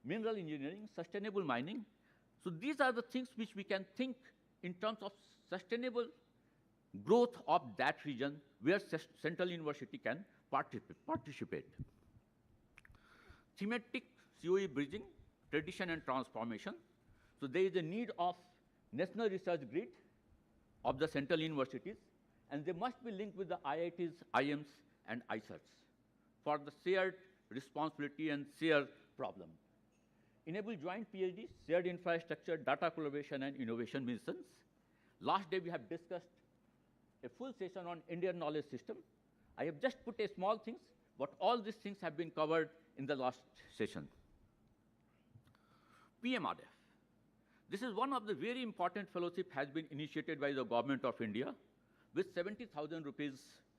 mineral engineering, sustainable mining. So these are the things which we can think in terms of sustainable growth of that region where Central University can participate. Thematic COE bridging, tradition and transformation. So there is a need of national research grid of the central universities, and they must be linked with the IITs, IIMs, and ICERs for the shared responsibility and shared problem. Enable joint PhD, shared infrastructure, data collaboration, and innovation missions. Last day, we have discussed a full session on Indian knowledge system. I have just put a small things, but all these things have been covered in the last session. PMRF. This is one of the very important fellowship has been initiated by the government of India with 70,000 rupees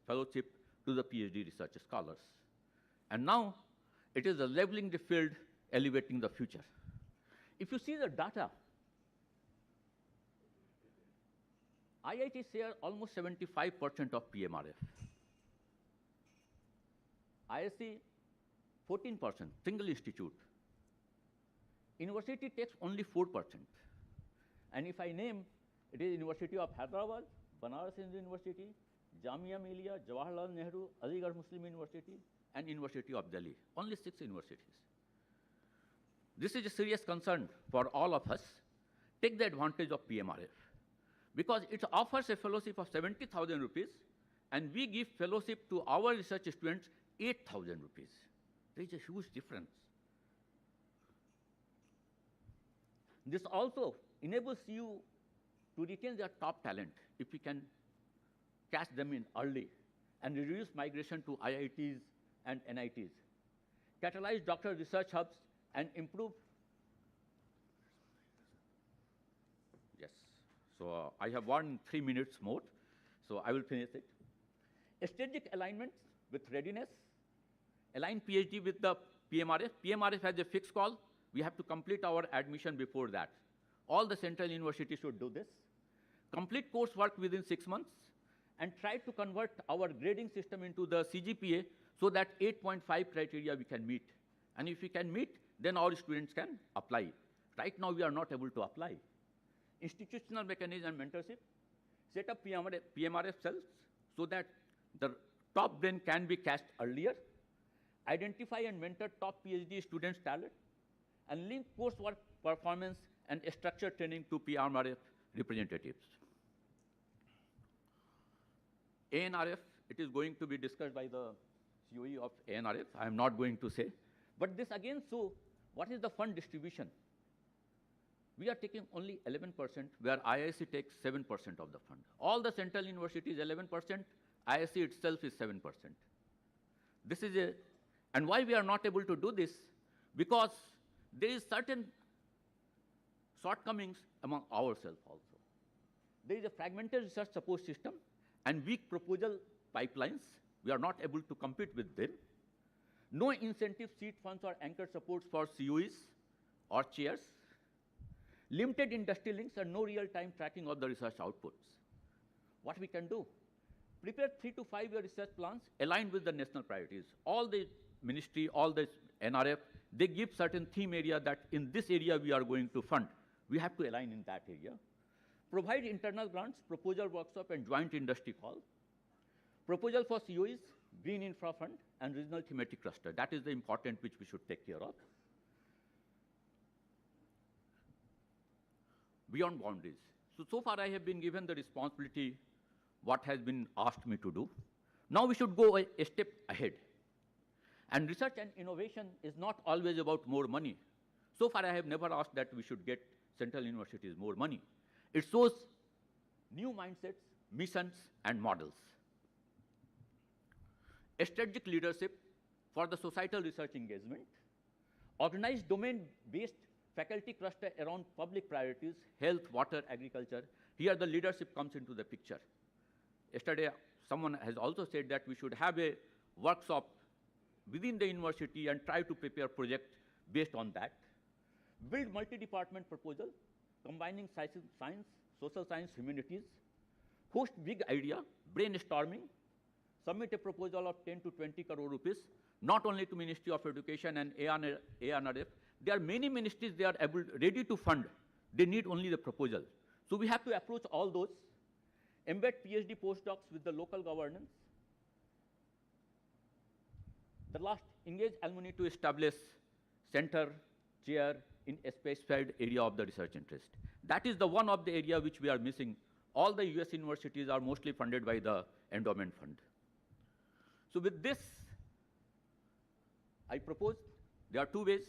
fellowship to the PhD research scholars. And now it is a leveling the field, elevating the future. If you see the data, IIT share almost 75% of PMRF. ISC 14%, single institute. University takes only 4%. And if I name, it is University of Hyderabad, Banaras Hindu University, Jamia Millia, Jawaharlal Nehru, Aligarh Muslim University, and University of Delhi. Only 6 universities. This is a serious concern for all of us. Take the advantage of PMRF, because it offers a fellowship of 70,000 rupees, and we give fellowship to our research students 8,000 rupees. There is a huge difference. This also enables you to retain their top talent if we can catch them in early and reduce migration to IITs and NITs. Catalyze doctoral research hubs and improve. Yes. So I have 3 minutes more, so I will finish it. Strategic alignment with readiness. Align PhD with the PMRF. PMRF has a fixed call. We have to complete our admission before that. All the central universities should do this. Complete coursework within 6 months, and try to convert our grading system into the CGPA so that 8.5 criteria we can meet. And if we can meet, then our students can apply. Right now, we are not able to apply. Institutional mechanism and mentorship. Set up PMRF cells so that the top brain can be cast earlier. Identify and mentor top PhD students' talent, and link coursework performance and structured training to PMRF representatives. ANRF, it is going to be discussed by the COE of ANRF. I am not going to say. But this again shows what is the fund distribution. We are taking only 11%, where IISc takes 7% of the fund. All the central universities 11%, IISc itself is 7%. This is and why we are not able to do this? Because there is certain shortcomings among ourselves also. There is a fragmented research support system and weak proposal pipelines. We are not able to compete with them. No incentive seed funds or anchor supports for COEs or chairs. Limited industry links and no real-time tracking of the research outputs. What we can do? Prepare 3 to 5 year research plans aligned with the national priorities. All the ministry, all the NRF, they give certain theme area that in this area we are going to fund. We have to align in that area. Provide internal grants, proposal workshop, and joint industry call. Proposal for COEs, Green Infra Fund, and regional thematic cluster. That is the important which we should take care of. Beyond boundaries. So far I have been given the responsibility, what has been asked me to do. Now we should go a step ahead. And research and innovation is not always about more money. So far I have never asked that we should get central universities more money. It shows new mindsets, missions, and models. A strategic leadership for the societal research engagement. Organize domain-based faculty cluster around public priorities, health, water, agriculture. Here the leadership comes into the picture. Yesterday, someone has also said that we should have a workshop within the university and try to prepare project based on that. Build multi-department proposal, combining science, social science, humanities. Host big idea, brainstorming. Submit a proposal of 10 to 20 crore rupees, not only to Ministry of Education and ANRF, There are many ministries they are ready to fund. They need only the proposal. So we have to approach all those, embed PhD postdocs with the local governance. The last, engage alumni to establish center, chair in a specified area of the research interest. That is the one of the area which we are missing. All the US universities are mostly funded by the endowment fund. So with this, I propose there are two ways.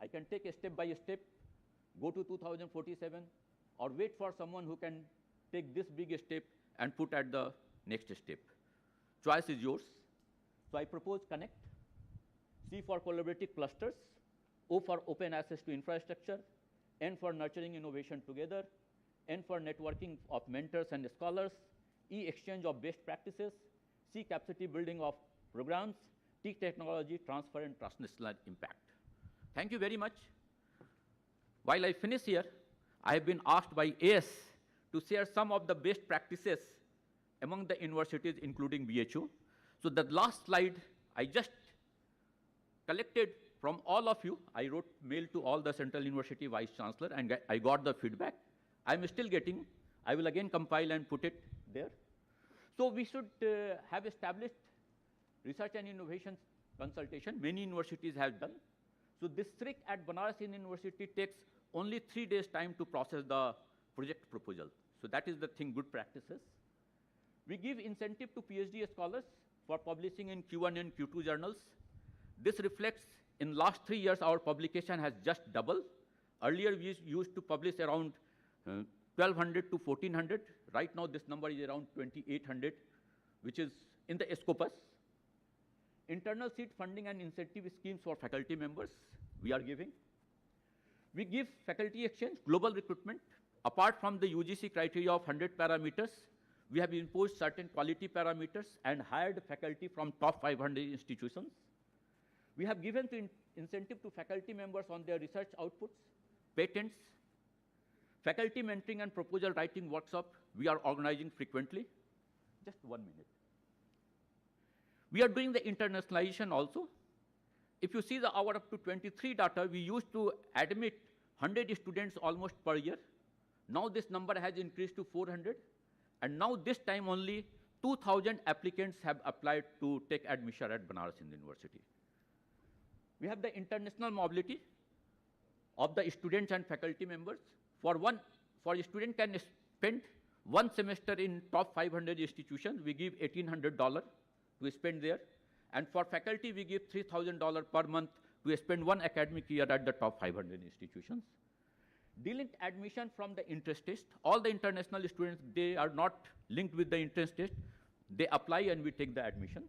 I can take a step by step, go to 2047, or wait for someone who can take this big step and put at the next step. Choice is yours. So I propose connect, C for collaborative clusters, O for open access to infrastructure, N for nurturing innovation together, N for networking of mentors and scholars, E exchange of best practices, C capacity building of programs, T technology transfer and transnational impact. Thank you very much. While I finish here, I have been asked by AS to share some of the best practices among the universities, including BHU. So the last slide, I just collected from all of you. I wrote mail to all the Central University Vice Chancellor, and I got the feedback. I'm still getting. I will again compile and put it there. So we should have established research and innovation consultation. Many universities have done. So this trick at Banaras Hind University takes only 3 days time to process the project proposal. So that is the thing, good practices. We give incentive to PhD scholars for publishing in Q1 and Q2 journals. This reflects in last 3 years, our publication has just doubled. Earlier, we used to publish around 1,200 to 1,400. Right now, this number is around 2,800, which is in the Scopus. Internal seat funding and incentive schemes for faculty members, we are giving. We give faculty exchange, global recruitment. Apart from the UGC criteria of 100 parameters, we have imposed certain quality parameters and hired faculty from top 500 institutions. We have given incentive to faculty members on their research outputs, patents, faculty mentoring and proposal writing workshop we are organizing frequently. Just 1 minute. We are doing the internationalization also. If you see the our up to 23 data, we used to admit 100 students almost per year. Now this number has increased to 400. And now this time only 2,000 applicants have applied to take admission at Banaras Hind University. We have the international mobility of the students and faculty members. For a student can spend 1 semester in top 500 institutions, we give $1,800 to spend there. And for faculty, we give $3,000 per month to spend 1 academic year at the top 500 institutions. Delinked admission from the interest test. All the international students, they are not linked with the interest test. They apply and we take the admission.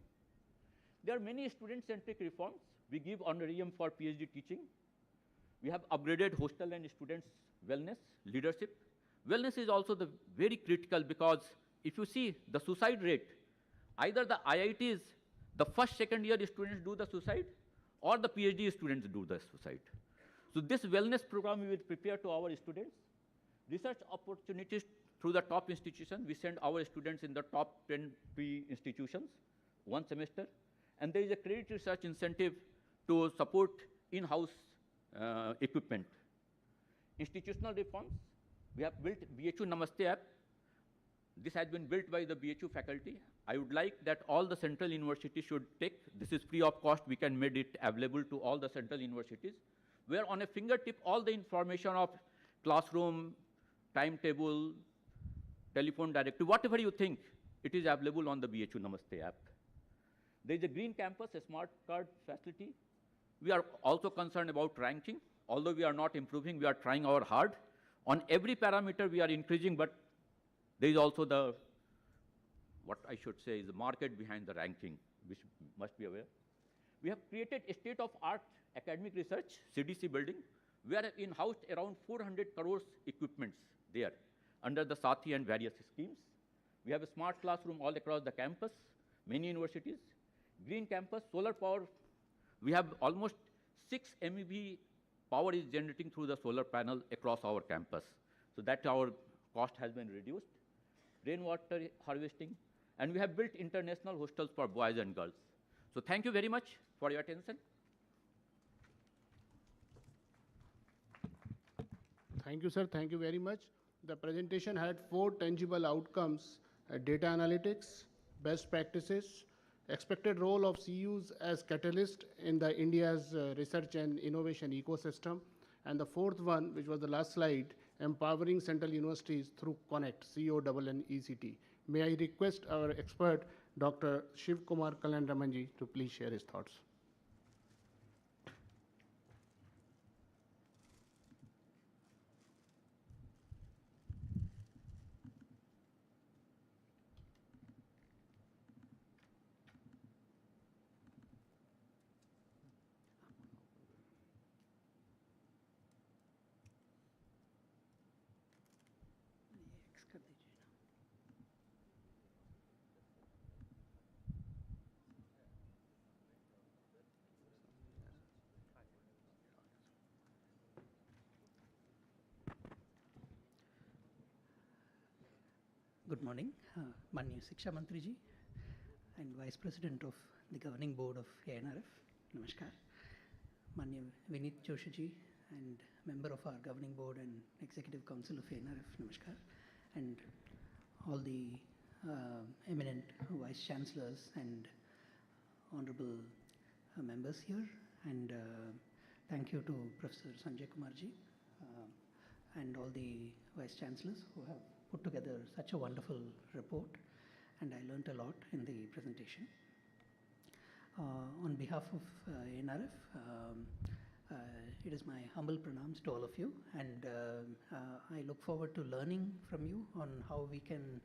There are many student-centric reforms. We give honorarium for PhD teaching. We have upgraded hostel and students' wellness, leadership. Wellness is also the very critical because if you see the suicide rate, either the IITs, the first, second year students do the suicide, or the PhD students do the suicide. So this wellness program we will prepare to our students. Research opportunities through the top institutions. We send our students in the top 10 institutions 1 semester. And there is a credit research incentive to support in-house equipment. Institutional reforms. We have built BHU Namaste app. This has been built by the BHU faculty. I would like that all the central universities should take. This is free of cost. We can make it available to all the central universities, where on a fingertip, all the information of classroom, timetable, telephone directory, whatever you think, it is available on the BHU Namaste app. There is a green campus, a smart card facility. We are also concerned about ranking. Although we are not improving, we are trying our hard. On every parameter, we are increasing, but there is also the, what I should say, is the market behind the ranking, which must be aware. We have created a state-of-art academic research, CDC building. We are in-housed around 400 crores equipments there under the Sati and various schemes. We have a smart classroom all across the campus, many universities. Green campus, solar power. We have almost 6 MeV power is generating through the solar panel across our campus. So that our cost has been reduced. Rainwater harvesting. And we have built international hostels for boys and girls. So thank you very much for your attention. Thank you, sir. Thank you very much. The presentation had 4 tangible outcomes: data analytics, best practices, expected role of CUs as catalyst in the India's research and innovation ecosystem, and the fourth one, which was the last slide, empowering central universities through Connect, CONNECT. May I request our expert, Dr. Shiv Kumar Kalanramanji, to please share his thoughts. Good morning, Manya Shiksha Mantri ji and Vice President of the Governing Board of ANRF. Namaskar. Manya Vinit Joshi ji and member of our Governing Board and Executive Council of ANRF. Namaskar. And all the eminent Vice Chancellors and honorable members here. And thank you to Professor Sanjay Kumar ji and all the Vice Chancellors who have put together such a wonderful report, and I learnt a lot in the presentation. On behalf of ANRF, it is my humble pranams to all of you, and I look forward to learning from you on how we can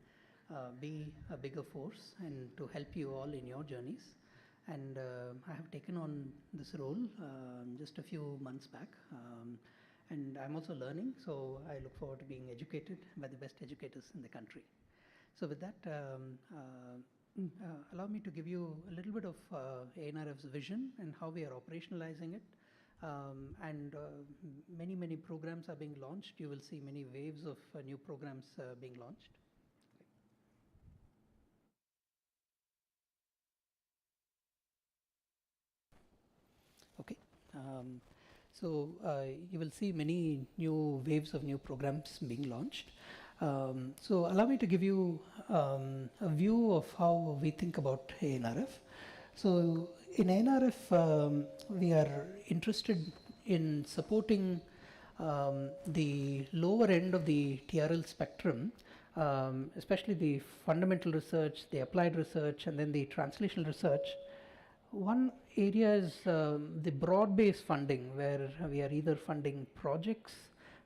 be a bigger force and to help you all in your journeys. And I have taken on this role just a few months back. And I'm also learning, so I look forward to being educated by the best educators in the country. So with that, allow me to give you a little bit of ANRF's vision and how we are operationalizing it. Many programs are being launched. You will see many waves of new programs being launched. Okay. So you will see many new waves of new programs being launched. So allow me to give you a view of how we think about ANRF. So in ANRF, we are interested in supporting the lower end of the TRL spectrum, especially the fundamental research, the applied research, and then the translational research. One area is the broad-based funding, where we are either funding projects,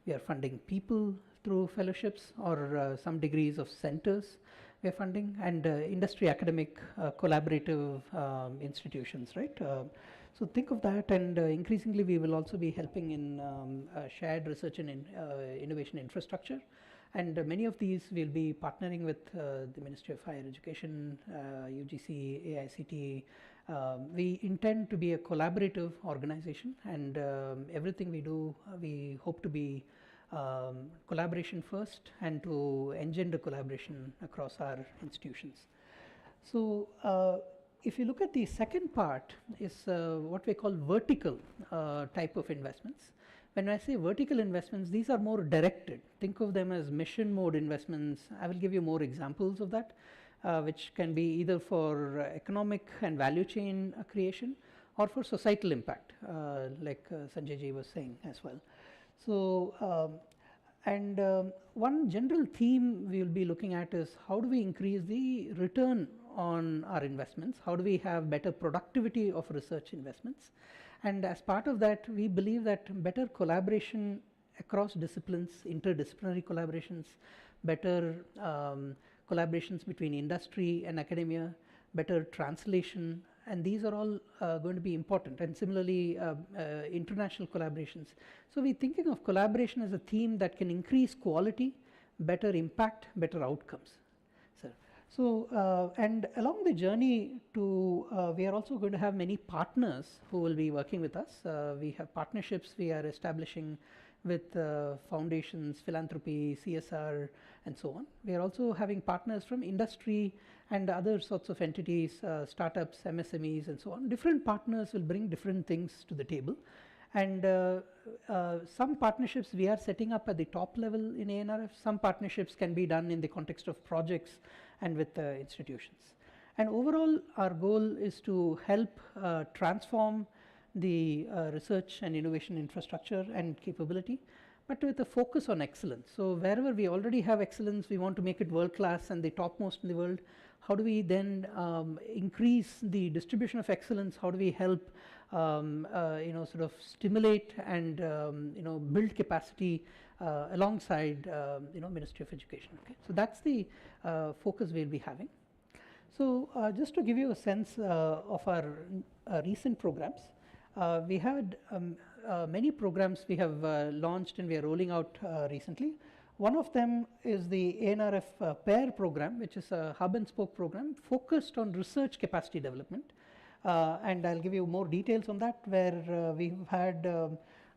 we are funding people through fellowships, or some degrees of centers we are funding, and industry academic collaborative institutions, right? So think of that, and increasingly we will also be helping in shared research and innovation infrastructure. And many of these will be partnering with the Ministry of Higher Education, UGC, AICTE. We intend to be a collaborative organization, and everything we do, we hope to be collaboration first and to engender collaboration across our institutions. So if you look at the second part is what we call vertical type of investments. When I say vertical investments, these are more directed. Think of them as mission mode investments. I will give you more examples of that, which can be either for economic and value chain creation or for societal impact, like Sanjay ji was saying as well. So, one general theme we will be looking at is how do we increase the return on our investments? How do we have better productivity of research investments? And as part of that, we believe that better collaboration across disciplines, interdisciplinary collaborations, better collaborations between industry and academia, better translation, and these are all going to be important. And similarly, international collaborations. So we're thinking of collaboration as a theme that can increase quality, better impact, better outcomes. So, and along the journey to, we are also going to have many partners who will be working with us. We have partnerships we are establishing with foundations, philanthropy, CSR, and so on. We are also having partners from industry and other sorts of entities, startups, MSMEs, and so on. Different partners will bring different things to the table. And some partnerships we are setting up at the top level in ANRF, some partnerships can be done in the context of projects and with institutions. And overall, our goal is to help transform the research and innovation infrastructure and capability, but with a focus on excellence. So wherever we already have excellence, we want to make it world class and the topmost in the world. How do we then increase the distribution of excellence? How do we help sort of stimulate and build capacity alongside Ministry of Education? Okay, so that's the focus we'll be having. So just to give you a sense of our recent programs, we had many programs we have launched and we are rolling out recently. One of them is the ANRF PAIR program, which is a hub and spoke program focused on research capacity development. And I'll give you more details on that, where we've had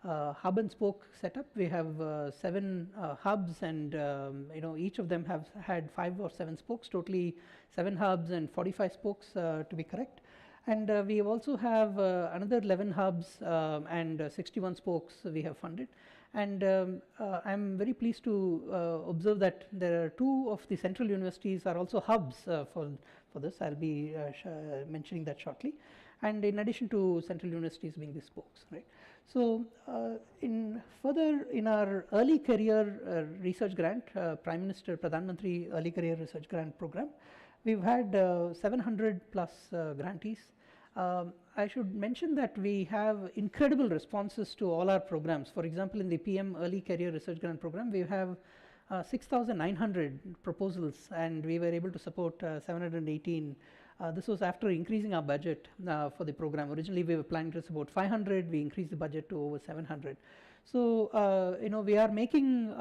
hub and spoke setup. We have 7 hubs, and each of them have had 5 or 7 spokes, totally 7 hubs and 45 spokes to be correct. And we also have another 11 hubs and 61 spokes we have funded. And I'm very pleased to observe that there are 2 of the central universities are also hubs for this. I'll be mentioning that shortly. And in addition to central universities being the spokes, right? So in our early career research grant, Prime Minister Pradhan Mantri Early Career Research Grant Program, we've had 700 plus grantees. I should mention that we have incredible responses to all our programs. For example, in the PM Early Career Research Grant Program, we have 6,900 proposals, and we were able to support 718. This was after increasing our budget for the program. Originally, we were planning to support 500. We increased the budget to over 700. So, we are making,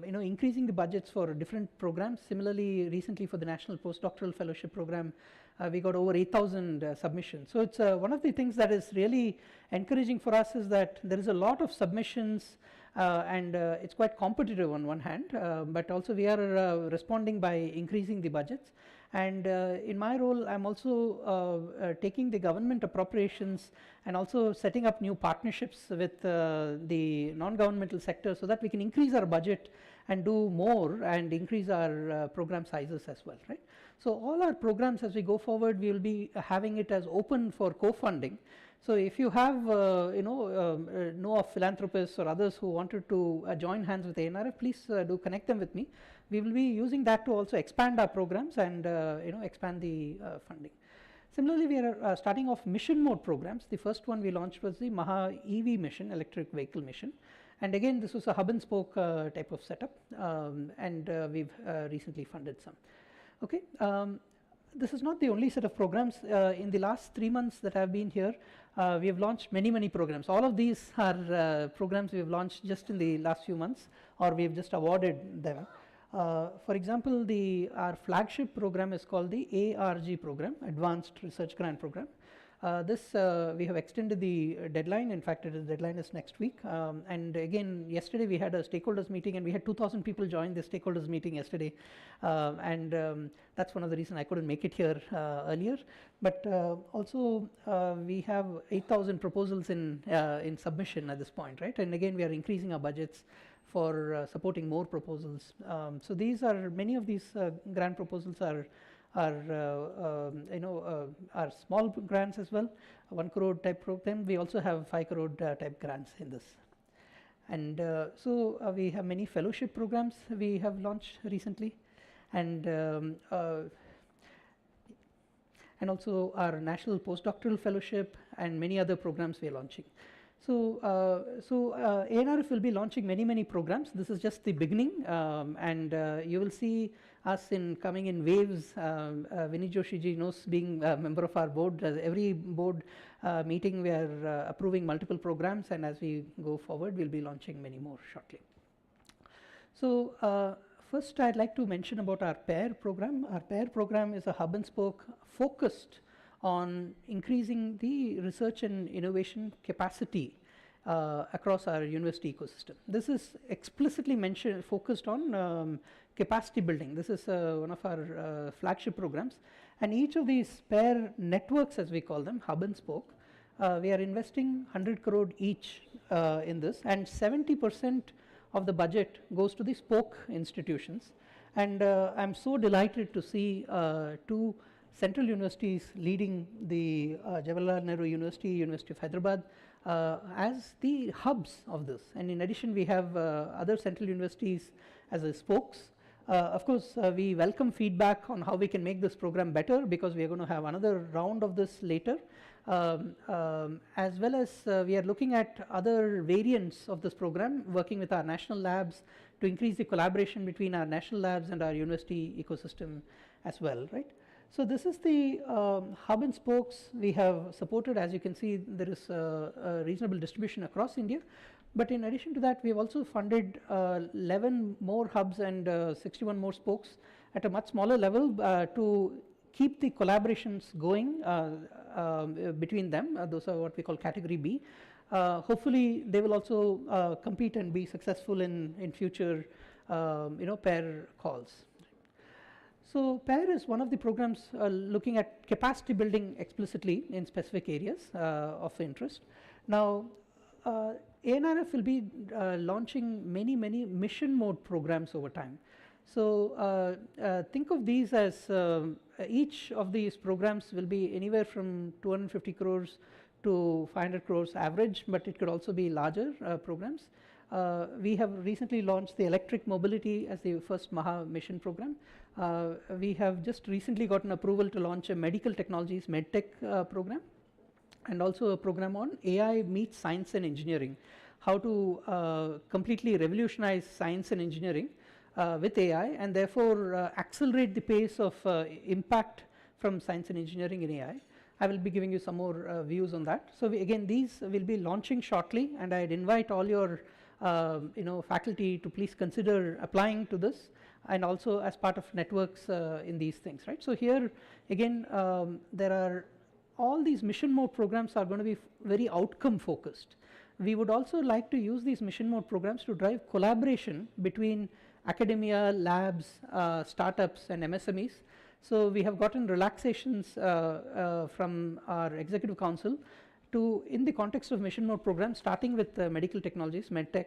increasing the budgets for different programs. Similarly, recently for the National Postdoctoral Fellowship Program, we got over 8,000 submissions. So it's one of the things that is really encouraging for us is that there is a lot of submissions and it's quite competitive on one hand, but also we are responding by increasing the budgets. And in my role, I'm also taking the government appropriations and also setting up new partnerships with the non-governmental sector so that we can increase our budget and do more and increase our program sizes as well, right? So all our programs as we go forward, we will be having it as open for co-funding. So if you have, know of philanthropists or others who wanted to join hands with ANRF, please do connect them with me. We will be using that to also expand our programs and, expand the funding. Similarly, we are starting off mission mode programs. The first one we launched was the Maha EV mission, electric vehicle mission. And again, this was a hub and spoke type of setup, and we've recently funded some. Okay. This is not the only set of programs. In the last 3 months that I've been here, we have launched many programs. All of these are programs we have launched just in the last few months, or we have just awarded them. For example, our flagship program is called the ARG program, Advanced Research Grant Program. This we have extended the deadline. In fact, the deadline is next week. And again, yesterday we had a stakeholders meeting, and we had 2,000 people join the stakeholders meeting yesterday. And that's one of the reasons I couldn't make it here earlier. But also we have 8,000 proposals in submission at this point, right? And again, we are increasing our budgets for supporting more proposals. So these are many of these grant proposals are small grants as well, 1 crore type program. We also have 5 crore type grants in this. And so we have many fellowship programs we have launched recently, and also our National Postdoctoral Fellowship and many other programs we are launching. So, ANRF will be launching many programs. This is just the beginning, and you will see us coming in waves. Vinit Joshi ji knows, being a member of our board. Every board meeting we are approving multiple programs, and as we go forward, we'll be launching many more shortly. So, first I'd like to mention about our PAIR program. Our PAIR program is a hub and spoke focused on increasing the research and innovation capacity across our university ecosystem. This is explicitly focused on capacity building. This is one of our flagship programs, and each of these PAIR networks, as we call them, hub and spoke, we are investing 100 crore each in this, and 70% of the budget goes to the spoke institutions. And I'm so delighted to see two central universities leading the Jawaharlal Nehru University, University of Hyderabad, as the hubs of this. And in addition, we have other central universities as the spokes. Of course, we welcome feedback on how we can make this program better, because we are going to have another round of this later. As well as we are looking at other variants of this program, working with our national labs to increase the collaboration between our national labs and our university ecosystem as well, right? So this is the hub and spokes we have supported. As you can see, there is a reasonable distribution across India. But in addition to that, we have also funded 11 more hubs and 61 more spokes at a much smaller level to keep the collaborations going between them. Those are what we call category B. Hopefully, they will also compete and be successful in future, pair calls. So PAIR is one of the programs looking at capacity building explicitly in specific areas of interest. Now, ANRF will be launching many mission mode programs over time. So think of these as each of these programs will be anywhere from 250 crores to 500 crores average, but it could also be larger programs. We have recently launched the electric mobility as the first Maha mission program. We have just recently gotten approval to launch a medical technologies medtech program, and also a program on AI meets science and engineering, how to completely revolutionize science and engineering with AI, and therefore accelerate the pace of impact from science and engineering in AI. I will be giving you some more views on that. So again, these will be launching shortly, and I'd invite all your faculty to please consider applying to this, and also as part of networks in these things, right? So here again, there are all these mission mode programs are going to be very outcome focused. We would also like to use these mission mode programs to drive collaboration between academia, labs, startups and MSMEs. So we have gotten relaxations from our executive council to, in the context of mission mode programs, starting with medical technologies, medtech.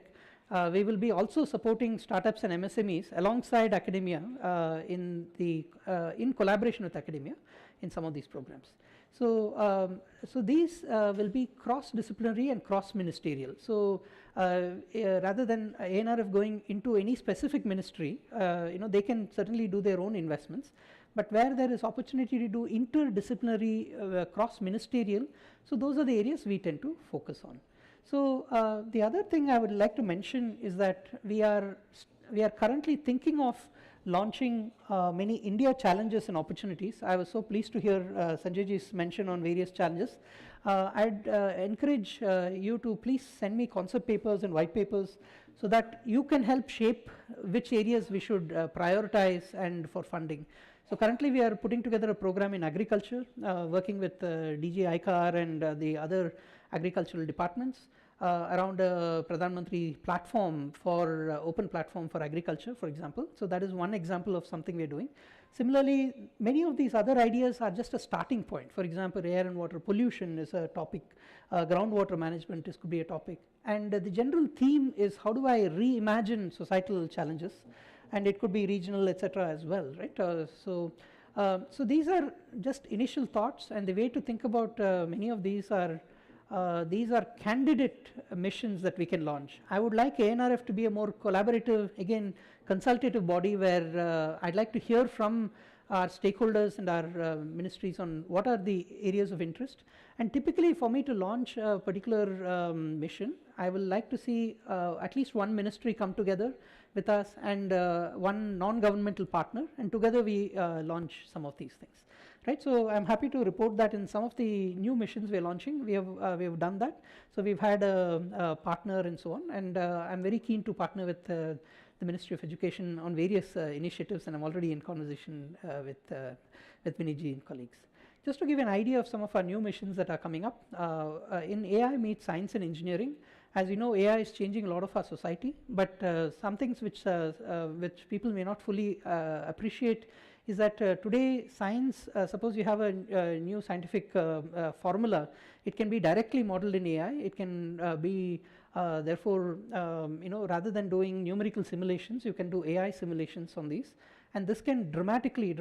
We will be also supporting startups and MSMEs alongside academia in collaboration with academia in some of these programs. So, these will be cross-disciplinary and cross-ministerial. So, rather than ANRF going into any specific ministry, they can certainly do their own investments. But where there is opportunity to do interdisciplinary, cross-ministerial, so those are the areas we tend to focus on. So, the other thing I would like to mention is that we are currently thinking of launching many India challenges and opportunities. I was so pleased to hear Sanjayji's mention on various challenges. I'd encourage you to please send me concept papers and white papers so that you can help shape which areas we should prioritize and for funding. So currently we are putting together a program in agriculture, working with DG ICAR and the other agricultural departments around a Pradhan Mantri platform for open platform for agriculture, for example. So that is one example of something we are doing. Similarly, many of these other ideas are just a starting point. For example, air and water pollution is a topic, groundwater management could be a topic. And the general theme is how do I reimagine societal challenges, and it could be regional, etc. as well, right? So these are just initial thoughts, and the way to think about many of these are candidate missions that we can launch. I would like ANRF to be a more collaborative, again, consultative body where I'd like to hear from our stakeholders and our ministries on what are the areas of interest. And typically for me to launch a particular mission, I will like to see at least one ministry come together with us and one non-governmental partner, and together we launch some of these things. Right, so I'm happy to report that in some of the new missions we're launching, we have done that. So we've had a partner and so on, and I'm very keen to partner with the Ministry of Education on various initiatives, and I'm already in conversation with Viniji and colleagues. Just to give an idea of some of our new missions that are coming up, in AI meets science and engineering. As you know, AI is changing a lot of our society, but some things which people may not fully appreciate is that today science, suppose you have a new scientific formula, it can be directly modeled in AI. It can be therefore, rather than doing numerical simulations, you can do AI simulations on these, and this can dramatically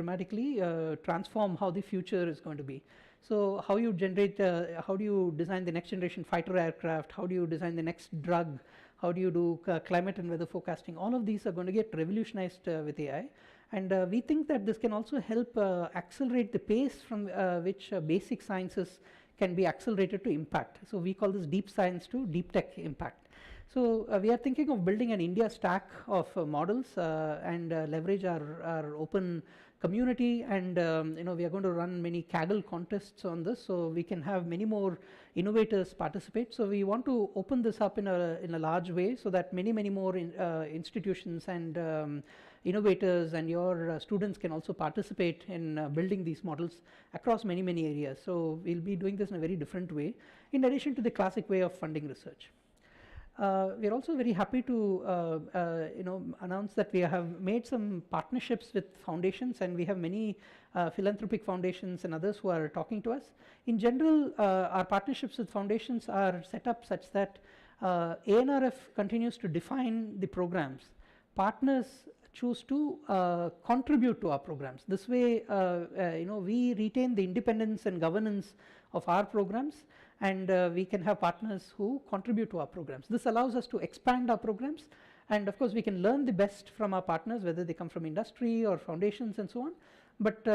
transform how the future is going to be. So how you generate, how do you design the next generation fighter aircraft, how do you design the next drug, how do you do climate and weather forecasting, all of these are going to get revolutionized with AI. And we think that this can also help accelerate the pace from which basic sciences can be accelerated to impact. So we call this deep science to deep tech impact. So we are thinking of building an India stack of models and leverage our open community, and we are going to run many Kaggle contests on this, so we can have many more innovators participate. So we want to open this up in a large way, so that many more institutions and innovators and your students can also participate in building these models across many areas. So we'll be doing this in a very different way, in addition to the classic way of funding research. We are also very happy to announce that we have made some partnerships with foundations, and we have many philanthropic foundations and others who are talking to us. In general, our partnerships with foundations are set up such that ANRF continues to define the programs. Partners choose to contribute to our programs. This way, we retain the independence and governance of our programs, and we can have partners who contribute to our programs. This allows us to expand our programs, and of course we can learn the best from our partners, whether they come from industry or foundations and so on. But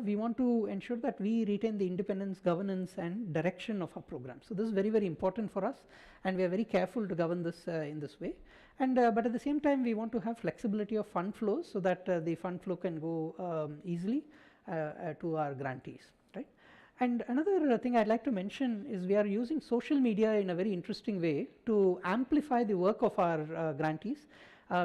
we want to ensure that we retain the independence, governance and direction of our programs. So this is very important for us, and we are very careful to govern this in this way. And but at the same time, we want to have flexibility of fund flows, so that the fund flow can go easily to our grantees. And another thing I'd like to mention is we are using social media in a very interesting way to amplify the work of our grantees.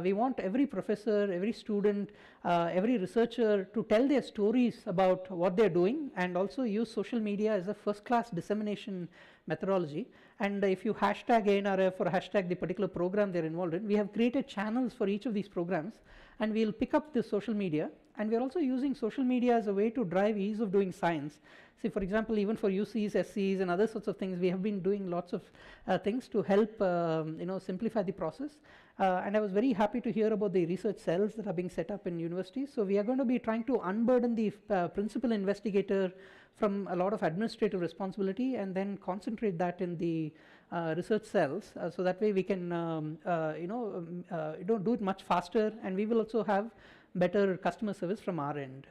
We want every professor, every student, every researcher to tell their stories about what they're doing, and also use social media as a first-class dissemination methodology. And if you hashtag ANRF or hashtag the particular program they're involved in, we have created channels for each of these programs, and we'll pick up the social media. And we're also using social media as a way to drive ease of doing science. See, for example, even for UCs, SCs and other sorts of things, we have been doing lots of things to help simplify the process. And I was very happy to hear about the research cells that are being set up in universities. So we are going to be trying to unburden the principal investigator from a lot of administrative responsibility, and then concentrate that in the research cells, so that way we can do it much faster, and we will also have better customer service from our end.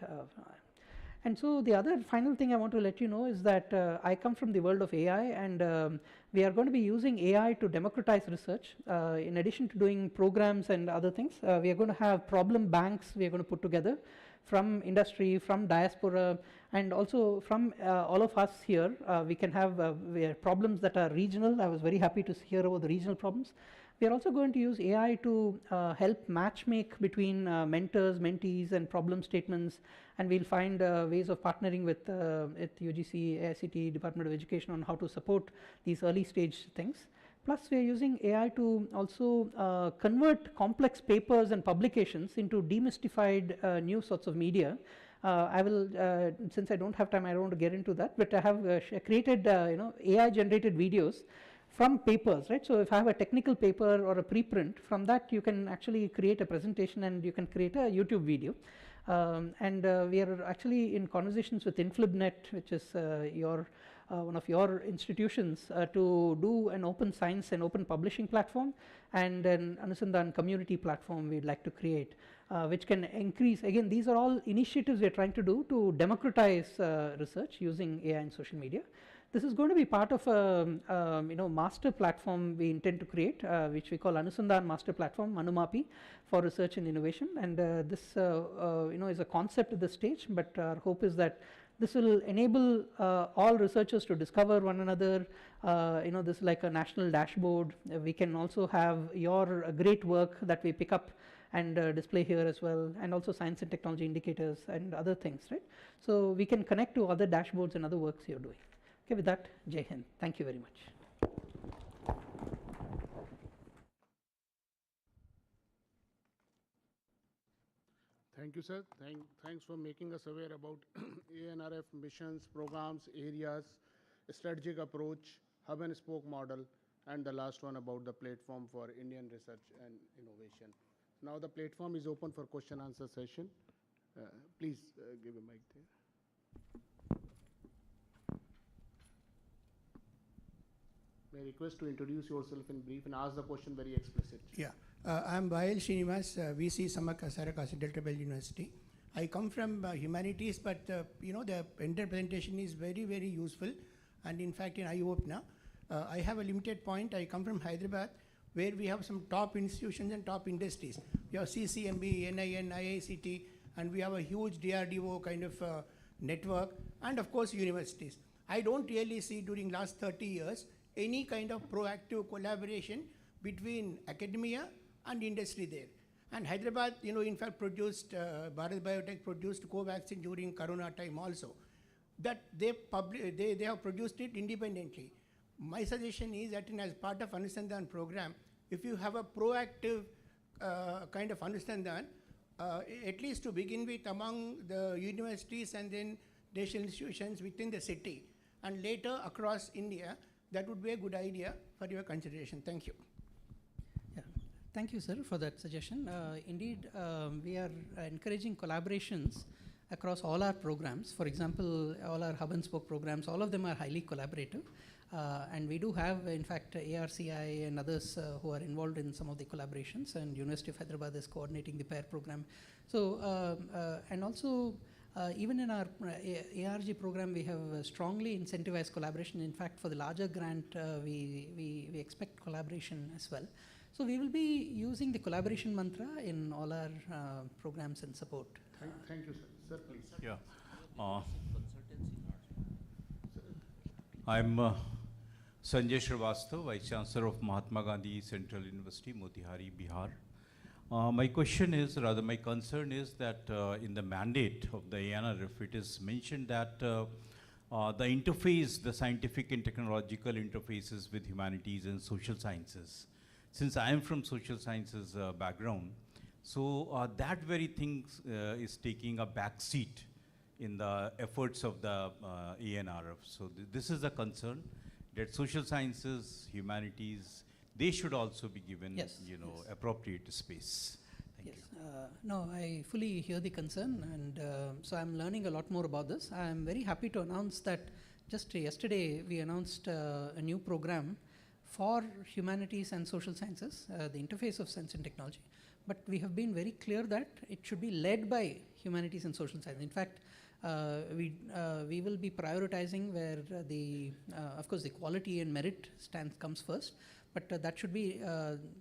And so the other final thing I want to let you know is that I come from the world of AI, and we are going to be using AI to democratize research. In addition to doing programs and other things, we are going to have problem banks we are going to put together from industry, from diaspora, and also from all of us here. We can have problems that are regional. I was very happy to hear about the regional problems. We are also going to use AI to help matchmake between mentors, mentees and problem statements, and we'll find ways of partnering with UGC, AICT, Department of Education on how to support these early stage things. Plus we are using AI to also convert complex papers and publications into demystified new sorts of media. I will, since I don't have time, I don't want to get into that, but I have created AI generated videos from papers, right? So if I have a technical paper or a preprint, from that you can actually create a presentation and you can create a YouTube video. And we are actually in conversations with InflibNet, which is one of your institutions, to do an open science and open publishing platform, and an Anusandhan community platform we'd like to create, which can increase. Again, these are all initiatives we're trying to do to democratize research using AI and social media. This is going to be part of a master platform we intend to create, which we call Anusandhan Master Platform, Manumapi, for research and innovation. And this is a concept at this stage, but our hope is that this will enable all researchers to discover one another. This is like a national dashboard. We can also have your great work that we pick up and display here as well, and also science and technology indicators and other things, right? So we can connect to other dashboards and other works you're doing. Okay, with that, Jai Hind. Thank you very much. Thank you, sir. Thanks for making us aware about ANRF missions, programs, areas, strategic approach, hub and spoke model, and the last one about the platform for Indian research and innovation. Now the platform is open for question answer session. Please give a mic there. May I request to introduce yourself in brief and ask the question very explicit. Yeah, I'm Bayal Srinivas, VC Samaka Sarakasi, Delta Bell University. I come from humanities, but the entire presentation is very, very useful, and in fact, in eye-opener. I have a limited point. I come from Hyderabad, where we have some top institutions and top industries. We have CCMB, NIN, IICT, and we have a huge DRDO kind of network, and of course, universities. I don't really see during last 30 years any kind of proactive collaboration between academia and industry there. And Hyderabad, in fact, produced, Bharat Biotech produced Covaxin during Corona time also. That they have produced it independently. My suggestion is that as part of Anusandhan program, if you have a proactive kind of Anusandhan, at least to begin with among the universities and then national institutions within the city, and later across India, that would be a good idea for your consideration. Thank you. Yeah. Thank you, sir, for that suggestion. Indeed, we are encouraging collaborations across all our programs. For example, all our hub and spoke programs, all of them are highly collaborative. And we do have, in fact, ARCI and others who are involved in some of the collaborations, and University of Hyderabad is coordinating the PAIR program. So, and also, even in our ARG program, we have strongly incentivized collaboration. In fact, for the larger grant, we expect collaboration as well. So we will be using the collaboration mantra in all our programs and support. Thank you, sir. Sir, please. Yeah. I'm Sanjay Srivastava, Vice Chancellor of Mahatma Gandhi Central University, Motihari, Bihar. My question is, rather my concern is that in the mandate of the ANRF, it is mentioned that the interface, the scientific and technological interfaces with humanities and social sciences. Since I am from social sciences background, so that very thing is taking a back seat in the efforts of the ANRF. So this is a concern that social sciences, humanities, they should also be given, yes, appropriate space. Thank you. No, I fully hear the concern, and so I'm learning a lot more about this. I'm very happy to announce that just yesterday we announced a new program for humanities and social sciences, the interface of science and technology. But we have been very clear that it should be led by humanities and social science. In fact, we will be prioritizing where of course, the quality and merit comes first. But that should be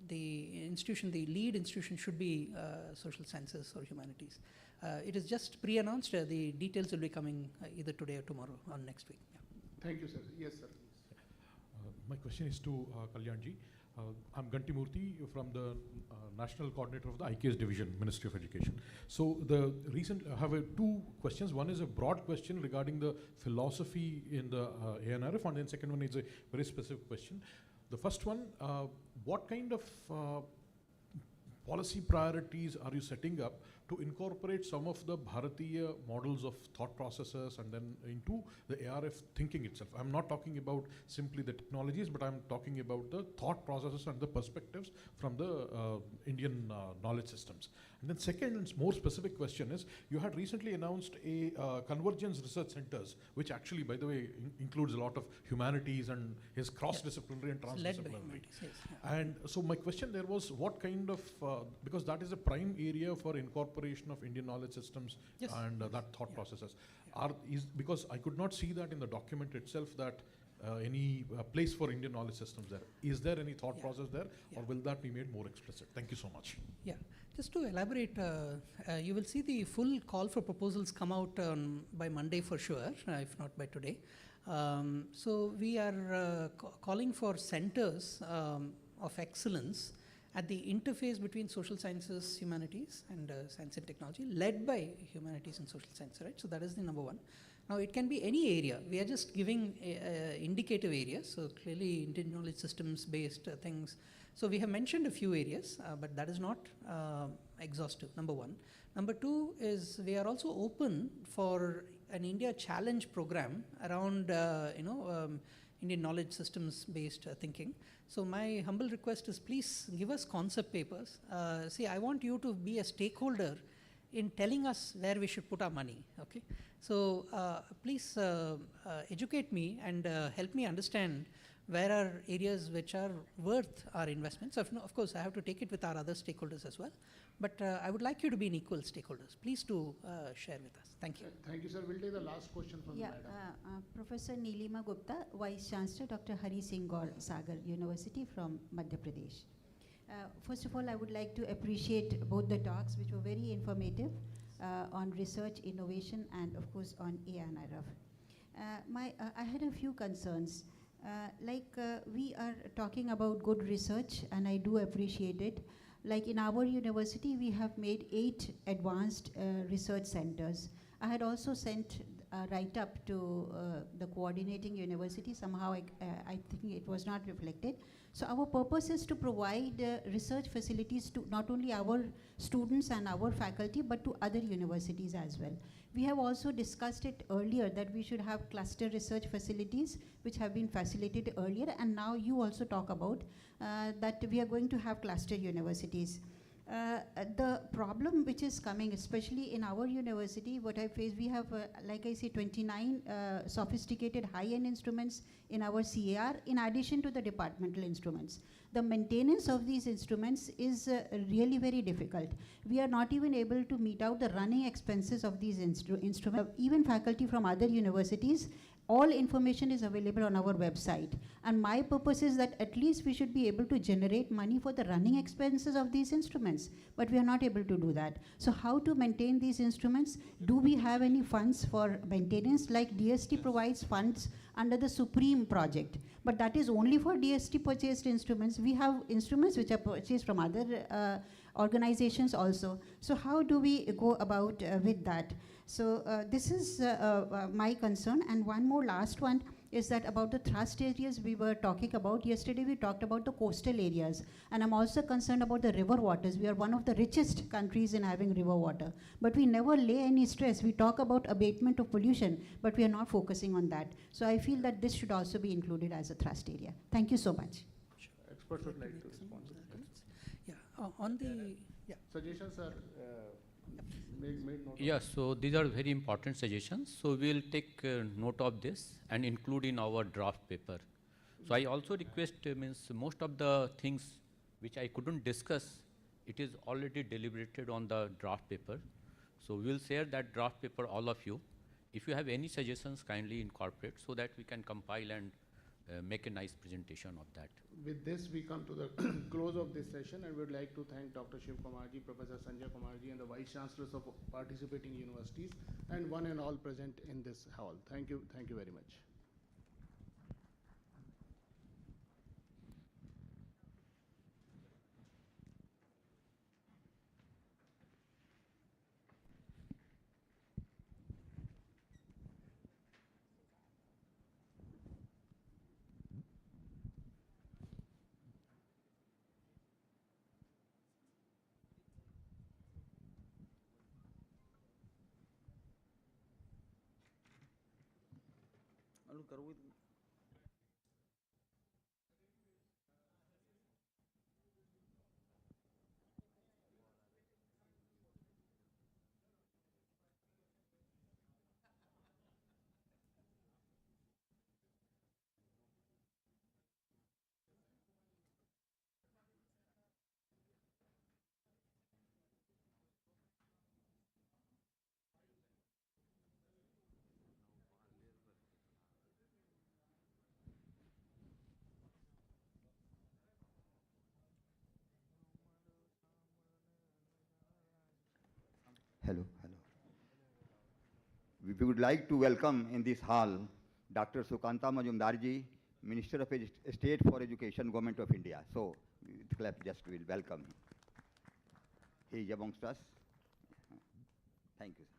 the institution, the lead institution should be social sciences or humanities. It is just pre-announced. The details will be coming either today or tomorrow or next week. Yeah. Thank you, sir. Yes, sir. My question is to Kalyanji. I'm Ganti Murthy from the National Coordinator of the IKS Division, Ministry of Education. So I have two questions. One is a broad question regarding the philosophy in the ANRF, and then second one is a very specific question. The first one, what kind of policy priorities are you setting up to incorporate some of the Bharatiya models of thought processes and then into the ARF thinking itself? I'm not talking about simply the technologies, but I'm talking about the thought processes and the perspectives from the Indian knowledge systems. And then second and more specific question is, you had recently announced a convergence research centers, which actually, by the way, includes a lot of humanities and is cross-disciplinary and transdisciplinary. Yes. And so my question there was, what kind of, because that is a prime area for incorporation of Indian knowledge systems, yes, and that thought processes. Because I could not see that in the document itself that any place for Indian knowledge systems there. Is there any thought process there, or will that be made more explicit? Thank you so much. Yeah, just to elaborate, you will see the full call for proposals come out by Monday for sure, if not by today. So we are calling for centers of excellence at the interface between social sciences, humanities, and science and technology, led by humanities and social science, right? So that is the number one. Now, it can be any area. We are just giving indicative areas. So clearly, Indian knowledge systems based things So we have mentioned a few areas, but that is not exhaustive, number one. Number two is we are also open for an India Challenge program around, Indian knowledge systems based thinking. So my humble request is please give us concept papers. See, I want you to be a stakeholder in telling us where we should put our money, okay? So please educate me and help me understand where are areas which are worth our investments. Of course, I have to take it with our other stakeholders as well, but I would like you to be an equal stakeholders. Please do share with us. Thank you. Thank you, sir. We'll take the last question from the madam. Professor Neelima Gupta, Vice Chancellor Dr. Hari Singh Gaur Sagar University from Madhya Pradesh. First of all, I would like to appreciate both the talks, which were very informative on research, innovation, and of course on ANRF. I had a few concerns. We are talking about good research, and I do appreciate it. Like in our university, we have made 8 advanced research centers. I had also sent a write-up to the coordinating university. Somehow I think it was not reflected. So our purpose is to provide research facilities to not only our students and our faculty, but to other universities as well. We have also discussed it earlier that we should have cluster research facilities, which have been facilitated earlier, and now you also talk about that we are going to have cluster universities. The problem which is coming, especially in our university, what I face, we have, like I say, 29 sophisticated high-end instruments in our CAR, in addition to the departmental instruments. The maintenance of these instruments is really very difficult. We are not even able to meet out the running expenses of these instruments. Even faculty from other universities, all information is available on our website. And my purpose is that at least we should be able to generate money for the running expenses of these instruments, but we are not able to do that. So how to maintain these instruments? Do we have any funds for maintenance? Like DST provides funds under the Supreme project, but that is only for DST purchased instruments. We have instruments which are purchased from other organizations also. So how do we go about with that? So this is my concern. And one more last one is that about the thrust areas we were talking about. Yesterday we talked about the coastal areas, and I'm also concerned about the river waters. We are one of the richest countries in having river water, but we never lay any stress. We talk about abatement of pollution, but we are not focusing on that. So I feel that this should also be included as a thrust area. Thank you so much. Experts would like to respond. Yeah, on the, yeah. Suggestions are made note of. Yes, so these are very important suggestions. So we will take note of this and include in our draft paper. So I also request, means most of the things which I couldn't discuss, it is already deliberated on the draft paper. So we will share that draft paper, all of you. If you have any suggestions, kindly incorporate so that we can compile and make a nice presentation of that. With this, we come to the close of this session, and we would like to thank Dr. Shiv Kumarji, Professor Sanjay Kumarji, and the Vice Chancellors of participating universities, and one and all present in this hall. Thank you very much. Hello. We would like to welcome in this hall Dr. Sukanta Majumdarji, Minister of State for Education, Government of India. So, with clap, just will welcome him. He is amongst us. Thank you, sir.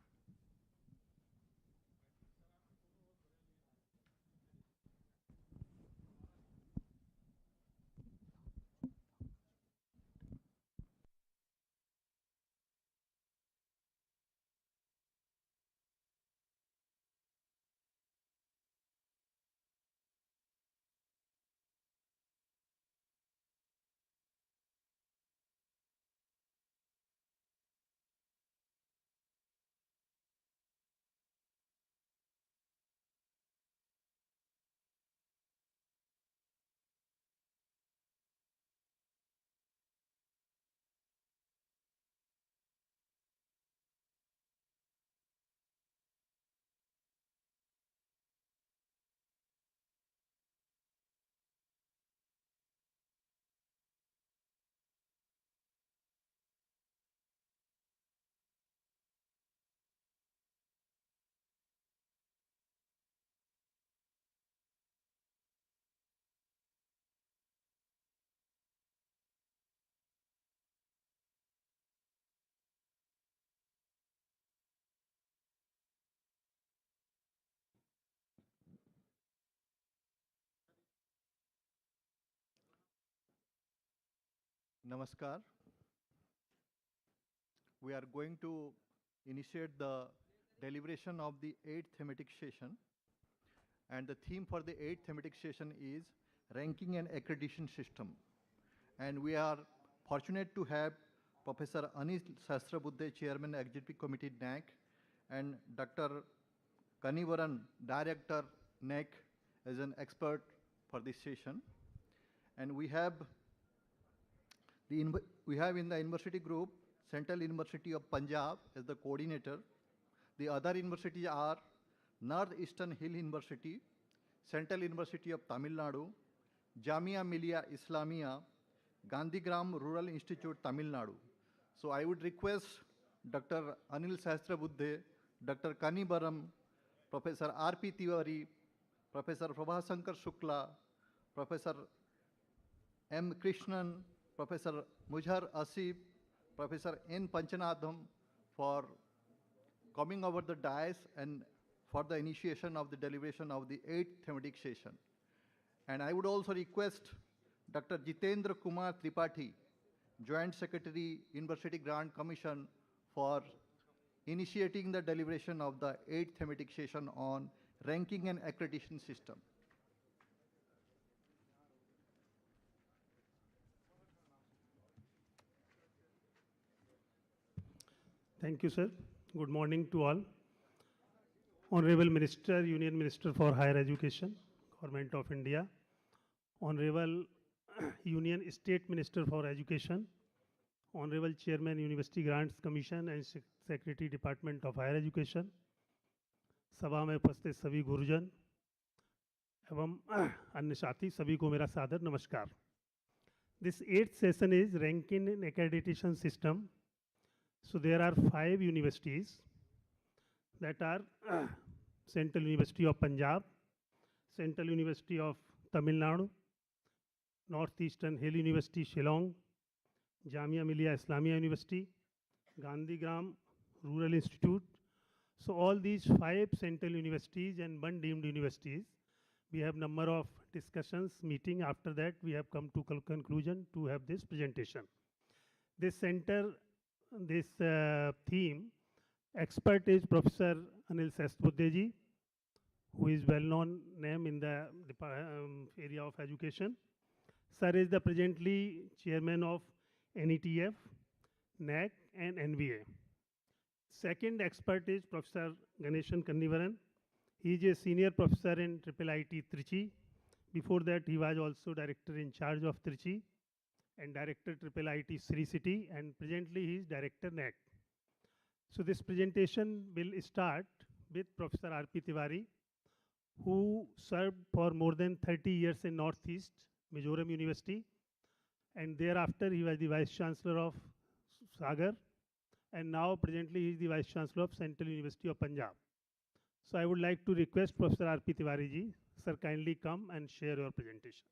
Namaskar. We are going to initiate the deliberation of the 8th thematic session. And the theme for the 8th thematic session is ranking and accreditation system. And we are fortunate to have Professor Anil Sahasrabudhe, Chairman, Executive Committee, NAC, and Dr. Kanivaran, Director, NAC, as an expert for this session. And we have in the university group, Central University of Punjab as the coordinator. The other universities are Northeastern Hill University, Central University of Tamil Nadu, Jamia Millia Islamia, Gandhigram Rural Institute, Tamil Nadu. So I would request Dr. Anil Sahasrabudhe, Dr. Kanivaram, Professor R.P. Tiwari, Professor Prabhasankar Shukla, Professor M. Krishnan, Professor Mujhar Asif, Professor N. Panchanatham for coming over the dais and for the initiation of the deliberation of the 8th thematic session. And I would also request Dr. Jitendra Kumar Tripathi, Joint Secretary, University Grant Commission, for initiating the deliberation of the 8th thematic session on ranking and accreditation system. Thank you, sir. Good morning to all. Honorable Minister, Union Minister for Higher Education, Government of India. Honorable Union State Minister for Education. Honorable Chairman, University Grants Commission and Secretary, Department of Higher Education. सभा में उपस्थित सभी गुरुजन एवं अन्य साथी सभी को मेरा सादर नमस्कार. This 8th session is ranking and accreditation system. So there are 5 universities that are Central University of Punjab, Central University of Tamil Nadu, Northeastern Hill University, Shillong, Jamia Millia Islamia University, Gandhigram Rural Institute. So all these 5 central universities and 1 deemed universities, we have number of discussions, meeting. After that, we have come to conclusion to have this presentation. This theme, expert is Professor Anil Sahasrabudhe ji, who is well-known name in the area of education. Sir is the presently chairman of NETF, NAC, and NVA. Second expert is Professor Ganeshan Kannivaran. He is a senior professor in IIIT Trichy. Before that, he was also director in charge of Trichy and director IIIT Sri City, and presently he is director NAC. So this presentation will start with Professor R.P. Tiwari, who served for more than 30 years in Northeast Mizoram University, and thereafter he was the Vice Chancellor of Sagar, and now presently he is the Vice Chancellor of Central University of Punjab. So I would like to request Professor R.P. Tiwari ji, sir, kindly come and share your presentation.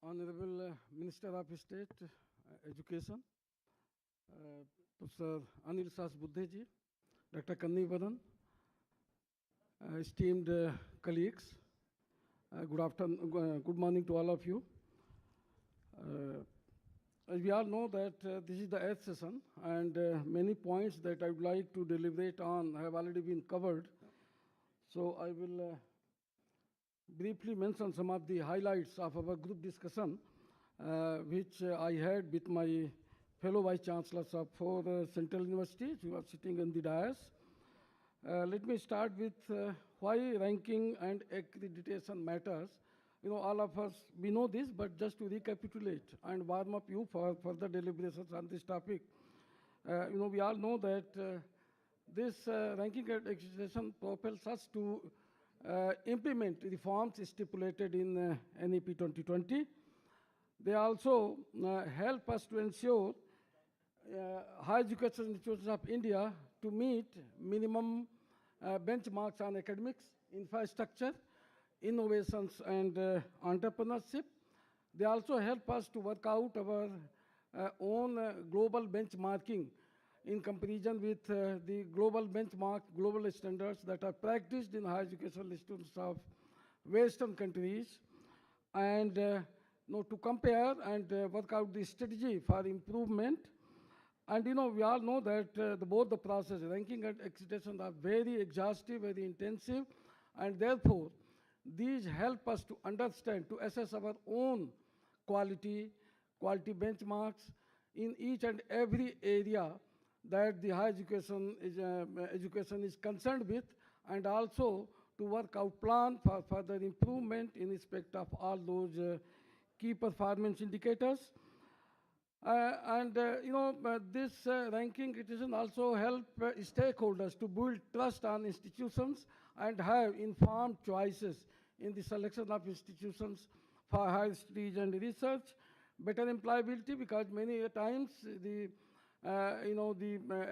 Honorable Minister of State Education, Professor Anil Sahasrabudhe ji, Dr. Kannivaran, esteemed colleagues, good morning to all of you. As we all know that this is the 8th session, and many points that I would like to deliberate on have already been covered. So I will briefly mention some of the highlights of our group discussion, which I had with my fellow Vice Chancellors of 4 Central Universities who are sitting in the dais. Let me start with why ranking and accreditation matters. You know, all of us, we know this, but just to recapitulate and warm up you for further deliberations on this topic. You know, we all know that this ranking and accreditation propels us to implement reforms stipulated in NEP 2020. They also help us to ensure higher education institutions of India to meet minimum benchmarks on academics, infrastructure, innovations, and entrepreneurship. They also help us to work out our own global benchmarking in comparison with the global benchmark, global standards that are practiced in higher educational institutions of Western countries, and to compare and work out the strategy for improvement. And we all know that both the process, ranking and accreditation, are very exhaustive, very intensive, and therefore these help us to understand, to assess our own quality benchmarks in each and every area that the higher education is concerned with, and also to work out plan for further improvement in respect of all those key performance indicators. This ranking, it is also help stakeholders to build trust on institutions and have informed choices in the selection of institutions for higher studies and research. Better employability, because many times the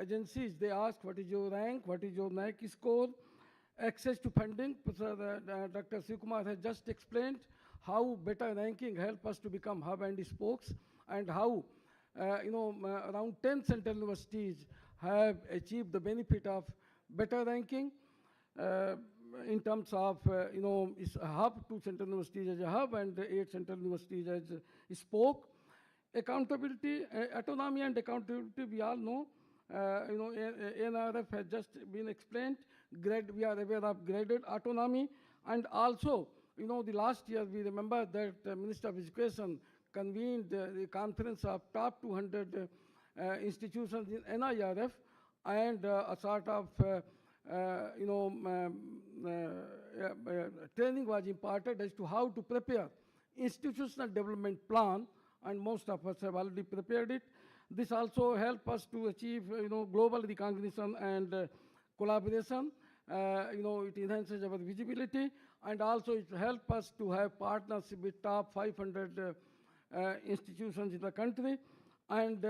agencies, they ask what is your rank, what is your NAAC score. Access to funding, Dr. Sivakumar has just explained how better ranking help us to become hub and spokes, and how around 10 central universities have achieved the benefit of better ranking in terms of, is a hub, 2 central universities as a hub, and 8 central universities as a spoke. Accountability, autonomy and accountability, we all know, NRF has just been explained. We are aware of graded autonomy, and also, the last year we remember that the Minister of Education convened the conference of top 200 institutions in NIRF, and a sort of training was imparted as to how to prepare institutional development plan, and most of us have already prepared it. This also helps us to achieve global recognition and collaboration. It enhances our visibility, and also it helps us to have partnership with top 500 institutions in the country. And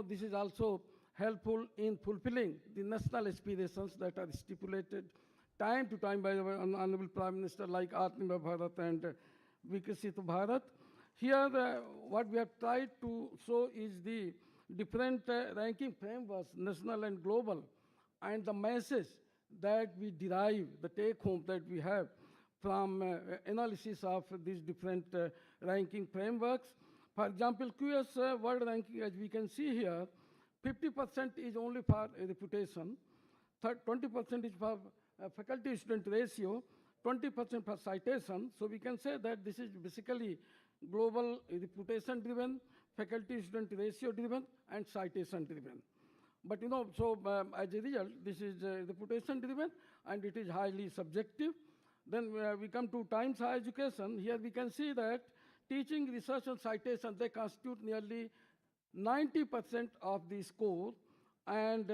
this is also helpful in fulfilling the national aspirations that are stipulated time to time by our Honorable Prime Minister, like Atmanirbhar Bharat and Vikasit Bharat. Here, what we have tried to show is the different ranking frameworks, national and global, and the message that we derive, the take-home that we have from analysis of these different ranking frameworks. For example, QS world ranking, as we can see here, 50% is only for reputation, 20% is for faculty-student ratio, 20% for citation. So we can say that this is basically global reputation-driven, faculty-student ratio-driven, and citation-driven. But as a result, this is reputation-driven, and it is highly subjective. Then we come to Times Higher Education. Here we can see that teaching, research, and citation, they constitute nearly 90% of the score, and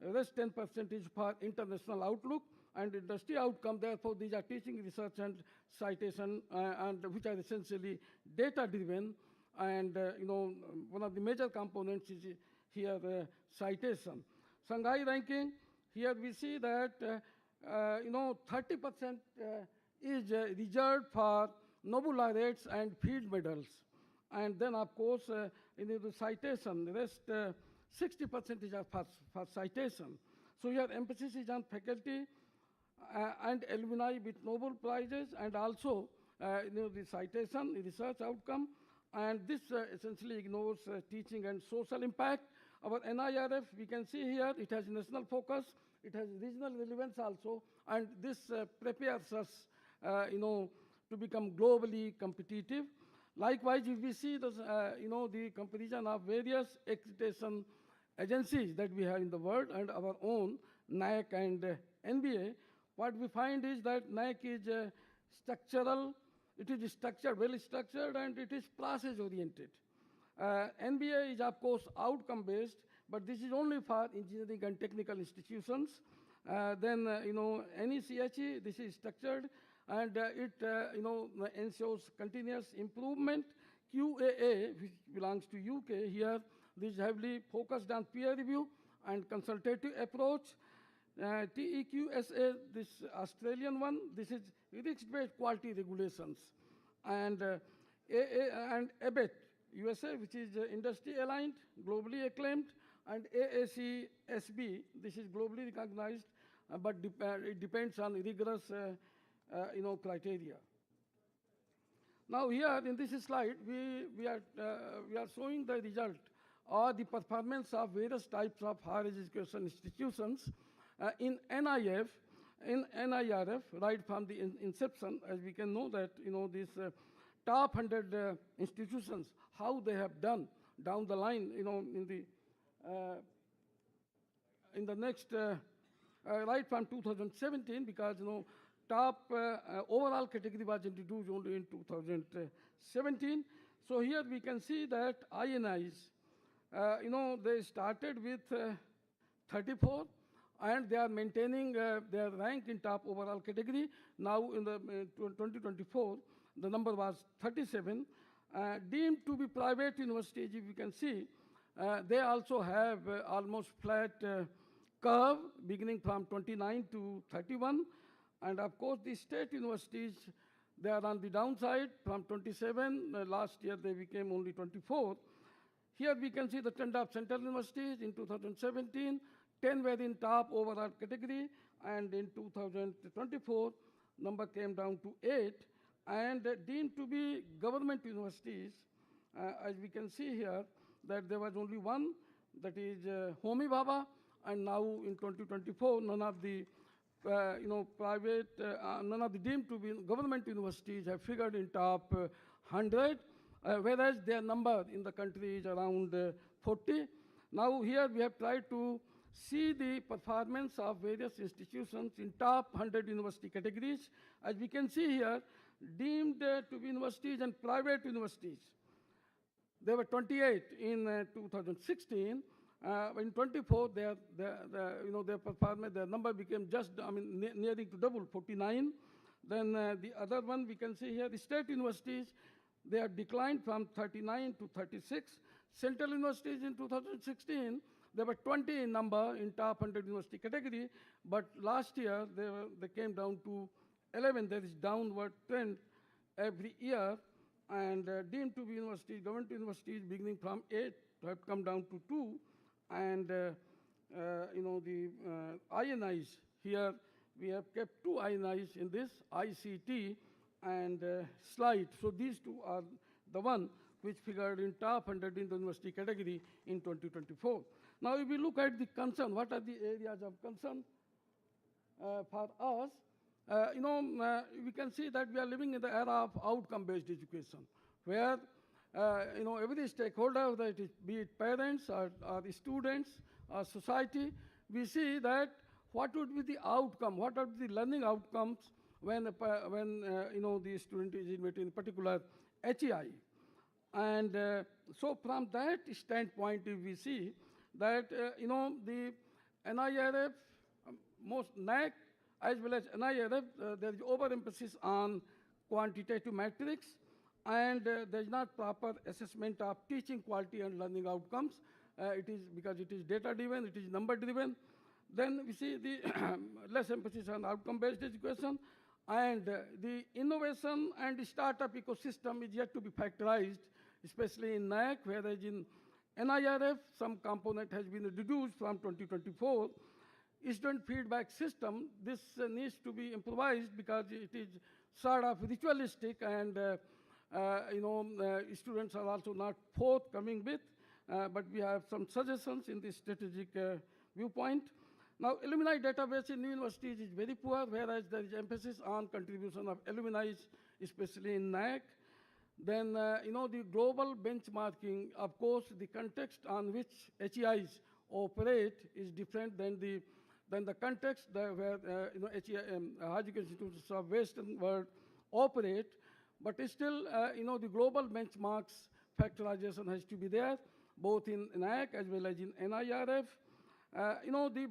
rest 10% is for international outlook and industry outcome. Therefore, these are teaching, research, and citation, and which are essentially data-driven. And one of the major components is here citation. Shanghai ranking. Here we see that 30% is reserved for Nobel laureates and field medals. And then, of course, the citation, the rest 60% is for citation. So here emphasis is on faculty and alumni with Nobel Prizes, and also the citation, the research outcome. And this essentially ignores teaching and social impact. Our NIRF, we can see here, it has national focus, it has regional relevance also, and this prepares us, to become globally competitive. Likewise, if we see this, the comparison of various accreditation agencies that we have in the world and our own NAAC and NBA, what we find is that NAAC is structural, it is structured, well structured, and it is process-oriented. NBA is, of course, outcome-based, but this is only for engineering and technical institutions. Then, NECHE, this is structured, and it, ensures continuous improvement. QAA, which belongs to UK here, this is heavily focused on peer review and consultative approach. TEQSA, this Australian one, this is risk-based quality regulations. And AA and ABET, USA, which is industry aligned, globally acclaimed, and AAC SB, this is globally recognized, but it depends on rigorous criteria. Now here in this slide, we are showing the result or the performance of various types of higher education institutions in NIRF, right from the inception, as we can know that, these top 100 institutions, how they have done down the line, in the next, right from 2017, because, top overall category was introduced only in 2017. So here we can see that INIs, they started with 34, and they are maintaining their rank in top overall category. Now in the 2024, the number was 37. Deemed to be private universities, if you can see, they also have almost flat curve beginning from 29 to 31. And of course, the state universities, they are on the downside from 27. Last year, they became only 24. Here we can see the trend of central universities in 2017. 10 were in top overall category, and in 2024, number came down to 8. And deemed to be government universities, as we can see here, that there was only one, that is Homi Bhabha, and now in 2024, none of the private, none of the deemed to be government universities have figured in top 100, whereas their number in the country is around 40. Now here we have tried to see the performance of various institutions in top 100 university categories. As we can see here, deemed to be universities and private universities, there were 28 in 2016. In 24, their performance, their number became just, nearing to double, 49. Then the other one we can see here, the state universities, they have declined from 39 to 36. Central universities in 2016, there were 20 in number in top 100 university category, but last year they came down to 11. There is downward trend every year, and deemed to be universities, government universities beginning from 8 have come down to 2, and the INIs here, we have kept 2 INIs in this, ICT and SLIDE. So these 2 are the one which figured in top 100 in the university category in 2024. Now if we look at the concern, what are the areas of concern for us? We can see that we are living in the era of outcome-based education, where every stakeholder, that is, be it parents or the students or society, we see that what would be the outcome, what are the learning outcomes when the student is involved in particular HEI. And so from that standpoint, we see that, the NIRF, most NAC, as well as NIRF, there is overemphasis on quantitative metrics, and there is not proper assessment of teaching quality and learning outcomes. It is because it is data-driven, it is number-driven. Then we see the less emphasis on outcome-based education, and the innovation and the startup ecosystem is yet to be factorized, especially in NAC, whereas in NIRF, some component has been reduced from 2024. Student feedback system, this needs to be improvised because it is sort of ritualistic, and students are also not forthcoming with, but we have some suggestions in this strategic viewpoint. Now, alumni database in universities is very poor, whereas there is emphasis on contribution of alumni, especially in NAC. Then, the global benchmarking, of course, the context on which HEIs operate is different than the context where higher education institutions of Western world operate. But still, the global benchmarks factorization has to be there, both in NAC as well as in NIRF.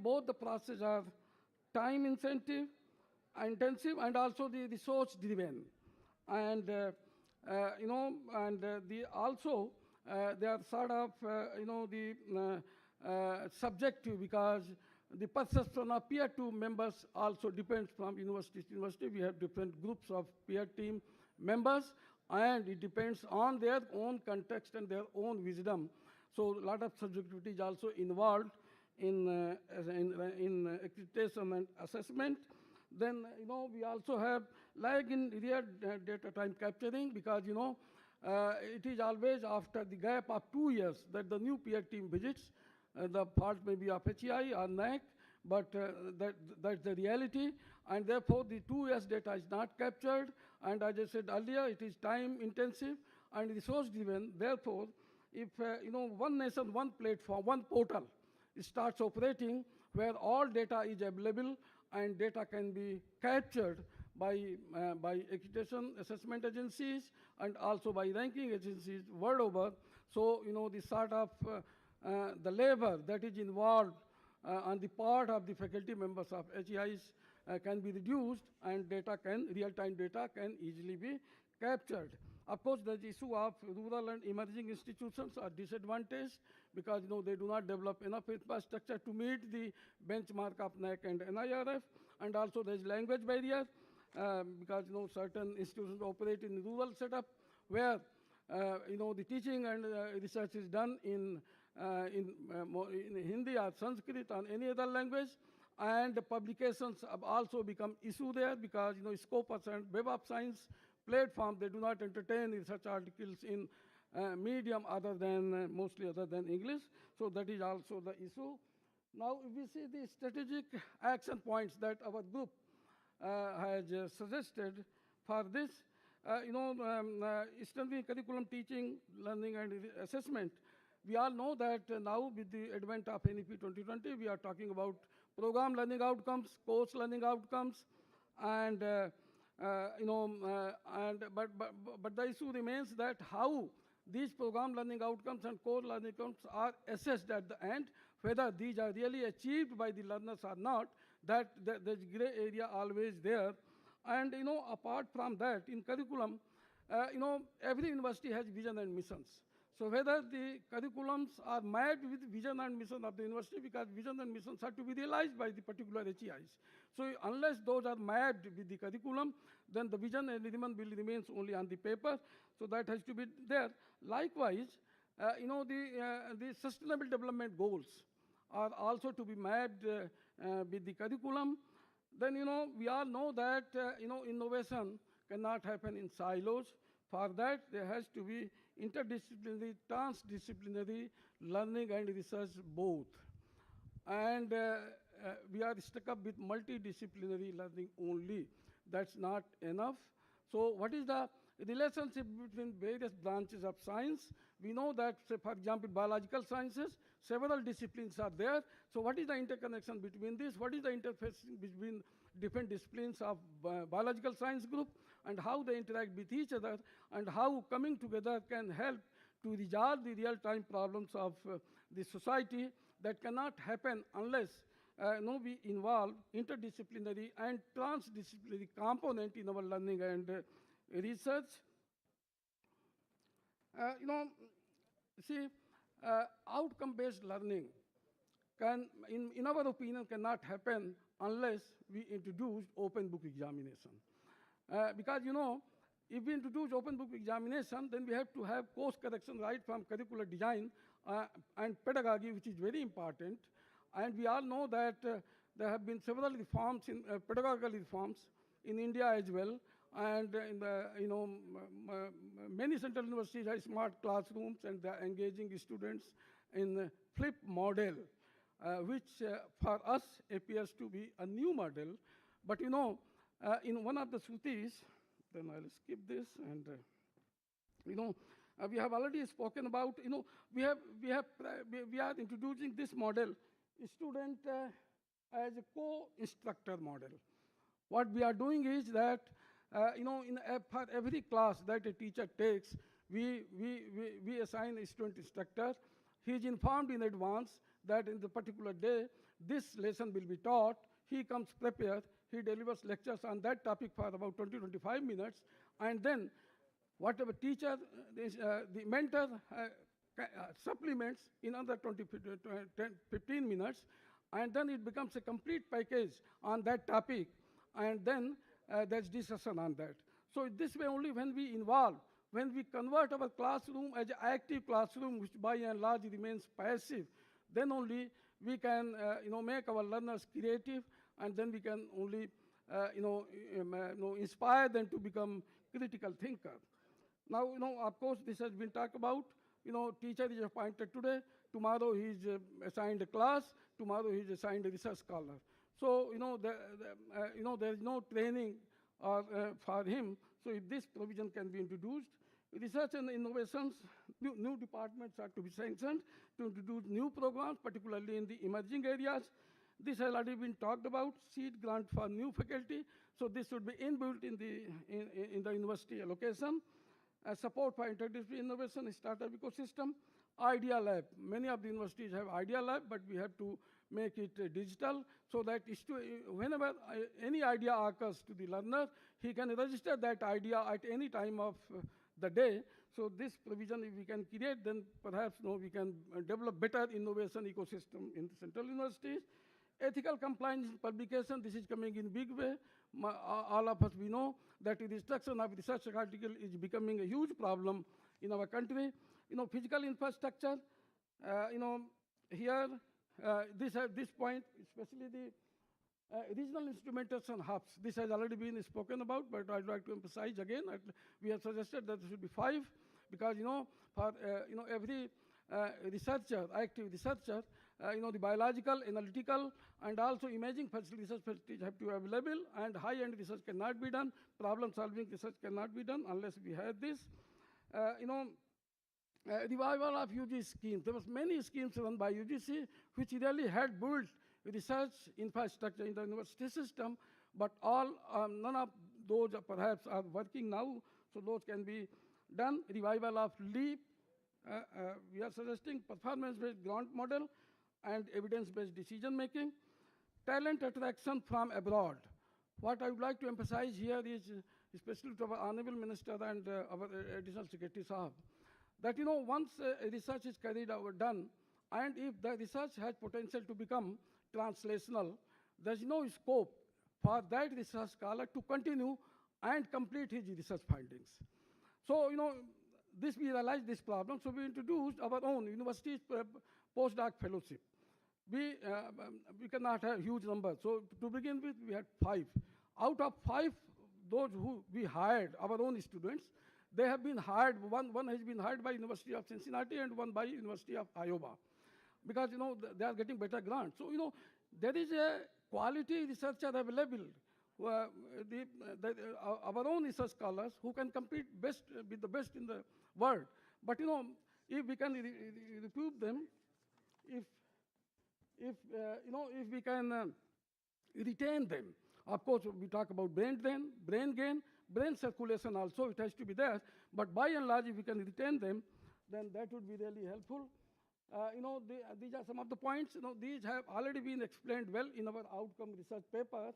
Both the processes are time intensive, and also the resource driven, and also they are sort of subjective, because the perception of peer team members also depends from university to university. We have different groups of peer team members, and it depends on their own context and their own wisdom. So a lot of subjectivity is also involved in accreditation and assessment. Then, we also have, like in real data time capturing, because, it is always after the gap of 2 years that the new peer team visits. The fault may be of HEI or NAC, but that's the reality. And therefore, the 2 years data is not captured. And as I said earlier, it is time intensive and resource driven. Therefore, if, one nation, one platform, one portal starts operating where all data is available and data can be captured by accreditation assessment agencies and also by ranking agencies world over. So, the sort of the labor that is involved on the part of the faculty members of HEIs can be reduced, and real-time data can easily be captured. Of course, the issue of rural and emerging institutions are disadvantaged because they do not develop enough infrastructure to meet the benchmark of NAC and NIRF, and also there is language barrier because certain institutions operate in rural setup where the teaching and research is done in Hindi or Sanskrit or any other language, and the publications have also become issue there because Scopus and Web of Science platform, they do not entertain research articles in medium mostly other than English. So that is also the issue. Now, if we see the strategic action points that our group has suggested for this, strengthening curriculum, teaching, learning, and assessment. We all know that now with the advent of NEP 2020, we are talking about program learning outcomes, course learning outcomes, and but the issue remains that how these program learning outcomes and core learning outcomes are assessed at the end, whether these are really achieved by the learners or not, there's gray area always there. And apart from that, in curriculum, every university has vision and missions. So whether the curriculums are met with vision and mission of the university, because vision and missions are to be realized by the particular HEIs. So unless those are met with the curriculum, then the vision and mission will remain only on the paper. So that has to be there. Likewise, the sustainable development goals are also to be mapped with the curriculum. Then, we all know that, innovation cannot happen in silos. For that, there has to be interdisciplinary, transdisciplinary learning and research both. And we are stuck up with multidisciplinary learning only. That's not enough. So what is the relationship between various branches of science? We know that, say, for example, biological sciences, several disciplines are there. So what is the interconnection between this? What is the interface between different disciplines of biological science group, and how they interact with each other, and how coming together can help to resolve the real-time problems of the society? That cannot happen unless we involve interdisciplinary and transdisciplinary component in our learning and research. Outcome-based learning can, in our opinion, cannot happen unless we introduce open book examination. Because, if we introduce open book examination, then we have to have course correction right from curricular design and pedagogy, which is very important. And we all know that there have been several reforms, in pedagogical reforms in India as well. And in the, many central universities have smart classrooms, and they are engaging students in flip model, which for us appears to be a new model. But in one of the Shrutis, then I'll skip this, and we have already spoken about, we are introducing this model, student as a co-instructor model. What we are doing is that, for every class that a teacher takes, we assign a student instructor. He is informed in advance that in the particular day, this lesson will be taught. He comes prepared. He delivers lectures on that topic for about 20-25 minutes. And then whatever teacher, the mentor supplements in another 15 minutes. And then it becomes a complete package on that topic. And then there's discussion on that. So this way only when we involve when we convert our classroom as an active classroom, which by and large remains passive, then only we can make our learners creative, and then we can only inspire them to become critical thinkers. Now, of course, this has been talked about. Teacher is appointed today. Tomorrow he is assigned a class. Tomorrow he is assigned a research scholar. So, there is no training for him. So, if this provision can be introduced, research and innovations, new departments are to be sanctioned to introduce new programs, particularly in the emerging areas. This has already been talked about, seed grant for new faculty. So, this should be inbuilt in the university allocation. Support for interdisciplinary innovation, startup ecosystem, Idea Lab. Many of the universities have Idea Lab, but we have to make it digital so that whenever any idea occurs to the learner, he can register that idea at any time of the day. So this provision, if we can create, then perhaps we can develop better innovation ecosystem in the central universities. Ethical compliance in publication, this is coming in big way. All of us, we know that the destruction of research article is becoming a huge problem in our country. Physical infrastructure, here, this point, especially the regional instrumentation hubs, this has already been spoken about, but I'd like to emphasize again, we have suggested that there should be 5, because, for, every researcher, active researcher, the biological, analytical, and also imaging research facilities have to be available, and high-end research cannot be done, problem-solving research cannot be done unless we have this. Revival of UGC schemes. There was many schemes run by UGC which really had built research infrastructure in the university system, but none of those perhaps are working now, so those can be done. Revival of LEAP. We are suggesting performance-based grant model and evidence-based decision-making. Talent attraction from abroad. What I would like to emphasize here is, especially to our Honorable Minister and our Additional Secretary Sahab, that once research is carried out, done, and if the research has potential to become translational, there's no scope for that research scholar to continue and complete his research findings. So, we realized this problem, so we introduced our own university postdoc fellowship. We cannot have huge numbers, so to begin with, we had 5. Out of 5, those who we hired, our own students, they have been hired, one has been hired by University of Cincinnati and one by University of Iowa, because, they are getting better grants. So, there is a quality researcher available, our own research scholars who can compete with the best in the world. But, if we can recruit them, if we can retain them, of course, we talk about brain gain, brain circulation also, it has to be there. But by and large, if we can retain them, then that would be really helpful. These are some of the points. These have already been explained well in our outcome research paper.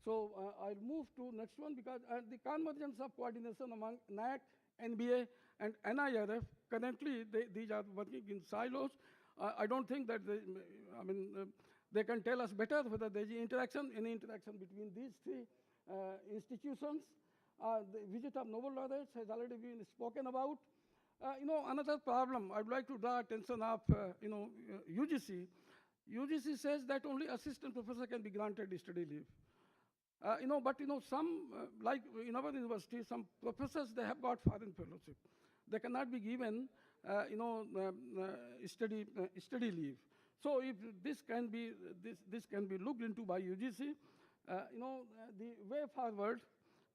So I'll move to next one, because the convergence of coordination among NAC, NBA, and NIRF, currently these are working in silos. I don't think that they can tell us better whether there is any interaction between these 3 institutions. The visit of Nobel laureates has already been spoken about. Another problem, I'd like to draw attention of UGC. UGC says that only assistant professor can be granted study leave. But some, like in our university, some professors, they have got foreign fellowship. They cannot be given, study leave. So if this can be looked into by UGC, the way forward,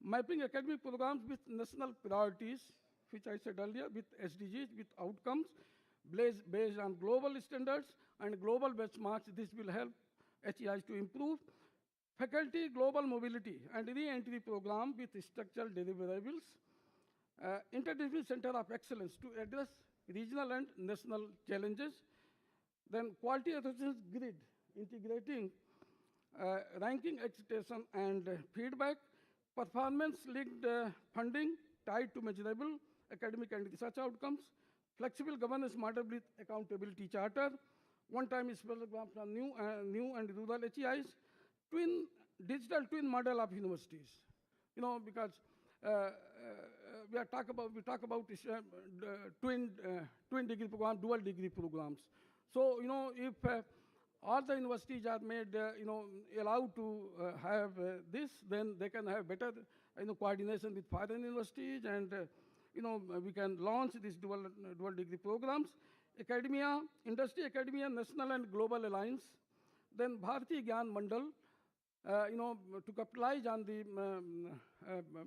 mapping academic programs with national priorities, which I said earlier, with SDGs, with outcomes, based on global standards and global benchmarks, this will help HEIs to improve. Faculty global mobility and re-entry program with structural deliverables. Interdisciplinary center of excellence to address regional and national challenges. Then quality assessment grid, integrating ranking, accreditation, and feedback. Performance-linked funding tied to measurable academic and research outcomes. Flexible governance model with accountability charter. One-time special grant from new and rural HEIs. Digital twin model of universities. Because we talk about twin degree program, dual degree programs. So, if all the universities are made, allowed to have this, then they can have better, coordination with foreign universities, and we can launch these dual degree programs. Academia, industry, academia, national and global alliance. Then Bharati Gyan Mandal, to capitalize on the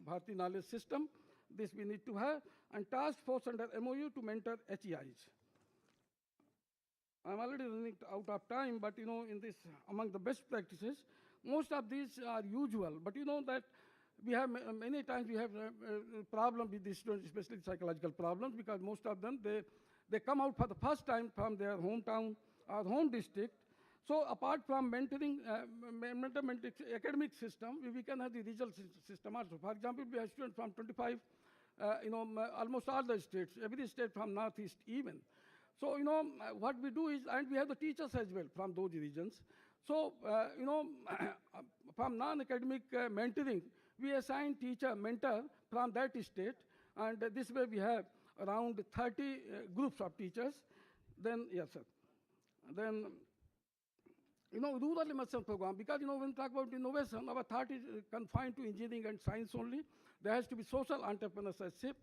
Bharati knowledge system, this we need to have, and task force under MOU to mentor HEIs. I'm already running out of time, but in this, among the best practices, most of these are usual, but that we have many times we have a problem with these students, especially psychological problems, because most of them, they come out for the first time from their hometown or home district. So apart from mentoring, academic system, we can have the regional system also. For example, we have students from 25, almost all the states, every state from Northeast even. So, what we do is, and we have the teachers as well from those regions. So, from non-academic mentoring, we assign teacher, mentor from that state, and this way we have around 30 groups of teachers. Then, yes, sir. Then, rural immersion program, because, when we talk about innovation, our thought is confined to engineering and science only. There has to be social entrepreneurship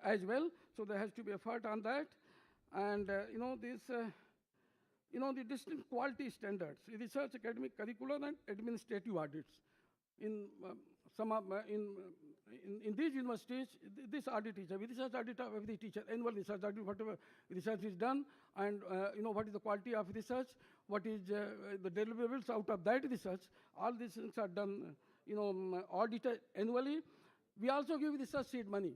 as well, so there has to be effort on that. And, the distinct quality standards, research, academic, curricular, and administrative audits. In some of, in these universities, this audit is a research audit of every teacher, annual research audit, whatever research is done, and what is the quality of research, what is the deliverables out of that research. All these things are done, audited annually. We also give research seed money.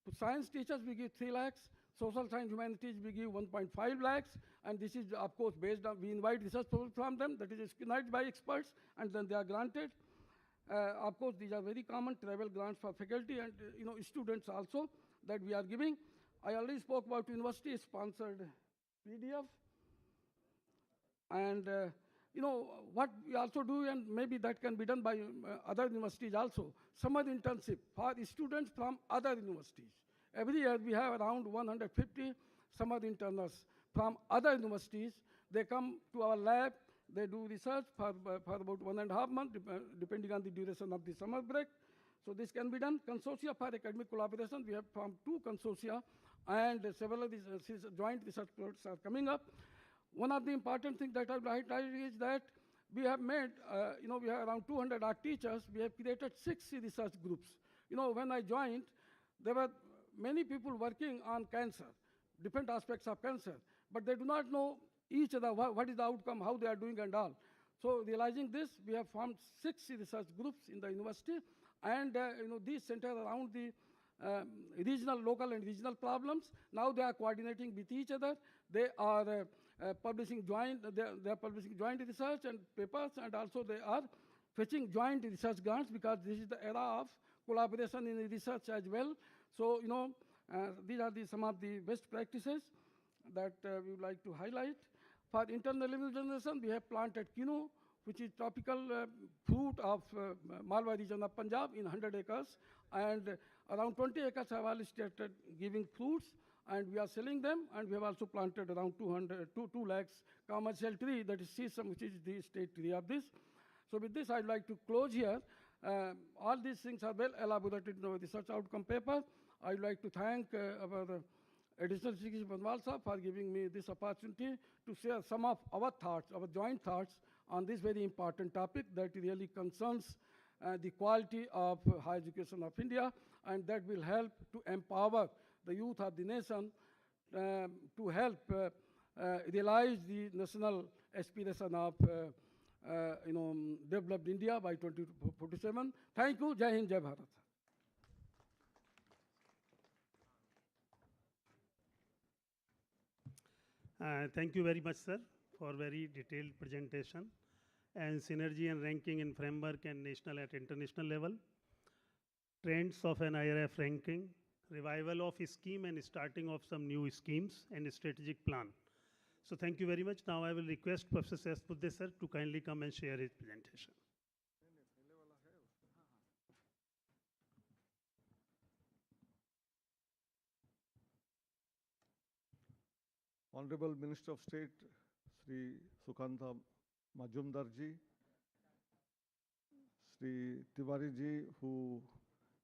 To science teachers, we give 3 lakhs. Social science humanities, we give 1.5 lakhs, and this is, of course, based on, we invite research from them, that is scrutinized by experts, and then they are granted. Of course, these are very common travel grants for faculty and, students also that we are giving. I already spoke about university-sponsored PDF. And, what we also do, and maybe that can be done by other universities also, summer internship for students from other universities. Every year we have around 150 summer interns from other universities. They come to our lab, they do research for about 1.5 months, depending on the duration of the summer break. So this can be done. Consortia for academic collaboration, we have from 2 consortia, and several of these joint research projects are coming up. One of the important things that I would highlight is that we have made, we have around 200 art teachers. We have created 6 research groups. When I joined, there were many people working on cancer, different aspects of cancer, but they do not know each other, what is the outcome, how they are doing and all. So realizing this, we have formed 6 research groups in the university, and these center around the regional, local and regional problems. Now they are coordinating with each other. They are publishing joint research and papers, and also they are fetching joint research grants, because this is the era of collaboration in research as well. So, these are some of the best practices that we would like to highlight. For internal revenue generation, we have planted quinoa, which is tropical fruit of Malwa region of Punjab in 100 acres. And around 20 acres have already started giving fruits, and we are selling them. And we have also planted around 2 lakhs commercial tree, that is sesame, which is the state tree of this. So with this, I'd like to close here. All these things are well elaborated in the research outcome paper. I'd like to thank our Additional Secretary Banwal for giving me this opportunity to share some of our thoughts, our joint thoughts on this very important topic that really concerns the quality of higher education of India, and that will help to empower the youth of the nation to help realize the national aspiration of developed India by 2047. Thank you. Jai Hind, Jai Bharat. Thank you very much, sir, for very detailed presentation and synergy and ranking in framework and national at international level, trends of an IRF ranking, revival of a scheme and starting of some new schemes and a strategic plan. So thank you very much. Now I will request Professor S. Budde, sir, to kindly come and share his presentation. Honorable Minister of State, Sri Sukanta Majumdarji, Sri Tiwari who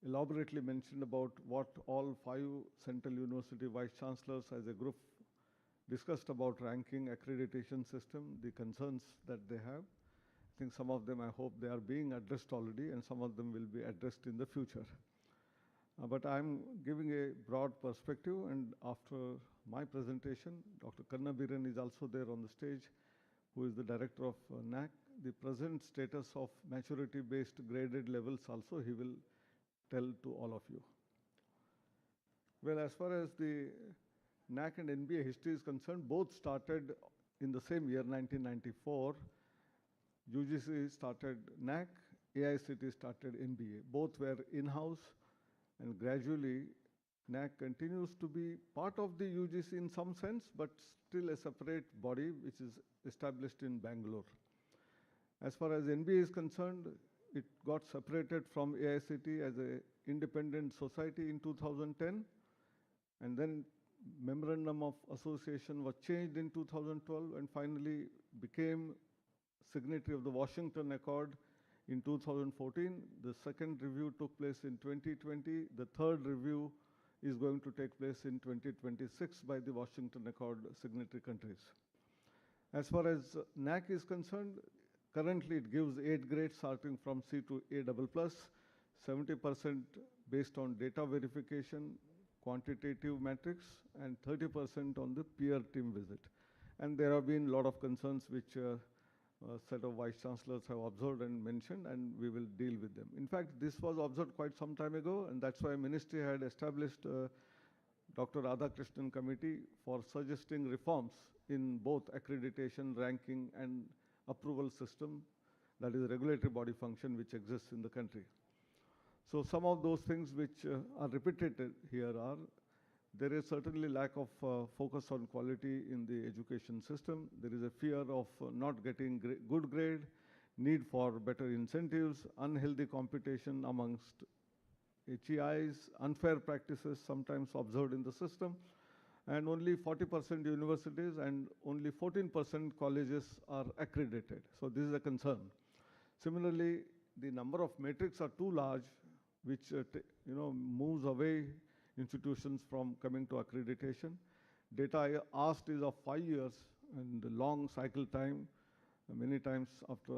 elaborately mentioned about what all 5 Central University Vice Chancellors as a group discussed about ranking accreditation system, the concerns that they have. I think some of them, I hope they are being addressed already, and some of them will be addressed in the future. But I'm giving a broad perspective, and after my presentation, Dr. Kanna Biren is also there on the stage, who is the director of NAC. The present status of maturity-based graded levels also he will tell to all of you. Well, as far as the NAC and NBA history is concerned, both started in the same year, 1994. UGC started NAC, AICT started NBA. Both were in-house, and gradually NAC continues to be part of the UGC in some sense, but still a separate body which is established in Bangalore. As far as NBA is concerned, it got separated from AICT as an independent society in 2010, and then Memorandum of Association was changed in 2012 and finally became signatory of the Washington Accord in 2014. The second review took place in 2020. The third review is going to take place in 2026 by the Washington Accord signatory countries. As far as NAC is concerned, currently it gives 8 grades starting from C to A++, 70% based on data verification, quantitative metrics, and 30% on the peer team visit. And there have been a lot of concerns which a set of vice chancellors have observed and mentioned, and we will deal with them. In fact, this was observed quite some time ago, and that's why ministry had established Dr. Radhakrishnan committee for suggesting reforms in both accreditation, ranking, and approval system, that is a regulatory body function which exists in the country. So some of those things which are repeated here are, there is certainly lack of focus on quality in the education system. There is a fear of not getting good grade, need for better incentives, unhealthy competition amongst HEIs, unfair practices sometimes observed in the system, and only 40% universities and only 14% colleges are accredited. So this is a concern. Similarly, the number of metrics are too large, which moves away institutions from coming to accreditation. Data asked is of 5 years and long cycle time. Many times after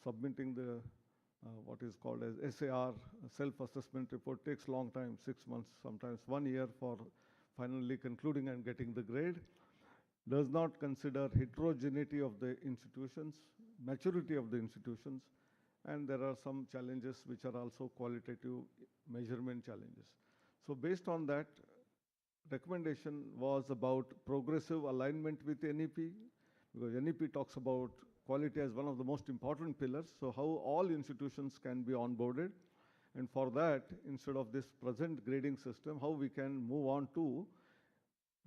submitting the what is called as SAR, self-assessment report, takes long time, 6 months, sometimes 1 year for finally concluding and getting the grade. Does not consider heterogeneity of the institutions, maturity of the institutions, and there are some challenges which are also qualitative measurement challenges. So based on that, recommendation was about progressive alignment with NEP, because NEP talks about quality as one of the most important pillars, so how all institutions can be onboarded. And for that, instead of this present grading system, how we can move on to,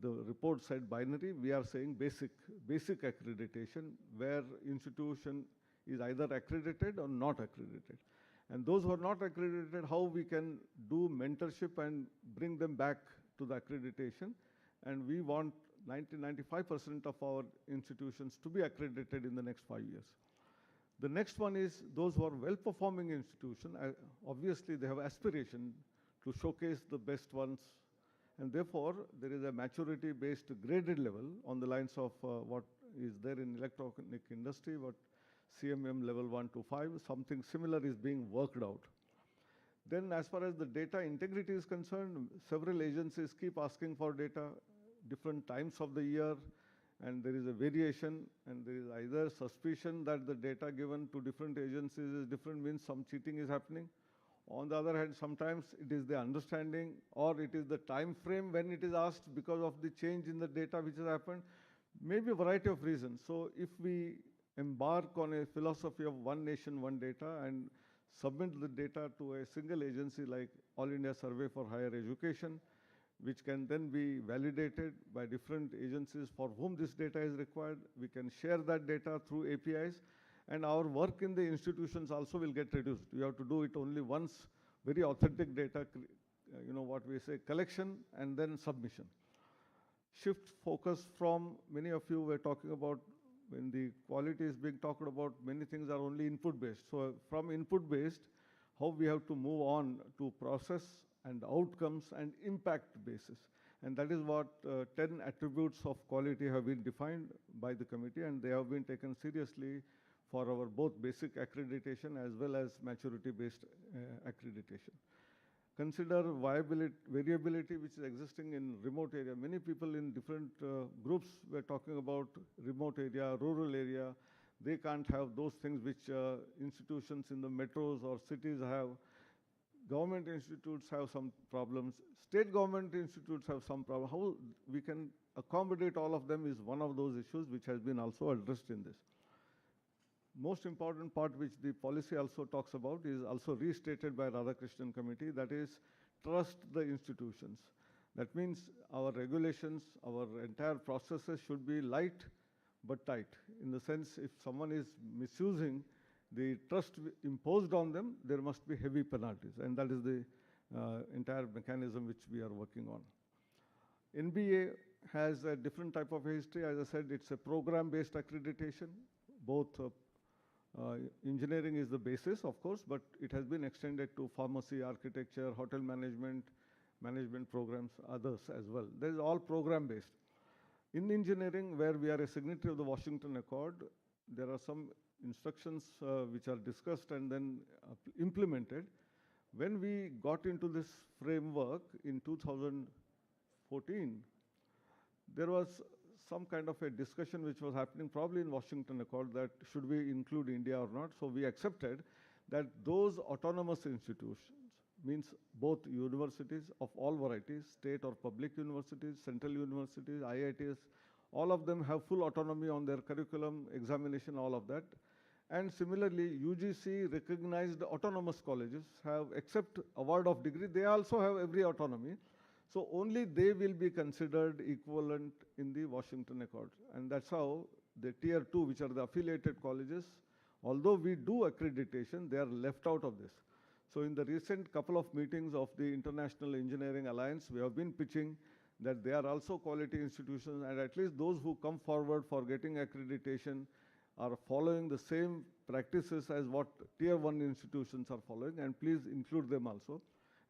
the report said binary, we are saying basic accreditation, where institution is either accredited or not accredited. And those who are not accredited, how we can do mentorship and bring them back to the accreditation. And we want 95% of our institutions to be accredited in the next 5 years. The next one is those who are well-performing institutions. Obviously, they have aspiration to showcase the best ones. And therefore, there is a maturity-based graded level on the lines of what is there in electronic industry, what CMM level 1 to 5, something similar is being worked out. Then as far as the data integrity is concerned, several agencies keep asking for data, different times of the year, and there is a variation, and there is either suspicion that the data given to different agencies is different, means some cheating is happening. On the other hand, sometimes it is the understanding or it is the time frame when it is asked because of the change in the data which has happened. Maybe a variety of reasons. So if we embark on a philosophy of one nation, one data, and submit the data to a single agency like All India Survey for Higher Education, which can then be validated by different agencies for whom this data is required. We can share that data through APIs, and our work in the institutions also will get reduced. We have to do it only once, very authentic data, what we say, collection and then submission. shift focus from, many of you were talking about when the quality is being talked about, many things are only input based. So from input based, how we have to move on to process and outcomes and impact basis. And that is what 10 attributes of quality have been defined by the committee, and they have been taken seriously for our both basic accreditation as well as maturity-based accreditation. Consider variability which is existing in remote area. Many people in different groups were talking about remote area, rural area. They can't have those things which institutions in the metros or cities have. Government institutes have some problems. State government institutes have some problem. How we can accommodate all of them is one of those issues which has been also addressed in this. Most important part which the policy also talks about is also restated by Radhakrishnan committee, that is trust the institutions. That means our regulations, our entire processes should be light but tight. In the sense, if someone is misusing the trust imposed on them, there must be heavy penalties, and that is the entire mechanism which we are working on. NBA has a different type of history. As I said, it's a program-based accreditation. Both engineering is the basis, of course, but it has been extended to pharmacy, architecture, hotel management, management programs, others as well. This is all program-based. In engineering, where we are a signatory of the Washington Accord, there are some instructions which are discussed and then implemented. When we got into this framework in 2014, there was some kind of a discussion which was happening probably in Washington Accord that should we include India or not. So we accepted that those autonomous institutions, means both universities of all varieties, state or public universities, central universities, IITs, all of them have full autonomy on their curriculum, examination, all of that. And similarly, UGC recognized autonomous colleges have, except award of degree, they also have every autonomy. So only they will be considered equivalent in the Washington Accord. And that's how the tier 2, which are the affiliated colleges, although we do accreditation, they are left out of this. So in the recent couple of meetings of the International Engineering Alliance, we have been pitching that they are also quality institutions, and at least those who come forward for getting accreditation are following the same practices as what tier 1 institutions are following, and please include them also.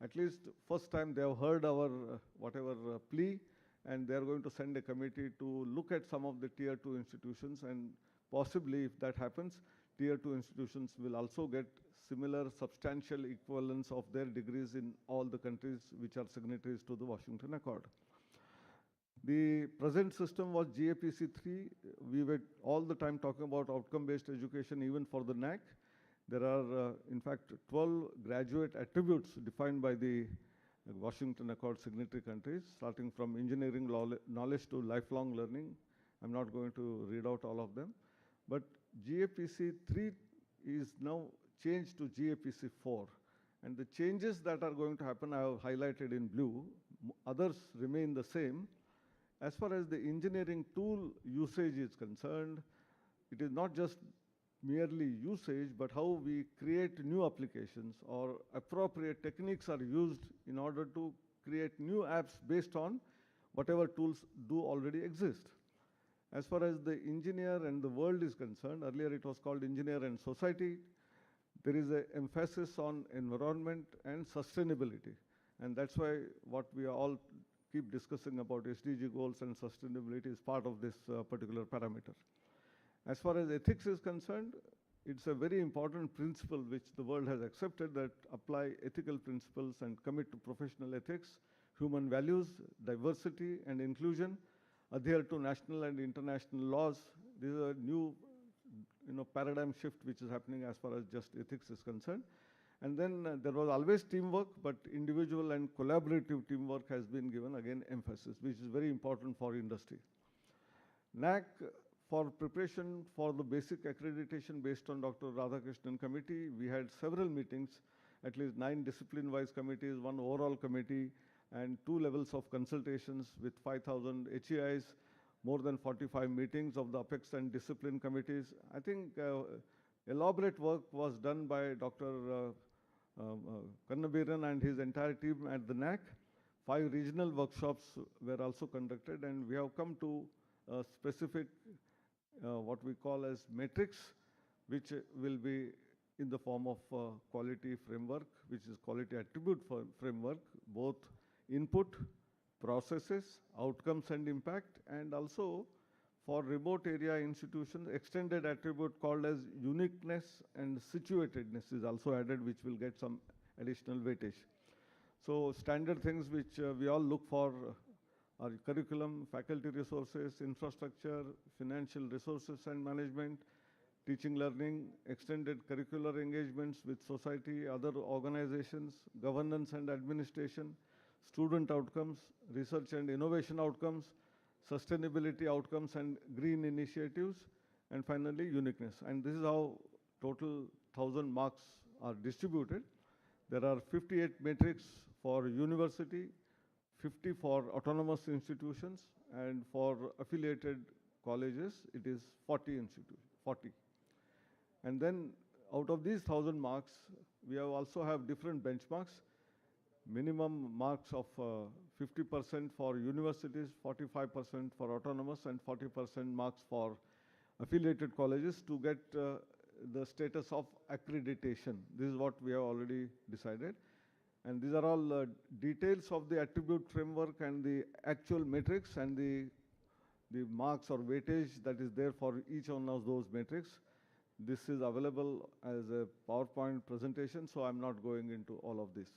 At least first time they have heard our whatever plea, and they are going to send a committee to look at some of the tier 2 institutions, and possibly if that happens, tier 2 institutions will also get similar substantial equivalence of their degrees in all the countries which are signatories to the Washington Accord. The present system was GAPC 3. We were all the time talking about outcome-based education even for the NAC. There are, in fact, 12 graduate attributes defined by the Washington Accord signatory countries, starting from engineering knowledge to lifelong learning. I'm not going to read out all of them. But GAPC 3 is now changed to GAPC 4. And the changes that are going to happen, I have highlighted in blue. Others remain the same. As far as the engineering tool usage is concerned, it is not just merely usage, but how we create new applications or appropriate techniques are used in order to create new apps based on whatever tools do already exist. As far as the engineer and the world is concerned, earlier it was called engineer and society. There is an emphasis on environment and sustainability. And that's why what we all keep discussing about SDG goals and sustainability is part of this particular parameter. As far as ethics is concerned, it's a very important principle which the world has accepted, that apply ethical principles and commit to professional ethics, human values, diversity and inclusion, adhere to national and international laws. This is a new paradigm shift which is happening as far as just ethics is concerned. And then there was always teamwork, but individual and collaborative teamwork has been given, again, emphasis, which is very important for industry. NAC, for preparation for the basic accreditation based on Dr. Radhakrishnan committee, we had several meetings, at least 9 discipline-wise committees, 1 overall committee, and 2 levels of consultations with 5,000 HEIs, more than 45 meetings of the apex and discipline committees. I think elaborate work was done by Dr. Kannabiran and his entire team at the NAC. 5 regional workshops were also conducted, and we have come to a specific, what we call as metrics, which will be in the form of quality framework, which is quality attribute framework, both input, processes, outcomes and impact, and also for remote area institutions, extended attribute called as uniqueness and situatedness is also added, which will get some additional weightage. So standard things which we all look for are curriculum, faculty resources, infrastructure, financial resources and management, teaching learning, extended curricular engagements with society, other organizations, governance and administration, student outcomes, research and innovation outcomes, sustainability outcomes and green initiatives, and finally uniqueness. And this is how total 1,000 marks are distributed. There are 58 metrics for university, 50 for autonomous institutions, and for affiliated colleges, it is 40 institutions, 40. And then out of these 1,000 marks, we also have different benchmarks. Minimum marks of 50% for universities, 45% for autonomous, and 40% marks for affiliated colleges to get the status of accreditation. This is what we have already decided. And these are all details of the attribute framework and the actual metrics and the marks or weightage that is there for each one of those metrics. This is available as a PowerPoint presentation, so I'm not going into all of this.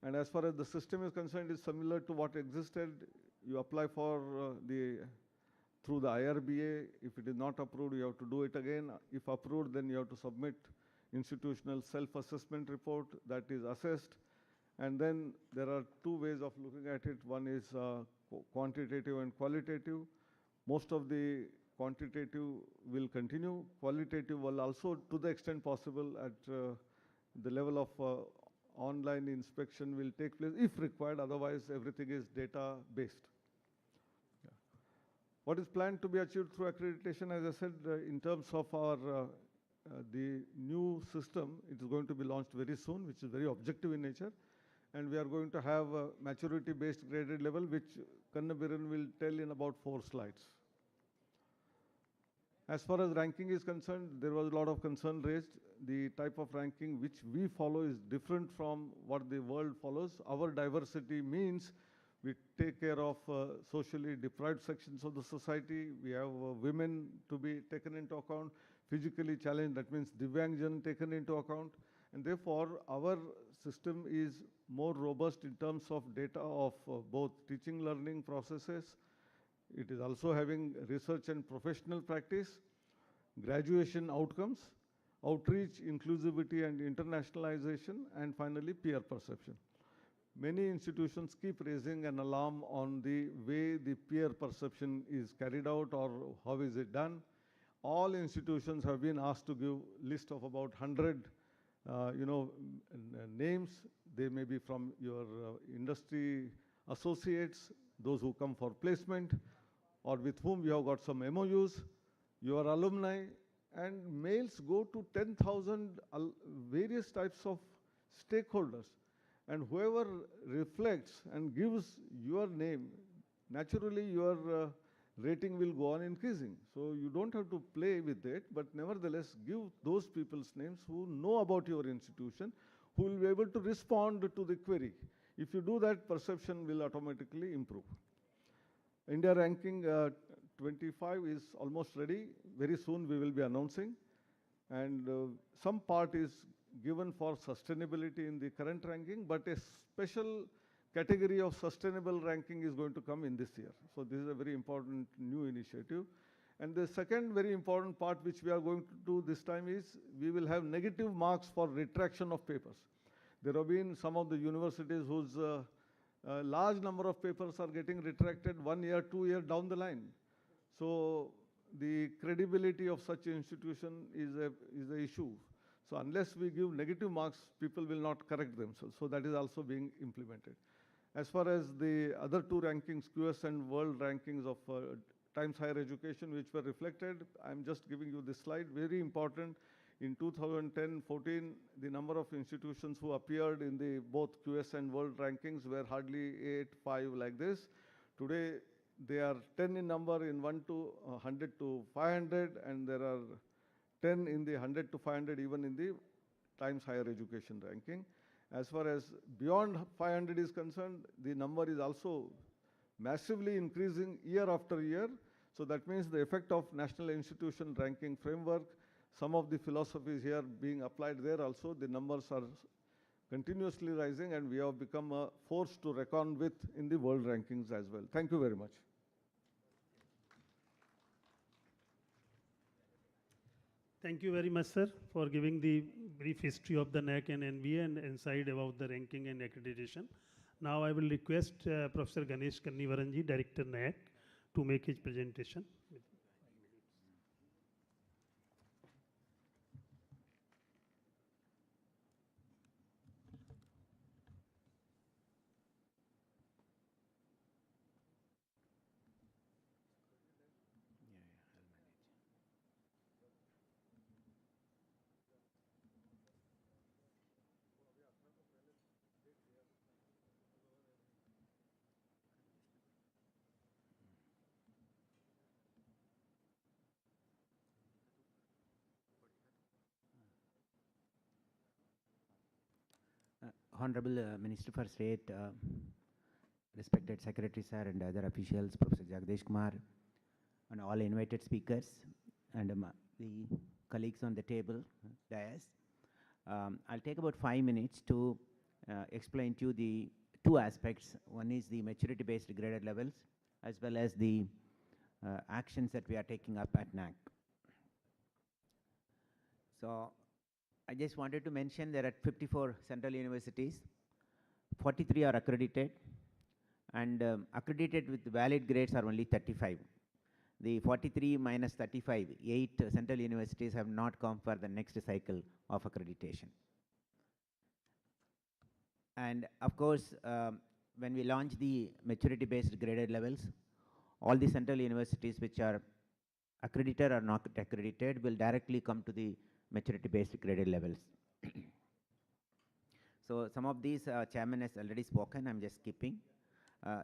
And as far as the system is concerned, it's similar to what existed. You apply for through the IRBA. If it is not approved, you have to do it again. If approved, then you have to submit institutional self-assessment report that is assessed. And then there are 2 ways of looking at it. One is quantitative and qualitative. Most of the quantitative will continue. Qualitative will also, to the extent possible, at the level of online inspection will take place if required. Otherwise, everything is data-based. Yeah. What is planned to be achieved through accreditation, as I said, in terms of our the new system, it is going to be launched very soon, which is very objective in nature. And we are going to have a maturity-based graded level, which Kannabiran will tell in about 4 slides. As far as ranking is concerned, there was a lot of concern raised. The type of ranking which we follow is different from what the world follows. Our diversity means we take care of socially deprived sections of the society. We have women to be taken into account, physically challenged, that means Divyangjan taken into account. And therefore, our system is more robust in terms of data of both teaching learning processes. It is also having research and professional practice, graduation outcomes, outreach, inclusivity and internationalization, and finally peer perception. Many institutions keep raising an alarm on the way the peer perception is carried out or how is it done. All institutions have been asked to give list of about 100 names. They may be from your industry associates, those who come for placement, or with whom you have got some MOUs, your alumni, and mails go to 10,000 various types of stakeholders. And whoever reflects and gives your name, naturally your rating will go on increasing. So you don't have to play with it, but nevertheless give those people's names who know about your institution, who will be able to respond to the query. If you do that, perception will automatically improve. India ranking 25 is almost ready. Very soon we will be announcing. And some part is given for sustainability in the current ranking, but a special category of sustainable ranking is going to come in this year. So this is a very important new initiative. And the second very important part which we are going to do this time is we will have negative marks for retraction of papers. There have been some of the universities whose large number of papers are getting retracted 1 year, 2 years down the line. So the credibility of such institution is a issue. So unless we give negative marks, people will not correct themselves. So that is also being implemented. As far as the other 2 rankings, QS and world rankings of Times Higher Education, which were reflected, I'm just giving you this slide, very important. In 2010-14, the number of institutions who appeared in the both QS and world rankings were hardly 8, 5 like this. Today, they are 10 in number in 100 to 500, and there are 10 in the 100 to 500 even in the Times Higher Education ranking. As far as beyond 500 is concerned, the number is also massively increasing year after year. So that means the effect of National Institution Ranking Framework, some of the philosophies here being applied there also, the numbers are continuously rising, and we have become a force to reckon with in the world rankings as well. Thank you very much. Thank you very much, sir, for giving the brief history of the NAC and NBA and insight about the ranking and accreditation. Now I will request Professor Ganesh Kannivaranji, Director NAC, to make his presentation. Honorable Minister for State, respected Secretary Sir and other officials, Professor Jagdish Kumar, and all invited speakers, and the colleagues on the table, dais. I'll take about 5 minutes to explain to you the two aspects. One is the maturity-based graded levels, as well as the actions that we are taking up at NAC. So, I just wanted to mention there are 54 central universities, 43 are accredited, and accredited with valid grades are only 35. The 43 minus 35, 8 central universities have not come for the next cycle of accreditation. And of course, when we launch the maturity-based graded levels, all the central universities which are accredited or not accredited will directly come to the maturity-based graded levels. So some of these chairman has already spoken, I'm just skipping.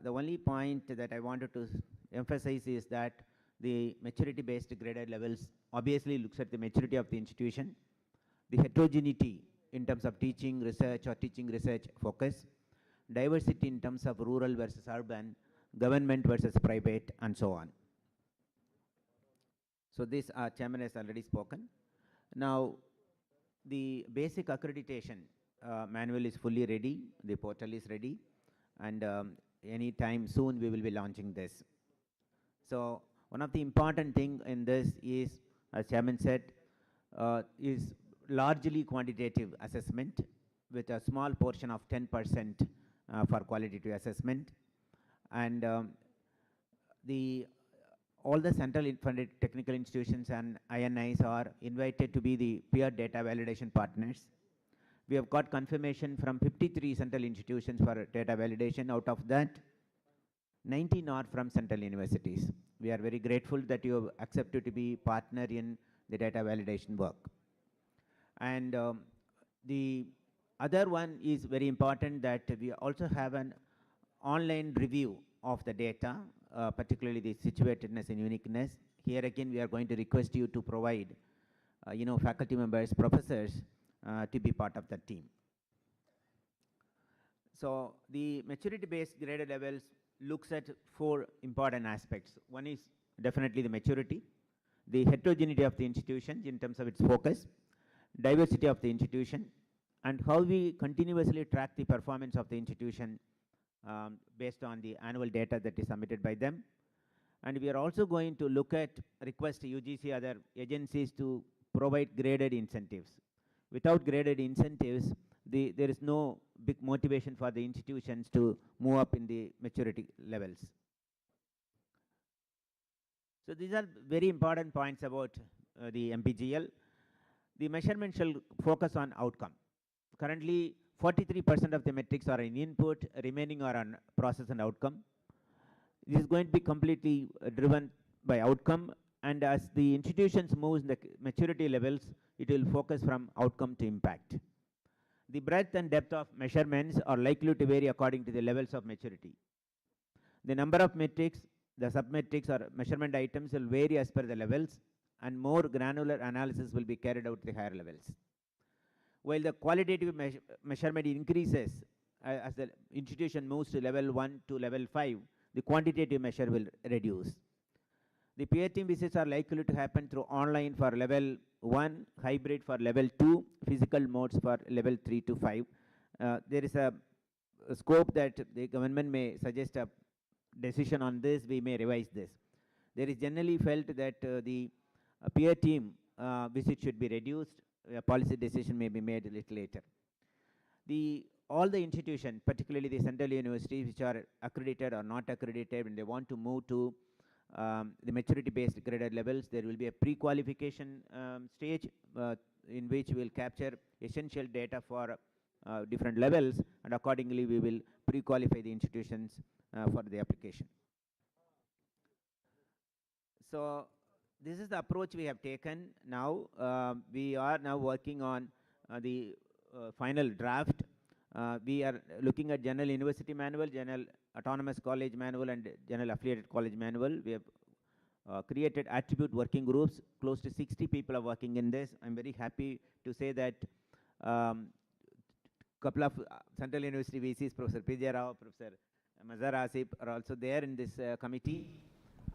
The only point that I wanted to emphasize is that the maturity-based graded levels obviously looks at the maturity of the institution, the heterogeneity in terms of teaching, research or teaching research focus, diversity in terms of rural versus urban, government versus private, and so on. So this chairman has already spoken. Now, the basic accreditation manual is fully ready, the portal is ready, and any time soon we will be launching this. So, one of the important thing in this is, as Chairman said, is largely quantitative assessment with a small portion of 10% for qualitative assessment. And all the central funded technical institutions and INIs are invited to be the peer data validation partners. We have got confirmation from 53 central institutions for data validation. Out of that, 19 are from central universities. We are very grateful that you have accepted to be partner in the data validation work. And the other one is very important, that we also have an online review of the data, particularly the situatedness and uniqueness. Here again, we are going to request you to provide, faculty members, professors, to be part of the team. So the maturity-based graded levels looks at 4 important aspects. One is definitely the maturity, the heterogeneity of the institution in terms of its focus, diversity of the institution, and how we continuously track the performance of the institution based on the annual data that is submitted by them. And we are also going to look at request UGC other agencies to provide graded incentives. Without graded incentives, there is no big motivation for the institutions to move up in the maturity levels. So these are very important points about the MPGL. The measurement shall focus on outcome. Currently, 43% of the metrics are in input, remaining are on process and outcome. This is going to be completely driven by outcome, and as the institutions moves in the maturity levels, it will focus from outcome to impact. The breadth and depth of measurements are likely to vary according to the levels of maturity. The number of metrics, the sub-metrics or measurement items will vary as per the levels, and more granular analysis will be carried out at the higher levels. While the qualitative measurement increases as the institution moves to level 1 to level 5, the quantitative measure will reduce. The peer team visits are likely to happen through online for level 1, hybrid for level 2, physical modes for level 3 to 5. There is a scope that the government may suggest a decision on this, we may revise this. There is generally felt that the peer team visit should be reduced. A policy decision may be made a little later. All the institutions, particularly the central universities which are accredited or not accredited, when they want to move to the maturity-based graded levels, there will be a pre-qualification stage in which we will capture essential data for different levels, and accordingly we will pre-qualify the institutions for the application. So this is the approach we have taken now. We are now working on the final draft. We are looking at General University Manual, General Autonomous College Manual, and General Affiliated College Manual. We have created attribute working groups. Close to 60 people are working in this. I'm very happy to say that couple of Central University VCs, Professor P.J. Rao, Professor Mazhar Asif are also there in this committee.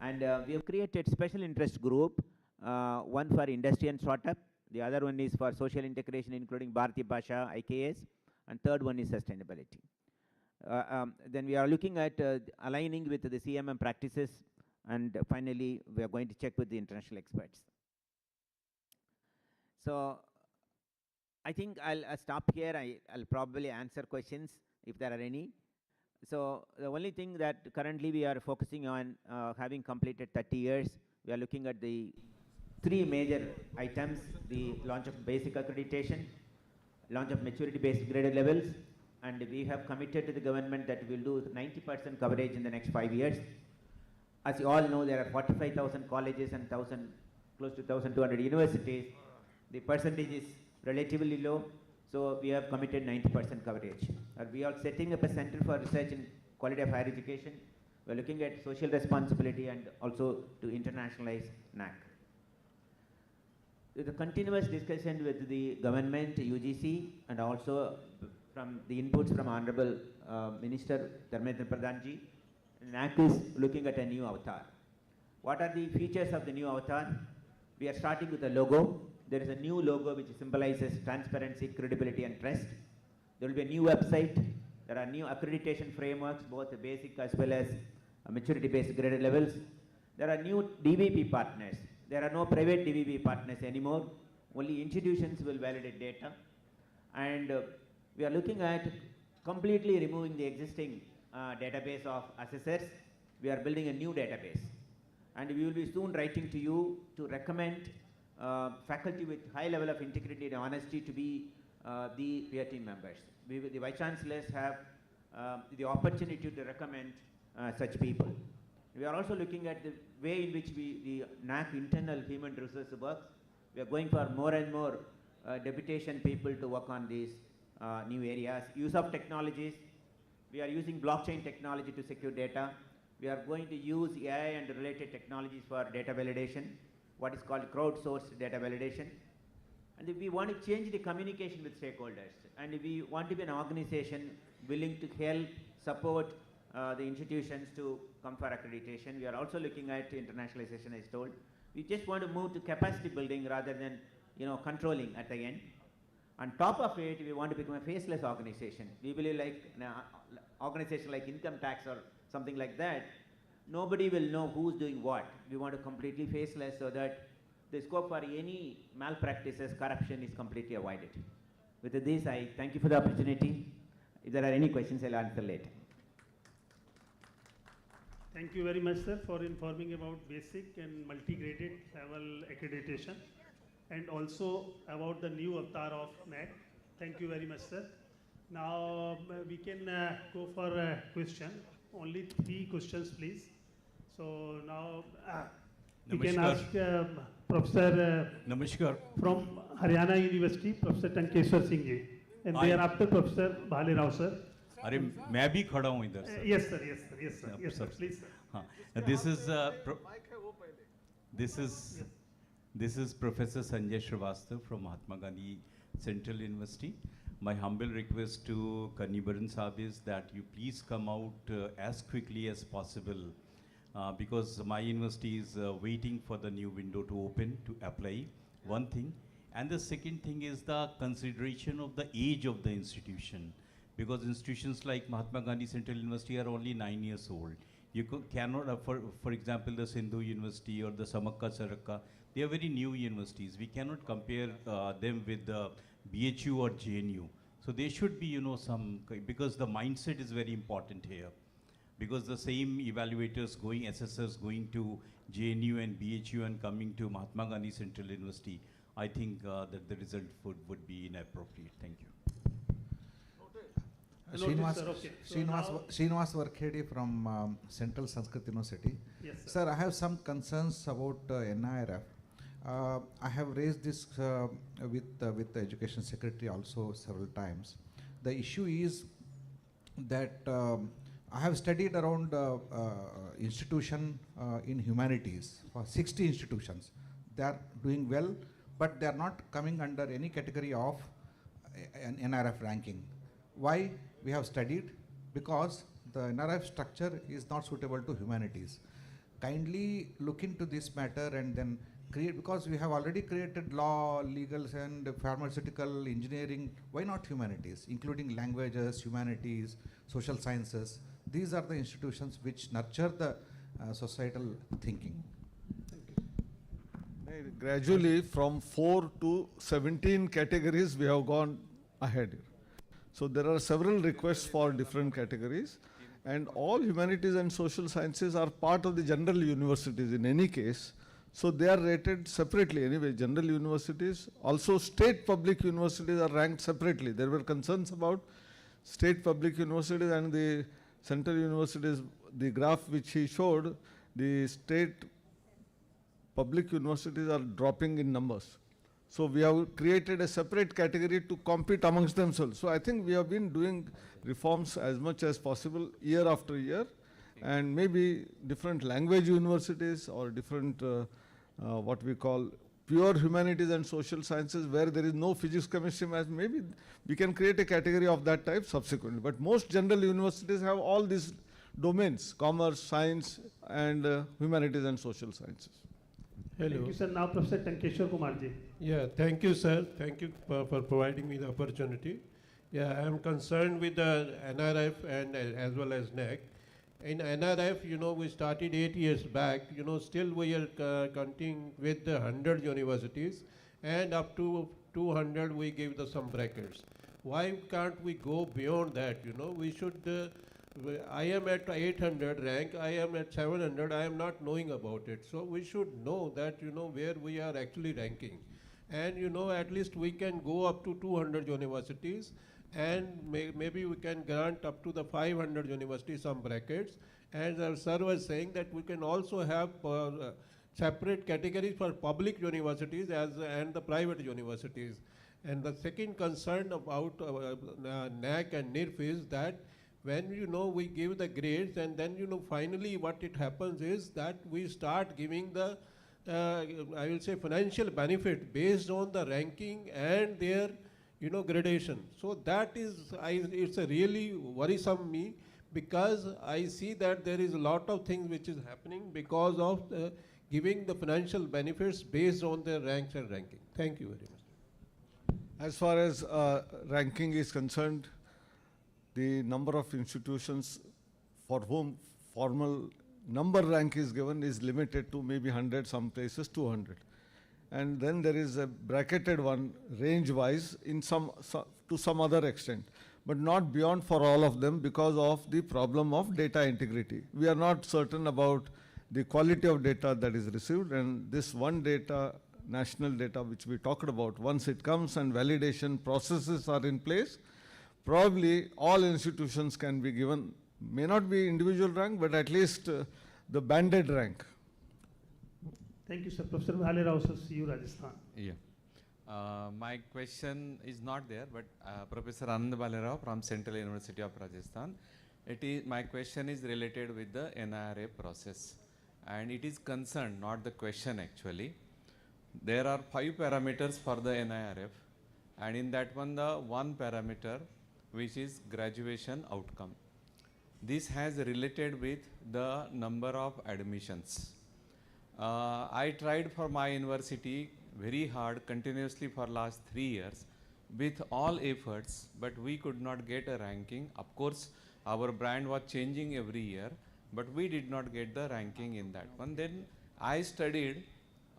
And we have created special interest group, one for industry and startup, the other one is for social integration including Bharati Bhasha, IKS, and third one is sustainability. Then we are looking at aligning with the CMM practices, and finally we are going to check with the international experts. So I think I'll stop here. I'll probably answer questions if there are any. So the only thing that currently we are focusing on, having completed 30 years, we are looking at the 3 major items: the launch of basic accreditation, launch of maturity-based graded levels, and we have committed to the government that we will do 90% coverage in the next 5 years. As you all know, there are 45,000 colleges and close to 1,200 universities. The percentage is relatively low, so we have committed 90% coverage. We are setting up a center for research in quality of higher education. We are looking at social responsibility and also to internationalize NAC. The continuous discussion with the government, UGC, and also from the inputs from Honorable Minister Dharmendra Pradhanji, NAC is looking at a new avatar. What are the features of the new avatar? We are starting with a logo. There is a new logo which symbolizes transparency, credibility, and trust. There will be a new website. There are new accreditation frameworks, both basic as well as maturity-based graded levels. There are new DVP partners. There are no private DVP partners anymore. Only institutions will validate data. And we are looking at completely removing the existing database of assessors. We are building a new database. And we will be soon writing to you to recommend faculty with high level of integrity and honesty to be the peer team members. The Vice Chancellors have the opportunity to recommend such people. We are also looking at the way in which the NAC internal human resources works. We are going for more and more deputation people to work on these new areas. Use of technologies. We are using blockchain technology to secure data. We are going to use AI and related technologies for data validation, what is called crowdsourced data validation. And we want to change the communication with stakeholders. And we want to be an organization willing to help, support the institutions to come for accreditation. We are also looking at internationalization, as told. We just want to move to capacity building rather than controlling at the end. On top of it, we want to become a faceless organization. We believe like an organization like income tax or something like that, nobody will know who's doing what. We want to completely faceless so that the scope for any malpractices, corruption is completely avoided. With this, I thank you for the opportunity. If there are any questions, I'll answer later. Thank you very much, sir, for informing about basic and multi-graded level accreditation and also about the new avatar of NAC. Thank you very much, sir. Now we can go for a question. Only 3 questions, please. So now We can Namaskar. ask Professor Namaskar. from Haryana University, Professor Tankeshwar Singh ji, and thereafter Professor Bhale Rao sir. अरे मैं भी खड़ा हूँ इधर sir. Yes sir, yes sir, yes sir, yes sir, please sir. हाँ, this is Professor Sanjay Srivastav from Mahatma Gandhi Central University. My humble request to Karnibaran Sahib is that you please come out as quickly as possible because my university is waiting for the new window to open to apply, one thing. And the second thing is the consideration of the age of the institution. Because institutions like Mahatma Gandhi Central University are only 9 years old. You cannot, for example, the Sindhu University or the Samakka Sarakka, they are very new universities. We cannot compare them with the BHU or JNU. So there should be, because the mindset is very important here. Because the same evaluators going, assessors going to JNU and BHU and coming to Mahatma Gandhi Central University, I think that the result would be inappropriate. Thank you. Srinivas Varkhedi from Central Sanskrit University. Yes, sir, I have some concerns about NIRF. I have raised this with the Education Secretary also several times. The issue is that I have studied around institution in humanities, for 60 institutions. They are doing well, but they are not coming under any category of an NRF ranking. Why? We have studied because the NRF structure is not suitable to humanities. Kindly look into this matter and then create, because we have already created law, legals and pharmaceutical, engineering. Why not humanities, including languages, humanities, social sciences? These are the institutions which nurture the societal thinking. Gradually from 4 to 17 categories we have gone ahead. So there are several requests for different categories, and all humanities and social sciences are part of the general universities in any case. So they are rated separately anyway, general universities. Also state public universities are ranked separately. There were concerns about state public universities and the central universities. The graph which he showed, the state public universities are dropping in numbers. So we have created a separate category to compete amongst themselves. So I think we have been doing reforms as much as possible year after year, and maybe different language universities or different what we call pure humanities and social sciences where there is no physics, chemistry, math, maybe we can create a category of that type subsequently. But most general universities have all these domains: commerce, science, and humanities and social sciences. Hello. Thank you, sir. Now, Professor Tankeshwar Kumar ji. Yeah, thank you, sir. Thank you for providing me the opportunity. Yeah, I am concerned with the NRF and as well as NEC. In NRF, we started 8 years back. Still we are continuing with the 100 universities, and up to 200 we give some brackets. Why can't we go beyond that? We should. I am at 800 rank, I am at 700, I am not knowing about it. So we should know that, where we are actually ranking. And, at least we can go up to 200 universities, and maybe we can grant up to the 500 universities some brackets. And our sir was saying that we can also have separate categories for public universities and the private universities. And the second concern about NAC and NIRF is that when we give the grades, and then finally what it happens is that we start giving the I will say financial benefit based on the ranking and their gradation. So that is it's a really worrisome me, because I see that there is a lot of things which is happening because of giving the financial benefits based on their ranks and ranking. Thank you very much. As far as ranking is concerned, the number of institutions for whom formal number rank is given is limited to maybe 100, some places 200. And then there is a bracketed one range-wise in to some other extent, but not beyond for all of them because of the problem of data integrity. We are not certain about the quality of data that is received, and this one data, national data which we talked about, once it comes and validation processes are in place, probably all institutions can be given, may not be individual rank, but at least the banded rank. Thank you, sir. Professor Bhale Rao, sir, CU Rajasthan. Yeah. My question is not there, but Professor Anand Balerao from Central University of Rajasthan. My question is related with the NIRF process, and it is concerned, not the question actually. There are 5 parameters for the NIRF, and in that one, the one parameter which is graduation outcome. This has related with the number of admissions. I tried for my university very hard continuously for last 3 years with all efforts, but we could not get a ranking. Of course, our brand was changing every year, but we did not get the ranking in that one. Then I studied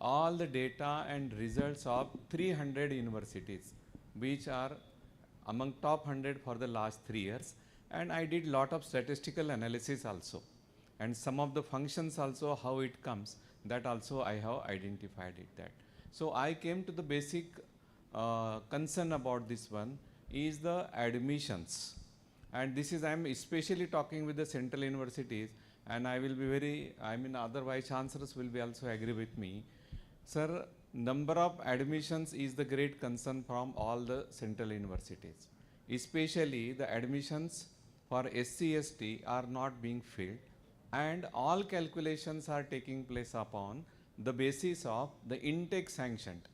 all the data and results of 300 universities, which are among top 100 for the last 3 years. And I did lot of statistical analysis also. And some of the functions also, how it comes, that also I have identified it that. So I came to the basic concern about this one is the admissions. And this is, I am especially talking with the central universities, and I will be otherwise chancellors will be also agree with me. Sir, number of admissions is the great concern from all the central universities. Especially the admissions for SC/ST are not being filled, and all calculations are taking place upon the basis of the intake sanctioned.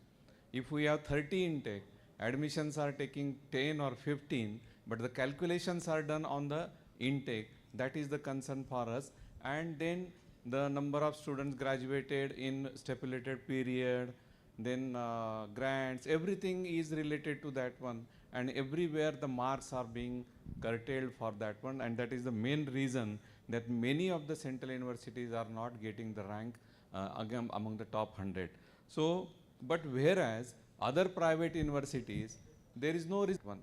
If we have 30 intake, admissions are taking 10 or 15, but the calculations are done on the intake. That is the concern for us. And then the number of students graduated in stipulated period, then grants, everything is related to that one. And everywhere the marks are being curtailed for that one, and that is the main reason that many of the central universities are not getting the rank again among the top 100. So, but whereas other private universities, there is no reason.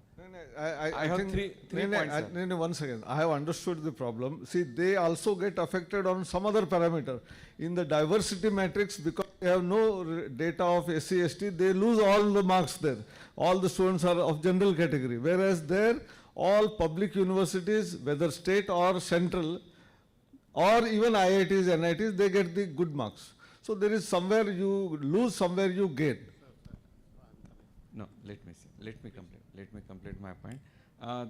I have think three points. No, 1 second. I have understood the problem. See, they also get affected on some other parameter. In the diversity matrix, because they have no data of SC/ST, they lose all the marks there. All the students are of general category. Whereas there, all public universities, whether state or central, or even IITs, NITs, they get the good marks. So there is somewhere you lose, somewhere you gain. No, let me see. Let me complete my point.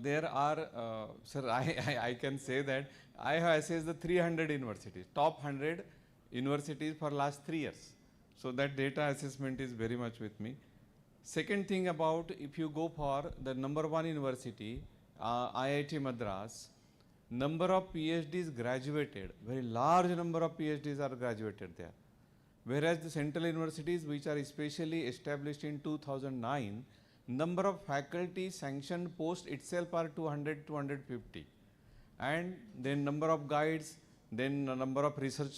There are, sir, I can say that I have assessed the 300 universities, top 100 universities for last 3 years. So that data assessment is very much with me. Second thing about, if you go for the number 1 university, IIT Madras, number of PhDs graduated, very large number of PhDs are graduated there. Whereas the central universities, which are especially established in 2009, number of faculty sanctioned post itself are 200, 250. And then number of guides, then number of research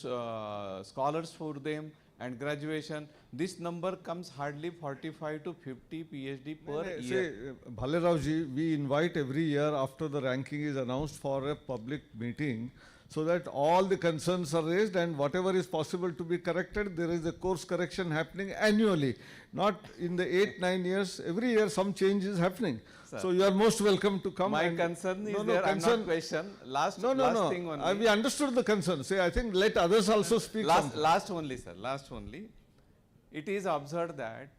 scholars for them, and graduation. This number comes hardly 45 to 50 PhD per year. See, Bhale Rao ji, we invite every year after the ranking is announced for a public meeting, so that all the concerns are raised, and whatever is possible to be corrected, there is a course correction happening annually. Not in the 8-9 years, every year some change is happening. Sir, so you are most welcome to come. My concern is there, I'm not question. Last thing only. We understood the concern. Say, I think let others also speak. Last only, sir, last only. It is observed that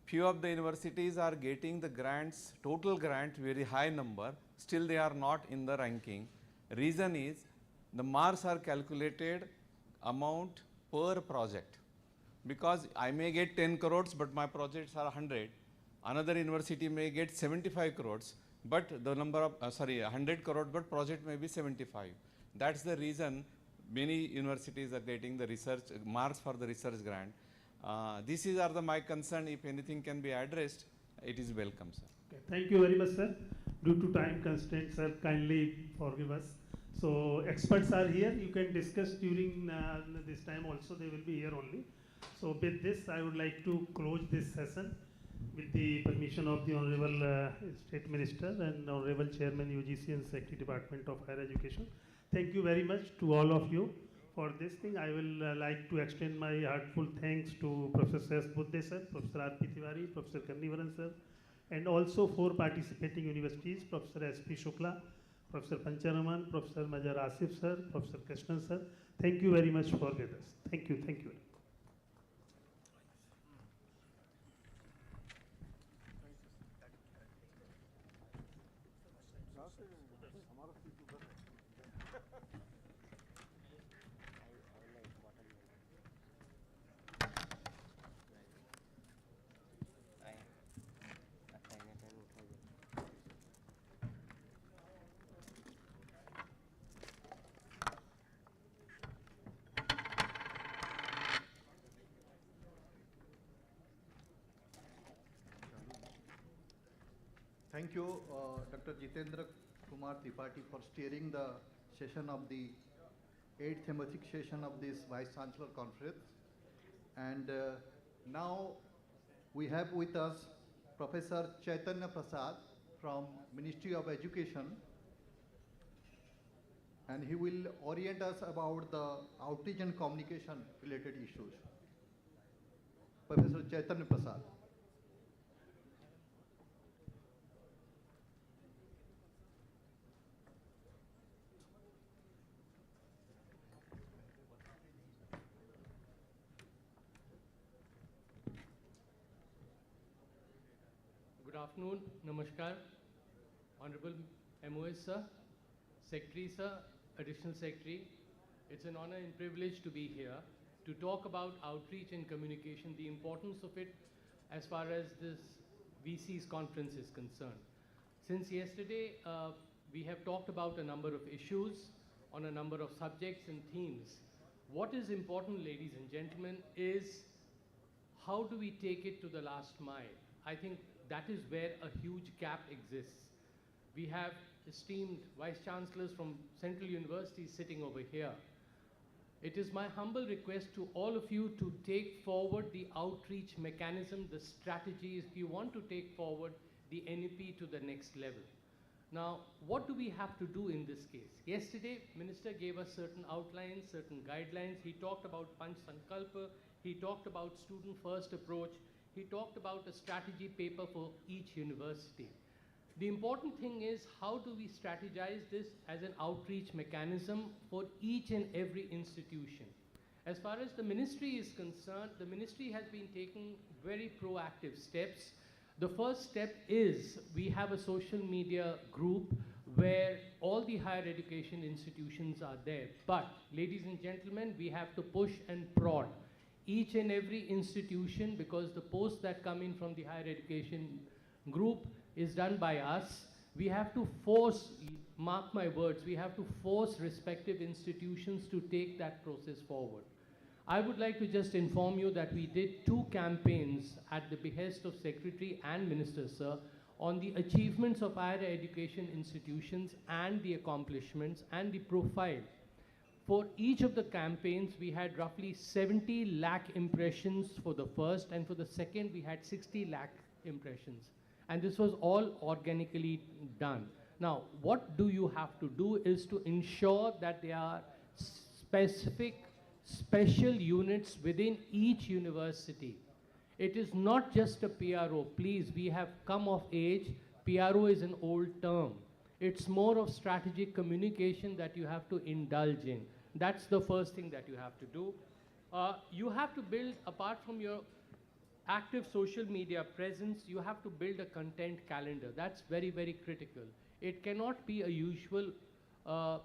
few of the universities are getting the grants, total grant, very high number, still they are not in the ranking. Reason is, the marks are calculated amount per project, because I may get 10 crores, but my projects are 100. Another university may get 75 crores, but the number of, 100 crores, but project may be 75. That's the reason many universities are getting the research marks for the research grant. These are my concern. If anything can be addressed, it is welcome, sir. Okay, thank you very much, sir. Due to time constraints, sir, kindly forgive us. So experts are here. You can discuss during this time also. They will be here only. So with this, I would like to close this session with the permission of the Honorable State Minister and Honorable Chairman UGC and Secretary Department of Higher Education. Thank you very much to all of you for this thing. I will like to extend my heartfelt thanks to Professor S. Budde sir, Professor R.P. Tiwari, Professor Kannivaran sir, and also 4 participating universities, Professor S.P. Shukla, Professor Pancharaman, Professor Majar Asif sir, Professor Krishnan sir. Thank you very much for with us. Thank you. Thank you. Thank you, Dr. Jitendra Kumar Tripathi, for steering the session of the 8th thematic session of this Vice Chancellor Conference. And now we have with us Professor Chaitanya Prasad from Ministry of Education, and he will orient us about the outreach and communication related issues. Professor Chaitanya Prasad. Good afternoon, Namaskar, Honorable MOS Sir, Secretary Sir, Additional Secretary. It's an honor and privilege to be here to talk about outreach and communication, the importance of it as far as this VC's conference is concerned. Since yesterday, we have talked about a number of issues on a number of subjects and themes. What is important, ladies and gentlemen, is how do we take it to the last mile? I think that is where a huge gap exists. We have esteemed Vice Chancellors from Central Universities sitting over here. It is my humble request to all of you to take forward the outreach mechanism, the strategies, if you want to take forward the NEP to the next level. Now, what do we have to do in this case? Yesterday, Minister gave us certain outlines, certain guidelines. He talked about Panch Sankalpa. He talked about student-first approach. He talked about a strategy paper for each university. The important thing is, how do we strategize this as an outreach mechanism for each and every institution? As far as the ministry is concerned, the ministry has been taking very proactive steps. The first step is we have a social media group where all the higher education institutions are there. But, ladies and gentlemen, we have to push and prod each and every institution, because the posts that come in from the higher education group is done by us. We have to force, mark my words, we have to force respective institutions to take that process forward. I would like to just inform you that we did 2 campaigns at the behest of Secretary and Minister, sir, on the achievements of higher education institutions and the accomplishments and the profile. For each of the campaigns, we had roughly 70 lakh impressions for the first, and for the second, we had 60 lakh impressions. And this was all organically done. Now, what do you have to do is to ensure that there are special units within each university. It is not just a PRO. Please, we have come of age. PRO is an old term. It's more of strategic communication that you have to indulge in. That's the first thing that you have to do. You have to build, apart from your active social media presence, you have to build a content calendar. That's very, very critical. It cannot be a usual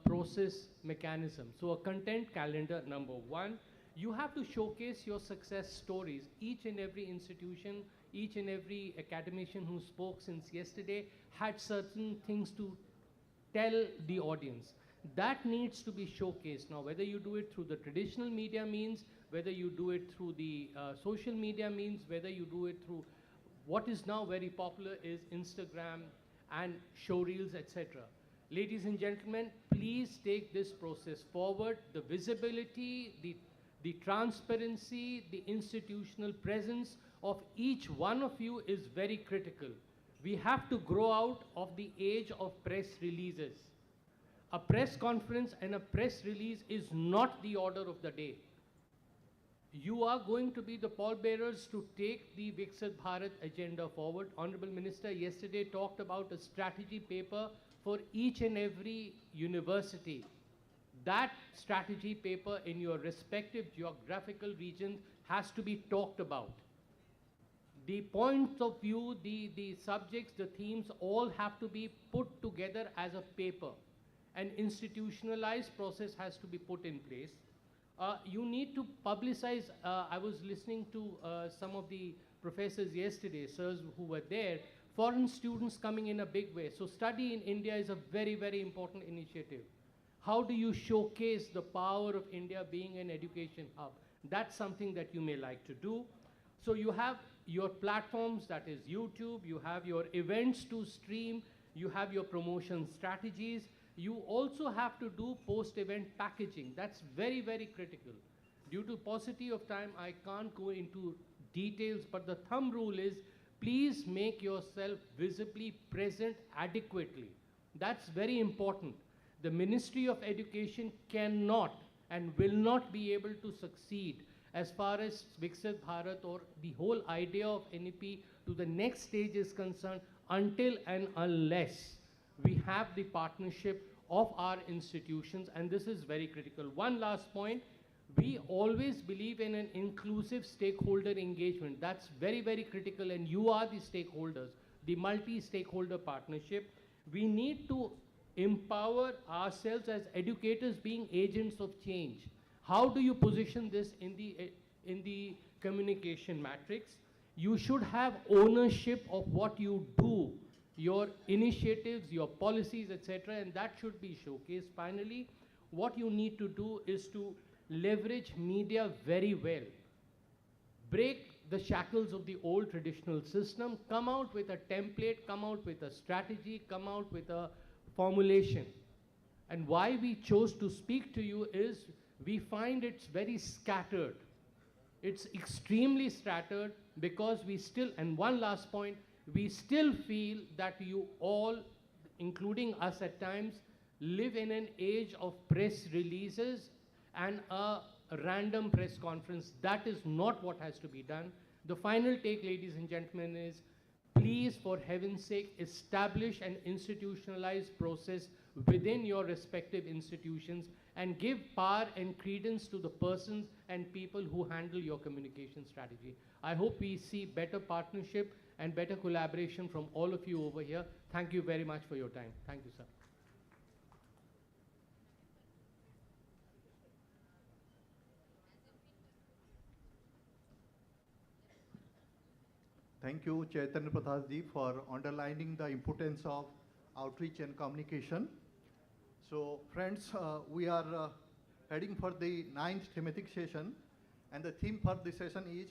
process mechanism. So a content calendar, number one. You have to showcase your success stories. Each and every institution, each and every academician who spoke since yesterday had certain things to tell the audience. That needs to be showcased. Now, whether you do it through the traditional media means, whether you do it through the social media means, whether you do it through what is now very popular is Instagram and showreels, etc. Ladies and gentlemen, please take this process forward. The visibility, the transparency, the institutional presence of each one of you is very critical. We have to grow out of the age of press releases. A press conference and a press release is not the order of the day. You are going to be the pallbearers to take the Viksit Bharat agenda forward. Honorable Minister yesterday talked about a strategy paper for each and every university. That strategy paper in your respective geographical regions has to be talked about. The points of view, the subjects, the themes all have to be put together as a paper. an institutionalized process has to be put in place. You need to publicize. I was listening to some of the professors yesterday, sirs who were there, foreign students coming in a big way. So study in India is a very, very important initiative. How do you showcase the power of India being an education hub? That's something that you may like to do. So you have your platforms, that is YouTube, you have your events to stream, you have your promotion strategies. You also have to do post-event packaging. That's very, very critical. Due to paucity of time, I can't go into details, but the thumb rule is, please make yourself visibly present adequately. That's very important. The Ministry of Education cannot and will not be able to succeed as far as Viksit Bharat or the whole idea of NEP to the next stage is concerned until and unless we have the partnership of our institutions, and this is very critical. One last point, we always believe in an inclusive stakeholder engagement. That's very, very critical, and you are the stakeholders, the multi-stakeholder partnership. We need to empower ourselves as educators being agents of change. How do you position this in the communication matrix? You should have ownership of what you do, your initiatives, your policies, etc., and that should be showcased. Finally, what you need to do is to leverage media very well. Break the shackles of the old traditional system, come out with a template, come out with a strategy, come out with a formulation. And why we chose to speak to you is we find it's very scattered. It's extremely scattered because we still, and one last point, we still feel that you all, including us at times, live in an age of press releases and a random press conference. That is not what has to be done. The final take, ladies and gentlemen, is please, for heaven's sake, establish an institutionalized process within your respective institutions and give power and credence to the persons and people who handle your communication strategy. I hope we see better partnership and better collaboration from all of you over here. Thank you very much for your time. Thank you, sir. Thank you, Chaitanya Pradhan ji, for underlining the importance of outreach and communication. So, friends, we are heading for the 9th thematic session, and the theme for this session is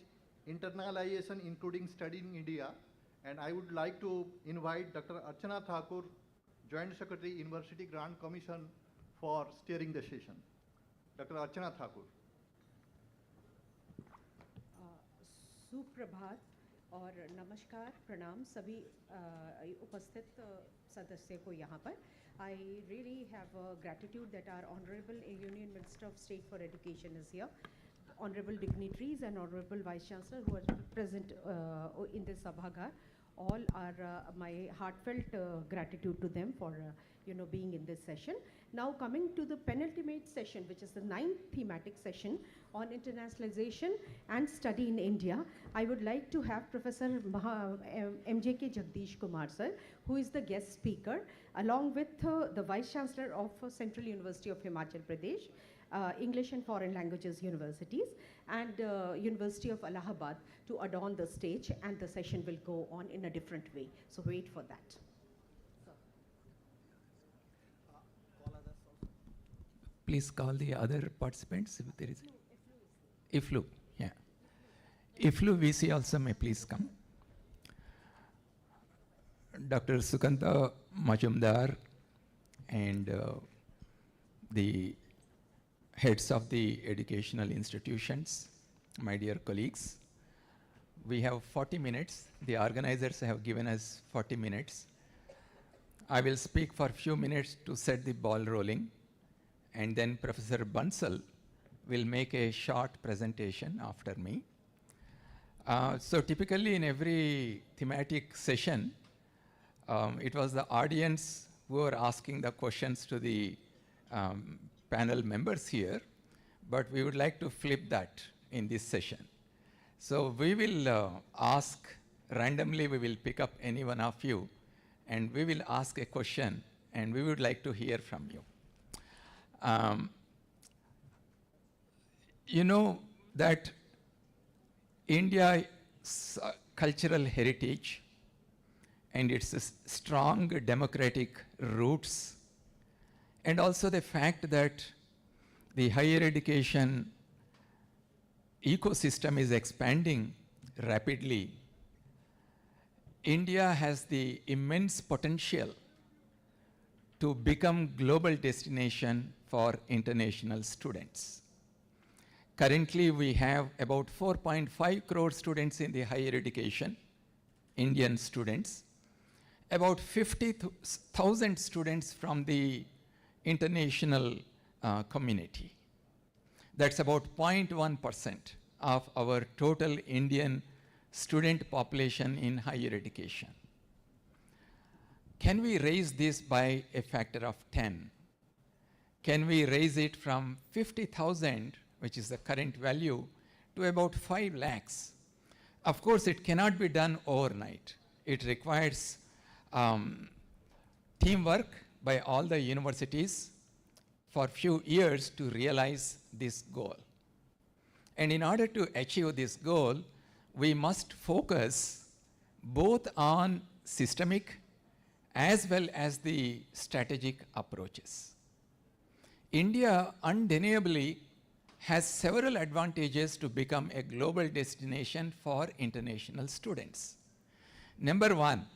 internalization, including studying India. And I would like to invite Dr. Archana Thakur, Joint Secretary, University Grant Commission, for steering the session. Dr. Archana Thakur. सुप्रभात और नमस्कार प्रणाम सभी उपस्थित सदस्य को यहाँ पर. I really have gratitude that our Honorable Union Minister of State for Education is here. Honorable dignitaries and Honorable Vice Chancellor who are present in this Sabhagar. All are my heartfelt gratitude to them for being in this session. Now coming to the penultimate session, which is the 9th thematic session on internationalization and study in India, I would like to have Professor MJK Jagdish Kumar sir, who is the guest speaker, along with the Vice Chancellor of Central University of Himachal Pradesh, English and Foreign Languages Universities, and University of Allahabad to adorn the stage, and the session will go on in a different way. So wait for that. Please call the other participants if there is. IFLU, yeah. IFLU VC also may please come. Dr. Sukanta Majumdar and the heads of the educational institutions, my dear colleagues, we have 40 minutes. The organizers have given us 40 minutes. I will speak for a few minutes to set the ball rolling, and then Professor Bansal will make a short presentation after me. So typically in every thematic session, it was the audience who were asking the questions to the panel members here, but we would like to flip that in this session. So we will ask randomly, we will pick up any one of you, and we will ask a question, and we would like to hear from you. You know that India's cultural heritage and its strong democratic roots, and also the fact that the higher education ecosystem is expanding rapidly, India has the immense potential to become global destination for international students. Currently, we have about 4.5 crore students in the higher education, Indian students, about 50,000 students from the international community. That's about 0.1% of our total Indian student population in higher education. Can we raise this by a factor of 10? Can we raise it from 50,000, which is the current value, to about 5 lakhs? Of course, it cannot be done overnight. It requires teamwork by all the universities for few years to realize this goal. And in order to achieve this goal, we must focus both on systemic as well as the strategic approaches. India undeniably has several advantages to become a global destination for international students. Number one,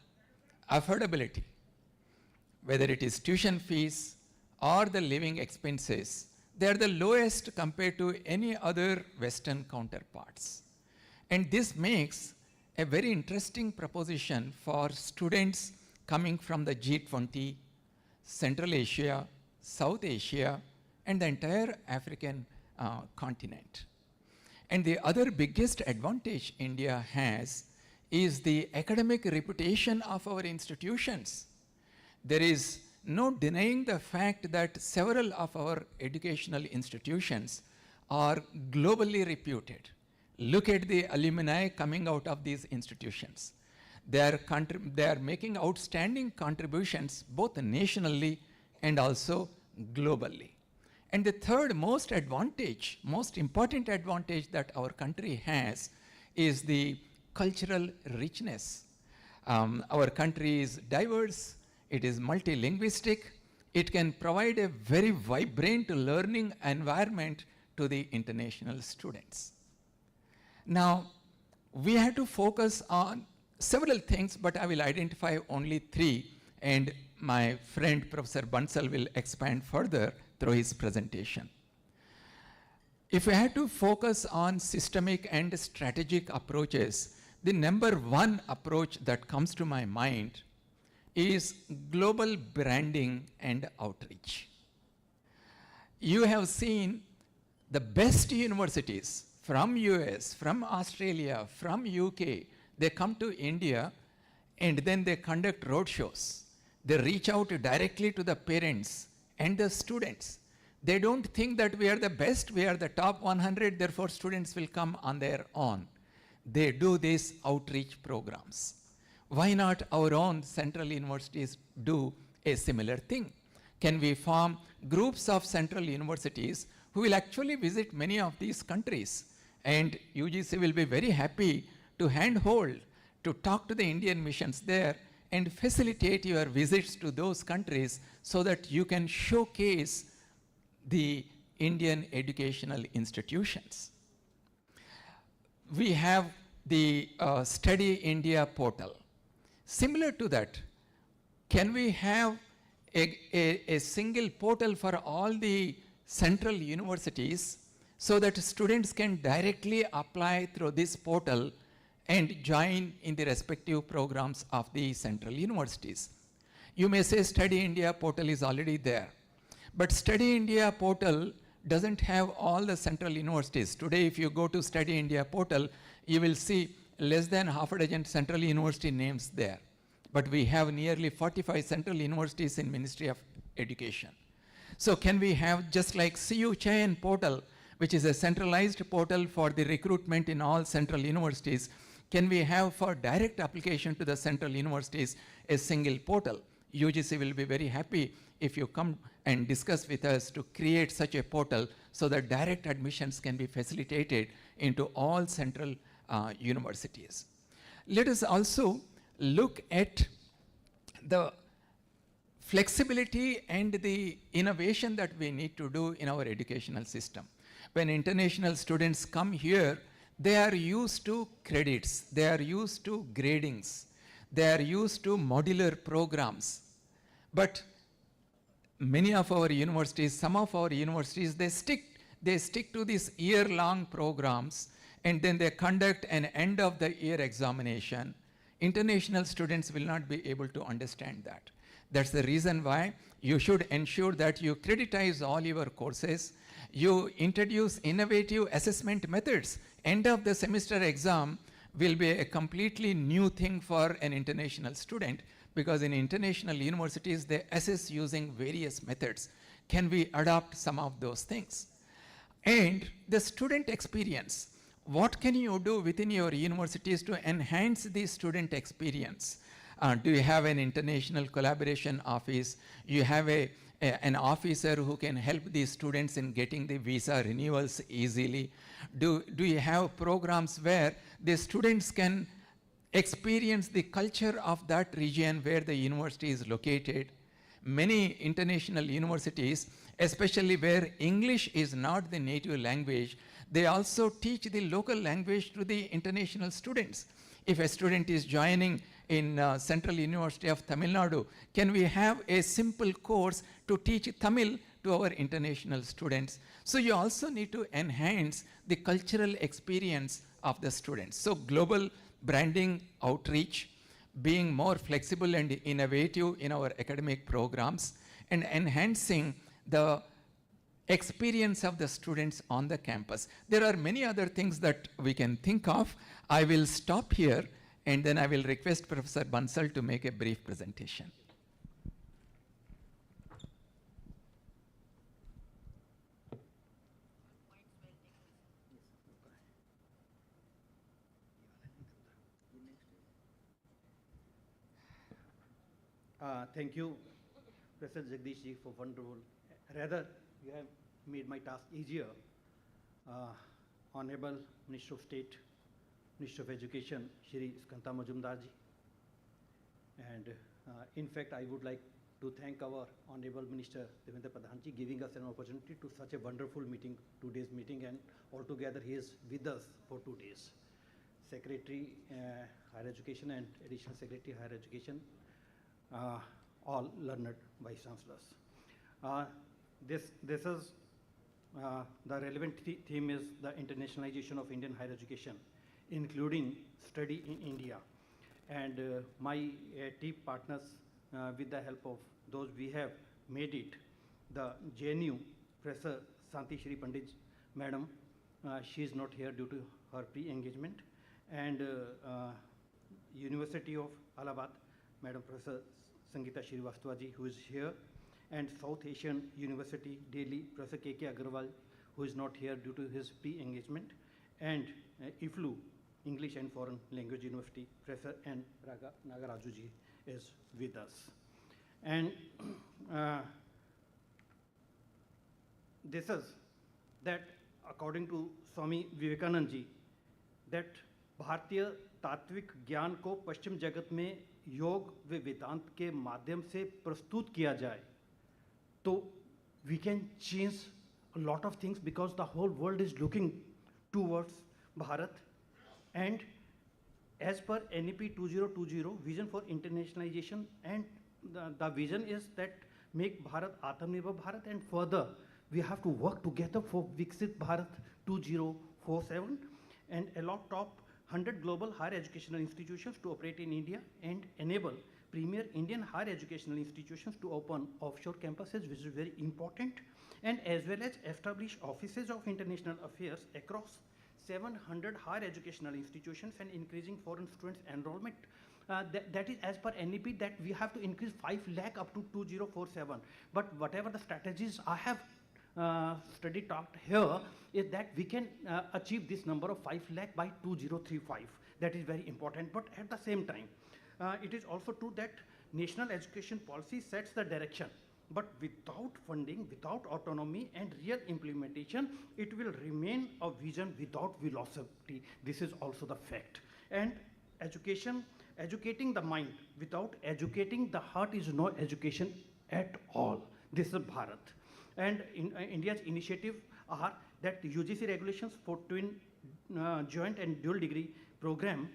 affordability. Whether it is tuition fees or the living expenses, they are the lowest compared to any other Western counterparts. And this makes a very interesting proposition for students coming from the G20, Central Asia, South Asia, and the entire African continent. And the other biggest advantage India has is the academic reputation of our institutions. There is no denying the fact that several of our educational institutions are globally reputed. Look at the alumni coming out of these institutions. They are making outstanding contributions both nationally and also globally. And the third most important advantage that our country has is the cultural richness. Our country is diverse, it is multilinguistic, it can provide a very vibrant learning environment to the international students. Now, we have to focus on several things, but I will identify only 3, and my friend Professor Bansal will expand further through his presentation. If we had to focus on systemic and strategic approaches, the number one approach that comes to my mind is global branding and outreach. You have seen the best universities from US, from Australia, from UK, they come to India and then they conduct roadshows. They reach out directly to the parents and the students. They don't think that we are the best, we are the top 100, therefore students will come on their own. They do these outreach programs. Why not our own central universities do a similar thing? Can we form groups of central universities who will actually visit many of these countries? And UGC will be very happy to handhold, to talk to the Indian missions there and facilitate your visits to those countries so that you can showcase the Indian educational institutions. We have the Study India portal. Similar to that, can we have a single portal for all the central universities so that students can directly apply through this portal and join in the respective programs of the central universities? You may say Study India portal is already there, but Study India portal doesn't have all the central universities. Today, if you go to Study India portal, you will see less than half a dozen central university names there. But we have nearly 45 central universities in Ministry of Education. So can we have just like CU Chain portal, which is a centralized portal for the recruitment in all central universities, can we have for direct application to the central universities a single portal? UGC will be very happy if you come and discuss with us to create such a portal so that direct admissions can be facilitated into all central universities. Let us also look at the flexibility and the innovation that we need to do in our educational system. When international students come here, they are used to credits, they are used to gradings, they are used to modular programs. But many of our universities, some of our universities, they stick to these year-long programs, and then they conduct an end of the year examination. International students will not be able to understand that. That's the reason why you should ensure that you creditize all your courses, you introduce innovative assessment methods. End of the semester exam will be a completely new thing for an international student, because in international universities, they assess using various methods. Can we adopt some of those things? And the student experience. What can you do within your universities to enhance the student experience? Do you have an international collaboration office? You have an officer who can help the students in getting the visa renewals easily? Do you have programs where the students can experience the culture of that region where the university is located? Many international universities, especially where English is not the native language, they also teach the local language to the international students. If a student is joining in Central University of Tamil Nadu, can we have a simple course to teach Tamil to our international students? So you also need to enhance the cultural experience of the students. So global branding outreach, being more flexible and innovative in our academic programs, and enhancing the experience of the students on the campus. There are many other things that we can think of. I will stop here, and then I will request Professor Bansal to make a brief presentation. Thank you, Professor Jagdish ji, for wonderful. Rather, you have made my task easier. Honorable Minister of State, Minister of Education, Shri Skanta Majumdar ji. And in fact, I would like to thank our Honorable Minister Devendra Pradhan ji giving us an opportunity to such a wonderful meeting, today's meeting, and altogether he is with us for 2 days. Secretary Higher Education and Additional Secretary Higher Education, all learned Vice Chancellors. This is the relevant theme is the internationalization of Indian higher education, including study in India. And my team partners, with the help of those, we have made it. The JNU Professor Santi Shri Pandit Madam, she is not here due to her pre-engagement. And University of Allahabad, Madam Professor Sangeeta Srivastava ji, who is here. And South Asian University, Delhi, Professor K.K. Agarwal, who is not here due to his pre-engagement. And IFLU, English and Foreign Language University, Professor N. Nagaraju ji is with us. And this is that according to Swami Vivekanand ji, that भारतीय तात्विक ज्ञान को पश्चिम जगत में योग व वेदांत के माध्यम से प्रस्तुत किया जाए, तो we can change a lot of things, because the whole world is looking towards Bharat. And as per NEP 2020 vision for internationalization, and the vision is that make Bharat Atmanirbhar Bharat, and further we have to work together for Viksit Bharat 2047 and allot top 100 global higher educational institutions to operate in India and enable premier Indian higher educational institutions to open offshore campuses, which is very important, and as well as establish offices of international affairs across 700 higher educational institutions and increasing foreign students enrollment. That is as per NEP that we have to increase 5 lakh up to 2047. But whatever the strategies I have talked here is that we can achieve this number of 5 lakh by 2035. That is very important. But at the same time, it is also true that national education policy sets the direction, but without funding, without autonomy and real implementation, it will remain a vision without velocity. This is also the fact. And educating the mind without educating the heart is no education at all. This is Bharat. And India's initiative are that UGC regulations for twin joint and dual degree program,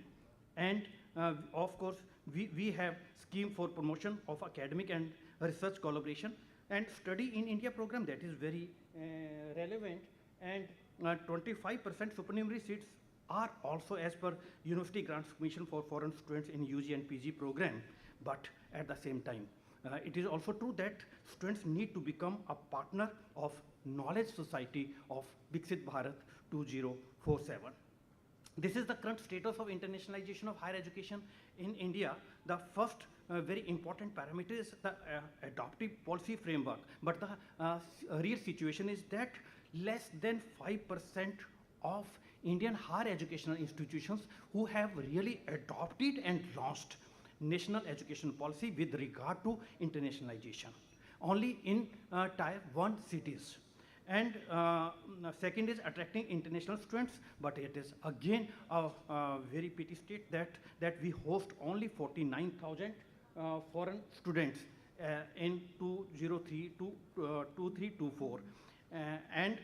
and of course we have scheme for promotion of academic and research collaboration and study in India program that is very relevant, and 25% supernumerary seats are also as per University Grants Commission for foreign students in UG and PG program. But at the same time, it is also true that students need to become a partner of knowledge society of Viksit Bharat 2047. This is the current status of internationalization of higher education in India. The first very important parameter is the adoptive policy framework, but the real situation is that less than 5% of Indian higher educational institutions who have really adopted and launched national education policy with regard to internationalization. Only in tier 1 cities. And second is attracting international students, but it is again a very pity state that we host only 49,000 foreign students in 2003 to 2324. And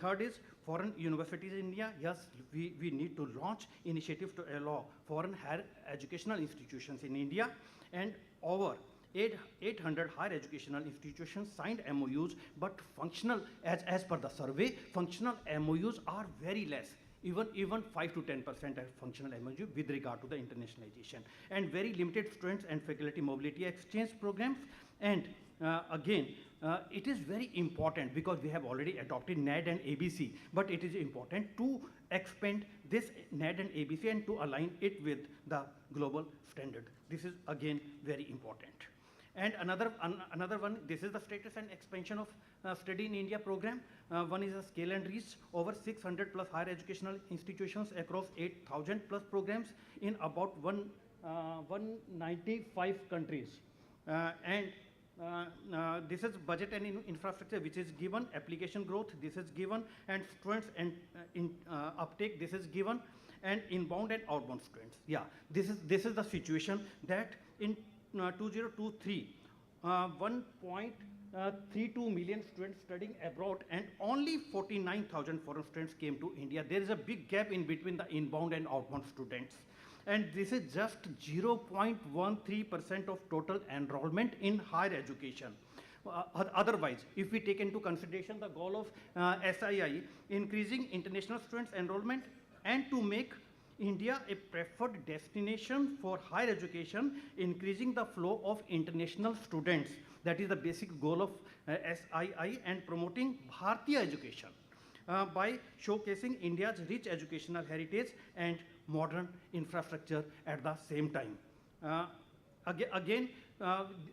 third is foreign universities in India. Yes, we need to launch initiatives to allow foreign higher educational institutions in India, and over 800 higher educational institutions signed MOUs, but functional, as per the survey, functional MOUs are very less. Even 5 to 10% are functional MOU with regard to the internationalization, and very limited students and faculty mobility exchange programs. And again, it is very important because we have already adopted NAD and ABC, but it is important to expand this NAD and ABC and to align it with the global standard. This is again very important. And another one, this is the status and expansion of Study in India program. One is a scale and reach over 600 plus higher educational institutions across 8,000 plus programs in about 195 countries. This is budget and infrastructure which is given, application growth this is given, and students and uptake this is given, and inbound and outbound students. Yeah, this is the situation that in 2023, 1.32 million students studying abroad, and only 49,000 foreign students came to India. There is a big gap in between the inbound and outbound students. And this is just 0.13% of total enrollment in higher education. Otherwise, if we take into consideration the goal of SII, increasing international students enrollment and to make India a preferred destination for higher education, increasing the flow of international students. That is the basic goal of SII, and promoting Bharatiya education by showcasing India's rich educational heritage and modern infrastructure at the same time. Again,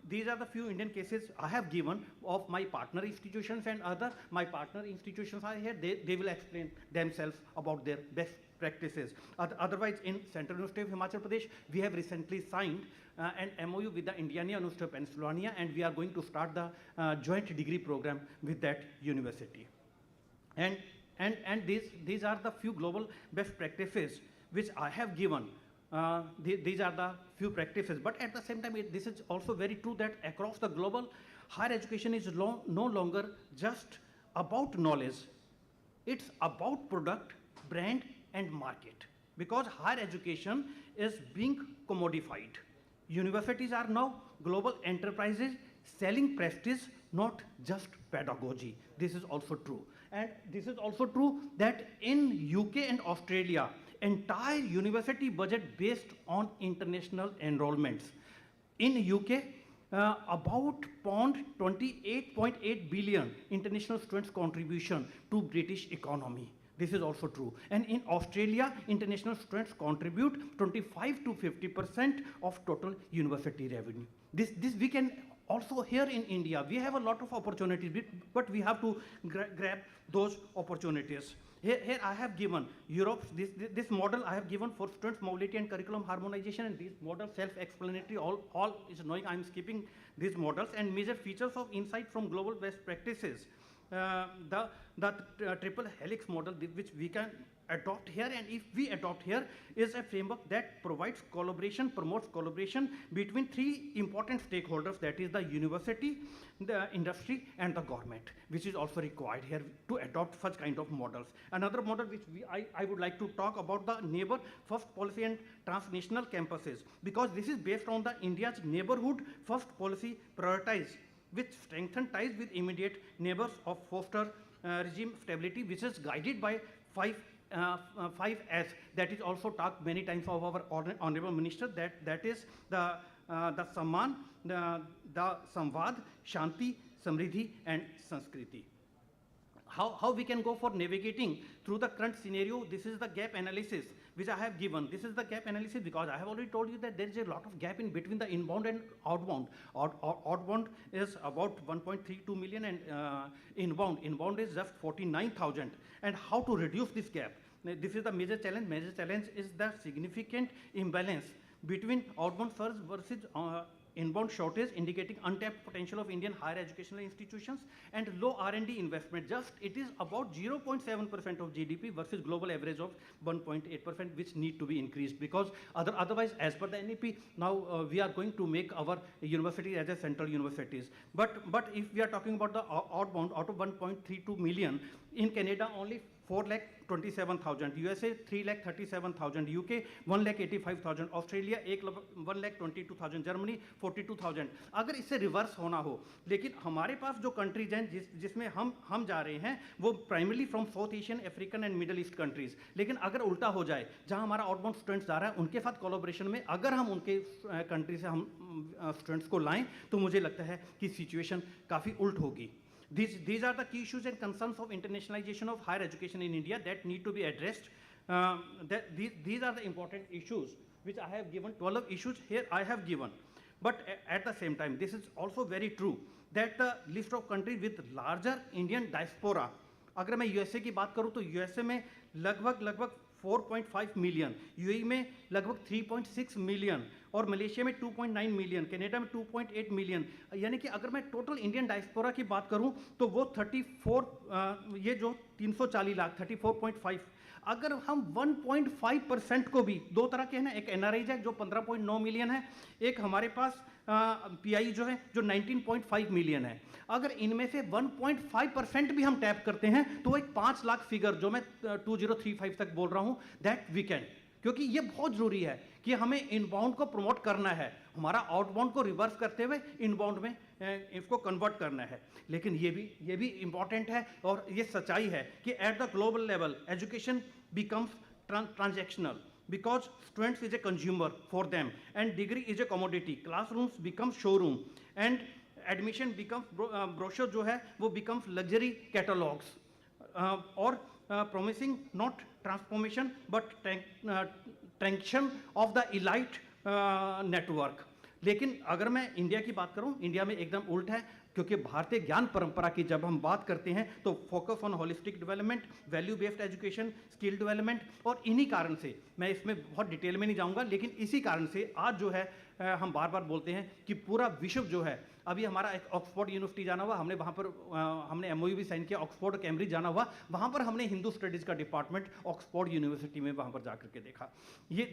these are the few Indian cases I have given of my partner institutions, and other my partner institutions are here. They will explain themselves about their best practices. Otherwise, in Central University of Himachal Pradesh, we have recently signed an MOU with the Indiana University of Pennsylvania, and we are going to start the joint degree program with that university. And these are the few global best practices which I have given. These are the few practices, but at the same time, this is also very true that across the global, higher education is no longer just about knowledge. It's about product, brand, and market, because higher education is being commodified. Universities are now global enterprises selling prestige, not just pedagogy. This is also true. And this is also true that in UK and Australia, entire university budget based on international enrollments. In UK, about £28.8 billion international students' contribution to British economy. This is also true. And in Australia, international students contribute 25 to 50% of total university revenue. This we can also here in India. We have a lot of opportunities, but we have to grab those opportunities. Here I have given Europe's this model I have given for students mobility and curriculum harmonization, and these models self-explanatory. All is knowing. I am skipping these models and major features of insight from global best practices. The triple helix model which we can adopt here, and if we adopt here, is a framework that provides collaboration, promotes collaboration between three important stakeholders, that is the university, the industry and the government, which is also required here to adopt such kind of models. Another model which I would like to talk about, the neighbor first policy and transnational campuses, because this is based on the India's neighborhood first policy prioritized, which strengthen ties with immediate neighbors of foster regime stability, which is guided by 5S, that is also talked many times of our honorable minister, that is the Samman, the Samvad, Shanti, Samriddhi and Sanskriti. How we can go for navigating through the current scenario? This is the gap analysis which I have given. This is the gap analysis because I have already told you that there is a lot of gap in between the inbound and outbound. Outbound is about 1.32 million and inbound is just 49,000. And how to reduce this gap? This is the major challenge. Major challenge is the significant imbalance between outbound surge versus inbound shortage, indicating untapped potential of Indian higher educational institutions, and low R&D investment. Just it is about 0.7% of GDP versus global average of 1.8%, which need to be increased, because otherwise, as per the NEP, now we are going to make our university as a central universities. But if we are talking about the outbound, out of 1.32 million, in Canada only 4,27,000, USA 3,37,000, UK 1,85,000, Australia 1,22,000, Germany 42,000. अगर इससे reverse होना हो, लेकिन हमारे पास जो countries हैं जिसमें हम जा रहे हैं वो primarily from south Asian, African and middle east countries, लेकिन अगर उल्टा हो जाए, जहां हमारा आउटबाउंड स्टूडेंट्स जा रहा है उनके साथ कोलैबोरेशन में अगर हम उनके कंट्री से हम स्टूडेंट्स को लाएं, तो मुझे लगता है कि सिचुएशन काफ़ी उल्ट होगी. These are the key issues and concerns of internationalization of higher education in India that need to be addressed. These are the important issues which I have given. 12 issues here I have given. But at the same time, this is also very true that the list of countries with larger Indian diaspora, अगर मैं USA की बात करूँ तो USA में लगभग 4.5 million, UAE में लगभग 3.6 मिलियन और मलेशिया में 2.9 मिलियन, कनाडा में 2.8 मिलियन. यानी कि अगर मैं टोटल इंडियन डायस्पोरा की बात करूं तो वो 34, ये जो 340 लाख 34.5, अगर हम 1.5% को भी, दो तरह के हैं ना, एक एनआरआई है जो 15.9 मिलियन है, एक हमारे पास पीआई जो है जो 19.5 मिलियन है. अगर इनमें से 1.5% भी हम टैप करते हैं तो एक 5 लाख फिगर जो मैं 2035 तक बोल रहा हूं, दैट वी कैन, क्योंकि ये बहुत जरूरी है कि हमें इनबाउंड को प्रमोट करना है, हमारा आउटबाउंड को रिवर्स करते हुए इनबाउंड में इसको कन्वर्ट करना है. लेकिन ये भी इंपॉर्टेंट है और ये सच्चाई है कि at the global level education becomes transactional because students is a consumer for them and degree is a commodity. Classrooms become showroom and admission becomes brochure जो है वो becomes luxury catalogs or promising not transformation but traction of the elite network. लेकिन अगर मैं India की बात करूं, India में एकदम उल्ट है, क्योंकि भारतीय ज्ञान परंपरा की जब हम बात करते हैं तो focus on holistic development, value based education, skill development, और इन्हीं कारण से, मैं इसमें बहुत डिटेल में नहीं जाऊंगा, लेकिन इसी कारण से आज जो है हम बार बार बोलते हैं कि पूरा विश्व जो है, अभी हमारा एक ऑक्सफोर्ड यूनिवर्सिटी जाना हुआ, हमने वहाँ पर हमने एमओयू भी साइन किया, ऑक्सफोर्ड कैम्ब्रिज जाना हुआ, वहाँ पर हमने हिंदू स्टडीज़ का डिपार्टमेंट ऑक्सफोर्ड यूनिवर्सिटी में वहाँ पर जा करके देखा. ये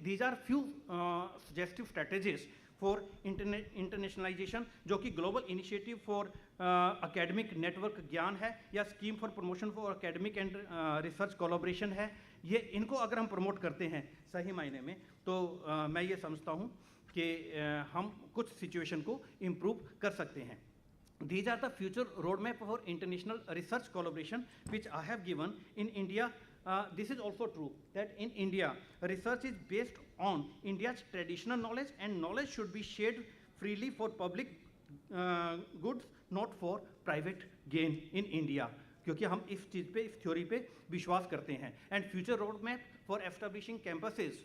these are few suggestive strategies for internationalisation, जो कि global initiative for academic network GIAN है या scheme for promotion for academic and research collaboration है. ये इनको अगर हम प्रमोट करते हैं सही मायने में, तो मैं ये समझता हूँ कि हम कुछ सिचुएशन को इम्प्रूव कर सकते हैं. These are the future roadmap for international research collaboration which I have given. In India, this is also true that in India, research is based on India's traditional knowledge, and knowledge should be shared freely for public goods, not for private gain in India. क्योंकि हम इस चीज़ पे, इस theory पे विश्वास करते हैं. And future roadmap for establishing campuses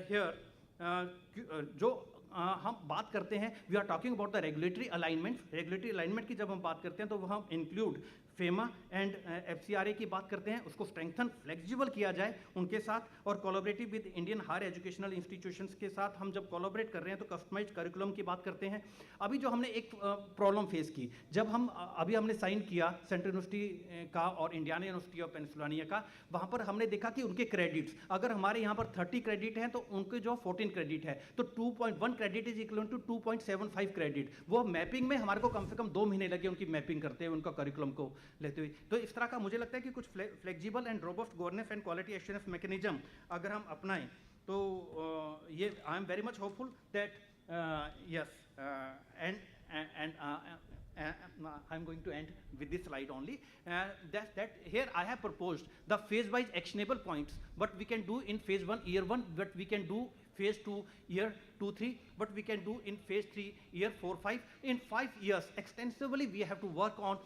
here, जो हम बात करते हैं, we are talking about the regulatory alignment. Regulatory alignment की जब हम बात करते हैं तो वो हम इंक्लूड फेमा एंड FCRA की बात करते हैं, उसको स्ट्रेंथन फ्लेक्सिबल किया जाए उनके साथ, और collaborative with Indian higher educational institutions के साथ हम जब कोलैबोरेट कर रहे हैं तो कस्टमाइज्ड करिकुलम की बात करते हैं। अभी जो हमने एक प्रॉब्लम फेस की, जब हम अभी हमने साइन किया सेंट्रल यूनिवर्सिटी का और इंडियाना यूनिवर्सिटी ऑफ पेंसिल्वेनिया का, वहाँ पर हमने देखा कि उनके क्रेडिट्स अगर हमारे यहाँ पर 30 क्रेडिट हैं तो उनके जो 14 क्रेडिट है, तो 2.1 credit is equal to 2.75 credit. वो मैपिंग में हमारे को कम से कम 2 महीने लगे उनकी मैपिंग करते हुए, उनका करिकुलम को लेते हुए। तो इस तरह का मुझे लगता है कि कुछ flexible and robust governance and quality assurance mechanism अगर हम अपनाएं तो ये I am very much hopeful that yes and I'm going to end with this slide only. That here I have proposed the phase-wise actionable points. What we can do in phase 1, year 1. What we can do phase 2, year 2, 3. What we can do in phase 3, year 4, 5. In 5 years, extensively we have to work on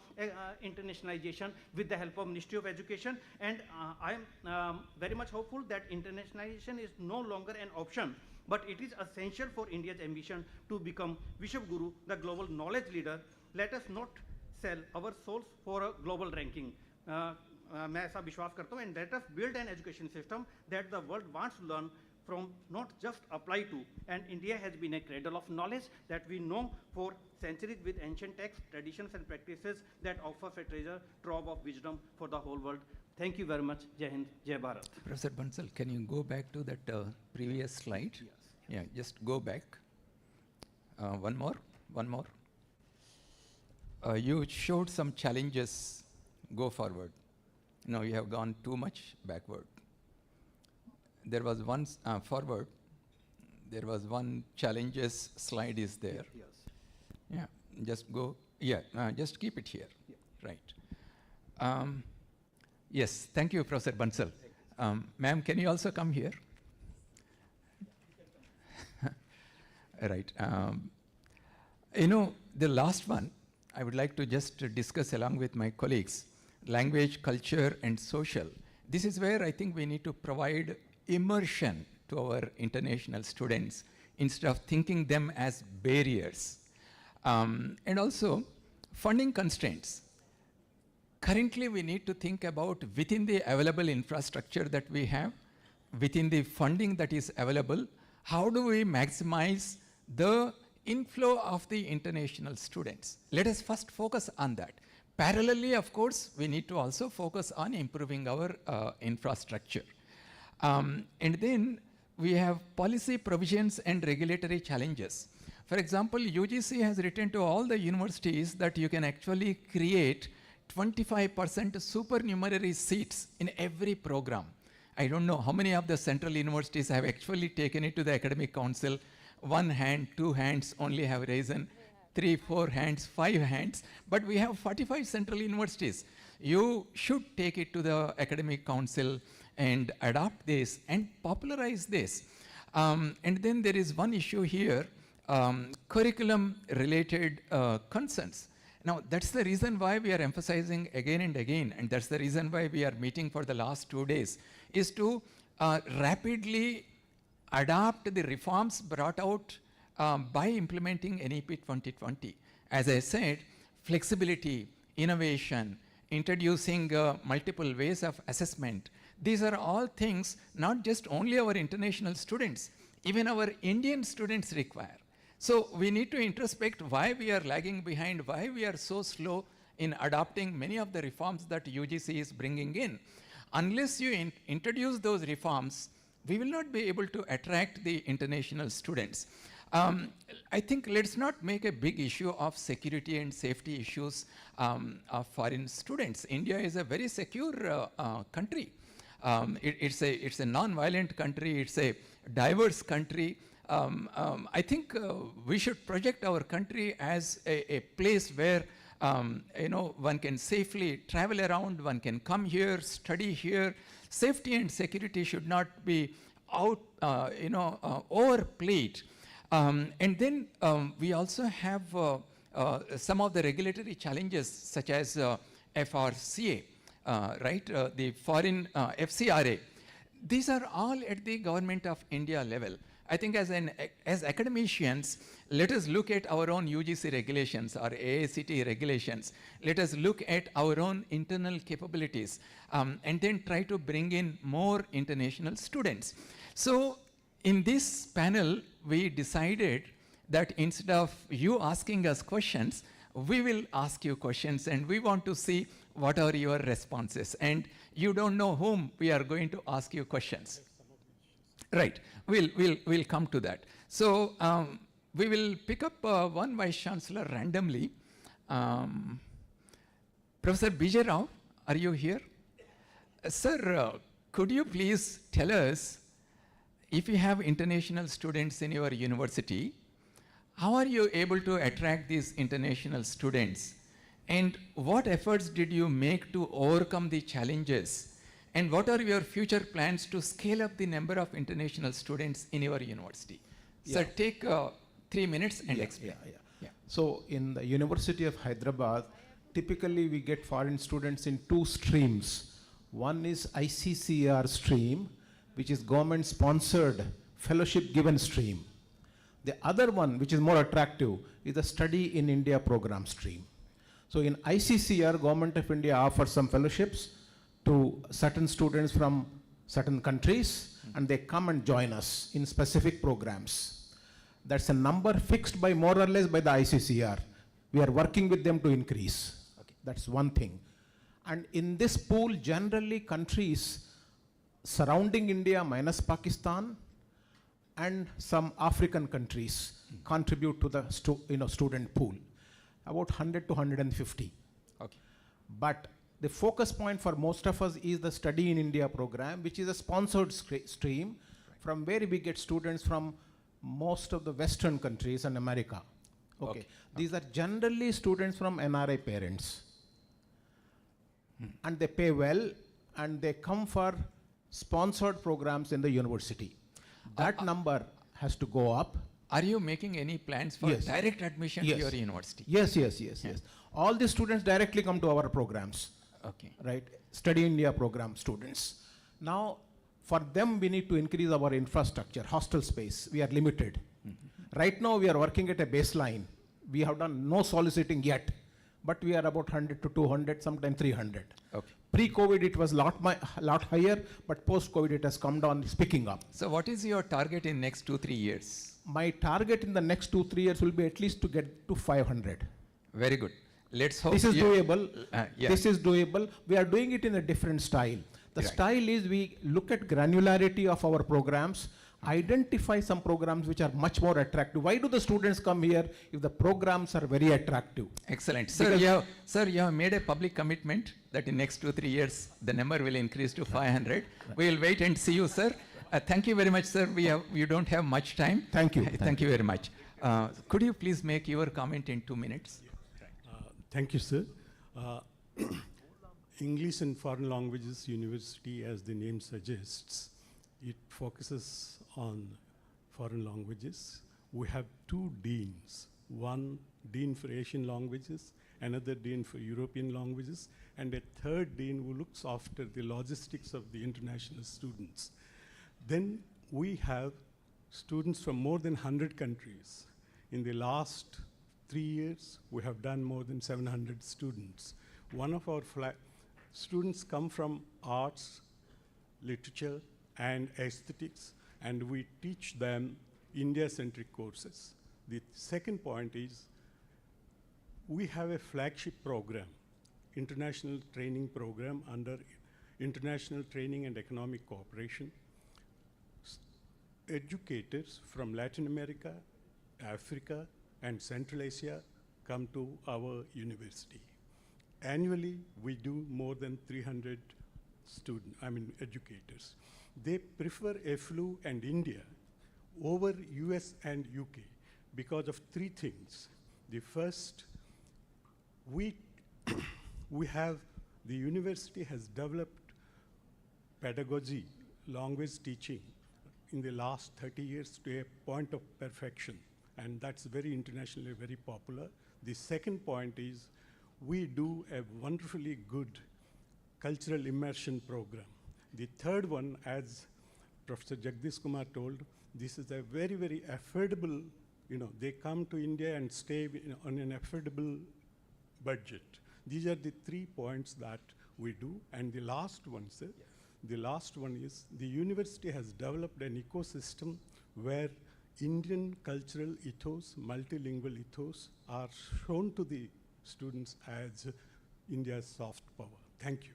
internationalization with the help of Ministry of Education. And I am very much hopeful that internationalization is no longer an option, but it is essential for India's ambition to become Vishwa Guru, the global knowledge leader. Let us not sell our souls for a global ranking. मैं ऐसा विश्वास करता हूँ, and let us build an education system that the world wants to learn from, not just apply to. And India has been a cradle of knowledge that we know for centuries, with ancient texts, traditions and practices that offers a treasure trove of wisdom for the whole world. Thank you very much. Jai Hind, Jai Bharat. Professor Bansal, can you go back to that previous slide? Yes. Yeah, just go back. One more. You showed some challenges. Go forward. No, you have gone too much backward. There was one forward. There was one challenges slide is there. Yes. Yeah, just go. Yeah, just keep it here. Yeah. Right. Yes, thank you, Professor Bansal. Ma'am, can you also come here? Right. The last one, I would like to just discuss along with my colleagues, language, culture, and social. This is where I think we need to provide immersion to our international students instead of thinking them as barriers. And also, funding constraints. Currently, we need to think about, within the available infrastructure that we have, within the funding that is available, how do we maximize the inflow of the international students? Let us first focus on that. Parallelly, of course, we need to also focus on improving our infrastructure. And then we have policy provisions and regulatory challenges. For example, UGC has written to all the universities that you can actually create 25% supernumerary seats in every program. I don't know how many of the central universities have actually taken it to the academic council. 1 hand, 2 hands only have risen, 3, 4 hands, 5 hands, but we have 45 central universities. You should take it to the academic council and adopt this and popularize this. And then there is one issue here, curriculum related concerns. Now, that's the reason why we are emphasizing again and again, and that's the reason why we are meeting for the last 2 days, is to rapidly adopt the reforms brought out by implementing NEP 2020. As I said, flexibility, innovation, introducing multiple ways of assessment. These are all things not just only our international students, even our Indian students require. So we need to introspect why we are lagging behind, why we are so slow in adopting many of the reforms that UGC is bringing in. Unless you introduce those reforms, we will not be able to attract the international students. I think let's not make a big issue of security and safety issues of foreign students. India is a very secure country. It's a non-violent country. It's a diverse country. I think we should project our country as a place where one can safely travel around, one can come here, study here. Safety and security should not be overplayed. And then we also have some of the regulatory challenges, such as FRCA, right? The foreign FCRA. These are all at the Government of India level. I think as academicians, let us look at our own UGC regulations or AICTE regulations. Let us look at our own internal capabilities and then try to bring in more international students. So in this panel, we decided that instead of you asking us questions, we will ask you questions and we want to see what are your responses. And you don't know whom we are going to ask you questions. Right, we'll come to that. So we will pick up one Vice Chancellor randomly. Professor Bijay Rao, are you here? Sir, could you please tell us, if you have international students in your university, how are you able to attract these international students? And what efforts did you make to overcome the challenges? And what are your future plans to scale up the number of international students in your university? Sir, take 3 minutes and explain. So in the University of Hyderabad, typically we get foreign students in 2 streams. One is ICCR stream, which is government sponsored fellowship given stream. The other one, which is more attractive, is the study in India program stream. So in ICCR, Government of India offers some fellowships to certain students from certain countries, and they come and join us in specific programs. That's a number fixed by more or less by the ICCR. We are working with them to increase. Okay. That's one thing. And in this pool, generally countries surrounding India minus Pakistan and some African countries contribute to the student pool, about 100 to 150. Okay. But the focus point for most of us is the Study in India program, which is a sponsored stream from where we get students from most of the Western countries and America. Okay. These are generally students from NRI parents. And they pay well, and they come for sponsored programs in the university. That number has to go up. Are you making any plans for direct admission to your university? Yes. All the students directly come to our programs. Okay. Right? Study India program students. Now, for them, we need to increase our infrastructure, hostel space. We are limited. Right now, we are working at a baseline. We have done no soliciting yet, but we are about 100 to 200, sometimes 300. Okay. Pre-COVID, it was lot higher, but post-COVID, it has come down, it's picking up. So what is your target in next 2-3 years? My target in the next 2-3 years will be at least to get to 500. Very good. Let's hope this is doable. Yeah. This is doable. We are doing it in a different style. The style is we look at granularity of our programs, identify some programs which are much more attractive. Why do the students come here if the programs are very attractive? Excellent. Sir, you have made a public commitment that in next 2-3 years, the number will increase to 500. We will wait and see you, sir. Thank you very much, sir. We don't have much time. Thank you. Thank you very much. Could you please make your comment in 2 minutes? Thank you, sir. English and Foreign Languages University, as the name suggests, it focuses on foreign languages. We have 2 deans, one dean for Asian languages, another dean for European languages, and a 3rd dean who looks after the logistics of the international students. Then we have students from more than 100 countries. In the last 3 years, we have done more than 700 students. One of our students come from arts, literature, and aesthetics, and we teach them India-centric courses. The second point is we have a flagship program, international training program under International Training and Economic Cooperation. Educators from Latin America, Africa, and Central Asia come to our university. Annually, we do more than 300 educators. They prefer FLU and India over US and UK because of 3 things. The first, the university has developed pedagogy, language teaching, in the last 30 years to a point of perfection, and that's very internationally very popular. The second point is we do a wonderfully good cultural immersion program. The third one, as Professor Jagdish Kumar told, This is a very, very affordable, they come to India and stay on an affordable budget. These are the 3 points that we do. And the last one, sir, the last one is the university has developed an ecosystem where Indian cultural ethos, multilingual ethos are shown to the students as India's soft power. Thank you.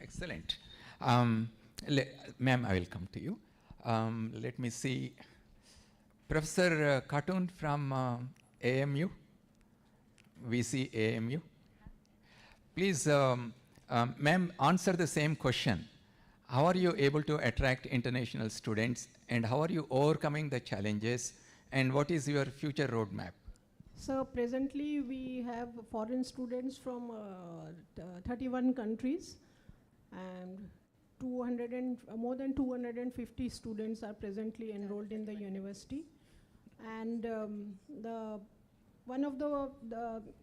Excellent. Ma'am, I will come to you. Let me see. Professor Khatun from AMU, VC AMU. Please, ma'am, answer the same question. How are you able to attract international students, and how are you overcoming the challenges, and what is your future roadmap? So presently we have foreign students from 31 countries, and more than 250 students are presently enrolled in the university. And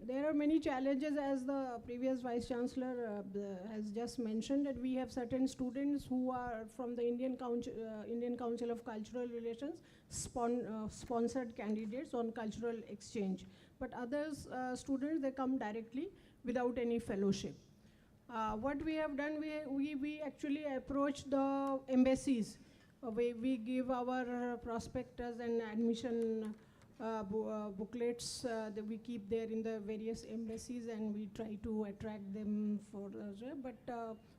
there are many challenges, as the previous Vice Chancellor has just mentioned, that we have certain students who are from the Indian Council of Cultural Relations, sponsored candidates on cultural exchange. But others, students, they come directly without any fellowship. What we have done, we actually approach the embassies. We give our prospectus and admission booklets that we keep there in the various embassies, and we try to attract them for but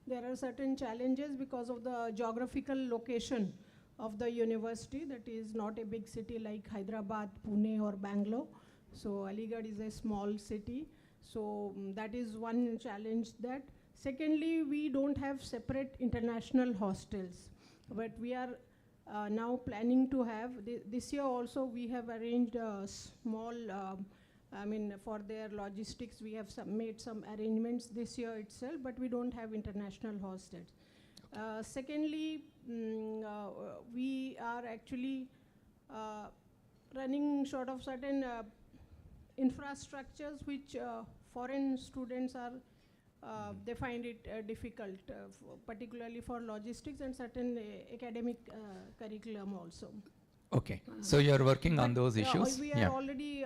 there are certain challenges because of the geographical location of the university. That is not a big city like Hyderabad, Pune or Bangalore. So Aligarh is a small city. So that is one challenge. That secondly, we don't have separate international hostels, but we are now planning to have, this year also we have arranged a small, for their logistics, we have made some arrangements this year itself, but we don't have international hostels. Secondly, we are actually running short of certain infrastructures which foreign students are they find it difficult, particularly for logistics and certain academic curriculum also. Okay, so you are working on those issues? We are already,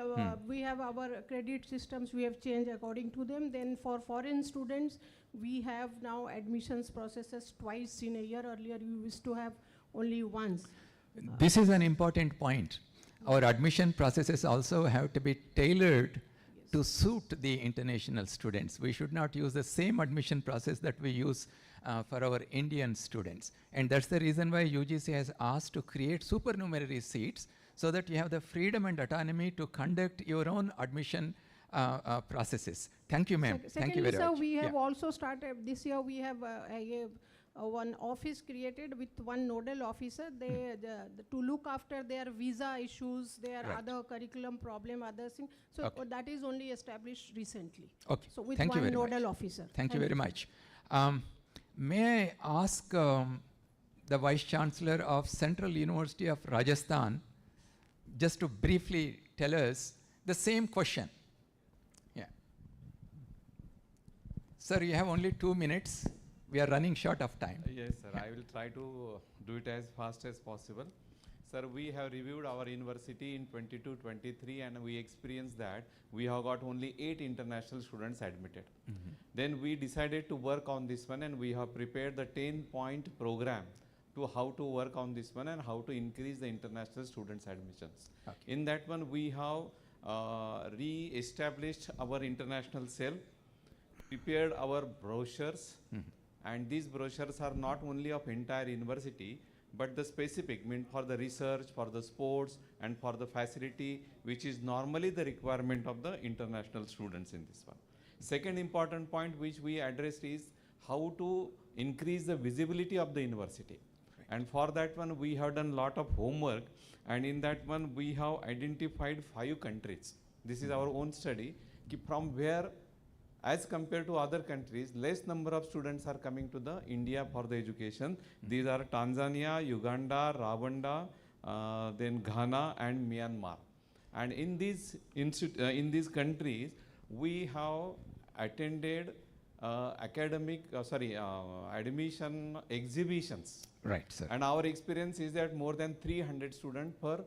we have our credit systems, we have changed according to them. Then for foreign students, we have now admissions processes twice in a year. Earlier, we used to have only once. This is an important point. Our admission processes also have to be tailored to suit the international students. We should not use the same admission process that we use for our Indian students. And that's the reason why UGC has asked to create supernumerary seats so that you have the freedom and autonomy to conduct your own admission processes. Thank you, ma'am. Thank you very much. We have also started, this year we have one office created with one nodal officer to look after their visa issues, their other curriculum problem, other things. So that is only established recently. Okay. So with Thank one you very nodal much. officer. Thank you very much. May I ask the Vice Chancellor of Central University of Rajasthan just to briefly tell us the same question. Yeah. Sir, you have only 2 minutes. We are running short of time. Yes, sir. I will try to do it as fast as possible. Sir, we have reviewed our university in 22-23, and we experienced that we have got only 8 international students admitted. Then we decided to work on this one, and we have prepared the 10-point program to how to work on this one and how to increase the international students admissions. In that one, we have re-established our international cell, prepared our brochures, and these brochures are not only of entire university, but the specific, mean for the research, for the sports, and for the facility, which is normally the requirement of the international students in this one. Second important point which we addressed is how to increase the visibility of the university. And for that one, we have done lot of homework, and in that one, we have identified 5 countries. This is our own study, from where, as compared to other countries, less number of students are coming to the India for the education. These are Tanzania, Uganda, Rwanda, then Ghana and Myanmar. And in these countries, we have attended admission exhibitions. Right, sir. And our experience is that more than 300 students per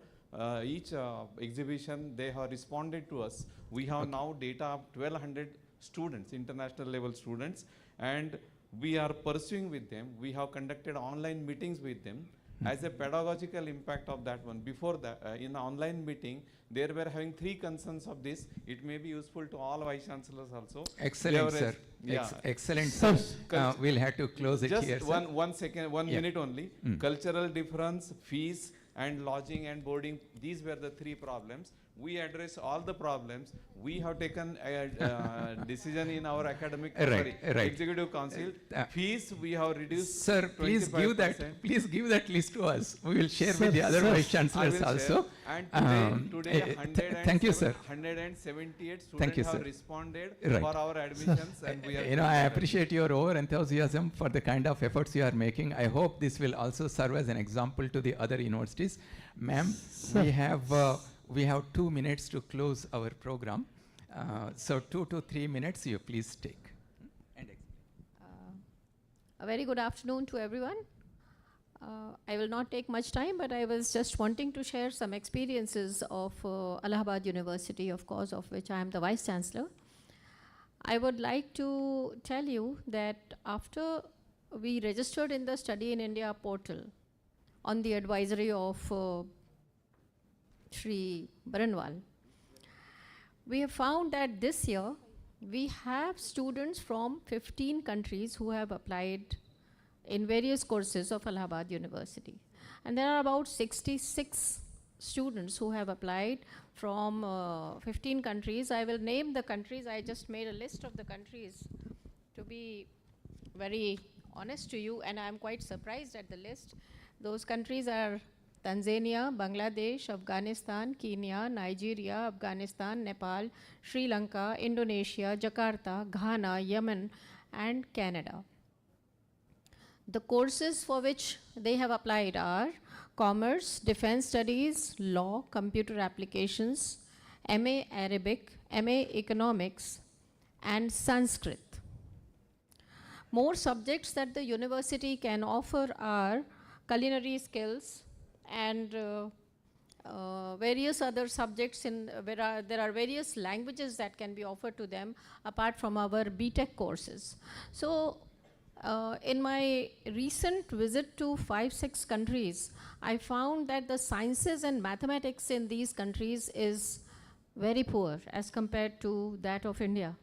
each exhibition, they have responded to us. We have now data of 1200 students, international level students, and we are pursuing with them. We have conducted online meetings with them. As a pedagogical impact of that one, before that, in the online meeting, they were having 3 concerns of this. It may be useful to all vice chancellors also. Excellent, sir. Yeah. Excellent, sir. We'll have to close it just here, sir. One Yeah. minute only. Cultural difference, fees, and lodging and boarding. These were the 3 problems. We address all the problems. We have taken a decision in our academic executive council. Fees we have reduced. Sir, please give that. Please give that list to us. We will share with the other vice chancellors also. And today thank you, sir. 178 students Thank you, have sir. responded Right. for our admissions, and we are. I appreciate your over enthusiasm for the kind of efforts you are making. I hope this will also serve as an example to the other universities. Ma'am, we have 2 minutes to close our program. So 2 to 3 minutes you please take. A very good afternoon to everyone. I will not take much time, but I was just wanting to share some experiences of Allahabad University, of course, of which I am the Vice Chancellor. I would like to tell you that after we registered in the Study in India portal on the advisory of Shri Baranwal, we have found that this year we have students from 15 countries who have applied in various courses of Allahabad University. And there are about 66 students who have applied from 15 countries. I will name the countries. I just made a list of the countries to be very honest to you, and I'm quite surprised at the list. Those countries are Tanzania, Bangladesh, Afghanistan, Kenya, Nigeria, Afghanistan, Nepal, Sri Lanka, Indonesia, Jakarta, Ghana, Yemen, and Canada. The courses for which they have applied are Commerce, Defense Studies, Law, Computer Applications, MA Arabic, MA Economics, and Sanskrit. More subjects that the university can offer are culinary skills and various other subjects. There are various languages that can be offered to them apart from our BTech courses. So in my recent visit to 5-6 countries, I found that the sciences and mathematics in these countries is very poor as compared to that of India.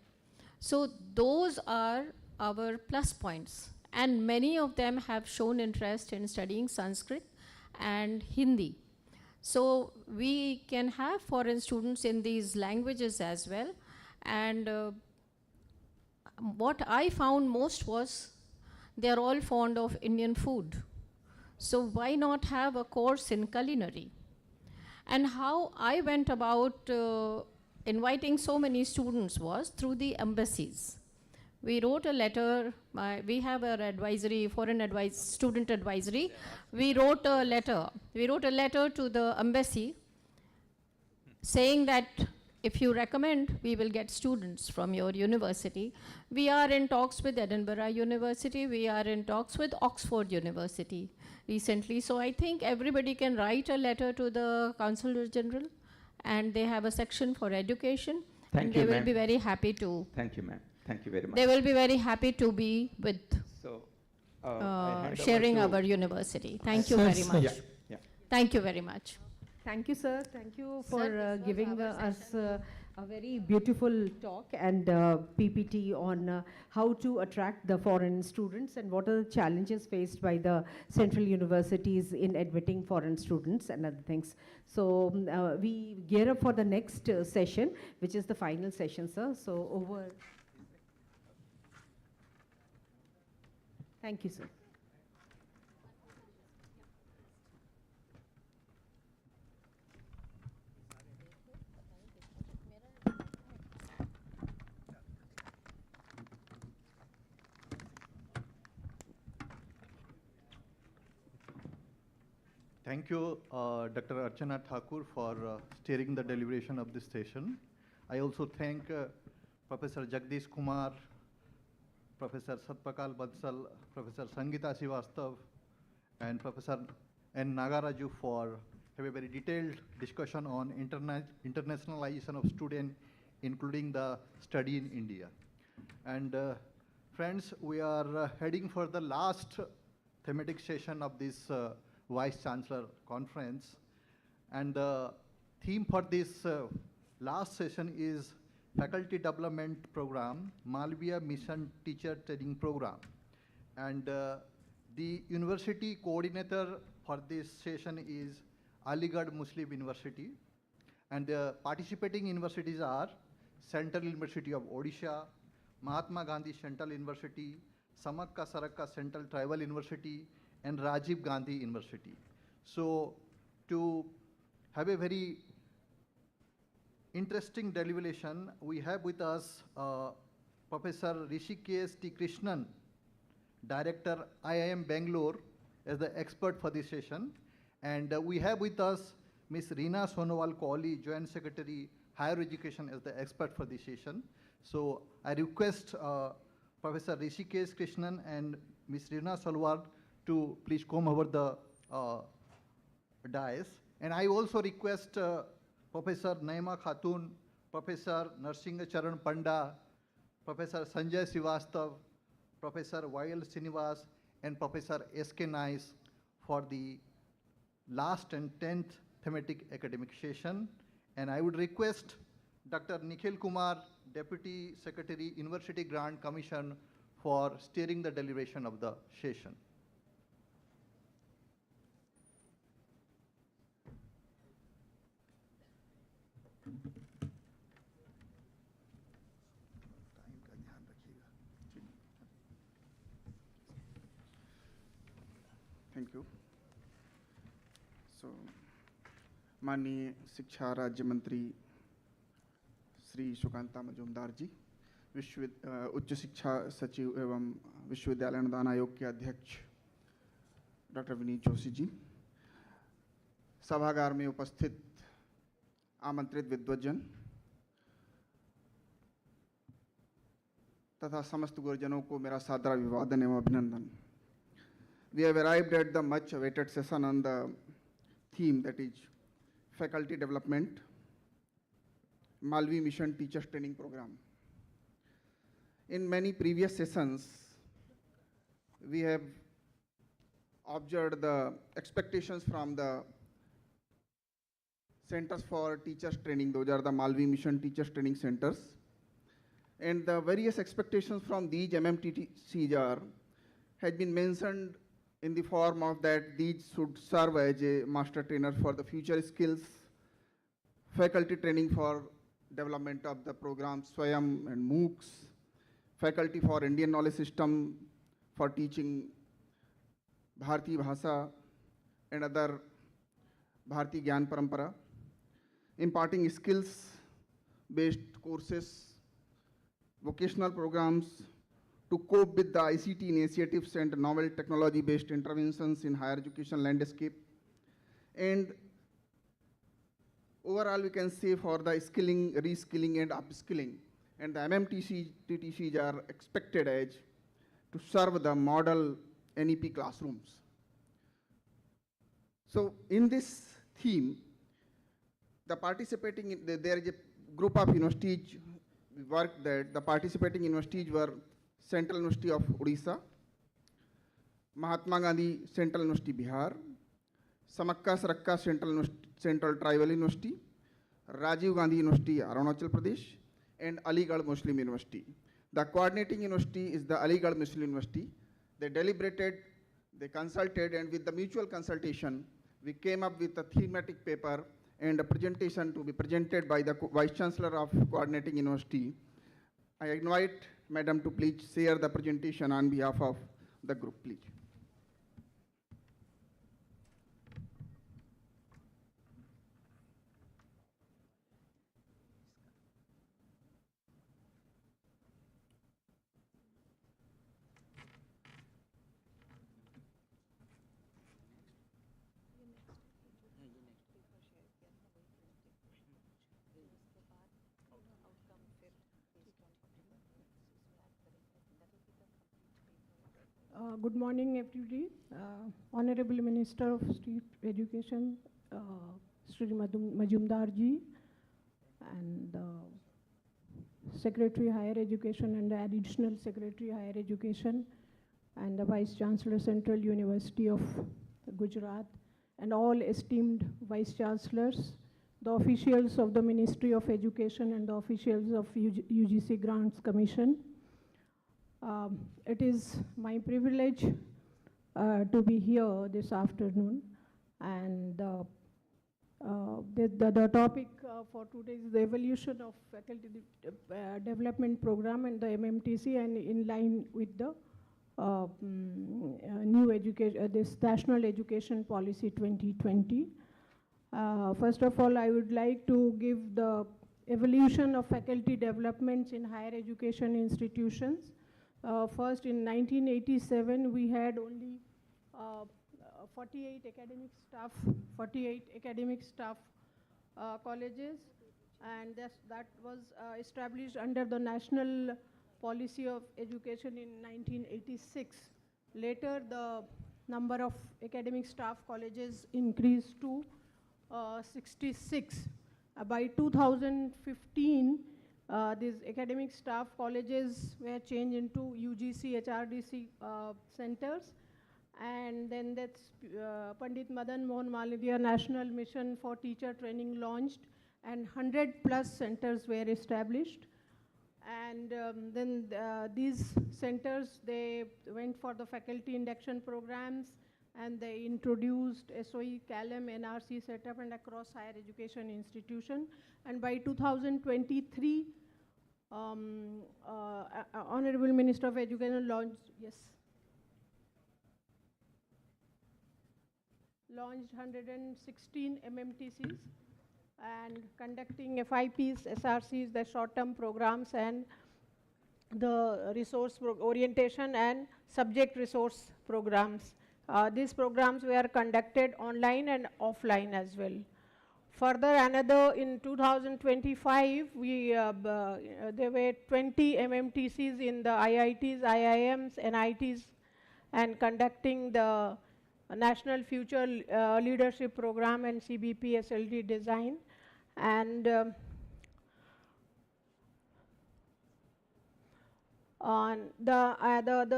So those are our plus points, and many of them have shown interest in studying Sanskrit and Hindi. So we can have foreign students in these languages as well. And what I found most was they are all fond of Indian food. So why not have a course in culinary? And how I went about inviting so many students was through the embassies. We wrote a letter, we have our advisory, student advisory. We wrote a letter to the embassy saying that if you recommend, we will get students from your university. We are in talks with Edinburgh University, we are in talks with Oxford University recently. So I think everybody can write a letter to the Chancellor General, and they have a section for education. Thank you, and they will ma'am. be very happy to. Thank you, ma'am. Thank you very much. They will be very happy to be with sharing our university. Thank you very much. Yeah. Thank you very much. Thank you, sir. Thank you for giving us a very beautiful talk and PPT on how to attract the foreign students and what are the challenges faced by the central universities in admitting foreign students and other things. So we gear up for the next session, which is the final session, sir. So over. Thank you, sir. Thank you, Dr. Archana Thakur, for steering the deliberation of this session. I also thank Professor Jagdish Kumar, Professor Satpakal Bansal, Professor Sangeeta Srivastav, and Professor N. Nagaraju for have a very detailed discussion on internationalization of student, including the study in India. And friends, we are heading for the last thematic session of this Vice Chancellor Conference. And the theme for this last session is Faculty Development Program, Malviya Mission Teacher Training Program. And the university coordinator for this session is Aligarh Muslim University. And the participating universities are Central University of Odisha, Mahatma Gandhi Central University, Samakka Sarakka Central Tribal University, and Rajiv Gandhi University. So to have a very interesting deliberation, we have with us Professor Rishikesh T. Krishnan, Director IIM Bangalore, as the expert for this session. And we have with us Ms. Reena Sonowal Kohli, Joint Secretary, Higher Education, as the expert for this session. So I request Professor Rishikesh Krishnan and Ms. Reena Sonowal to please come over the dais. And I also request Professor Naima Khatun, Professor Narsingh Charan Panda, Professor Sanjay Srivastav, Professor Y.L. Srinivas, and Professor S.K. Nice for the last and 10th thematic academic session. And I would request Dr. Nikhil Kumar, Deputy Secretary, University Grant Commission, for steering the deliberation of the session. Thank you. So, माननीय शिक्षा राज्य मंत्री श्री सुकांता मजूमदार जी, उच्च शिक्षा सचिव एवं विश्वविद्यालय अनुदान आयोग के अध्यक्ष डॉक्टर विनीत जोशी जी, सभागार में उपस्थित आमंत्रित विद्वज्जन तथा समस्त गुरुजनों को मेरा सादर अभिवादन एवं अभिनंदन. We have arrived at the much awaited session on the theme, that is faculty development, Malvi Mission Teachers Training Program. In many previous sessions, we have observed the expectations from the Centers for Teachers Training. Those are the Malvi Mission Teachers Training Centers. And the various expectations from these MMTTCs had been mentioned in the form of that these should serve as a master trainer for the future skills, faculty training for development of the programs Swayam and MOOCs, faculty for Indian knowledge system for teaching Bharati Bhasha and other Bharati Gyan Parampara, imparting skills based courses, vocational programs, to cope with the ICT initiatives and novel technology-based interventions in higher education landscape. And overall, we can say for the skilling, reskilling, and upskilling. And the MMTTCs are expected as to serve the model NEP classrooms. So in this theme, the participating, there is a group of universities work that the participating universities were Central University of Odisha, Mahatma Gandhi Central University Bihar, Samakka Sarakka Central Tribal University, Rajiv Gandhi University Arunachal Pradesh, and Aligarh Muslim University. The coordinating university is the Aligarh Muslim University. They deliberated, they consulted, and with the mutual consultation, we came up with a thematic paper and a presentation to be presented by the Vice Chancellor of Coordinating University. I invite Madam to please share the presentation on behalf of the group, please. Good morning, everybody. Honorable Minister of State Education, Sri Majumdar ji, and Secretary Higher Education and the Additional Secretary Higher Education, and the Vice Chancellor Central University of Gujarat, and all esteemed Vice Chancellors, the officials of the Ministry of Education and the officials of UGC Grants Commission. It is my privilege to be here this afternoon, and the topic for today is the evolution of faculty development program and the MMTC, and in line with the new education, this National Education Policy 2020. First of all, I would like to give the evolution of faculty developments in higher education institutions. First, in 1987, we had only 48 academic staff colleges, and that was established under the National Policy of Education in 1986. Later, the number of academic staff colleges increased to 66. By 2015, these academic staff colleges were changed into UGC, HRDC centers, and then that's Pandit Madan Mohan Malviya National Mission for Teacher Training launched, and 100+ centers were established. And then these centers, they went for the faculty induction programs, and they introduced SOE, CALM, NRC setup, and across higher education institution. And by 2023, Honorable Minister of Education launched 116 MMTCs, and conducting FIPs, SRCs, the short-term programs, and the resource orientation and subject resource programs. These programs were conducted online and offline as well. Further, another in 2025, there were 20 MMTCs in the IITs, IIMs, NITs, and conducting the National Future Leadership Program and CBP SLD design. And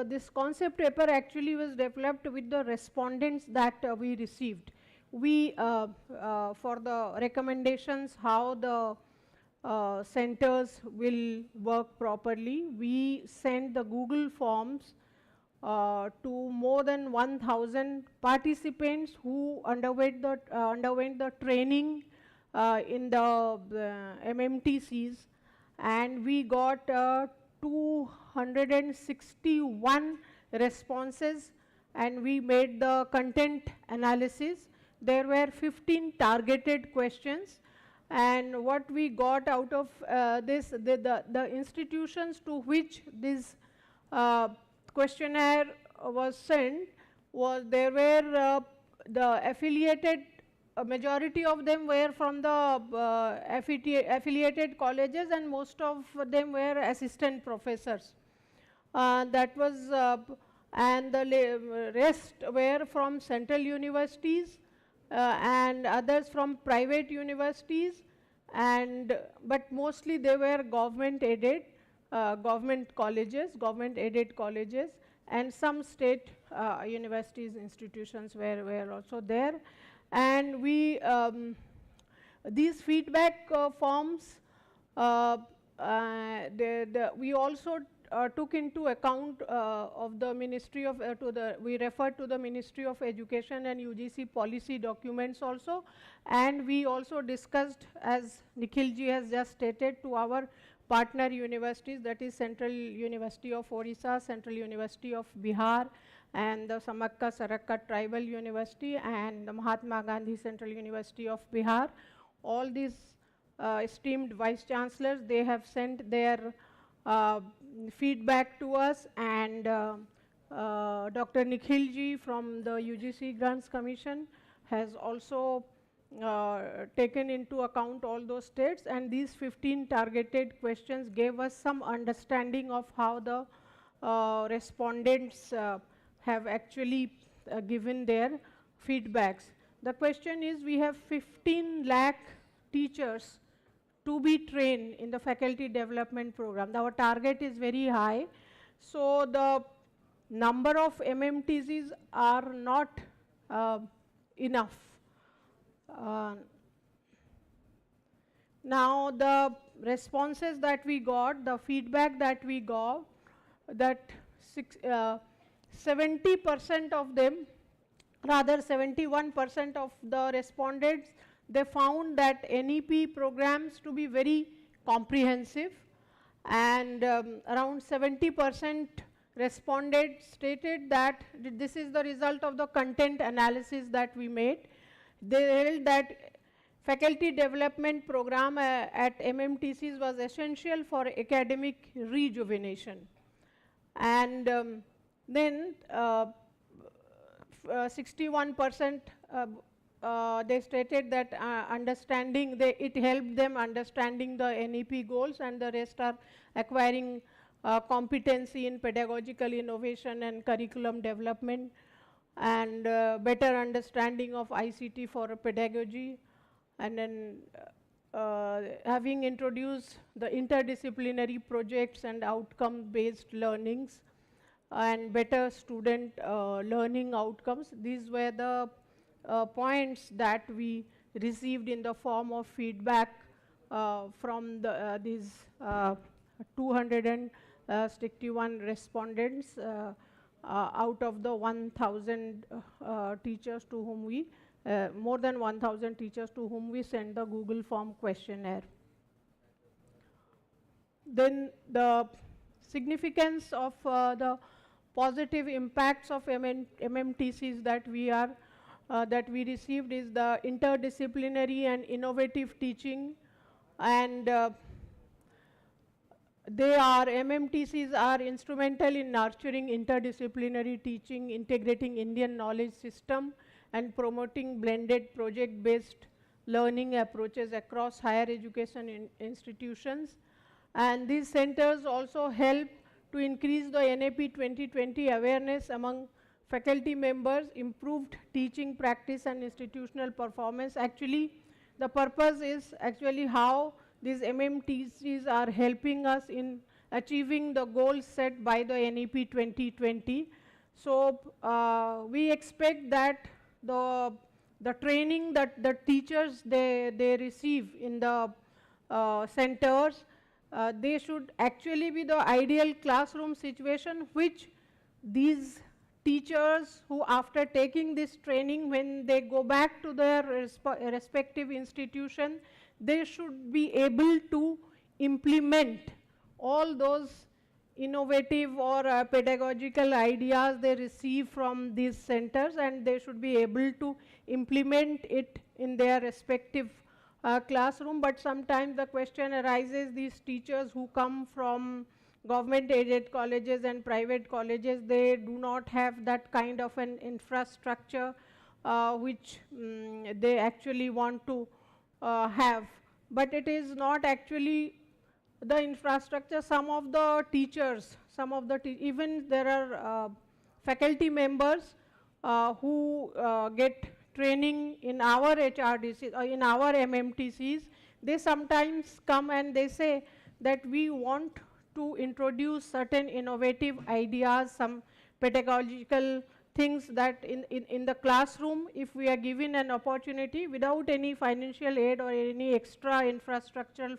this concept paper actually was developed with the respondents that we received. We, for the recommendations how the centers will work properly, we sent the Google Forms to more than 1,000 participants who underwent the training in the MMTCs, and we got 261 responses, and we made the content analysis. There were 15 targeted questions, and what we got out of this, the institutions to which this questionnaire was sent, there were the affiliated, a majority of them were from the affiliated colleges, and most of them were assistant professors. That was, and the rest were from central universities and others from private universities, and but mostly they were government-aided, government-aided colleges, and some state universities, institutions were also there. And we, these feedback forms, we also took into account of the Ministry of, we referred to the Ministry of Education and UGC policy documents also, and we also discussed, as Nikhil ji has just stated, to our partner universities, that is Central University of Orissa, Central University of Bihar, and the Samakka Sarakka Tribal University, and the Mahatma Gandhi Central University of Bihar. All these esteemed Vice Chancellors, they have sent their feedback to us, and Dr. Nikhil ji from the UGC Grants Commission has also taken into account all those states, and these 15 targeted questions gave us some understanding of how the respondents have actually given their feedbacks. The question is, we have 15 lakh teachers to be trained in the faculty development program. Our target is very high, so the number of MMTCs are not enough. Now the responses that we got, the feedback that we got, that 70% of them, rather 71% of the respondents, they found that NEP programs to be very comprehensive, and around 70% respondents stated that this is the result of the content analysis that we made. They held that faculty development program at MMTCs was essential for academic rejuvenation. And then 61% they stated that it helped them understanding the NEP goals, and the rest are acquiring competency in pedagogical innovation and curriculum development, and better understanding of ICT for pedagogy, and then having introduced the interdisciplinary projects and outcome-based learnings and better student learning outcomes. These were the points that we received in the form of feedback from these 261 respondents out of the 1,000 teachers to whom we, more than 1,000 teachers to whom we sent the Google form questionnaire. Then the significance of the positive impacts of MMTCs that we received is the interdisciplinary and innovative teaching, and MMTCs are instrumental in nurturing interdisciplinary teaching, integrating Indian knowledge system, and promoting blended project-based learning approaches across higher education institutions. And these centers also help to increase the NAP 2020 awareness among faculty members, improved teaching practice and institutional performance. Actually, the purpose is actually how these MMTCs are helping us in achieving the goals set by the NEP 2020. So we expect that the training that the teachers they receive in the centers, they should actually be the ideal classroom situation which these teachers who, after taking this training, when they go back to their respective institution, they should be able to implement all those innovative or pedagogical ideas they receive from these centers, and they should be able to implement it in their respective classroom. But sometimes the question arises, these teachers who come from government-aided colleges and private colleges, they do not have that kind of an infrastructure which they actually want to have. But it is not actually the infrastructure. Some of the teachers, even there are faculty members who get training in our HRDCs or in our MMTCs. They sometimes come and they say that we want to introduce certain innovative ideas, some pedagogical things that in the classroom, if we are given an opportunity without any financial aid or any extra infrastructural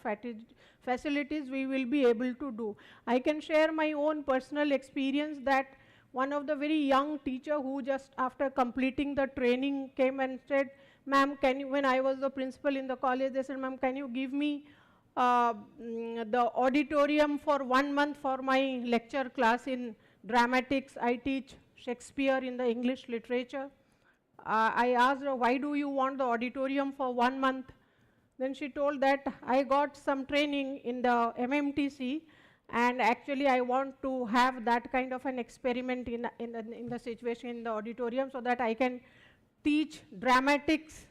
facilities, we will be able to do. I can share my own personal experience that one of the very young teacher who just after completing the training came and said, "Ma'am, can you," when I was the principal in the college, they said, "Ma'am, can you give me the auditorium for 1 month for my lecture class in dramatics? I teach Shakespeare in the English literature." I asked her, "Why do you want the auditorium for 1 month?" Then she told that, "I got some training in the MMTC, and actually I want to have that kind of an experiment in the situation in the auditorium so that I can teach dramatics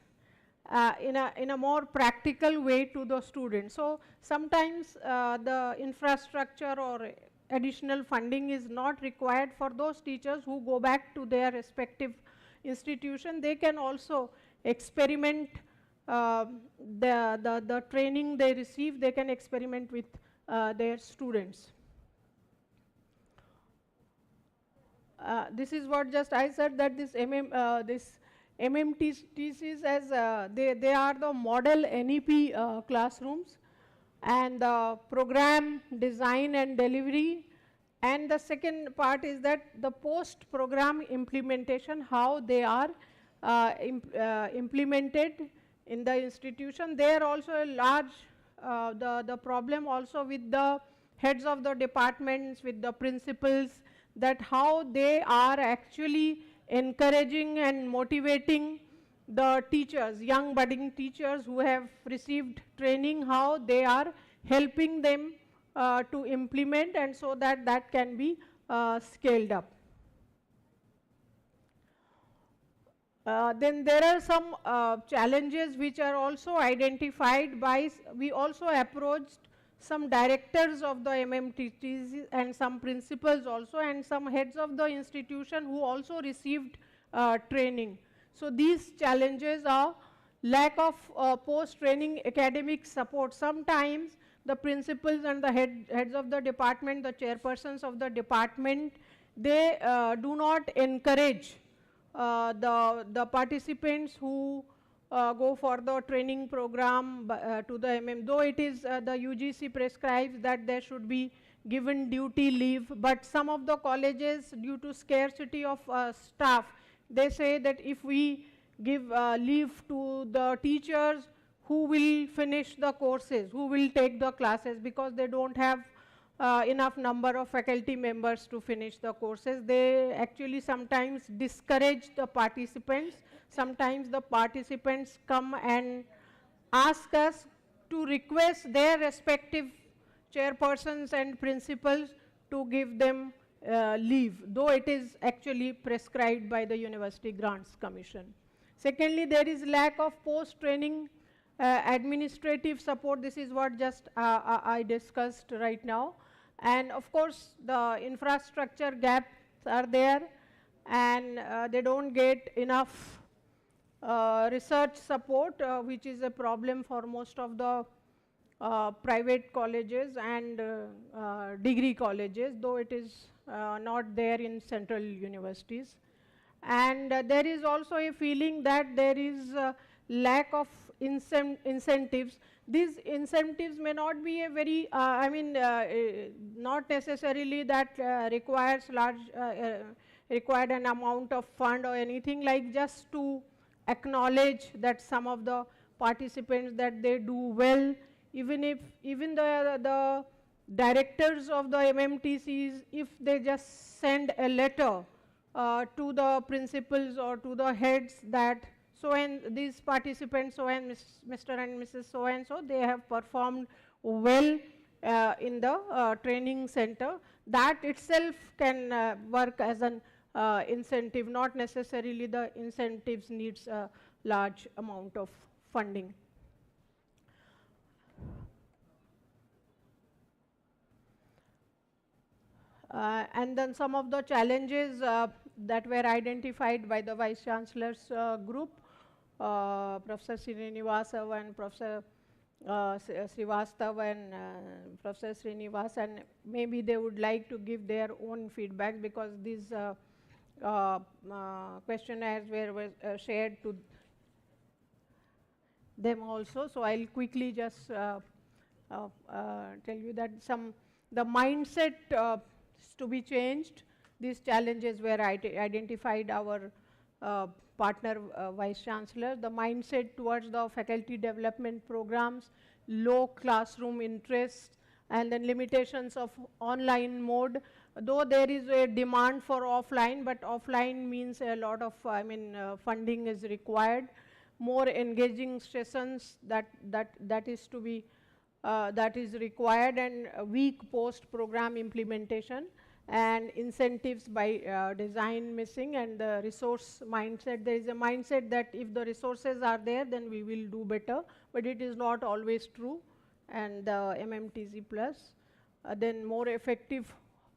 in a more practical way to the students." So sometimes the infrastructure or additional funding is not required for those teachers who go back to their respective institution. They can also experiment the training they receive, they can experiment with their students. This is what just I said, that this MMTCs as they are the model NEP classrooms, and the program design and delivery. And the second part is that the post-program implementation, how they are implemented in the institution. There also a large, the problem also with the heads of the departments, with the principals, that how they are actually encouraging and motivating the teachers, young budding teachers who have received training, how they are helping them to implement, and so that that can be scaled up. Then there are some challenges which are also identified by, we also approached some directors of the MMTTs and some principals also, and some heads of the institution who also received training. So these challenges are lack of post-training academic support. Sometimes the principals and the heads of the department, the chairpersons of the department, they do not encourage the participants who go for the training program to the though it is the UGC prescribes that there should be given duty leave, but some of the colleges, due to scarcity of staff, they say that if we give leave to the teachers who will finish the courses, who will take the classes, because they don't have enough number of faculty members to finish the courses. They actually sometimes discourage the participants. Sometimes the participants come and ask us to request their respective chairpersons and principals to give them leave, though it is actually prescribed by the University Grants Commission. Secondly, there is lack of post-training administrative support. This is what just I discussed right now. And of course, the infrastructure gaps are there, and they don't get enough research support, which is a problem for most of the private colleges and degree colleges, though it is not there in central universities. And there is also a feeling that there is lack of incentives. These incentives may not be a very, not necessarily that requires required an amount of fund or anything, like just to acknowledge that some of the participants that they do well, even the directors of the MMTCs, if they just send a letter to the principals or to the heads that so and these participants, so and Mr. and Mrs. so and so, they have performed well in the training center, that itself can work as an incentive. Not necessarily the incentives needs a large amount of funding. And then some of the challenges that were identified by the Vice Chancellor's group, Professor Srinivasa and Professor Srivastav and Professor Srinivas, and maybe they would like to give their own feedback, because these questionnaires were shared to them also. So I'll quickly just tell you that the mindset is to be changed. These challenges were identified our partner Vice Chancellor. The mindset towards the faculty development programs, low classroom interest, and then limitations of online mode. Though there is a demand for offline, but offline means a lot of funding is required. More engaging sessions that is to be that is required, and weak post-program implementation, and incentives by design missing, and the resource mindset. There is a mindset that if the resources are there, then we will do better, but it is not always true. And the MMTC plus, then more effective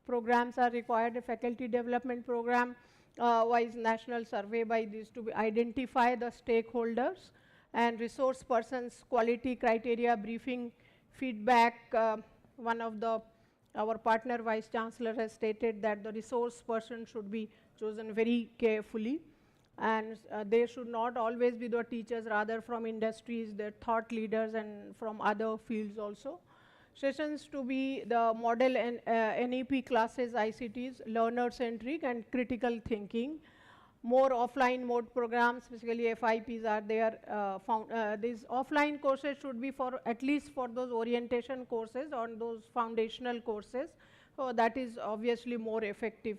programs are required. A faculty development program wise national survey by these to identify the stakeholders and resource persons, quality criteria, briefing, feedback. One of our partner vice chancellor has stated that the resource person should be chosen very carefully, and they should not always be the teachers, rather from industries, their thought leaders, and from other fields also. Sessions to be the model and NEP classes, ICTs, learner-centric and critical thinking. More offline mode programs, basically FIPs are there. These offline courses should be for at least for those orientation courses or those foundational courses. So that is obviously more effective.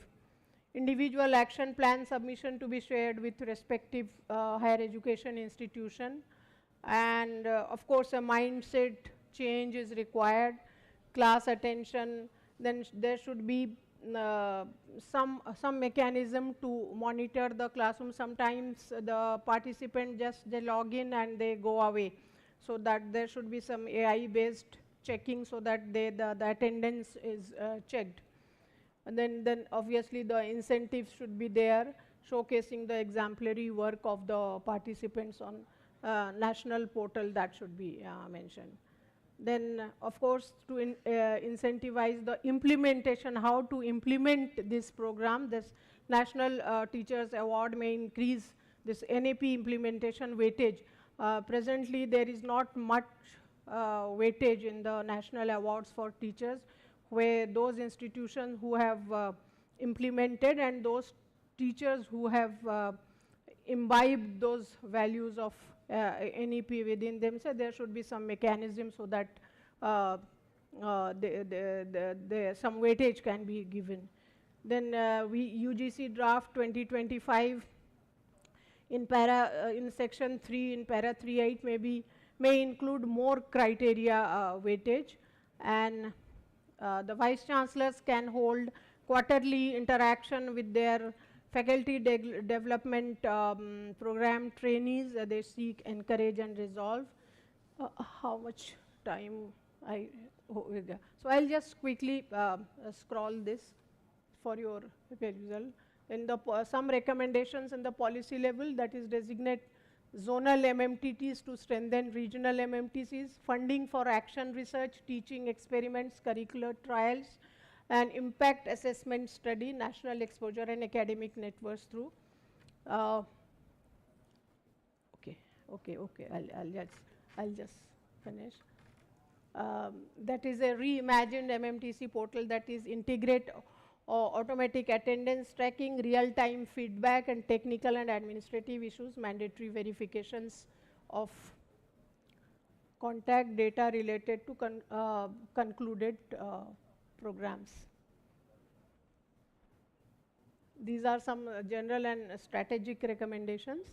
Individual action plan submission to be shared with respective higher education institution. And of course, a mindset change is required, class attention. Then there should be some mechanism to monitor the classroom. Sometimes the participant just they log in and they go away, so that there should be some AI based checking so that the attendance is checked. And then obviously the incentives should be there, showcasing the exemplary work of the participants on national portal. That should be mentioned. Then of course to incentivize the implementation, how to implement this program. This National Teachers Award may increase this NAP implementation weightage. Presently there is not much weightage in the national awards for teachers, where those institutions who have implemented and those teachers who have imbibed those values of NEP within them. So there should be some mechanism so that some weightage can be given. Then UGC draft 2025 in section 3 in para 3.8 may include more criteria weightage, and the vice chancellors can hold quarterly interaction with their faculty development program trainees. They seek, encourage and resolve. How much time so I'll just quickly scroll this for your perusal. In the some recommendations in the policy level, that is designate zonal MMTTs to strengthen regional MMTCs, funding for action research, teaching experiments, curricular trials, and impact assessment study, national exposure and academic networks through. Okay, I'll just finish. That is a reimagined MMTC portal that is integrate automatic attendance tracking, real-time feedback, and technical and administrative issues, mandatory verifications of contact data related to concluded programs. These are some general and strategic recommendations.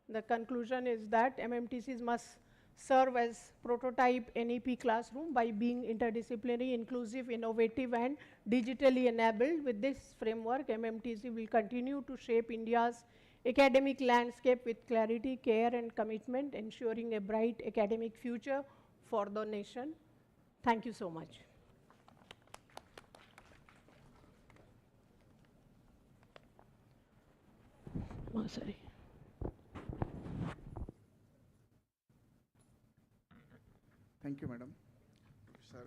The conclusion is that MMTCs must serve as prototype NEP classroom by being interdisciplinary, inclusive, innovative, and digitally enabled. With this framework, MMTC will continue to shape India's academic landscape with clarity, care, and commitment, ensuring a bright academic future for the nation. Thank you so much. Oh, sorry. Thank you, Madam. Professor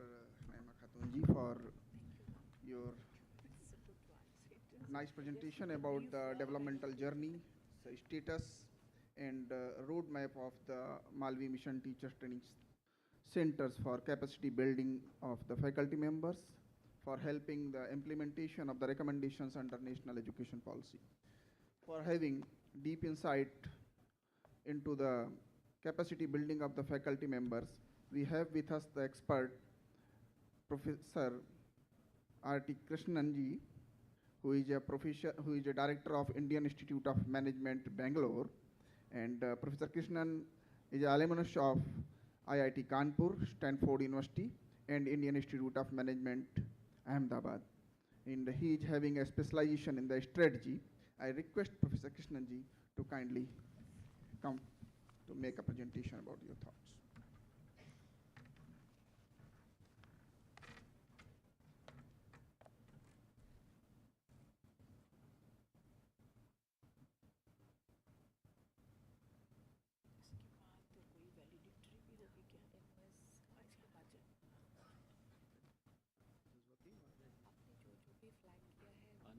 Naima Khatunji, for your nice presentation about the developmental journey, the status, and roadmap of the Malvi Mission Teachers Training Centers for capacity building of the faculty members, for helping the implementation of the recommendations under National Education Policy, for having deep insight into the capacity building of the faculty members. We have with us the expert, Professor R.T. Krishnanji, who is a director of Indian Institute of Management, Bangalore, and Professor Krishnan is an alumnus of IIT Kanpur, Stanford University, and Indian Institute of Management, Ahmedabad. And he is having a specialization in the strategy. I request Professor Krishnanji to kindly come to make a presentation about your thoughts.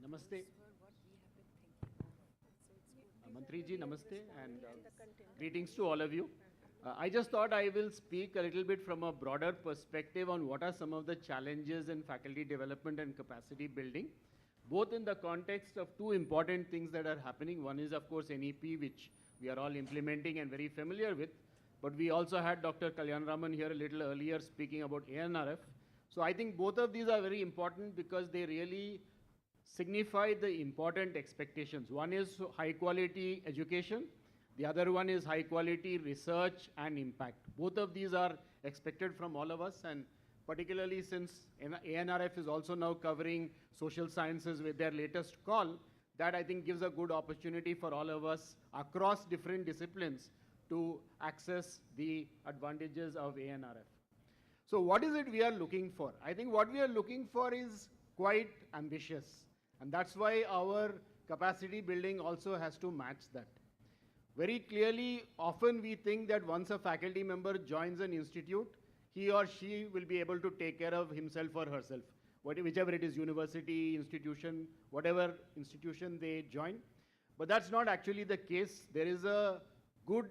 Namaste. Mantriji, namaste, and greetings to all of you. I just thought I will speak a little bit from a broader perspective on what are some of the challenges in faculty development and capacity building, both in the context of two important things that are happening. One is, of course, NEP, which we are all implementing and very familiar with, but we also had Dr. Kalyan Raman here a little earlier speaking about ANRF. So I think both of these are very important because they really signify the important expectations. One is high quality education. The other one is high quality research and impact. Both of these are expected from all of us, and particularly since ANRF is also now covering social sciences with their latest call, that I think gives a good opportunity for all of us across different disciplines to access the advantages of ANRF. So what is it we are looking for? I think what we are looking for is quite ambitious. And that's why our capacity building also has to match that. Very clearly, often we think that once a faculty member joins an institute, he or she will be able to take care of himself or herself, whichever it is, university, institution, whatever institution they join. But that's not actually the case. There is a good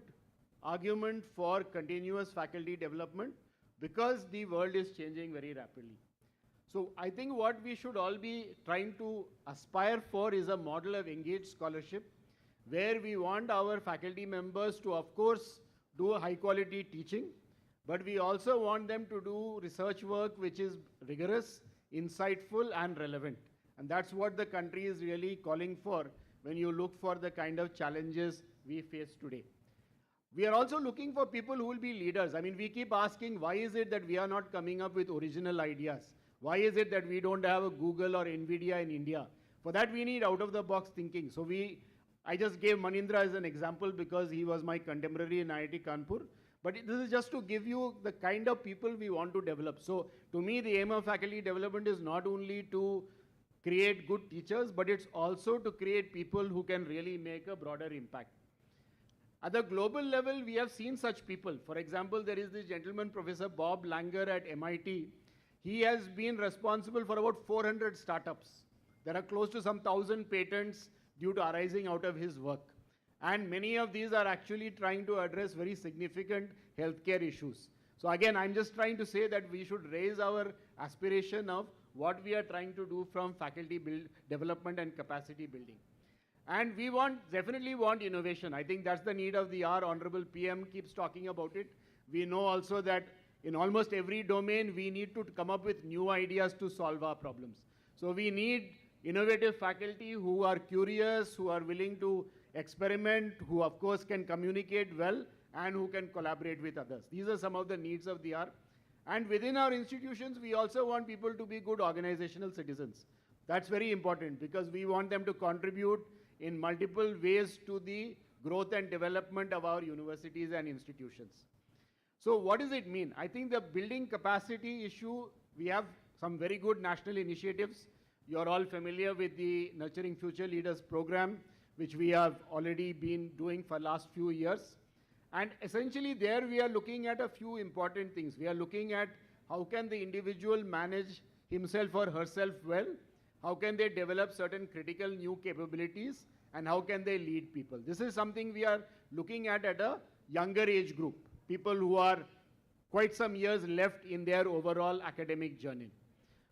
argument for continuous faculty development because the world is changing very rapidly. So I think what we should all be trying to aspire for is a model of engaged scholarship where we want our faculty members to, of course, do high quality teaching, but we also want them to do research work which is rigorous, insightful and relevant. And that's what the country is really calling for when you look for the kind of challenges we face today. We are also looking for people who will be leaders. I mean, we keep asking, why is it that we are not coming up with original ideas? Why is it that we don't have a Google or NVIDIA in India? For that, we need out-of-the-box thinking. So I just gave Manindra as an example because he was my contemporary in IIT Kanpur. But this is just to give you the kind of people we want to develop. So to me, the aim of faculty development is not only to create good teachers, but it's also to create people who can really make a broader impact. At the global level, we have seen such people. For example, there is this gentleman, Professor Bob Langer at MIT. He has been responsible for about 400 startups. There are close to some 1,000 patents due to arising out of his work. And many of these are actually trying to address very significant healthcare issues. So again, I'm just trying to say that we should raise our aspiration of what we are trying to do from faculty development and capacity building. And we definitely want innovation. I think that's the need of the hour. Honorable PM keeps talking about it. We know also that in almost every domain, we need to come up with new ideas to solve our problems. So we need innovative faculty who are curious, who are willing to experiment, who of course can communicate well, and who can collaborate with others. These are some of the needs of the hour. And within our institutions, we also want people to be good organizational citizens. That's very important because we want them to contribute in multiple ways to the growth and development of our universities and institutions. So what does it mean? I think the building capacity issue, we have some very good national initiatives. You're all familiar with the Nurturing Future Leaders program, which we have already been doing for the last few years. And essentially there we are looking at a few important things. We are looking at how can the individual manage himself or herself well, how can they develop certain critical new capabilities, and how can they lead people. This is something we are looking at a younger age group, people who are quite some years left in their overall academic journey.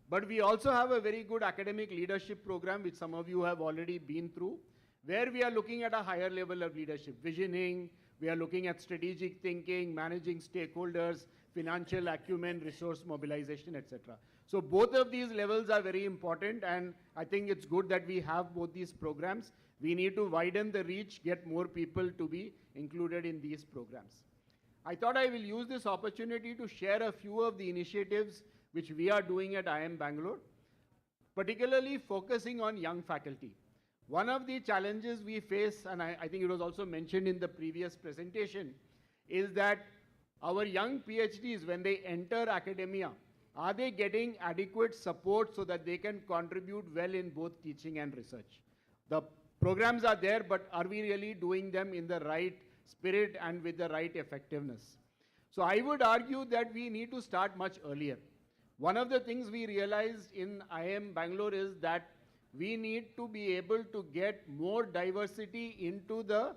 But we also have a very good academic leadership program, which some of you have already been through, where we are looking at a higher level of leadership, visioning, we are looking at strategic thinking, managing stakeholders, financial acumen, resource mobilization, etc. So both of these levels are very important, and I think it's good that we have both these programs. We need to widen the reach, get more people to be included in these programs. I thought I will use this opportunity to share a few of the initiatives which we are doing at IIM Bangalore, particularly focusing on young faculty. One of the challenges we face, and I think it was also mentioned in the previous presentation, is that our young PhDs, when they enter academia, are they getting adequate support so that they can contribute well in both teaching and research? The programs are there, but are we really doing them in the right spirit and with the right effectiveness? So I would argue that we need to start much earlier. One of the things we realized in IIM Bangalore is that we need to be able to get more diversity into the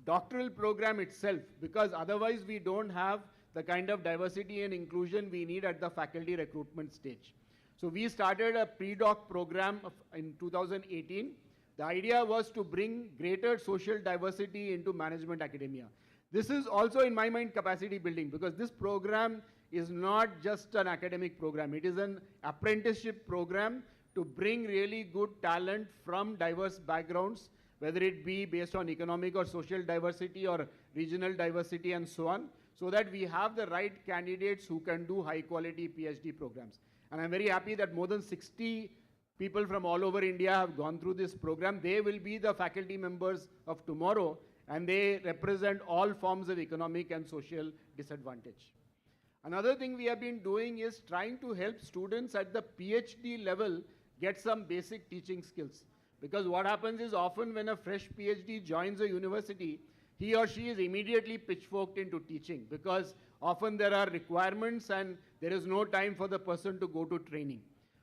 doctoral program itself, because otherwise we don't have the kind of diversity and inclusion we need at the faculty recruitment stage. So we started a pre-doc program in 2018. The idea was to bring greater social diversity into management academia. This is also, in my mind, capacity building, because this program is not just an academic program. It is an apprenticeship program to bring really good talent from diverse backgrounds, whether it be based on economic or social diversity or regional diversity and so on, so that we have the right candidates who can do high quality PhD programs. And I'm very happy that more than 60 people from all over India have gone through this program. They will be the faculty members of tomorrow, and they represent all forms of economic and social disadvantage. Another thing we have been doing is trying to help students at the PhD level get some basic teaching skills. Because what happens is often when a fresh PhD joins a university, he or she is immediately pitchforked into teaching, because often there are requirements and there is no time for the person to go to training.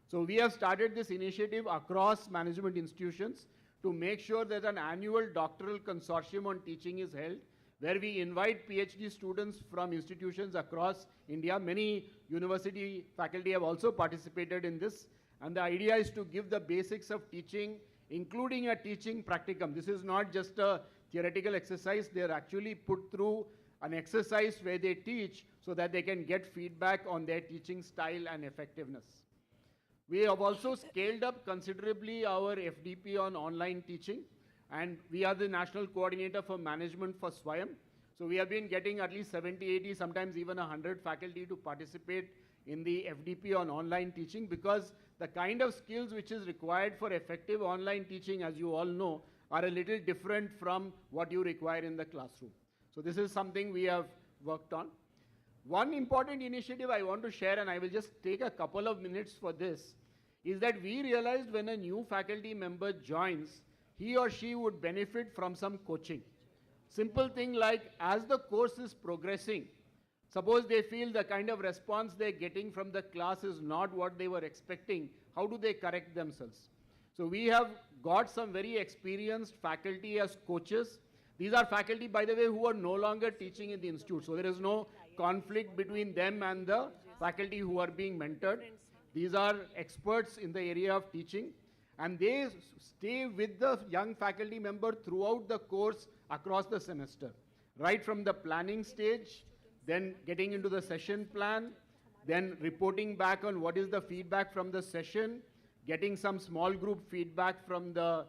So we have started this initiative across management institutions to make sure that an annual doctoral consortium on teaching is held, where we invite PhD students from institutions across India. Many university faculty have also participated in this. And the idea is to give the basics of teaching, including a teaching practicum. This is not just a theoretical exercise. They are actually put through an exercise where they teach so that they can get feedback on their teaching style and effectiveness. We have also scaled up considerably our FDP on online teaching, and we are the national coordinator for management for SWAYAM. So we have been getting at least 70, 80, sometimes even 100 faculty to participate in the FDP on online teaching, because the kind of skills which is required for effective online teaching, as you all know, are a little different from what you require in the classroom. So this is something we have worked on. One important initiative I want to share, and I will just take a couple of minutes for this, is that we realized when a new faculty member joins, he or she would benefit from some coaching. Simple thing like, as the course is progressing, suppose they feel the kind of response they're getting from the class is not what they were expecting, how do they correct themselves? So we have got some very experienced faculty as coaches. These are faculty, by the way, who are no longer teaching in the institute. So there is no conflict between them and the faculty who are being mentored. These are experts in the area of teaching, and they stay with the young faculty member throughout the course across the semester, right from the planning stage, then getting into the session plan, then reporting back on what is the feedback from the session, getting some small group feedback from the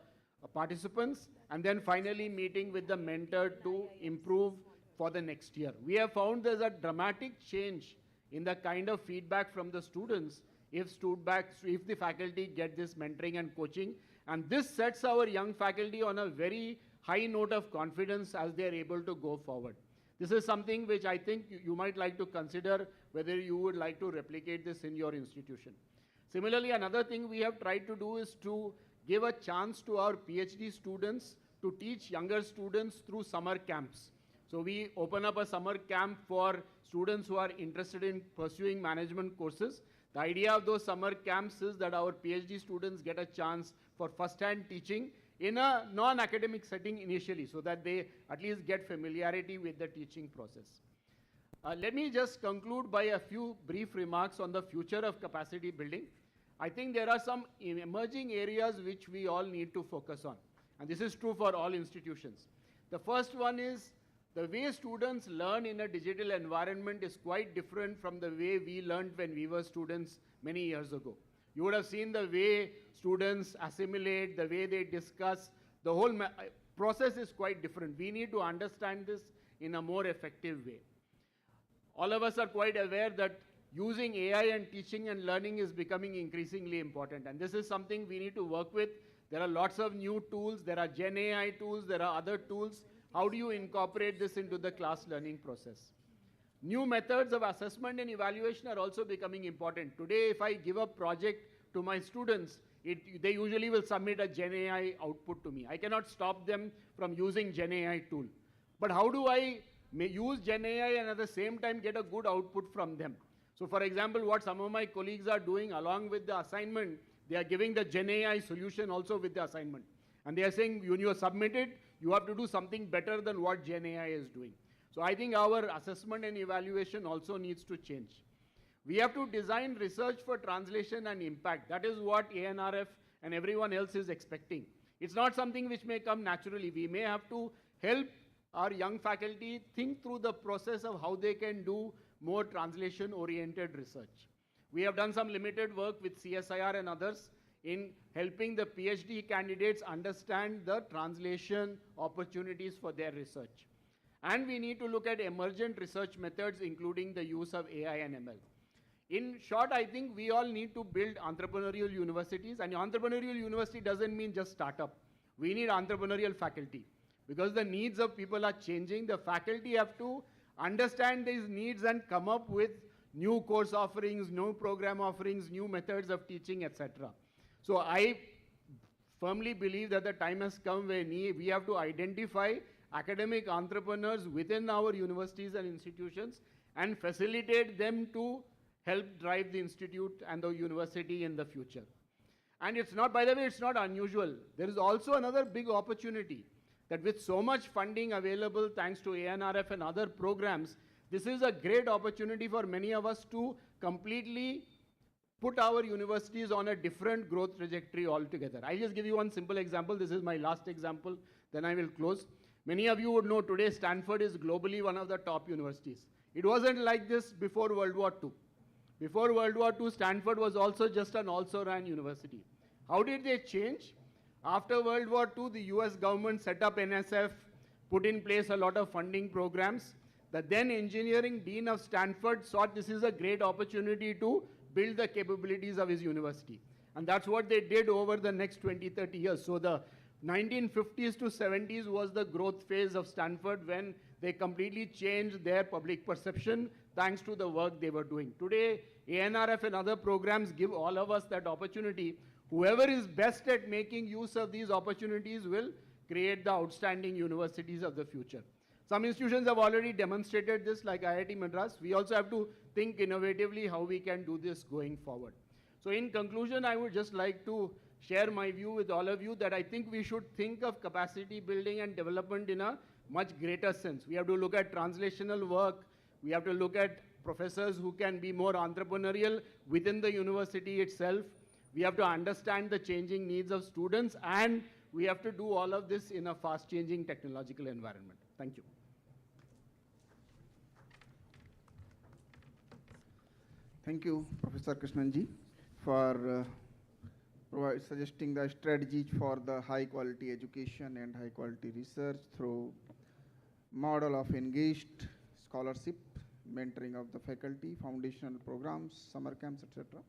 participants, and then finally meeting with the mentor to improve for the next year. We have found there's a dramatic change in the kind of feedback from the students if the faculty get this mentoring and coaching. And this sets our young faculty on a very high note of confidence as they are able to go forward. This is something which I think you might like to consider whether you would like to replicate this in your institution. Similarly, another thing we have tried to do is to give a chance to our PhD students to teach younger students through summer camps. So we open up a summer camp for students who are interested in pursuing management courses. The idea of those summer camps is that our PhD students get a chance for first-hand teaching in a non-academic setting initially, so that they at least get familiarity with the teaching process. Let me just conclude by a few brief remarks on the future of capacity building. I think there are some emerging areas which we all need to focus on, and this is true for all institutions. The first one is the way students learn in a digital environment is quite different from the way we learned when we were students many years ago. You would have seen the way students assimilate, the way they discuss, the whole process is quite different. We need to understand this in a more effective way. All of us are quite aware that using AI and teaching and learning is becoming increasingly important, and this is something we need to work with. There are lots of new tools, there are Gen AI tools, there are other tools. How do you incorporate this into the class learning process? New methods of assessment and evaluation are also becoming important. Today, if I give a project to my students, they usually will submit a Gen AI output to me. I cannot stop them from using Gen AI tool. But how do I use Gen AI and at the same time get a good output from them? So for example, what some of my colleagues are doing along with the assignment, they are giving the Gen AI solution also with the assignment. And they are saying when you submit it, you have to do something better than what Gen AI is doing. So I think our assessment and evaluation also needs to change. We have to design research for translation and impact. That is what ANRF and everyone else is expecting. It's not something which may come naturally. We may have to help our young faculty think through the process of how they can do more translation-oriented research. We have done some limited work with CSIR and others in helping the PhD candidates understand the translation opportunities for their research. And we need to look at emergent research methods, including the use of AI and ML. In short, I think we all need to build entrepreneurial universities, and entrepreneurial university doesn't mean just startup. We need entrepreneurial faculty because the needs of people are changing. The faculty have to understand these needs and come up with new course offerings, new program offerings, new methods of teaching, etc. So I firmly believe that the time has come when we have to identify academic entrepreneurs within our universities and institutions and facilitate them to help drive the institute and the university in the future. And it's not, by the way, it's not unusual. There is also another big opportunity that with so much funding available thanks to ANRF and other programs, this is a great opportunity for many of us to completely put our universities on a different growth trajectory altogether. I'll just give you one simple example. This is my last example, then I will close. Many of you would know today Stanford is globally one of the top universities. It wasn't like this before World War II. Before World War II, Stanford was also just an also-ran university. How did they change? After World War II, the US government set up NSF, put in place a lot of funding programs. The then engineering dean of Stanford thought this is a great opportunity to build the capabilities of his university. And that's what they did over the next 20, 30 years. So the 1950s to 70s was the growth phase of Stanford when they completely changed their public perception thanks to the work they were doing. Today, ANRF and other programs give all of us that opportunity. Whoever is best at making use of these opportunities will create the outstanding universities of the future. Some institutions have already demonstrated this, like IIT Madras. We also have to think innovatively how we can do this going forward. So in conclusion, I would just like to share my view with all of you that I think we should think of capacity building and development in a much greater sense. We have to look at translational work. We have to look at professors who can be more entrepreneurial within the university itself. We have to understand the changing needs of students, and we have to do all of this in a fast-changing technological environment. Thank you. Thank you, Professor Krishnanji, for suggesting the strategies for the high-quality education and high-quality research through model of engaged scholarship, mentoring of the faculty, foundational programs, summer camps, etc.,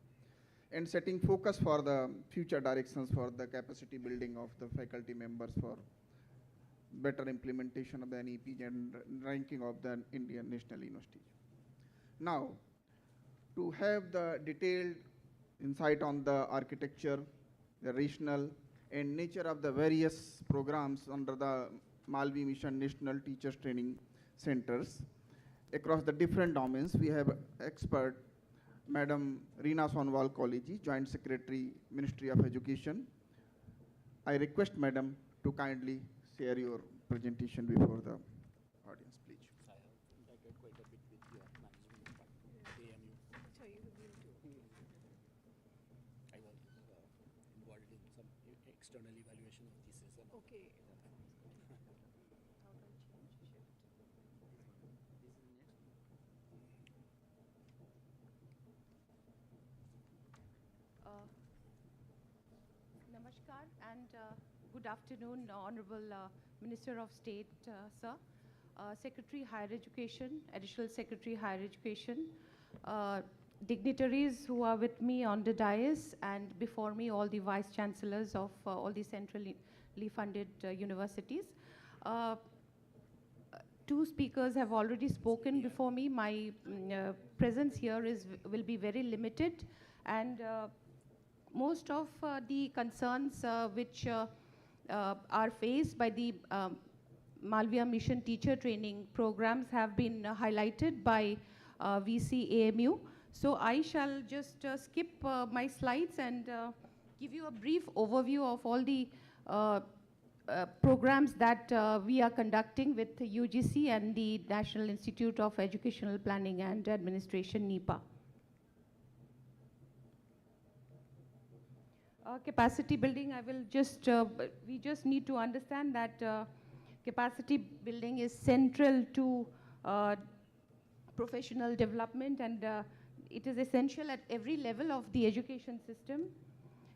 and setting focus for the future directions for the capacity building of the faculty members for better implementation of the NEPs and ranking of the Indian national universities. Now, to have the detailed insight on the architecture, the rationale, and nature of the various programs under the Malvi Mission National Teachers Training Centers across the different domains, we have expert Madam Reena Sonwal College, Joint Secretary, Ministry of Education. I request Madam to kindly share your presentation before the audience, please. I have interacted quite a bit with your management department, AMU. I was involved in some external evaluation of thesis. Okay. Namaskar and good afternoon, Honorable Minister of State, sir, Secretary Higher Education, Additional Secretary Higher Education, dignitaries who are with me on the dais, and before me all the Vice Chancellors of all the centrally funded universities. Two speakers have already spoken before me. My presence here will be very limited, and most of the concerns which are faced by the Malviya Mission teacher training programs have been highlighted by VC AMU. So I shall just skip my slides and give you a brief overview of all the programs that we are conducting with the UGC and the National Institute of Educational Planning and Administration, NEPA. Capacity building, I will just, we just need to understand that capacity building is central to professional development, and it is essential at every level of the education system.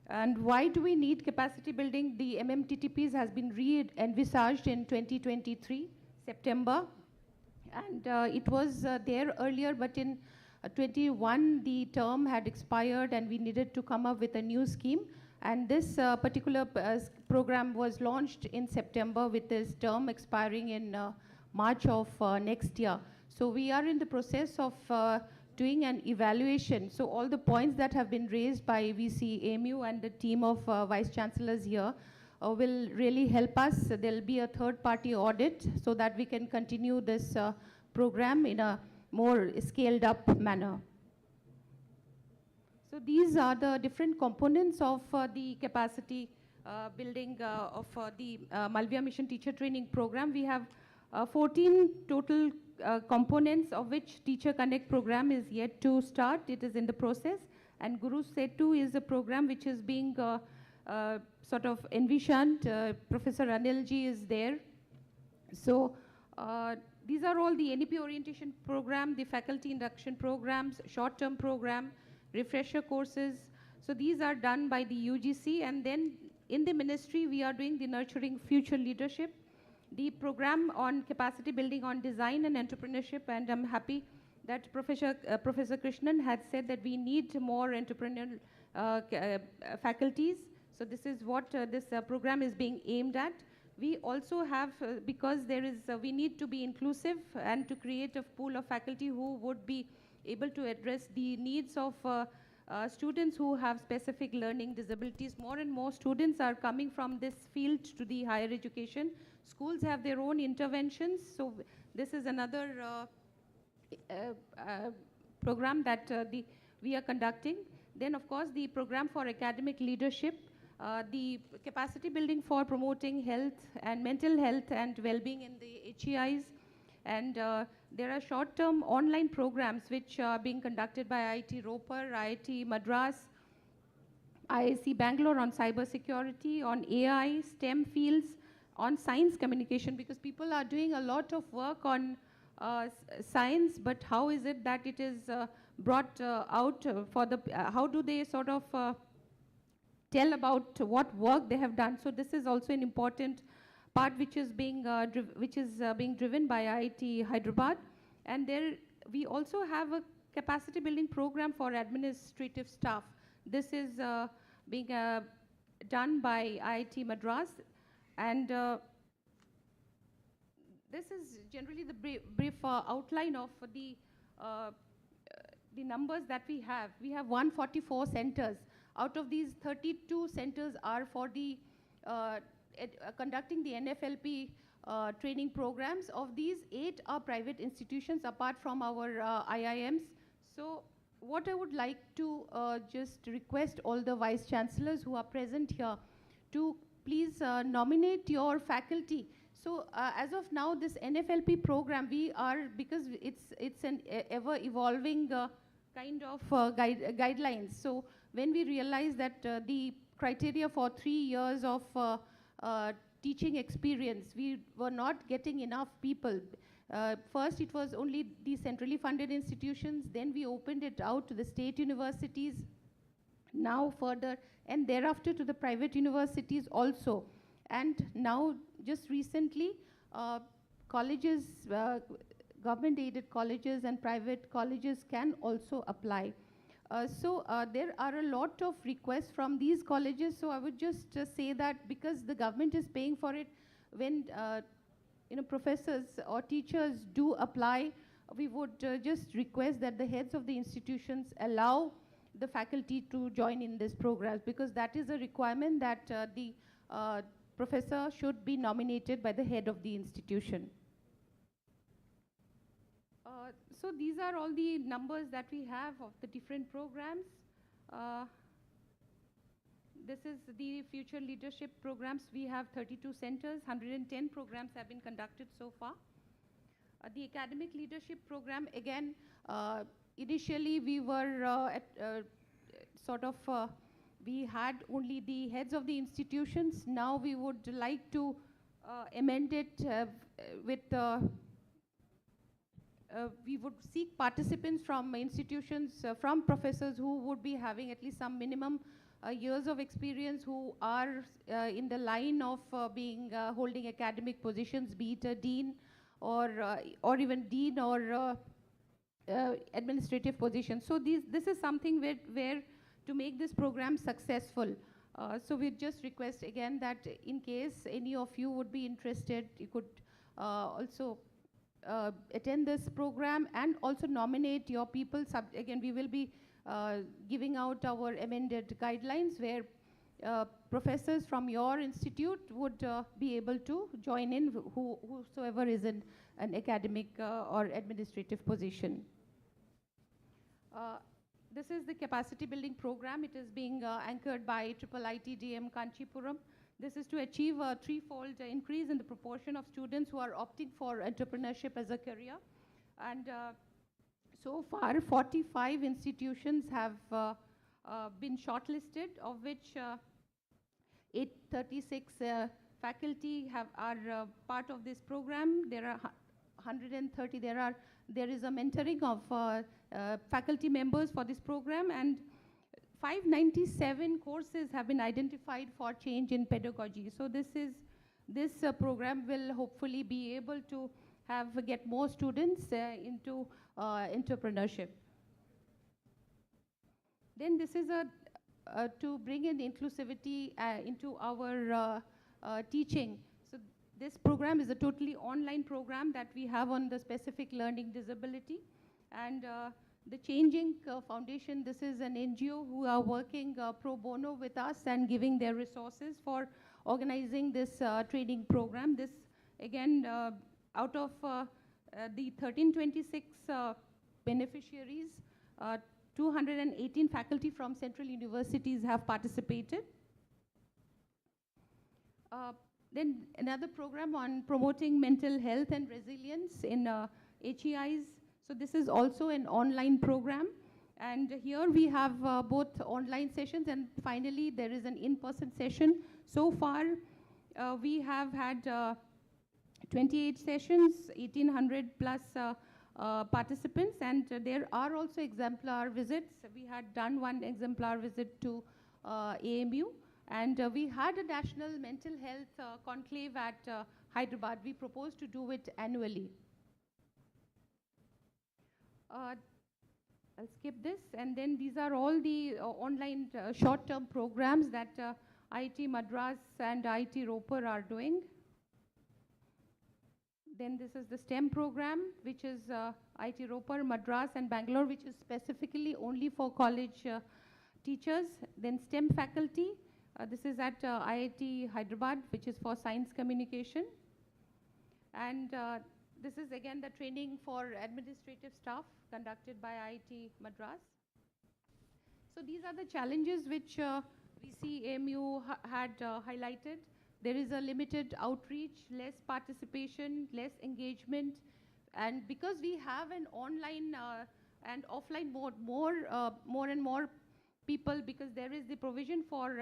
And why do we need capacity building? The MMTTPs has been re-envisaged in 2023, September. And it was there earlier, but in 21, the term had expired and we needed to come up with a new scheme. And this particular program was launched in September with this term expiring in March of next year. So we are in the process of doing an evaluation. So all the points that have been raised by VC AMU and the team of Vice Chancellors here will really help us. There will be a third-party audit so that we can continue this program in a more scaled up manner. So these are the different components of the capacity building of the Malviya Mission Teacher Training Program. We have 14 total components, of which Teacher Connect program is yet to start. It is in the process. And Guru Setu is a program which is being sort of envisioned. Professor Anilji is there. So these are all the NEP orientation program, the faculty induction programs, short-term program, refresher courses. So these are done by the UGC, and then in the ministry we are doing the Nurturing Future Leadership, the program on capacity building on design and entrepreneurship, and I'm happy that Professor Krishnan had said that we need more entrepreneurial faculties. So this is what this program is being aimed at. We also have, because there is, we need to be inclusive and to create a pool of faculty who would be able to address the needs of students who have specific learning disabilities. More and more students are coming from this field to the higher education. Schools have their own interventions, so this is another program that we are conducting. Then, of course, the program for academic leadership, the capacity building for promoting health and mental health and well-being in the HEIs, and there are short-term online programs which are being conducted by IIT Ropar, IIT Madras, IIC Bangalore on cyber security, on AI, STEM fields, on science communication, because people are doing a lot of work on science, but how is it that it is brought out for the, how do they sort of tell about what work they have done? So this is also an important part which is being driven by IIT Hyderabad. And there we also have a capacity building program for administrative staff. This is being done by IIT Madras, and this is generally the brief outline of the numbers that we have. We have 144 centers. Out of these, 32 centers are for the conducting the NFLP training programs. Of these, 8 are private institutions apart from our IIMs. So what I would like to just request all the Vice Chancellors who are present here to please nominate your faculty. So as of now, this NFLP program, we are, because it's an ever evolving kind of guidelines. So when we realize that the criteria for 3 years of teaching experience, we were not getting enough people. First, it was only the centrally funded institutions, then we opened it out to the state universities, now further, and thereafter to the private universities also. And now, just recently, colleges, government-aided colleges and private colleges can also apply. So there are a lot of requests from these colleges, so I would just say that because the government is paying for it, when professors or teachers do apply, we would just request that the heads of the institutions allow the faculty to join in this program, because that is a requirement that the professor should be nominated by the head of the institution. So these are all the numbers that we have of the different programs. this is the future leadership programs. We have 32 centers, 110 programs have been conducted so far. The academic leadership program, again, initially we were we had only the heads of the institutions. Now we would like to amend it with we would seek participants from institutions, from professors who would be having at least some minimum years of experience, who are in the line of holding academic positions, be it a dean or even dean or administrative positions. So this is something where to make this program successful. So we just request again that in case any of you would be interested, you could also attend this program and also nominate your people. Again, we will be giving out our amended guidelines where professors from your institute would be able to join in, whosoever is in an academic or administrative position. This is the capacity building program. It is being anchored by IIIT-DM Kanchipuram. This is to achieve a threefold increase in the proportion of students who are opting for entrepreneurship as a career. And so far, 45 institutions have been shortlisted, of which 836 faculty are part of this program. There are 130. There is a mentoring of faculty members for this program, and 597 courses have been identified for change in pedagogy. So this program will hopefully be able to get more students into entrepreneurship. Then this is to bring in inclusivity into our teaching. So this program is a totally online program that we have on the specific learning disability. And the Changing Foundation, this is an NGO who are working pro bono with us and giving their resources for organizing this training program. This, again, out of the 1326 beneficiaries, 218 faculty from central universities have participated. Then another program on promoting mental health and resilience in HEIs. So this is also an online program. And here we have both online sessions, and finally there is an in-person session. So far, we have had 28 sessions, 1,800 plus participants, and there are also exemplar visits. We had done one exemplar visit to AMU, and we had a national mental health conclave at Hyderabad. We propose to do it annually. I'll skip this, and then these are all the online short-term programs that IIT Madras and IIT Roper are doing. Then this is the STEM program, which is IIT Roper, Madras and Bangalore, which is specifically only for college teachers. Then STEM faculty, this is at IIT Hyderabad, which is for science communication. And this is again the training for administrative staff conducted by IIT Madras. So these are the challenges which we see AMU had highlighted. There is a limited outreach, less participation, less engagement. And because we have an online and offline mode, more and more people, because there is the provision for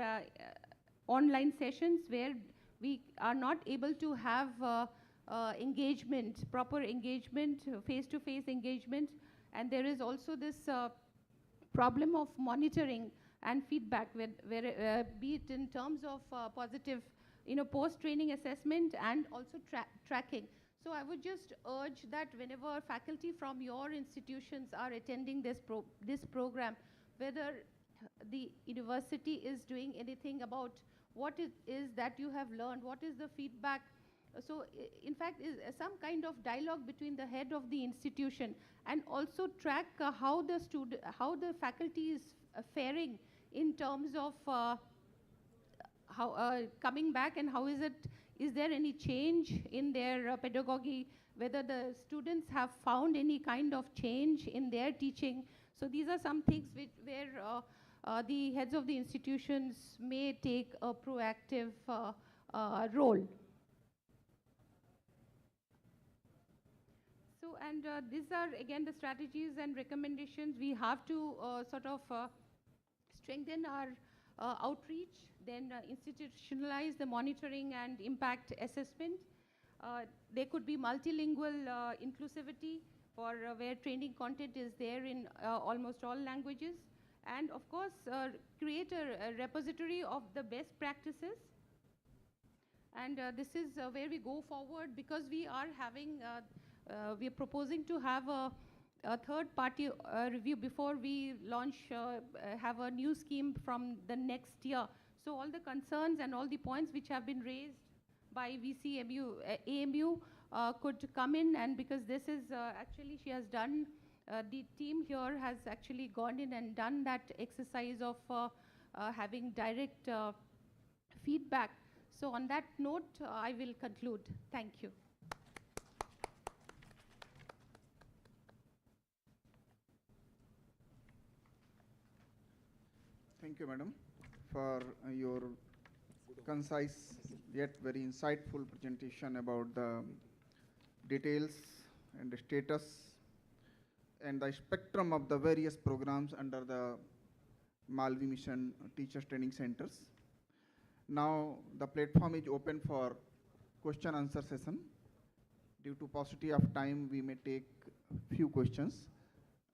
online sessions where we are not able to have engagement, proper engagement, face-to-face engagement. And there is also this problem of monitoring and feedback, where be it in terms of positive, post-training assessment and also tracking. So I would just urge that whenever faculty from your institutions are attending this program, whether the university is doing anything about what it is that you have learned, what is the feedback. So in fact, is some kind of dialogue between the head of the institution, and also track how the faculty is faring in terms of how coming back, and how is there any change in their pedagogy, whether the students have found any kind of change in their teaching. So these are some things where the heads of the institutions may take a proactive role. So, and these are again the strategies and recommendations. We have to sort of strengthen our outreach, then institutionalize the monitoring and impact assessment. There could be multilingual inclusivity for where training content is there in almost all languages. And of course, create a repository of the best practices. And this is where we go forward, because we are having, we are proposing to have a third-party review before we launch, have a new scheme from the next year. So all the concerns and all the points which have been raised by VCMU, AMU could come in, and because this is actually, she has done, the team here has actually gone in and done that exercise of having direct feedback. So on that note, I will conclude. Thank you. Thank you, madam, for your concise yet very insightful presentation about the details and the status and the spectrum of the various programs under the Malvi Mission Teachers Training Centers. Now the platform is open for question answer session. Due to paucity of time, we may take few questions.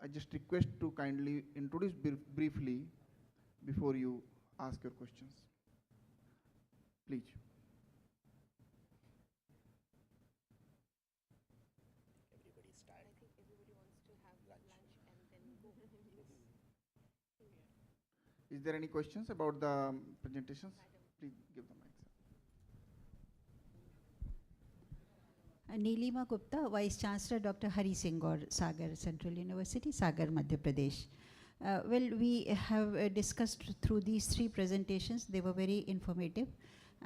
I just request to kindly introduce briefly before you ask your questions. Please. Everybody start. I think everybody wants to have lunch and then go. Is there any questions about the presentations? Please give the mic. Neelima Gupta, Vice Chancellor Dr. Hari Singh Gaur, Sagar Central University, Sagar, Madhya Pradesh. Well, we have discussed through these three presentations. They were very informative.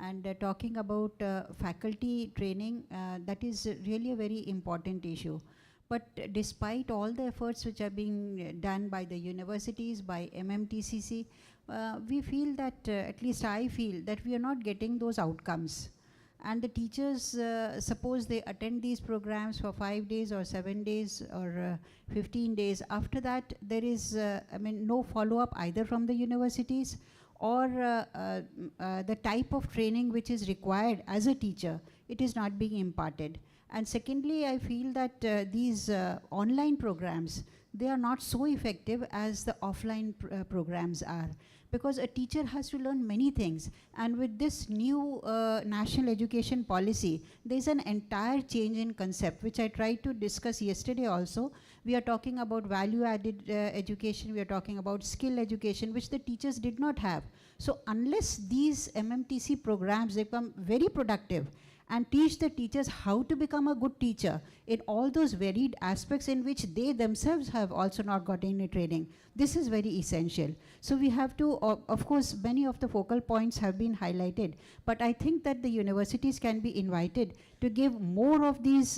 And talking about faculty training, that is really a very important issue. But despite all the efforts which are being done by the universities, by MMTCC, we feel that, at least I feel, that we are not getting those outcomes. And the teachers, suppose they attend these programs for 5 days or 7 days or 15 days. After that, there is, no follow-up either from the universities or the type of training which is required as a teacher. It is not being imparted. And secondly, I feel that these online programs, they are not so effective as the offline programs are. Because a teacher has to learn many things. And with this new national education policy, there's an entire change in concept, which I tried to discuss yesterday also. We are talking about value-added education, we are talking about skill education, which the teachers did not have. So unless these MMTC programs become very productive, and teach the teachers how to become a good teacher in all those varied aspects in which they themselves have also not got any training. This is very essential. So we have to, of course, many of the focal points have been highlighted, but I think that the universities can be invited to give more of these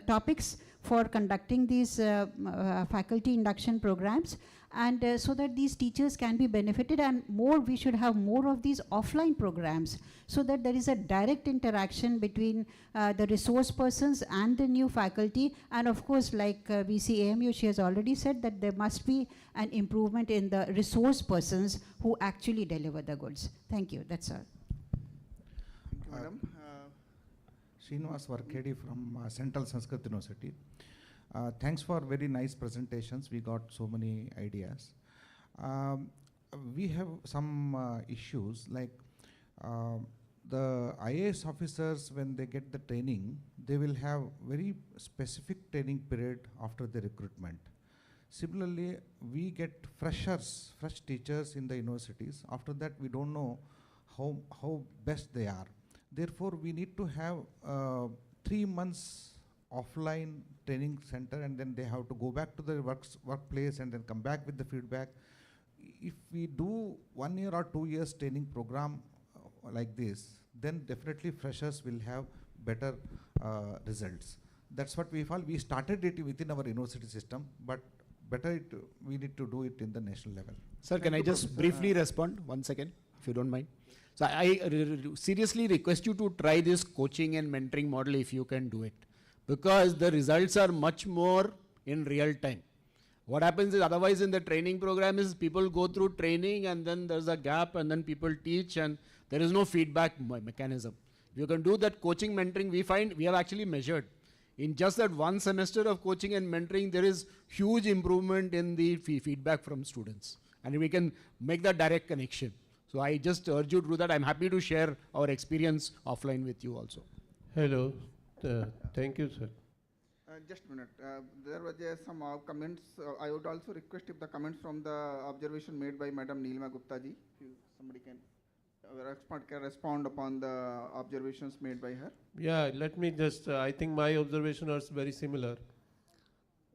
topics for conducting these faculty induction programs, and so that these teachers can be benefited, and more, we should have more of these offline programs, so that there is a direct interaction between the resource persons and the new faculty. And of course, like VCAMU, she has already said that there must be an improvement in the resource persons who actually deliver the goods. Thank you, that's all. Thank you, madam. Srinivas Varkedi from Central Sanskrit University. Thanks for very nice presentations. We got so many ideas. We have some issues like the IAS officers, when they get the training, they will have very specific training period after the recruitment. Similarly, we get fresh teachers in the universities. After that, we don't know how best they are. Therefore, we need to have 3 months offline training center, and then they have to go back to the workplace and then come back with the feedback. If we do 1 year or 2 years training program like this, then definitely freshers will have better results. That's what we feel. We started it within our university system, but better we need to do it in the national level. Sir, can I just briefly respond? 1 second, if you don't mind. So I seriously request you to try this coaching and mentoring model if you can do it. Because the results are much more in real time. What happens is otherwise in the training program is people go through training and then there's a gap and then people teach and there is no feedback mechanism. If you can do that coaching mentoring, we find we have actually measured. In just that 1 semester of coaching and mentoring, there is huge improvement in the feedback from students. And we can make that direct connection. So I just urge you to do that. I'm happy to share our experience offline with you also. Hello. Thank you, sir. Just a minute. There were just some comments. I would also request if the comments from the observation made by Madam Neelima Gupta ji, if somebody can, our expert can respond upon the observations made by her. Yeah, let me just, I think my observation is very similar.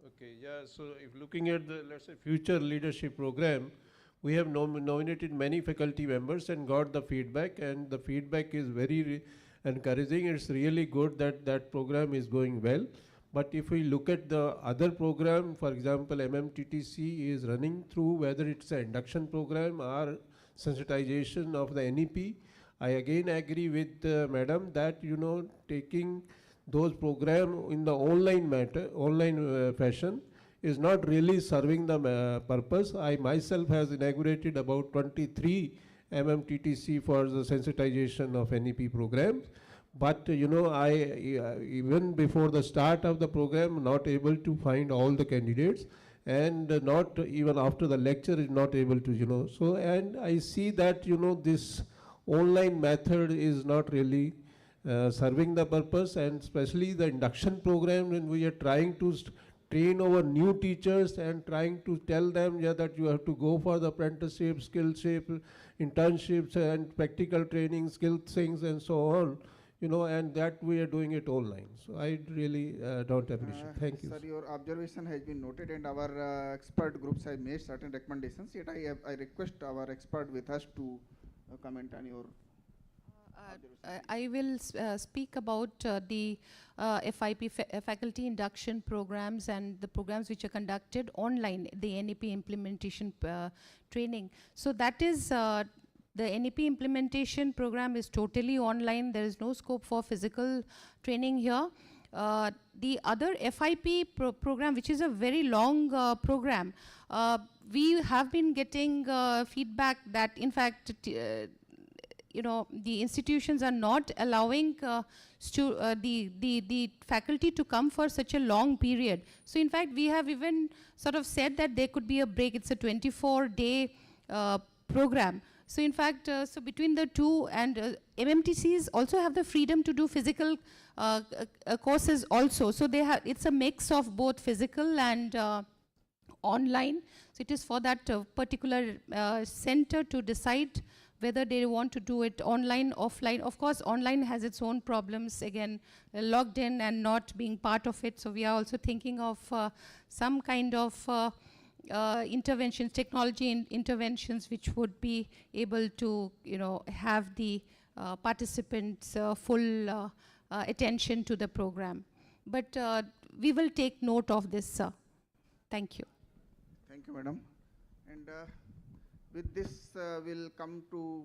Okay, yeah, so if looking at the, let's say, future leadership program, we have nominated many faculty members and got the feedback, and the feedback is very encouraging. It's really good that that program is going well. But if we look at the other program, for example, MMTTC is running through, whether it's an induction program or sensitization of the NEP, I again agree with Madam that, taking those programs in the online fashion is not really serving the purpose. I myself has inaugurated about 23 MMTTC for the sensitization of NEP programs. But I even before the start of the program not able to find all the candidates, and not even after the lecture is not able to so, and I see that this online method is not really serving the purpose, and especially the induction program when we are trying to train our new teachers and trying to tell them that you have to go for the apprenticeship, skillship, internships and practical training, skill things and so on. And that we are doing it online. So I really don't appreciate. Thank you. Sir, your observation has been noted, and our expert groups have made certain recommendations. Yet I request our expert with us to comment on your. I will speak about the FIP faculty induction programs and the programs which are conducted online, the NEP implementation training. So that is the NEP implementation program is totally online. There is no scope for physical training here. The other FIP program, which is a very long program, we have been getting feedback that in fact the institutions are not allowing the faculty to come for such a long period. So in fact, we have even sort of said that there could be a break. It's a 24-day program. So in fact, so between the two, and MMTCs also have the freedom to do physical courses also. So they have, it's a mix of both physical and online. So it is for that particular center to decide whether they want to do it online, offline. Of course, online has its own problems, again, logged in and not being part of it. So we are also thinking of some kind of interventions, technology interventions, which would be able to, have the participants' full attention to the program. But we will take note of this, sir. Thank you. Thank you, madam. And with this, we'll come to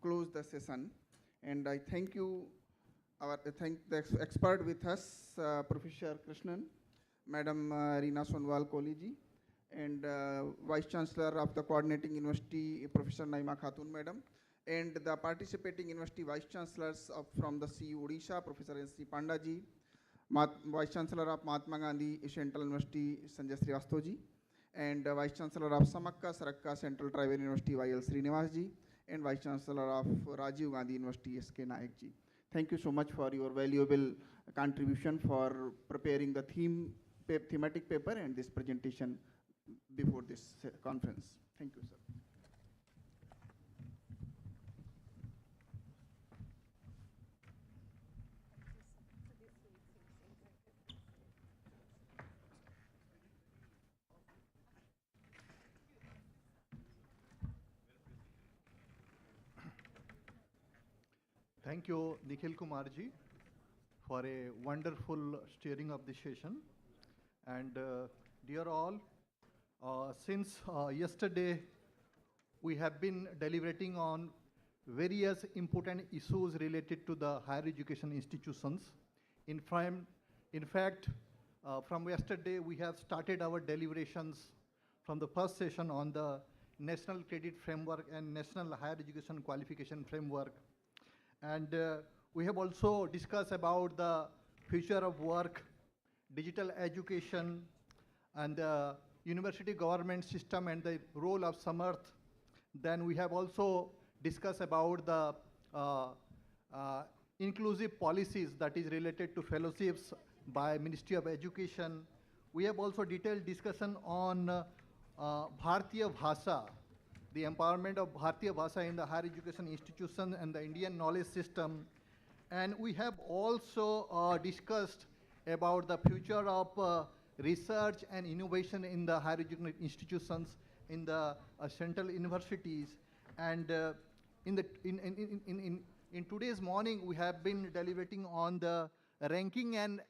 close the session. And I thank you. Thank the expert with us, Professor Krishnan, Madam Reena Sonwal Kohli, and Vice Chancellor of the Coordinating University, Professor Naima Khatun, Madam, and the participating university Vice Chancellors from the CU Odisha, Professor S.C. Pandaji, Vice Chancellor of Mahatma Gandhi Central University, Sanjay Srivastava, and Vice Chancellor of Samakka Sarakka Central Tribal University, Y.L. Srinivas, and Vice Chancellor of Rajiv Gandhi University, S.K. Nayak. Thank you so much for your valuable contribution for preparing the thematic paper and this presentation before this conference. Thank you, sir. Thank you, Nikhil Kumarji, for a wonderful steering of the session. And dear all, Since yesterday, we have been deliberating on various important issues related to the higher education institutions. In fact, from yesterday, we have started our deliberations from the first session on the National Credit Framework and National Higher Education Qualification Framework. And we have also discussed about the future of work, digital education, and the university government system and the role of Samarth. Then we have also discussed about the inclusive policies that is related to fellowships by Ministry of Education. We have also detailed discussion on Bharatiya Bhasha, the empowerment of Bharatiya Bhasha in the higher education institution and the Indian knowledge system. And we have also discussed about the future of research and innovation in the higher education institutions in the central universities. And in today's morning, we have been deliberating on the ranking and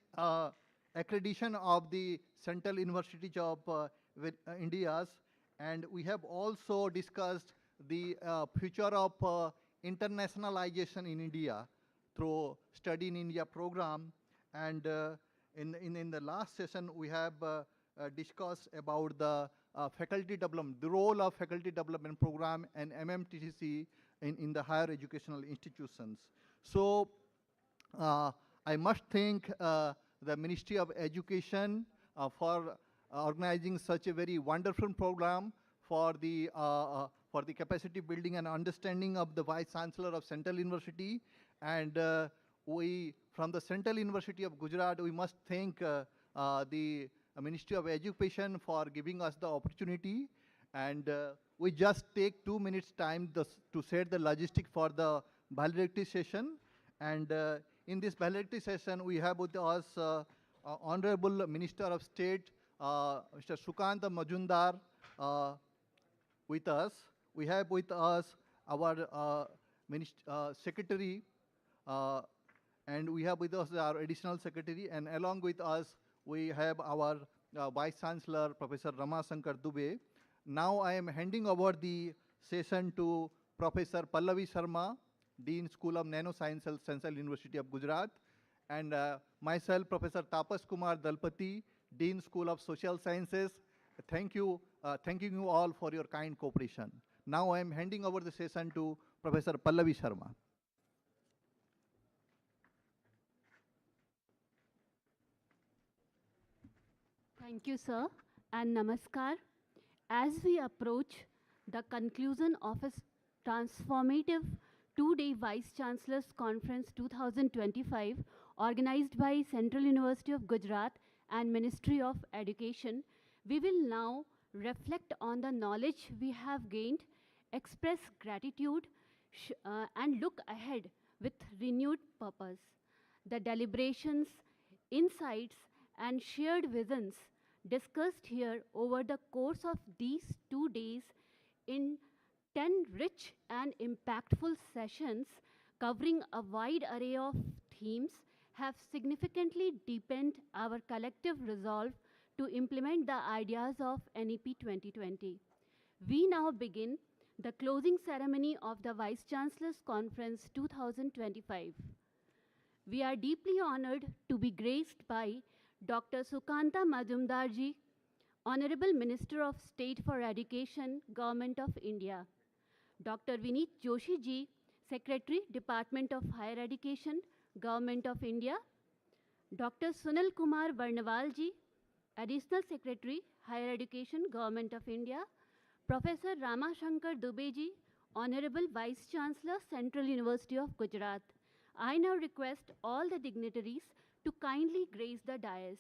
accreditation of the central universities of India's. And we have also discussed the future of internationalization in India through Study in India program. And in the last session, we have discussed about the faculty development, the role of faculty development program and MMTCC in the higher educational institutions. So I must thank the Ministry of Education for organizing such a very wonderful program for the capacity building and understanding of the Vice Chancellor of Central University. And we, from the Central University of Gujarat, we must thank the Ministry of Education for giving us the opportunity. And we just take 2 minutes time to set the logistic for the valedictory session. And in this valedictory session, we have with us Honorable Minister of State, Mr. Sukanta Majumdar with us. We have with us our Secretary, and we have with us our Additional Secretary, and along with us, we have our Vice Chancellor, Professor Rama Shankar Dubey. Now I am handing over the session to Professor Pallavi Sharma, Dean School of Nanoscience, Central University of Gujarat, and myself, Professor Tapas Kumar Dalpati, Dean School of Social Sciences. Thanking you all for your kind cooperation. Now I am handing over the session to Professor Pallavi Sharma. Thank you, sir, and namaskar. As we approach the conclusion of a transformative two-day Vice Chancellors Conference 2025, organized by Central University of Gujarat and Ministry of Education, we will now reflect on the knowledge we have gained, express gratitude, and look ahead with renewed purpose. The deliberations, insights, and shared visions discussed here over the course of these 2 days in 10 rich and impactful sessions covering a wide array of themes have significantly deepened our collective resolve to implement the ideas of NEP 2020. We now begin the closing ceremony of the Vice Chancellors Conference 2025. We are deeply honored to be graced by Dr. Sukanta Majumdar ji, Honorable Minister of State for Education, Government of India. Dr. Vineet Joshi ji, Secretary, Department of Higher Education, Government of India. Dr. Sunil Kumar Barnawal ji, Additional Secretary, Higher Education, Government of India. Professor Rama Shankar Dubey ji, Honorable Vice Chancellor, Central University of Gujarat. I now request all the dignitaries to kindly grace the dais.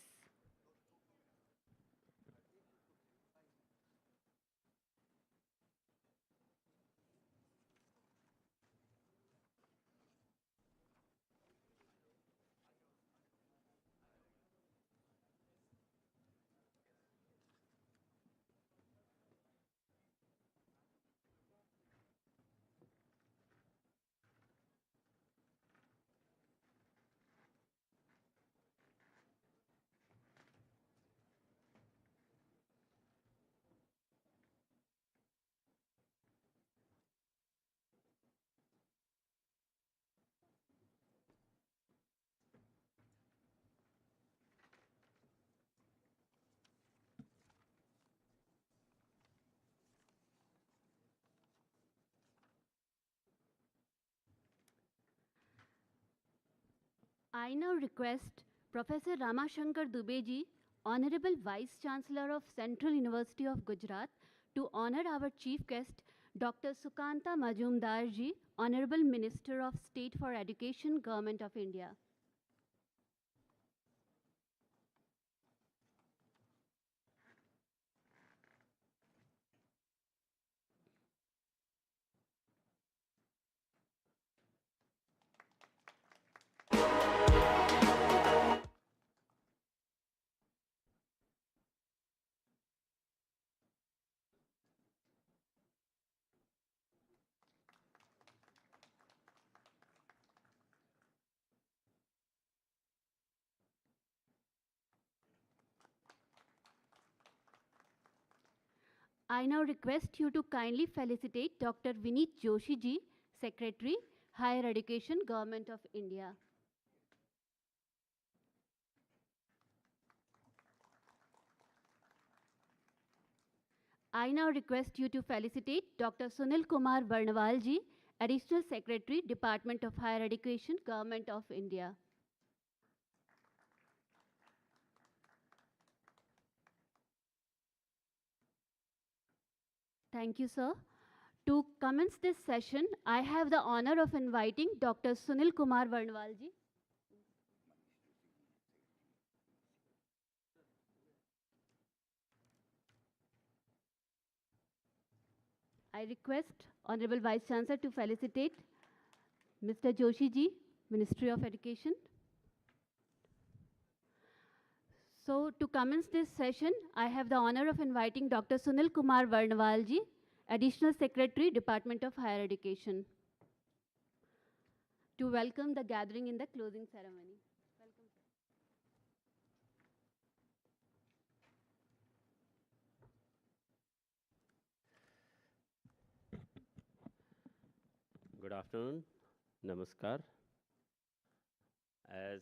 I now request Professor Ramashankar Dubeji, Honorable Vice Chancellor of Central University of Gujarat, to honor our chief guest, Dr. Sukanta Majumdarji, Honorable Minister of State for Education, Government of India. I now request you to kindly felicitate Dr. Vineet Joshi ji, Secretary, Higher Education, Government of India. I now request you to felicitate Dr. Sunil Kumar Barnwal ji, Additional Secretary, Department of Higher Education, Government of India. Thank you, sir. To commence this session, I have the honor of inviting Dr. Sunil Kumar Barnwal ji. I request Honorable Vice Chancellor to felicitate Mr. Joshi ji, Ministry of Education. So, to commence this session, I have the honor of inviting Dr. Sunil Kumar Barnwal ji, Additional Secretary, Department of Higher Education, to welcome the gathering in the closing ceremony. Welcome, sir. Good afternoon, Namaskar. As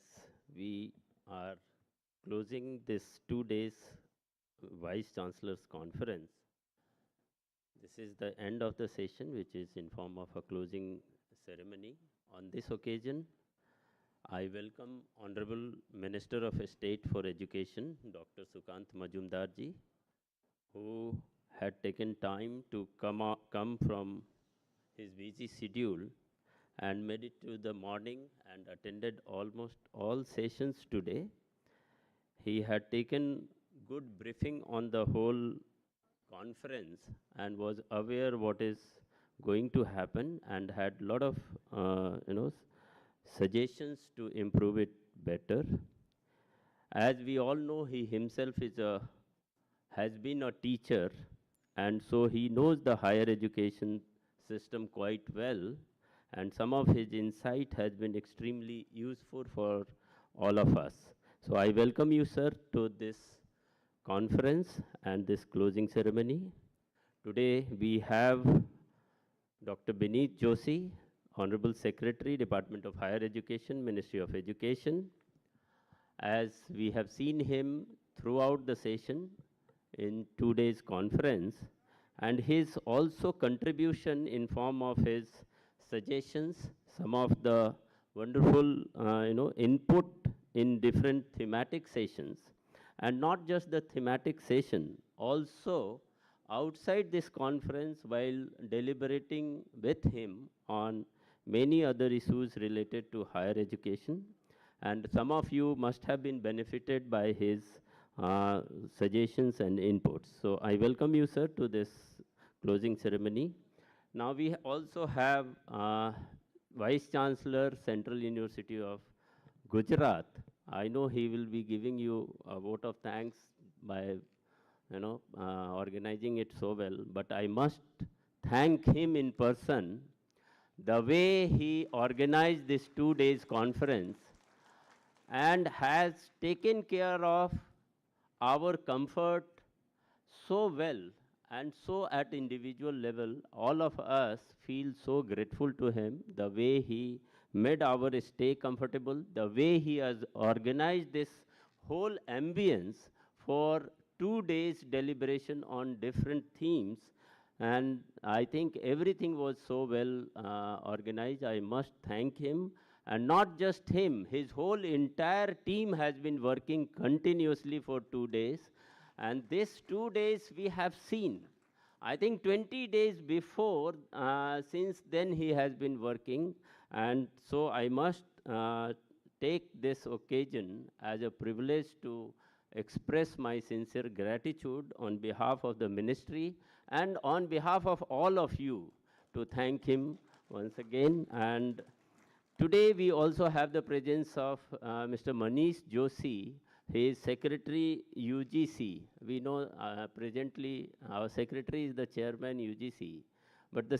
we are closing this 2 days Vice Chancellors Conference, this is the end of the session, which is in form of a closing ceremony. On this occasion, I welcome Honorable Minister of State for Education, Dr. Sukant Majumdarji, who had taken time to come from his busy schedule and made it to the morning and attended almost all sessions today. He had taken good briefing on the whole conference and was aware what is going to happen and had a lot of suggestions to improve it better. As we all know, he himself has been a teacher, and so he knows the higher education system quite well, and some of his insight has been extremely useful for all of us. So I welcome you, sir, to this conference and this closing ceremony. Today we have Dr. Vineet Joshi, Honorable Secretary, Department of Higher Education, Ministry of Education. As we have seen him throughout the session in 2 days conference, and his also contribution in form of his suggestions, some of the wonderful input in different thematic sessions, and not just the thematic session, also outside this conference while deliberating with him on many other issues related to higher education. And some of you must have been benefited by his suggestions and inputs. So I welcome you, sir, to this closing ceremony. Now we also have Vice Chancellor, Central University of Gujarat. I know he will be giving you a vote of thanks by organizing it so well, but I must thank him in person. The way he organized this 2 days conference and has taken care of our comfort so well, and so at individual level, all of us feel so grateful to him, the way he made our stay comfortable, the way he has organized this whole ambience for 2 days deliberation on different themes. And I think everything was so well organized. I must thank him. And not just him, his whole entire team has been working continuously for 2 days. And these 2 days we have seen, I think 20 days before, since then he has been working. And so I must take this occasion as a privilege to express my sincere gratitude on behalf of the ministry and on behalf of all of you to thank him once again. And today we also have the presence of Mr. Manish Joshi. He is Secretary UGC. We know presently our Secretary is the Chairman UGC. But the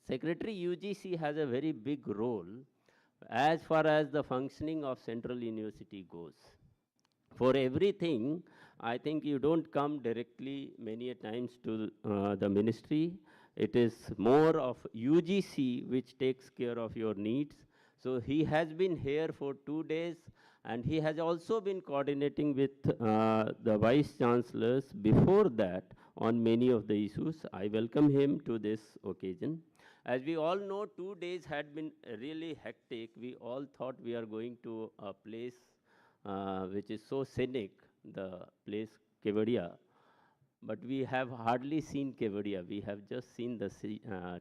Secretary UGC has a very big role as far as the functioning of Central University goes. For everything, I think you don't come directly many a times to the ministry. It is more of UGC which takes care of your needs. So he has been here for 2 days, and he has also been coordinating with the Vice Chancellors before that on many of the issues. I welcome him to this occasion. As we all know, 2 days had been really hectic. We all thought we are going to a place which is so scenic, the place Kevadia. But we have hardly seen Kevadia. We have just seen the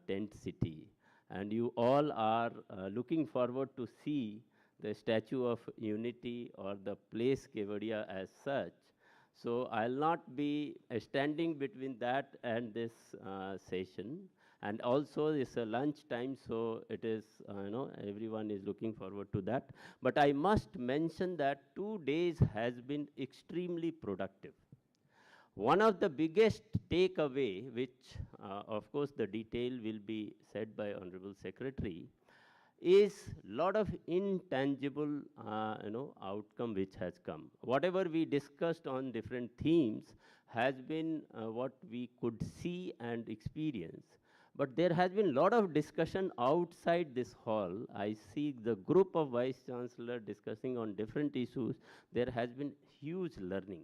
tent city. And you all are looking forward to see the Statue of Unity or the place Kevadia as such. So I'll not be standing between that and this session. And also it's a lunch time, so it is, everyone is looking forward to that. But I must mention that 2 days has been extremely productive. One of the biggest takeaway, which of course the detail will be said by Honorable Secretary, is lot of intangible outcome which has come. Whatever we discussed on different themes has been what we could see and experience. But there has been a lot of discussion outside this hall. I see the group of Vice Chancellor discussing on different issues. There has been huge learning.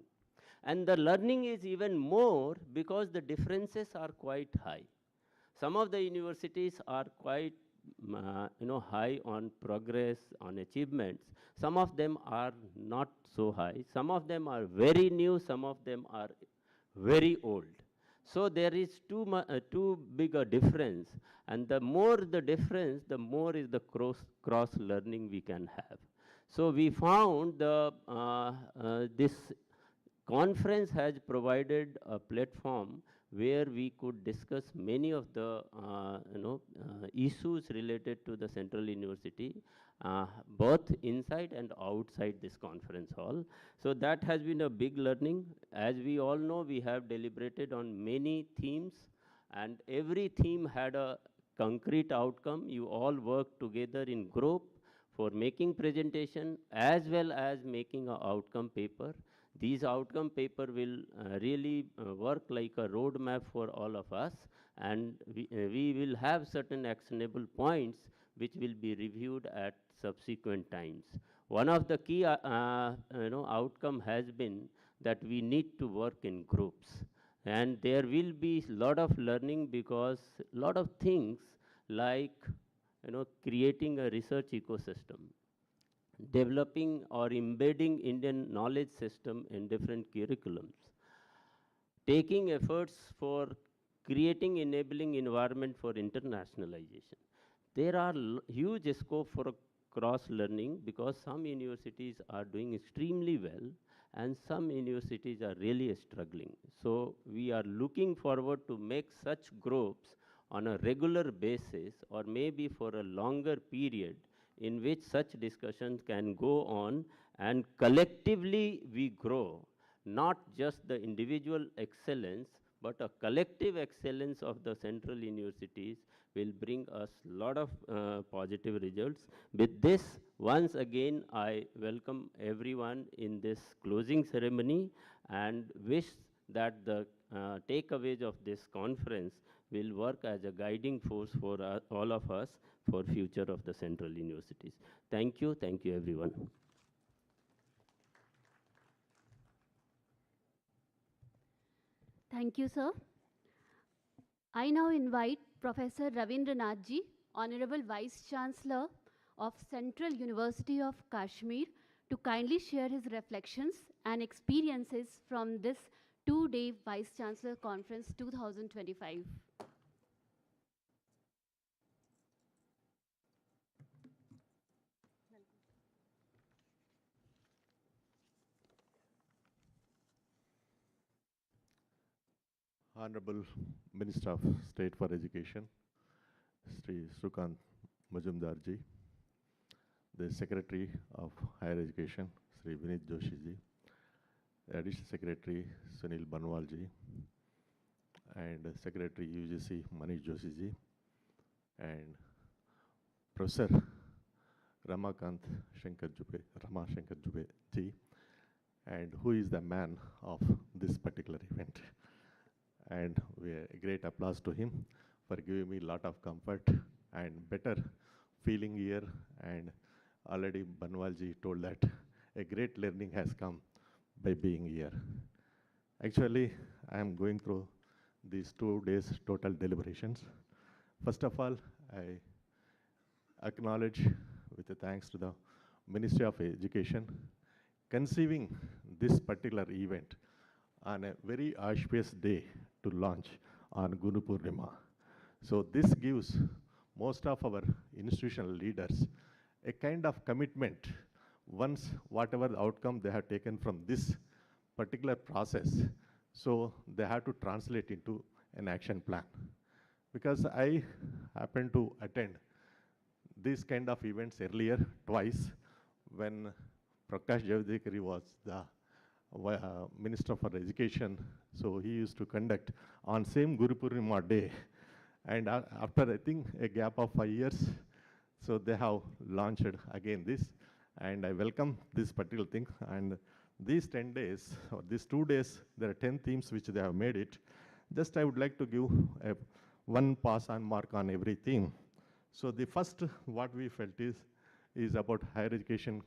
And the learning is even more because the differences are quite high. Some of the universities are quite high on progress, on achievements. Some of them are not so high. Some of them are very new. Some of them are very old. So there is too big a difference, and the more the difference, the more is the cross learning we can have. So we found this conference has provided a platform where we could discuss many of the issues related to the Central University, both inside and outside this conference hall. So that has been a big learning. As we all know, we have deliberated on many themes, and every theme had a concrete outcome. You all worked together in group for making presentation as well as making an outcome paper. These outcome paper will really work like a roadmap for all of us, and we will have certain actionable points which will be reviewed at subsequent times. One of the key outcome has been that we need to work in groups, and there will be a lot of learning because a lot of things like creating a research ecosystem, developing or embedding Indian knowledge system in different curriculums, taking efforts for creating enabling environment for internationalization. There are huge scope for cross learning because some universities are doing extremely well and some universities are really struggling. So we are looking forward to make such groups on a regular basis or maybe for a longer period in which such discussions can go on, and collectively we grow, not just the individual excellence, but a collective excellence of the central universities will bring us a lot of positive results. With this, once again, I welcome everyone in this closing ceremony and wish that the takeaways of this conference will work as a guiding force for all of us for future of the central universities. Thank you everyone. Thank you, sir. I now invite Professor Ravindranath ji Honorable Vice Chancellor of Central University of Kashmir to kindly share his reflections and experiences from this two-day Vice Chancellor Conference 2025. Honorable Minister of State for Education, Sri Srikant Majumdarji, the Secretary of Higher Education, Sri Vinit Joshiji, Additional Secretary Sunil Banwalji, and Secretary UGC Manish Joshiji, and Professor Ramakant Shankar Jube, Rama Shankar Jube ji, and who is the man of this particular event. And a great applause to him for giving me a lot of comfort and better feeling here. And already Banwalji told that a great learning has come by being here. Actually, I am going through these 2 days total deliberations. First of all, I acknowledge with a thanks to the Ministry of Education conceiving this particular event on a very auspicious day to launch on Guru Purnima. So this gives most of our institutional leaders a kind of commitment once whatever the outcome they have taken from this particular process, so they have to translate into an action plan. Because I happened to attend these kind of events earlier twice when Prakash Javadekar was the Minister for Education, so he used to conduct on same Guru Purnima day. And after, I think, a gap of 5 years, so they have launched again this. And I welcome this particular thing. And these 10 days, or these 2 days, there are 10 themes which they have made it. Just I would like to give one pass and mark on every theme. So the first, what we felt is about higher education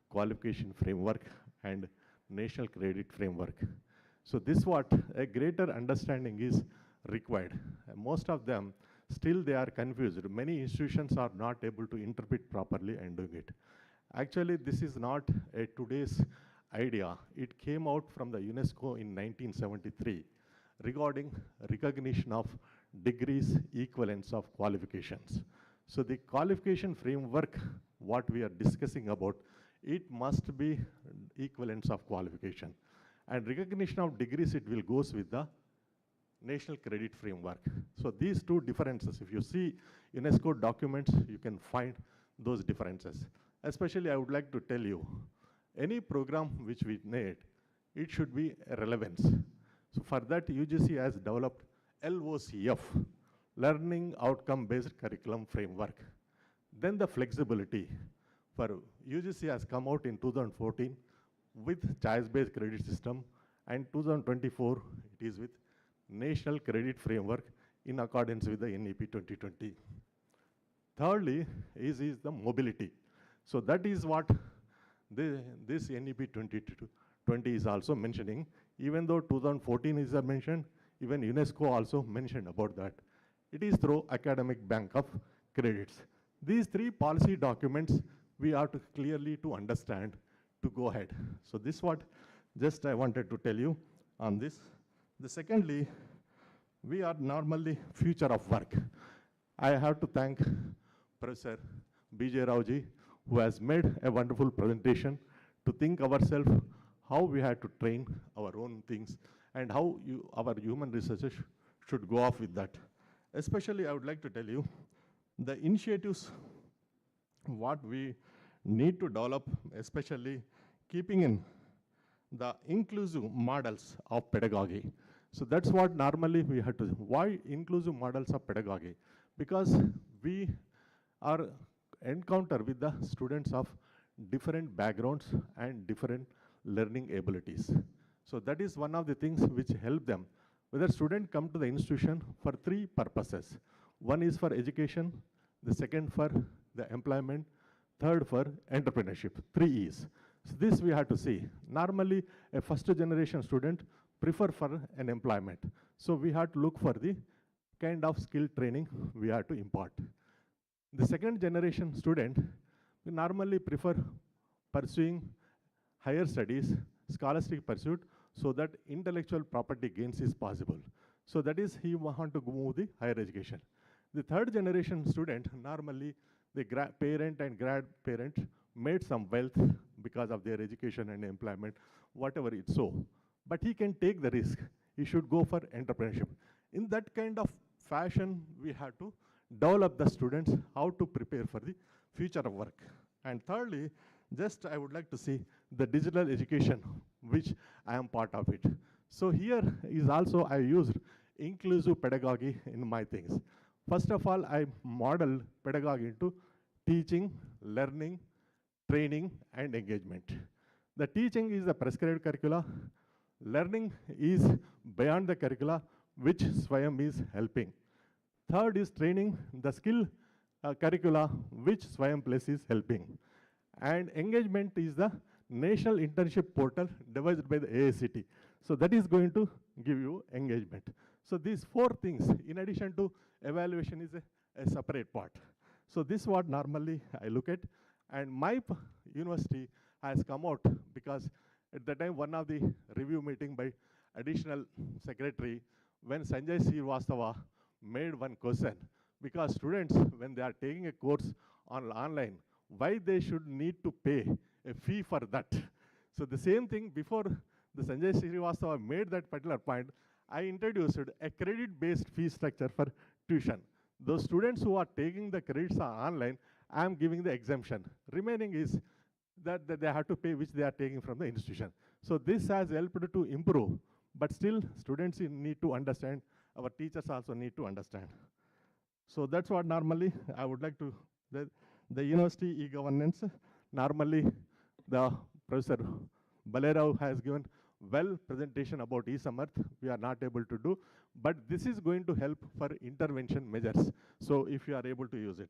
qualification framework and national credit framework. So this what a greater understanding is required. Most of them still they are confused. Many institutions are not able to interpret properly and doing it. Actually, this is not a today's idea. It came out from the UNESCO in 1973 regarding recognition of degrees equivalence of qualifications. So the qualification framework, what we are discussing about, it must be equivalence of qualification. And recognition of degrees, it will goes with the national credit framework. So these two differences, if you see UNESCO documents, you can find those differences. Especially, I would like to tell you, any program which we need, it should be a relevance. So for that, UGC has developed LOCF, Learning Outcome Based Curriculum Framework. Then the flexibility. For UGC has come out in 2014 with choice-based credit system, and 2024 it is with National Credit Framework in accordance with the NEP 2020. Thirdly is the mobility. So that is what this NEP 2020 is also mentioning. Even though 2014 is mentioned, even UNESCO also mentioned about that. It is through academic bank of credits. These three policy documents we have to clearly to understand to go ahead. So this what just I wanted to tell you on this. The secondly, we are normally future of work. I have to thank Professor B.J. Raoji, who has made a wonderful presentation to think ourselves how we have to train our own things and how our human researchers should go off with that. Especially, I would like to tell you the initiatives what we need to develop, especially keeping in the inclusive models of pedagogy. So that's what normally we have to do. Why inclusive models of pedagogy? Because we are encounter with the students of different backgrounds and different learning abilities. So that is one of the things which help them. Whether students come to the institution for three purposes. One is for education, the second for the employment, third for entrepreneurship, 3 E's. So this we have to see. Normally, a first generation student prefer for an employment. So we have to look for the kind of skill training we have to impart. The second generation student will normally prefer pursuing higher studies, scholastic pursuit, so that intellectual property gains is possible. So that is, he want to move the higher education. The third generation student, normally the parent and grandparent made some wealth because of their education and employment, whatever it's so. But he can take the risk. He should go for entrepreneurship. In that kind of fashion, we have to develop the students how to prepare for the future of work. And thirdly, just I would like to see the digital education, which I am part of it. So here is also I used inclusive pedagogy in my things. First of all, I model pedagogy into teaching, learning, training, and engagement. The teaching is the prescribed curricula. Learning is beyond the curricula, which Swayam is helping. Third is training, the skill curricula, which Swayam Place is helping. And engagement is the national internship portal devised by the AICT. So that is going to give you engagement. So these four things, in addition to evaluation, is a separate part. So this is what normally I look at. And my university has come out because at the time one of the review meeting by additional secretary, when Sanjay Srivastava made one question, because students, when they are taking a course online, why they should need to pay a fee for that. So the same thing, before the Sanjay Srivastava made that particular point, I introduced a credit-based fee structure for tuition. Those students who are taking the credits online, I am giving the exemption. Remaining is that they have to pay, which they are taking from the institution. So this has helped to improve, but still students need to understand, our teachers also need to understand. So that's what normally I would like to, the university e-governance, normally the Professor Balerao has given well presentation about e-Samarth. We are not able to do, but this is going to help for intervention measures. So if you are able to use it.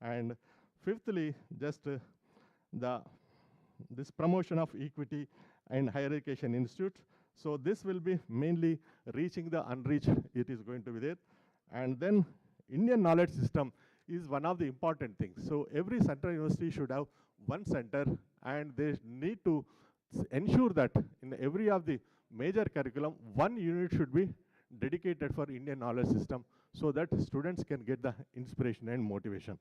And fifthly, just this promotion of equity and higher education institutes. So this will be mainly reaching the unreached, it is going to be there. And then Indian knowledge system is one of the important things. So every central university should have one center, and they need to ensure that in every of the major curriculum, one unit should be dedicated for Indian knowledge system, so that students can get the inspiration and motivation.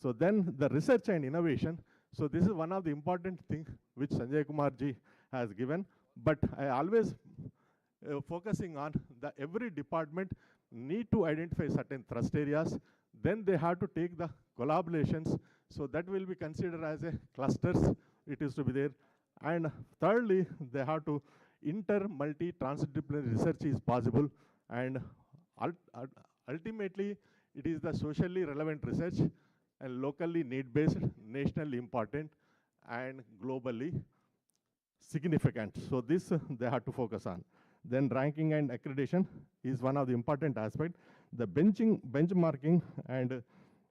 So then the research and innovation. So this is one of the important things which Sanjay Kumar ji has given, but I always focusing on the every department need to identify certain thrust areas, then they have to take the collaborations, so that will be considered as a clusters, it is to be there. And thirdly, they have to multi-transdisciplinary research is possible, and ultimately it is the socially relevant research and locally need-based, nationally important, and globally significant. So this they have to focus on. Then ranking and accreditation is one of the important aspects. The benchmarking and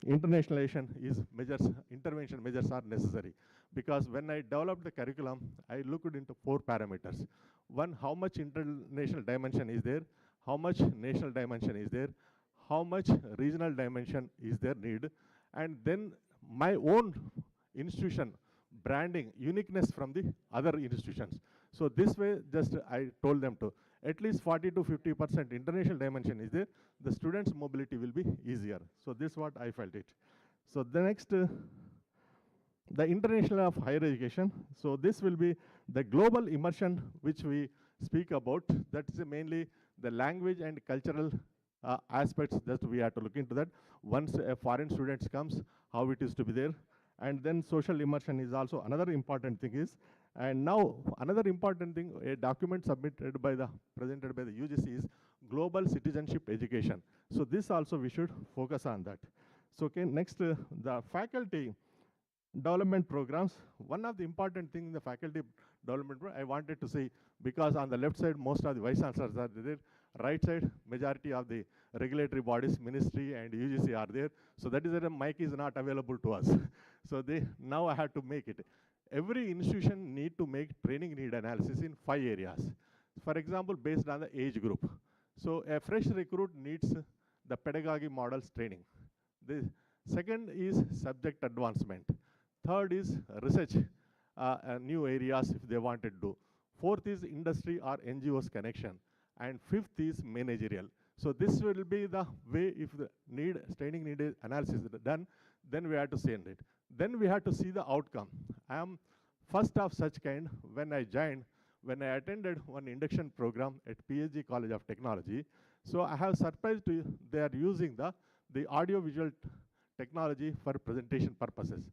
internationalization is measures, intervention measures are necessary. Because when I developed the curriculum, I looked into 4 parameters. One, how much international dimension is there? How much national dimension is there? How much regional dimension is there need? And then my own institution, branding, uniqueness from the other institutions. So this way, just I told them to, at least 40 to 50% international dimension is there, the students' mobility will be easier. So this is what I felt it. So the next, the international of higher education. So this will be the global immersion which we speak about. That is mainly the language and cultural aspects that we have to look into that. Once a foreign student comes, how it is to be there. And then social immersion is also another important thing is. And now another important thing, a document submitted by presented by the UGC is global citizenship education. So this also we should focus on that. So okay, next the faculty development programs. One of the important things in the faculty development I wanted to say, because on the left side most of the vice chancellors are there, right side majority of the regulatory bodies, ministry and UGC are there. So that is that a mic is not available to us. So now I have to make it. Every institution need to make training need analysis in 5 areas. For example, based on the age group. So a fresh recruit needs the pedagogy models training. The Second is subject advancement. Third is research, new areas if they wanted to do. Fourth is industry or NGOs connection. And fifth is managerial. So this will be the way if the training need analysis is done, then we have to send it. Then we have to see the outcome. I am first of such kind when I joined, when I attended one induction program at PhD College of Technology. So I have surprised they are using the audio visual technology for presentation purposes.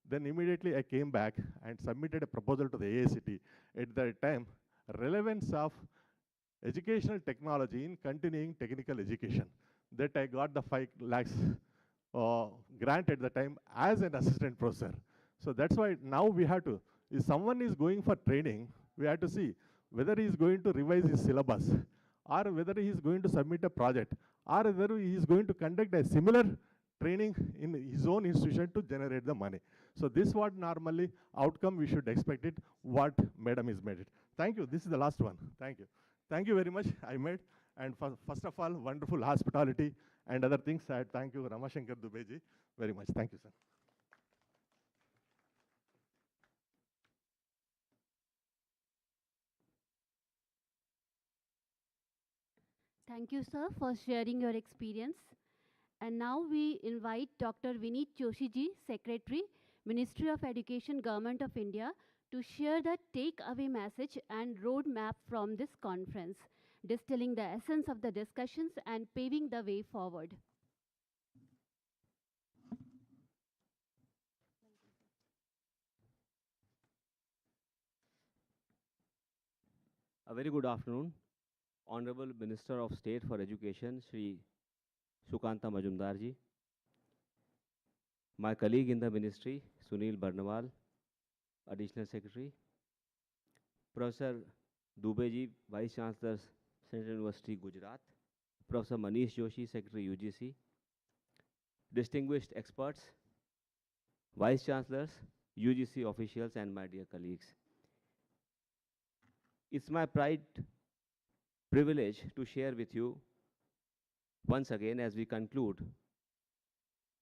Then immediately I came back and submitted a proposal to the AICT. At that time, relevance of educational technology in continuing technical education. That I got the 5 lakhs grant at the time as an assistant professor. So that's why now we have to, if someone is going for training, we have to see whether he is going to revise his syllabus, or whether he is going to submit a project, or whether he is going to conduct a similar training in his own institution to generate the money. So this what normally outcome we should expect it, what madam is made it. Thank you. This is the last one. Thank you. Thank you very much, I made. And first of all, wonderful hospitality and other things. I thank you, Ramashankar Dubeji, very much. Thank you, sir. Thank you, sir, for sharing your experience. And now we invite Dr. Vinit Joshiji, Secretary, Ministry of Education, Government of India, to share the take-away message and roadmap from this conference, distilling the essence of the discussions and paving the way forward. A very good afternoon, Honorable Minister of State for Education, Shri Sukanta Majumdarji, my colleague in the ministry, Sunil Barnawal, Additional Secretary, Professor Dubeji, Vice Chancellor, Central University, Gujarat, Professor Manish Joshi, Secretary, UGC, distinguished experts, Vice Chancellors, UGC officials, and my dear colleagues. It's my privilege to share with you once again as we conclude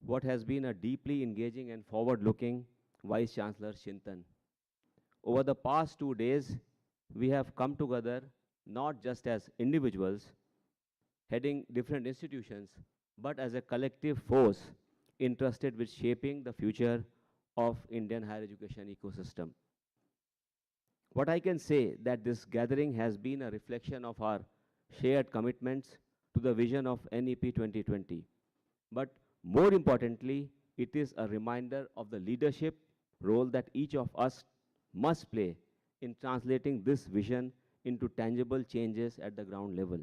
what has been a deeply engaging and forward-looking Vice Chancellor Chintan. Over the past 2 days, we have come together not just as individuals heading different institutions, but as a collective force entrusted with shaping the future of Indian higher education ecosystem. What I can say that this gathering has been a reflection of our shared commitments to the vision of NEP 2020. But more importantly, it is a reminder of the leadership role that each of us must play in translating this vision into tangible changes at the ground level.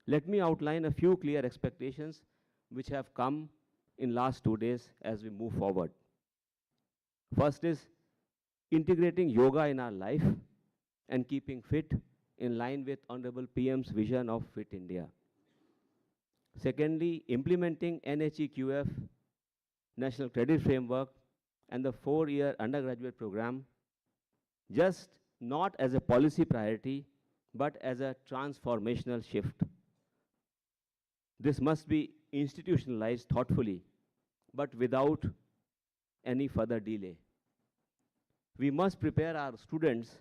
Let me outline a few clear expectations which have come in last 2 days as we move forward. First is integrating yoga in our life and keeping fit in line with Honorable PM's vision of Fit India. Secondly, implementing NHEQF, National Credit Framework, and the 4-year undergraduate program, just not as a policy priority, but as a transformational shift. This must be institutionalized thoughtfully, but without any further delay. We must prepare our students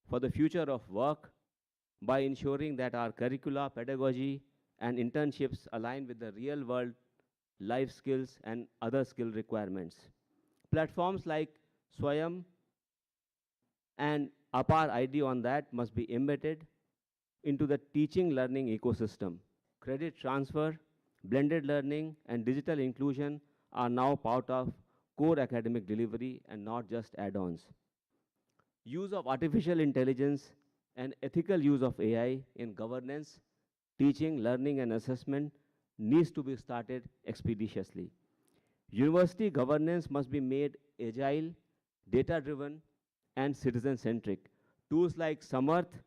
for the future of work by ensuring that our curricula, pedagogy, and internships align with the real-world life skills and other skill requirements. Platforms like Swayam and Apar ID on that must be embedded into the teaching learning ecosystem. Credit transfer, blended learning, and digital inclusion are now part of core academic delivery and not just add-ons. Use of artificial intelligence and ethical use of AI in governance, teaching, learning, and assessment needs to be started expeditiously. University governance must be made agile, data-driven, and citizen-centric. Tools like Samarth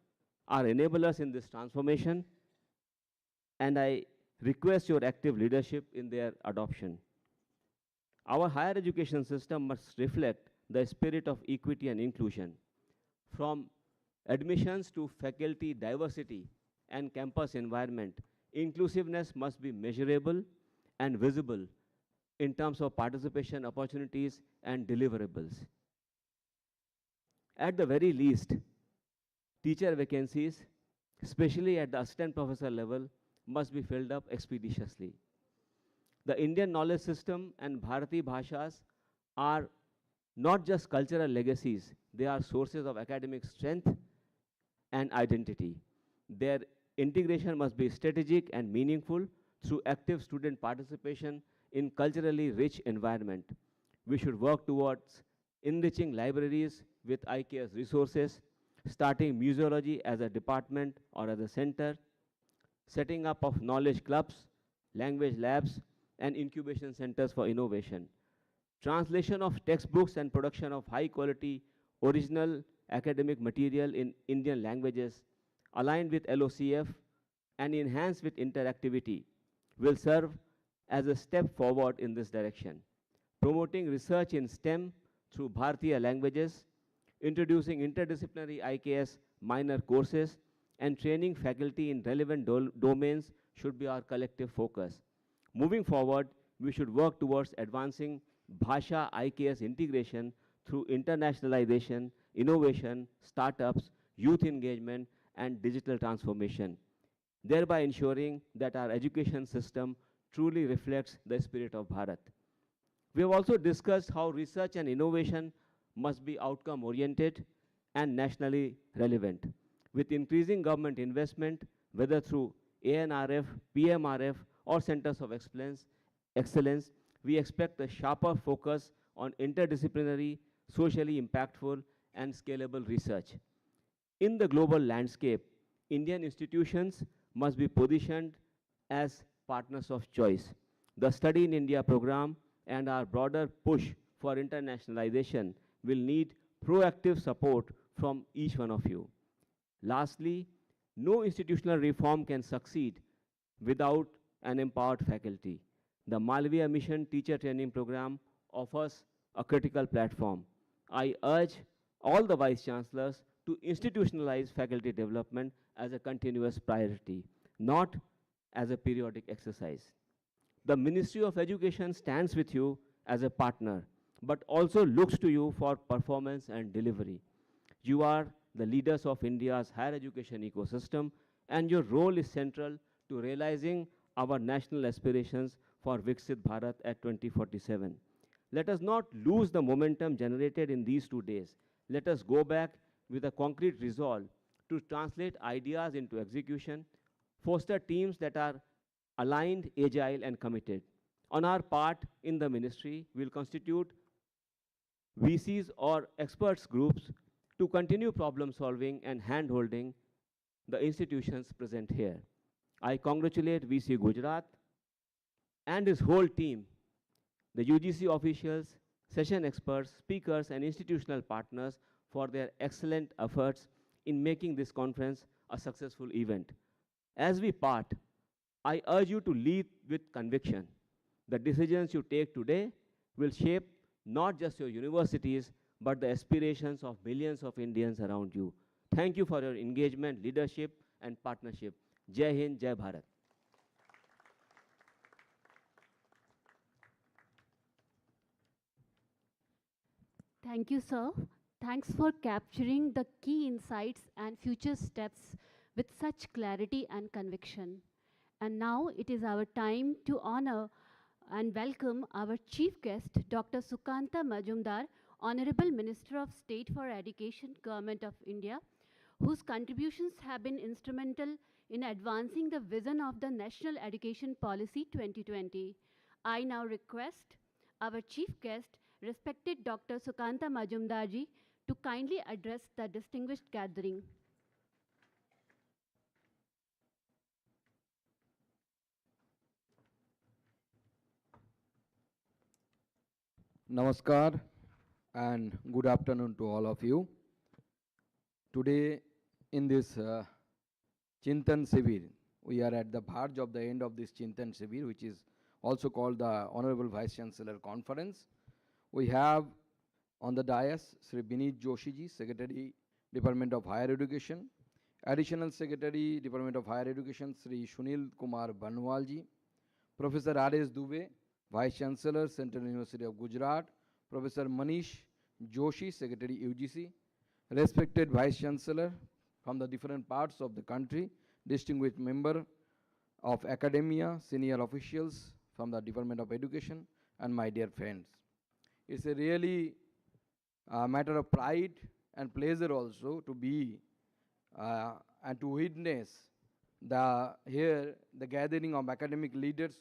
are enablers in this transformation, and I request your active leadership in their adoption. Our higher education system must reflect the spirit of equity and inclusion. From admissions to faculty diversity and campus environment, inclusiveness must be measurable and visible in terms of participation, opportunities, and deliverables. At the very least, teacher vacancies, especially at the assistant professor level, must be filled up expeditiously. The Indian knowledge system and Bharati Bhashas are not just cultural legacies, they are sources of academic strength and identity. Their integration must be strategic and meaningful through active student participation in culturally rich environment. We should work towards enriching libraries with IKS resources, starting museology as a department or as a center, setting up of knowledge clubs, language labs, and incubation centers for innovation. Translation of textbooks and production of high quality original academic material in Indian languages aligned with LOCF and enhanced with interactivity will serve as a step forward in this direction. Promoting research in STEM through Bharatiya languages, introducing interdisciplinary IKS minor courses, and training faculty in relevant domains should be our collective focus. Moving forward, we should work towards advancing Bhasha IKS integration through internationalization, innovation, startups, youth engagement, and digital transformation, thereby ensuring that our education system truly reflects the spirit of Bharat. We have also discussed how research and innovation must be outcome-oriented and nationally relevant. With increasing government investment, whether through ANRF, PMRF, or Centers of Excellence, we expect a sharper focus on interdisciplinary, socially impactful, and scalable research. In the global landscape, Indian institutions must be positioned as partners of choice. The Study in India program and our broader push for internationalization will need proactive support from each one of you. Lastly, no institutional reform can succeed without an empowered faculty. The Malviya Mission Teacher Training Program offers a critical platform. I urge all the Vice Chancellors to institutionalize faculty development as a continuous priority, not as a periodic exercise. The Ministry of Education stands with you as a partner, but also looks to you for performance and delivery. You are the leaders of India's higher education ecosystem, and your role is central to realizing our national aspirations for Viksit Bharat at 2047. Let us not lose the momentum generated in these 2 days. Let us go back with a concrete resolve to translate ideas into execution, foster teams that are aligned, agile, and committed. On our part in the ministry, we'll constitute VCs or experts groups to continue problem solving and hand-holding the institutions present here. I congratulate VC Gujarat and his whole team, the UGC officials, session experts, speakers, and institutional partners for their excellent efforts in making this conference a successful event. As we part, I urge you to lead with conviction. The decisions you take today will shape not just your universities, but the aspirations of millions of Indians around you. Thank you for your engagement, leadership, and partnership. Jai Hind, Jai Bharat. Thank you, sir. Thanks for capturing the key insights and future steps with such clarity and conviction. And now it is our time to honor and welcome our chief guest, Dr. Sukanta Majumdar, Honorable Minister of State for Education, Government of India, whose contributions have been instrumental in advancing the vision of the National Education Policy 2020. I now request our chief guest, respected Dr. Sukanta Majumdarji, to kindly address the distinguished gathering. Namaskar and good afternoon to all of you. Today in this Chintan Sivir, we are at the verge of the end of this Chintan Sivir, which is also called the Honorable Vice Chancellor Conference. We have on the dais Sri Vinit Joshi ji, Secretary, Department of Higher Education, Additional Secretary, Department of Higher Education, Sri Sunil Kumar Banwal ji, Professor R.S. Dubey, Vice Chancellor, Central University of Gujarat, Professor Manish Joshi, Secretary UGC, respected Vice Chancellor from the different parts of the country, distinguished member of academia, senior officials from the Department of Education, and my dear friends. It's a really matter of pride and pleasure also to be and to witness the gathering of academic leaders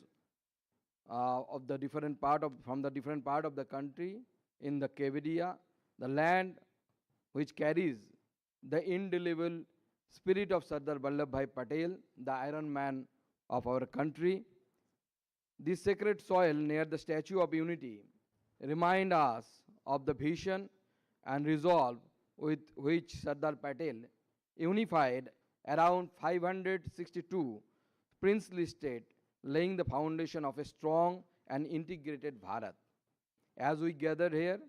of the different part of from the different part of the country in the Kevadia, the land which carries the indelible spirit of Sardar Vallabhbhai Patel, the Iron Man of our country. This sacred soil near the Statue of Unity remind us of the vision and resolve with which Sardar Patel unified around 562 princely states, laying the foundation of a strong and integrated Bharat. As we gather here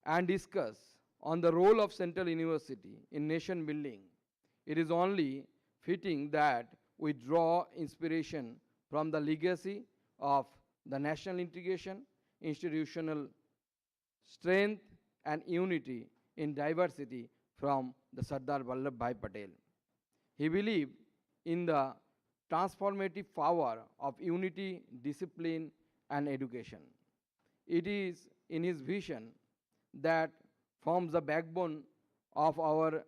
and discuss on the role of Central University in nation building, it is only fitting that we draw inspiration from the legacy of the national integration, institutional strength and unity in diversity from the Sardar Vallabhbhai Patel. He believed in the transformative power of unity, discipline and education. It is in his vision that forms the backbone of our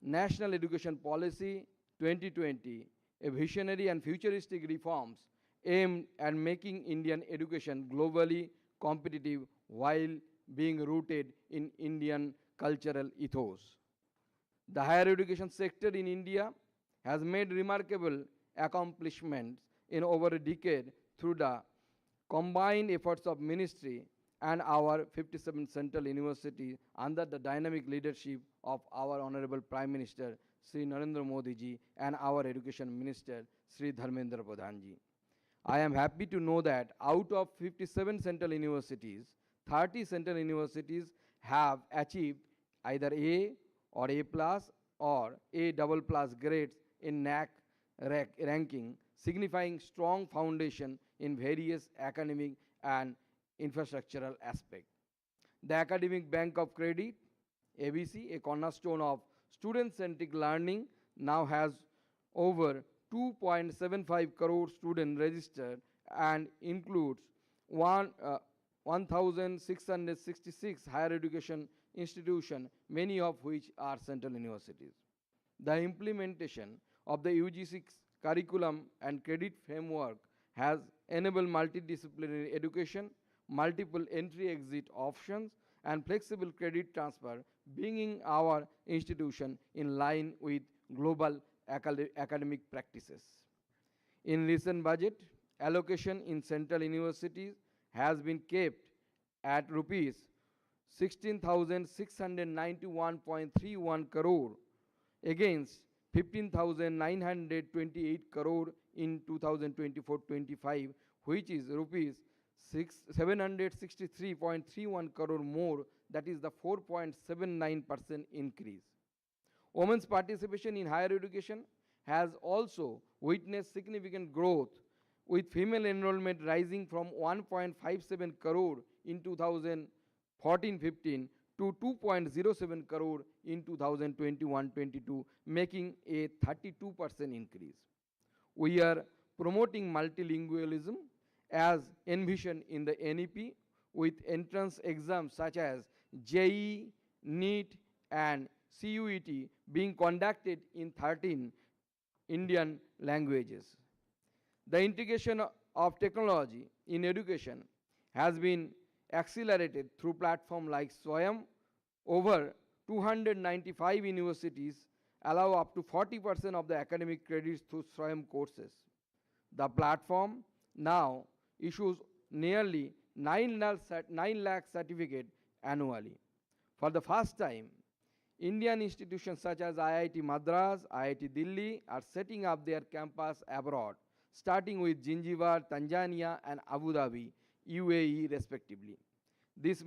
National Education Policy 2020, a visionary and futuristic reforms aimed at making Indian education globally competitive while being rooted in Indian cultural ethos. The higher education sector in India has made remarkable accomplishments in over a decade through the combined efforts of ministry and our 57 central universities under the dynamic leadership of our Honorable Prime Minister Sri Narendra Modi ji and our Education Minister Sri Dharmendra Pradhan ji. I am happy to know that out of 57 central universities, 30 central universities have achieved either A or A plus or A double plus grades in NAAC ranking, signifying strong foundation in various academic and infrastructural aspects. The Academic Bank of Credit, ABC, a cornerstone of student-centric learning, now has over 2.75 crore students registered and includes 1,666 higher education institutions, many of which are central universities. The implementation of the UGC curriculum and credit framework has enabled multidisciplinary education, multiple entry-exit options, and flexible credit transfer, bringing our institution in line with global academic practices. In recent budget, allocation in central universities has been kept at rupees 16,691.31 crore against 15,928 crore in 2024-25, which is rupees 763.31 crore more, that is the 4.79% increase. Women's participation in higher education has also witnessed significant growth, with female enrollment rising from 1.57 crore in 2014-15 to 2.07 crore in 2021-22, making a 32% increase. We are promoting multilingualism as envisioned in the NEP, with entrance exams such as JEE, NEET and CUET being conducted in 13 Indian languages. The integration of technology in education has been accelerated through platforms like Swayam. Over 295 universities allow up to 40% of the academic credits through Swayam courses. The platform now issues nearly 9 lakh certificates annually. For the first time, Indian institutions such as IIT Madras, IIT Delhi are setting up their campus abroad, starting with Zanzibar, Tanzania and Abu Dhabi, UAE respectively. This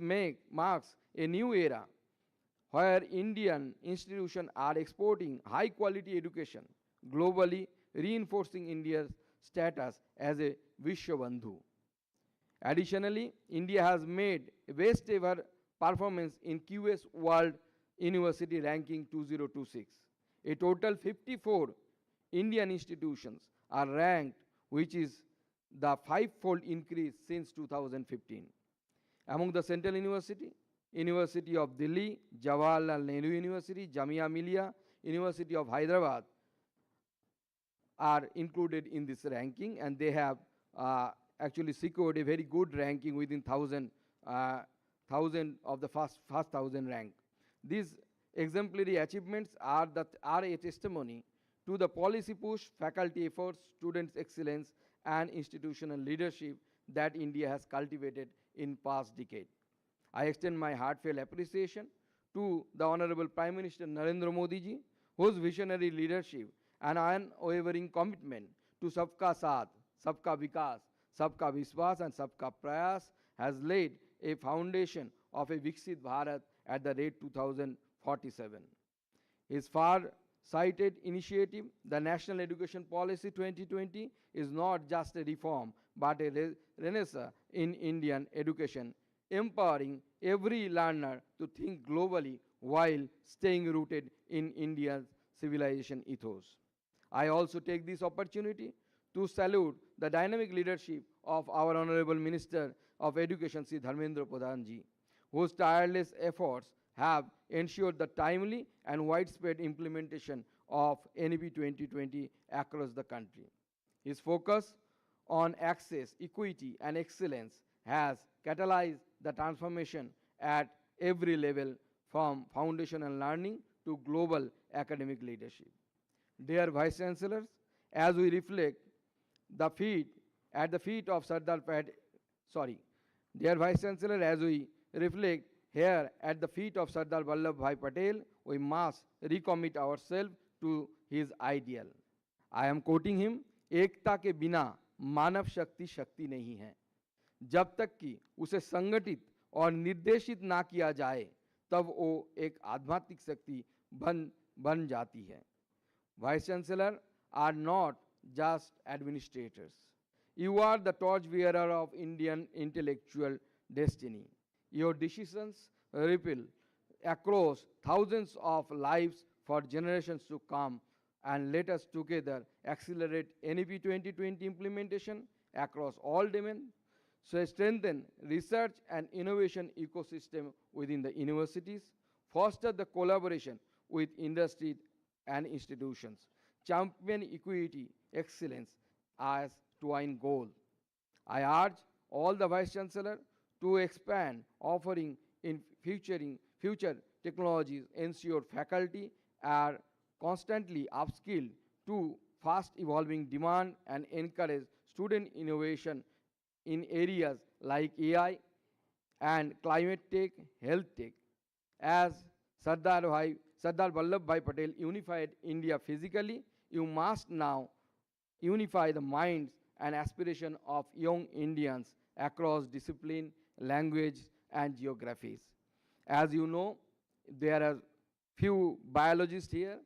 marks a new era where Indian institutions are exporting high quality education globally, reinforcing India's status as a Vishwabandhu. Additionally, India has made a best ever performance in QS World University Ranking 2026. A total 54 Indian institutions are ranked, which is the five-fold increase since 2015. Among the central university, University of Delhi, Jawaharlal Nehru University, Jamia Millia, University of Hyderabad are included in this ranking, and they have actually secured a very good ranking within 1,000 of the first 1,000 rank. These exemplary achievements are a testimony to the policy push, faculty efforts, students' excellence, and institutional leadership that India has cultivated in past decade. I extend my heartfelt appreciation to the Honorable Prime Minister Narendra Modi ji, whose visionary leadership and unwavering commitment to Sabka Saath, Sabka Vikas, Sabka Vishwas and Sabka Prayas has laid a foundation of a Viksit Bharat at the rate 2047. His far-sighted initiative, the National Education Policy 2020, is not just a reform but a renaissance in Indian education, empowering every learner to think globally while staying rooted in India's civilization ethos. I also take this opportunity to salute the dynamic leadership of our Honorable Minister of Education, Sri Dharmendra Pradhan ji, whose tireless efforts have ensured the timely and widespread implementation of NEP 2020 across the country. His focus on access, equity, and excellence has catalyzed the transformation at every level, from foundational learning to global academic leadership. Dear Vice Chancellors, as we reflect at the feet of Sardar Dear Vice Chancellor, as we reflect here at the feet of Sardar Vallabhbhai Patel, we must recommit ourselves to his ideal. I am quoting him, एकता के बिना मानव शक्ति शक्ति नहीं है. जब तक कि उसे संगठित और निर्देशित ना किया जाए, तब वो एक आध्यात्मिक शक्ति बन जाती है. Vice Chancellor are not just administrators. You are the torchbearer of Indian intellectual destiny. Your decisions ripple across thousands of lives for generations to come, and let us together accelerate NEP 2020 implementation across all domains, so strengthen research and innovation ecosystem within the universities, foster the collaboration with industry and institutions, champion equity, excellence as twine goal. I urge all the Vice Chancellor to expand offering in future technologies, ensure faculty are constantly upskilled to fast evolving demand, and encourage student innovation in areas like AI and climate tech, health tech. As Sardar Vallabhbhai Patel unified India physically, you must now unify the minds and aspiration of young Indians across discipline, language, and geographies. As you know, there are few biologists here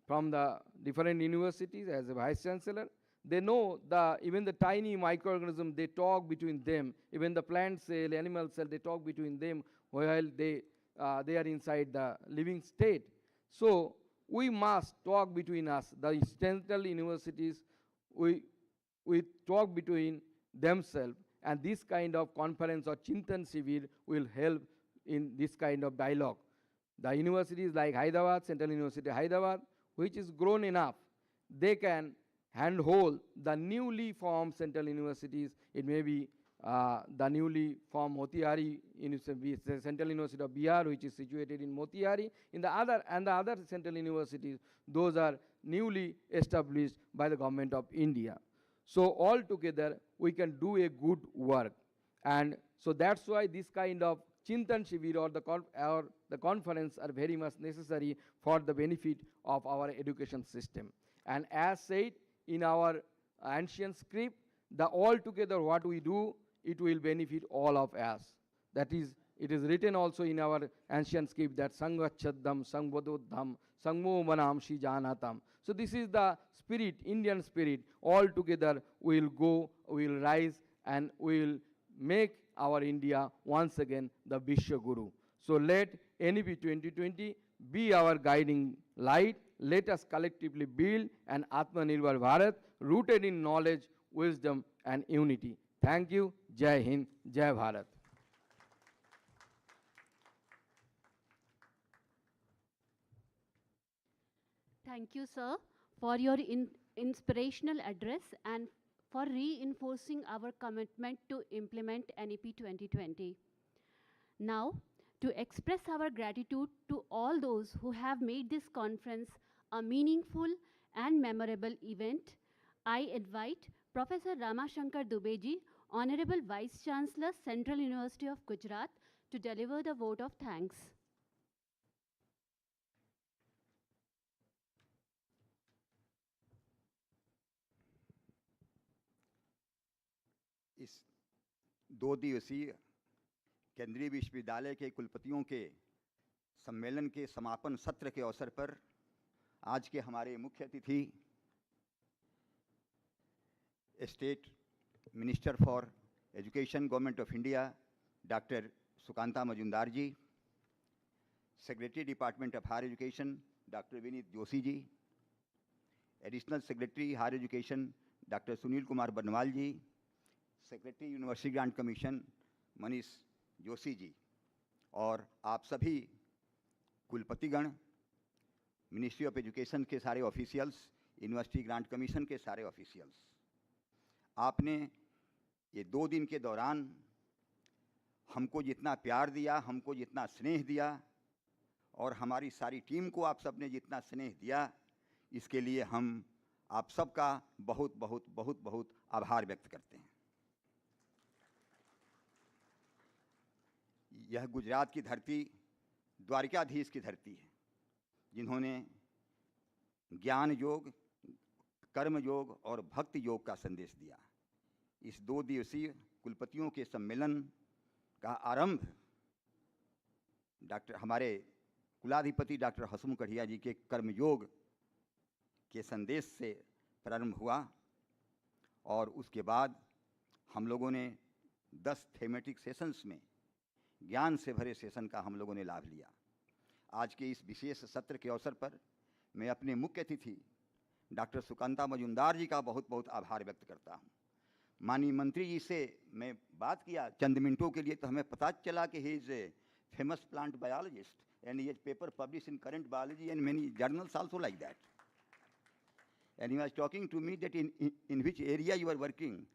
from the different universities as a Vice Chancellor. They know even the tiny microorganisms, they talk between them. Even the plant cell, animal cell, they talk between them while they are inside the living state. So we must talk between us. The central universities, we talk between themselves, and this kind of conference or Chintan Shivir will help in this kind of dialogue. The universities like Hyderabad, Central University Hyderabad, which is grown enough, they can handhold the newly formed central universities. It may be the newly formed Motihari University, Central University of Bihar, which is situated in Motihari. The other central universities, those are newly established by the government of India. So all together, we can do a good work. And so that's why this kind of Chintan Shivir or the conference are very much necessary for the benefit of our education system. And as said in our ancient script, the altogether what we do, it will benefit all of us. That is, it is written also in our ancient script that Sangachaddam, Sangbododham, Sangmo Manam Shijanatam. So this is the spirit, Indian spirit. All together we will go, we will rise, and we will make our India once again the Vishwa Guru. So let NEP 2020 be our guiding light. Let us collectively build an Atmanirbhar Bharat rooted in knowledge, wisdom and unity. Thank you. Jai Hind, Jai Bharat. Thank you, sir, for your inspirational address and for reinforcing our commitment to implement NEP 2020. Now, to express our gratitude to all those who have made this conference a meaningful and memorable event, I invite Professor Ramashankar Dubeji, Honorable Vice Chancellor, Central University of Gujarat, to deliver the vote of thanks. इस 2 दिवसीय केंद्रीय विश्वविद्यालय के कुलपतियों के सम्मेलन के समापन सत्र के अवसर पर आज के हमारे मुख्य अतिथि state minister for education government of India doctor Sukanta Majumdar ji, secretary department of higher education doctor Vineet Joshi ji, additional secretary higher education doctor Sunil Kumar Banwal ji, secretary university grant commission Manish Joshi ji, और आप सभी कुलपतिगण, मिनिस्ट्री ऑफ एजुकेशन के सारे ऑफिशियल्स, यूनिवर्सिटी ग्रांट कमीशन के सारे ऑफिशियल्स, आपने ये 2 दिन के दौरान हमको जितना प्यार दिया, हमको जितना स्नेह दिया और हमारी सारी टीम को आप सब ने जितना स्नेह दिया, इसके लिए हम आप सबका बहुत बहुत बहुत बहुत आभार व्यक्त करते हैं। यह गुजरात की धरती द्वारिकाधीश की धरती है, जिन्होंने ज्ञान योग, कर्म योग और भक्ति योग का संदेश दिया। इस 2 दिवसीय कुलपतियों के सम्मेलन का आरंभ हमारे कुलाधिपति डॉक्टर हसमुख कढ़िया जी के कर्मयोग के संदेश से प्रारंभ हुआ और उसके बाद हम लोगों ने 10 थीमेटिक सेशंस में ज्ञान से भरे सेशन का हम लोगों ने लाभ लिया। आज के इस विशेष सत्र के अवसर पर मैं अपने मुख्य अतिथि डॉक्टर सुकांता मजुमदार जी का बहुत बहुत आभार व्यक्त करता हूँ। माननीय मंत्री जी से मैं बात किया चंद मिनटों के लिए, तो हमें पता चला कि he is a famous plant biologist and he has paper publish in current biology and many journals also like that, and he was talking to me that in which area you are working.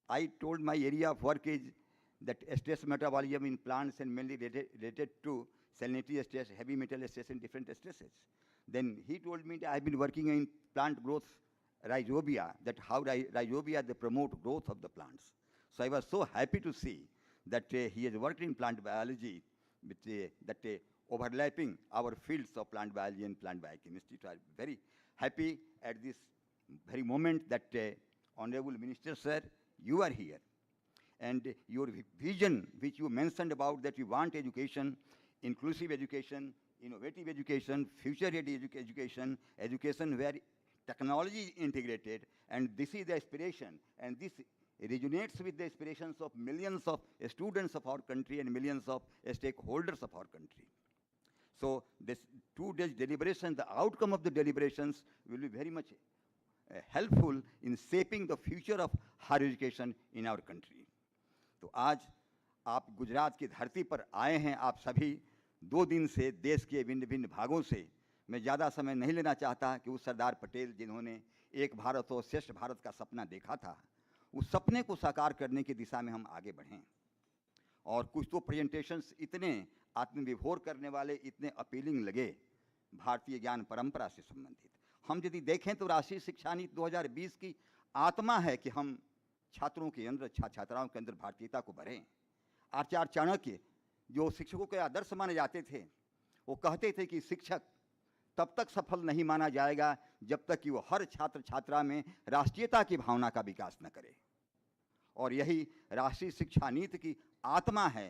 I told my area of work is that stress metabolism in plants and mainly related to salinity stress, heavy metal stress and different stresses. Then he told me that I have been working in plant growth rhizobia, that how rhizobia they promote growth of the plants. So I was so happy to see that he has worked in plant biology with that overlapping our fields of plant biology and plant biochemistry. So I am very happy at this very moment that Honorable Minister Sir, you are here. And your vision which you mentioned about that you want education, inclusive education, innovative education, future-ready education, education where technology is integrated, and this is the aspiration, and this resonates with the aspirations of millions of students of our country and millions of stakeholders of our country. So this 2 days deliberation, the outcome of the deliberations will be very much helpful in shaping the future of higher education in our country. तो आज आप गुजरात की धरती पर आए हैं, आप सभी 2 दिन से देश के भिन्न भिन्न भागों से। मैं ज़्यादा समय नहीं लेना चाहता कि उस सरदार पटेल जिन्होंने एक भारत और श्रेष्ठ भारत का सपना देखा था, उस सपने को साकार करने की दिशा में हम आगे बढ़ें। और कुछ तो प्रेजेंटेशंस इतने आत्मविभोर करने वाले, इतने अपीलिंग लगे भारतीय ज्ञान परंपरा से संबंधित। हम यदि देखें तो राष्ट्रीय शिक्षा नीति 2020 की आत्मा है कि हम छात्रों के अंदर, छात्राओं के अंदर भारतीयता को भरें। आचार्य चाणक्य जो शिक्षकों के आदर्श माने जाते थे, वो कहते थे कि शिक्षक तब तक सफल नहीं माना जाएगा जब तक कि वो हर छात्र छात्रा में राष्ट्रीयता की भावना का विकास न करे। और यही राष्ट्रीय शिक्षा नीति की आत्मा है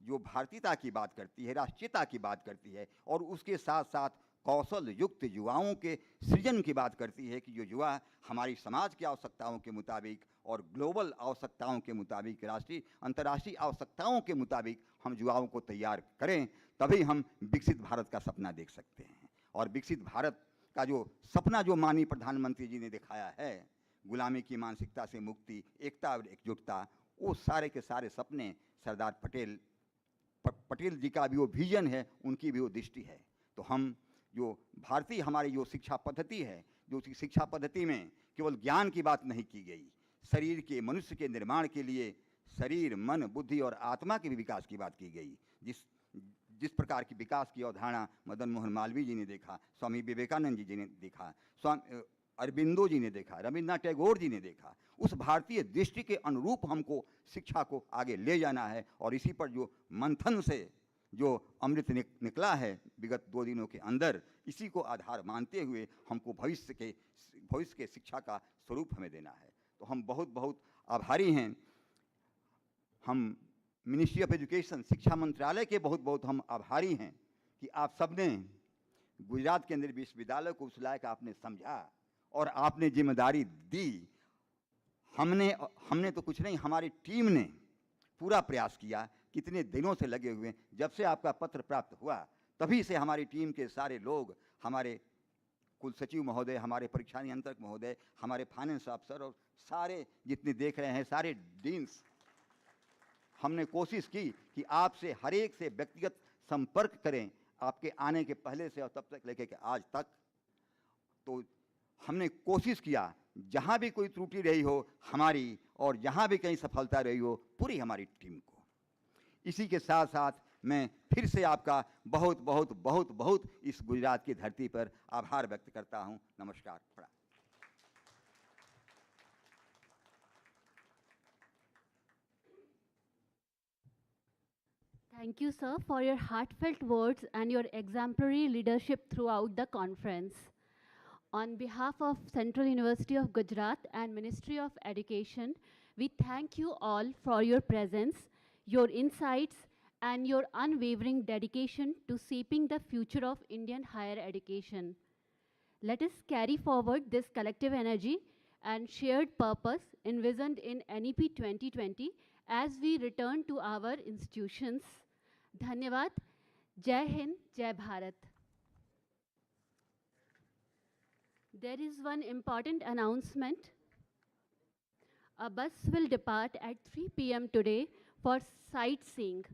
जो भारतीयता की बात करती है, राष्ट्रीयता की बात करती है, और उसके साथ साथ कौशल युक्त युवाओं के सृजन की बात करती है कि जो युवा हमारी समाज की आवश्यकताओं के मुताबिक और ग्लोबल आवश्यकताओं के मुताबिक, राष्ट्रीय अंतर्राष्ट्रीय आवश्यकताओं के मुताबिक हम युवाओं को तैयार करें, तभी हम विकसित भारत का सपना देख सकते हैं। और विकसित भारत का जो सपना जो माननीय प्रधानमंत्री जी ने दिखाया है, गुलामी की मानसिकता से मुक्ति, एकता और एकजुटता, वो सारे के सारे सपने सरदार पटेल जी का भी वो विजन है, उनकी भी वो दृष्टि है। तो हम जो भारतीय हमारी जो शिक्षा पद्धति है, जो शिक्षा पद्धति में केवल ज्ञान की बात नहीं की गई, शरीर के, मनुष्य के निर्माण के लिए शरीर, मन, बुद्धि और आत्मा के भी विकास की बात की गई। जिस प्रकार की विकास की अवधारणा मदन मोहन मालवीय जी ने देखा, स्वामी विवेकानंद जी ने देखा, स्वामी अरबिंदो जी ने देखा, रविन्द्रनाथ टैगोर जी ने देखा, उस भारतीय दृष्टि के अनुरूप हमको शिक्षा को आगे ले जाना है। और इसी पर जो मंथन से जो अमृत निकला है विगत 2 दिनों के अंदर, इसी को आधार मानते हुए हमको भविष्य के शिक्षा का स्वरूप हमें देना है। तो हम बहुत बहुत आभारी हैं। हम मिनिस्ट्री ऑफ एजुकेशन, शिक्षा मंत्रालय के बहुत बहुत हम आभारी हैं कि आप सबने गुजरात केंद्रीय विश्वविद्यालय को उस लायक आपने समझा और आपने जिम्मेदारी दी। हमने तो कुछ नहीं, हमारी टीम ने पूरा प्रयास किया, कितने दिनों से लगे हुए। जब से आपका पत्र प्राप्त हुआ तभी से हमारी टीम के सारे लोग, हमारे कुल सचिव महोदय, हमारे परीक्षा नियंत्रक महोदय, हमारे फाइनेंस अफसर और सारे जितने देख रहे हैं, सारे डीन्स, हमने कोशिश की कि आपसे हर एक से व्यक्तिगत संपर्क करें, आपके आने के पहले से और तब तक लेके आज तक। तो हमने कोशिश किया, जहाँ भी कोई त्रुटि रही हो हमारी, और जहाँ भी कहीं सफलता रही हो, पूरी हमारी टीम को। इसी के साथ साथ मैं फिर से आपका बहुत बहुत बहुत बहुत इस गुजरात की धरती पर आभार व्यक्त करता हूँ। नमस्कार। प्रणाम। Thank you, sir, for your heartfelt words and your exemplary leadership throughout the conference. On behalf of Central University of Gujarat and Ministry of Education, we thank you all for your presence, your insights, and your unwavering dedication to shaping the future of Indian higher education. Let us carry forward this collective energy and shared purpose envisioned in NEP 2020 as we return to our institutions. Dhanyavad. Jai Hind, Jai Bharat. There is one important announcement. A bus will depart at 3 p.m. today for sightseeing.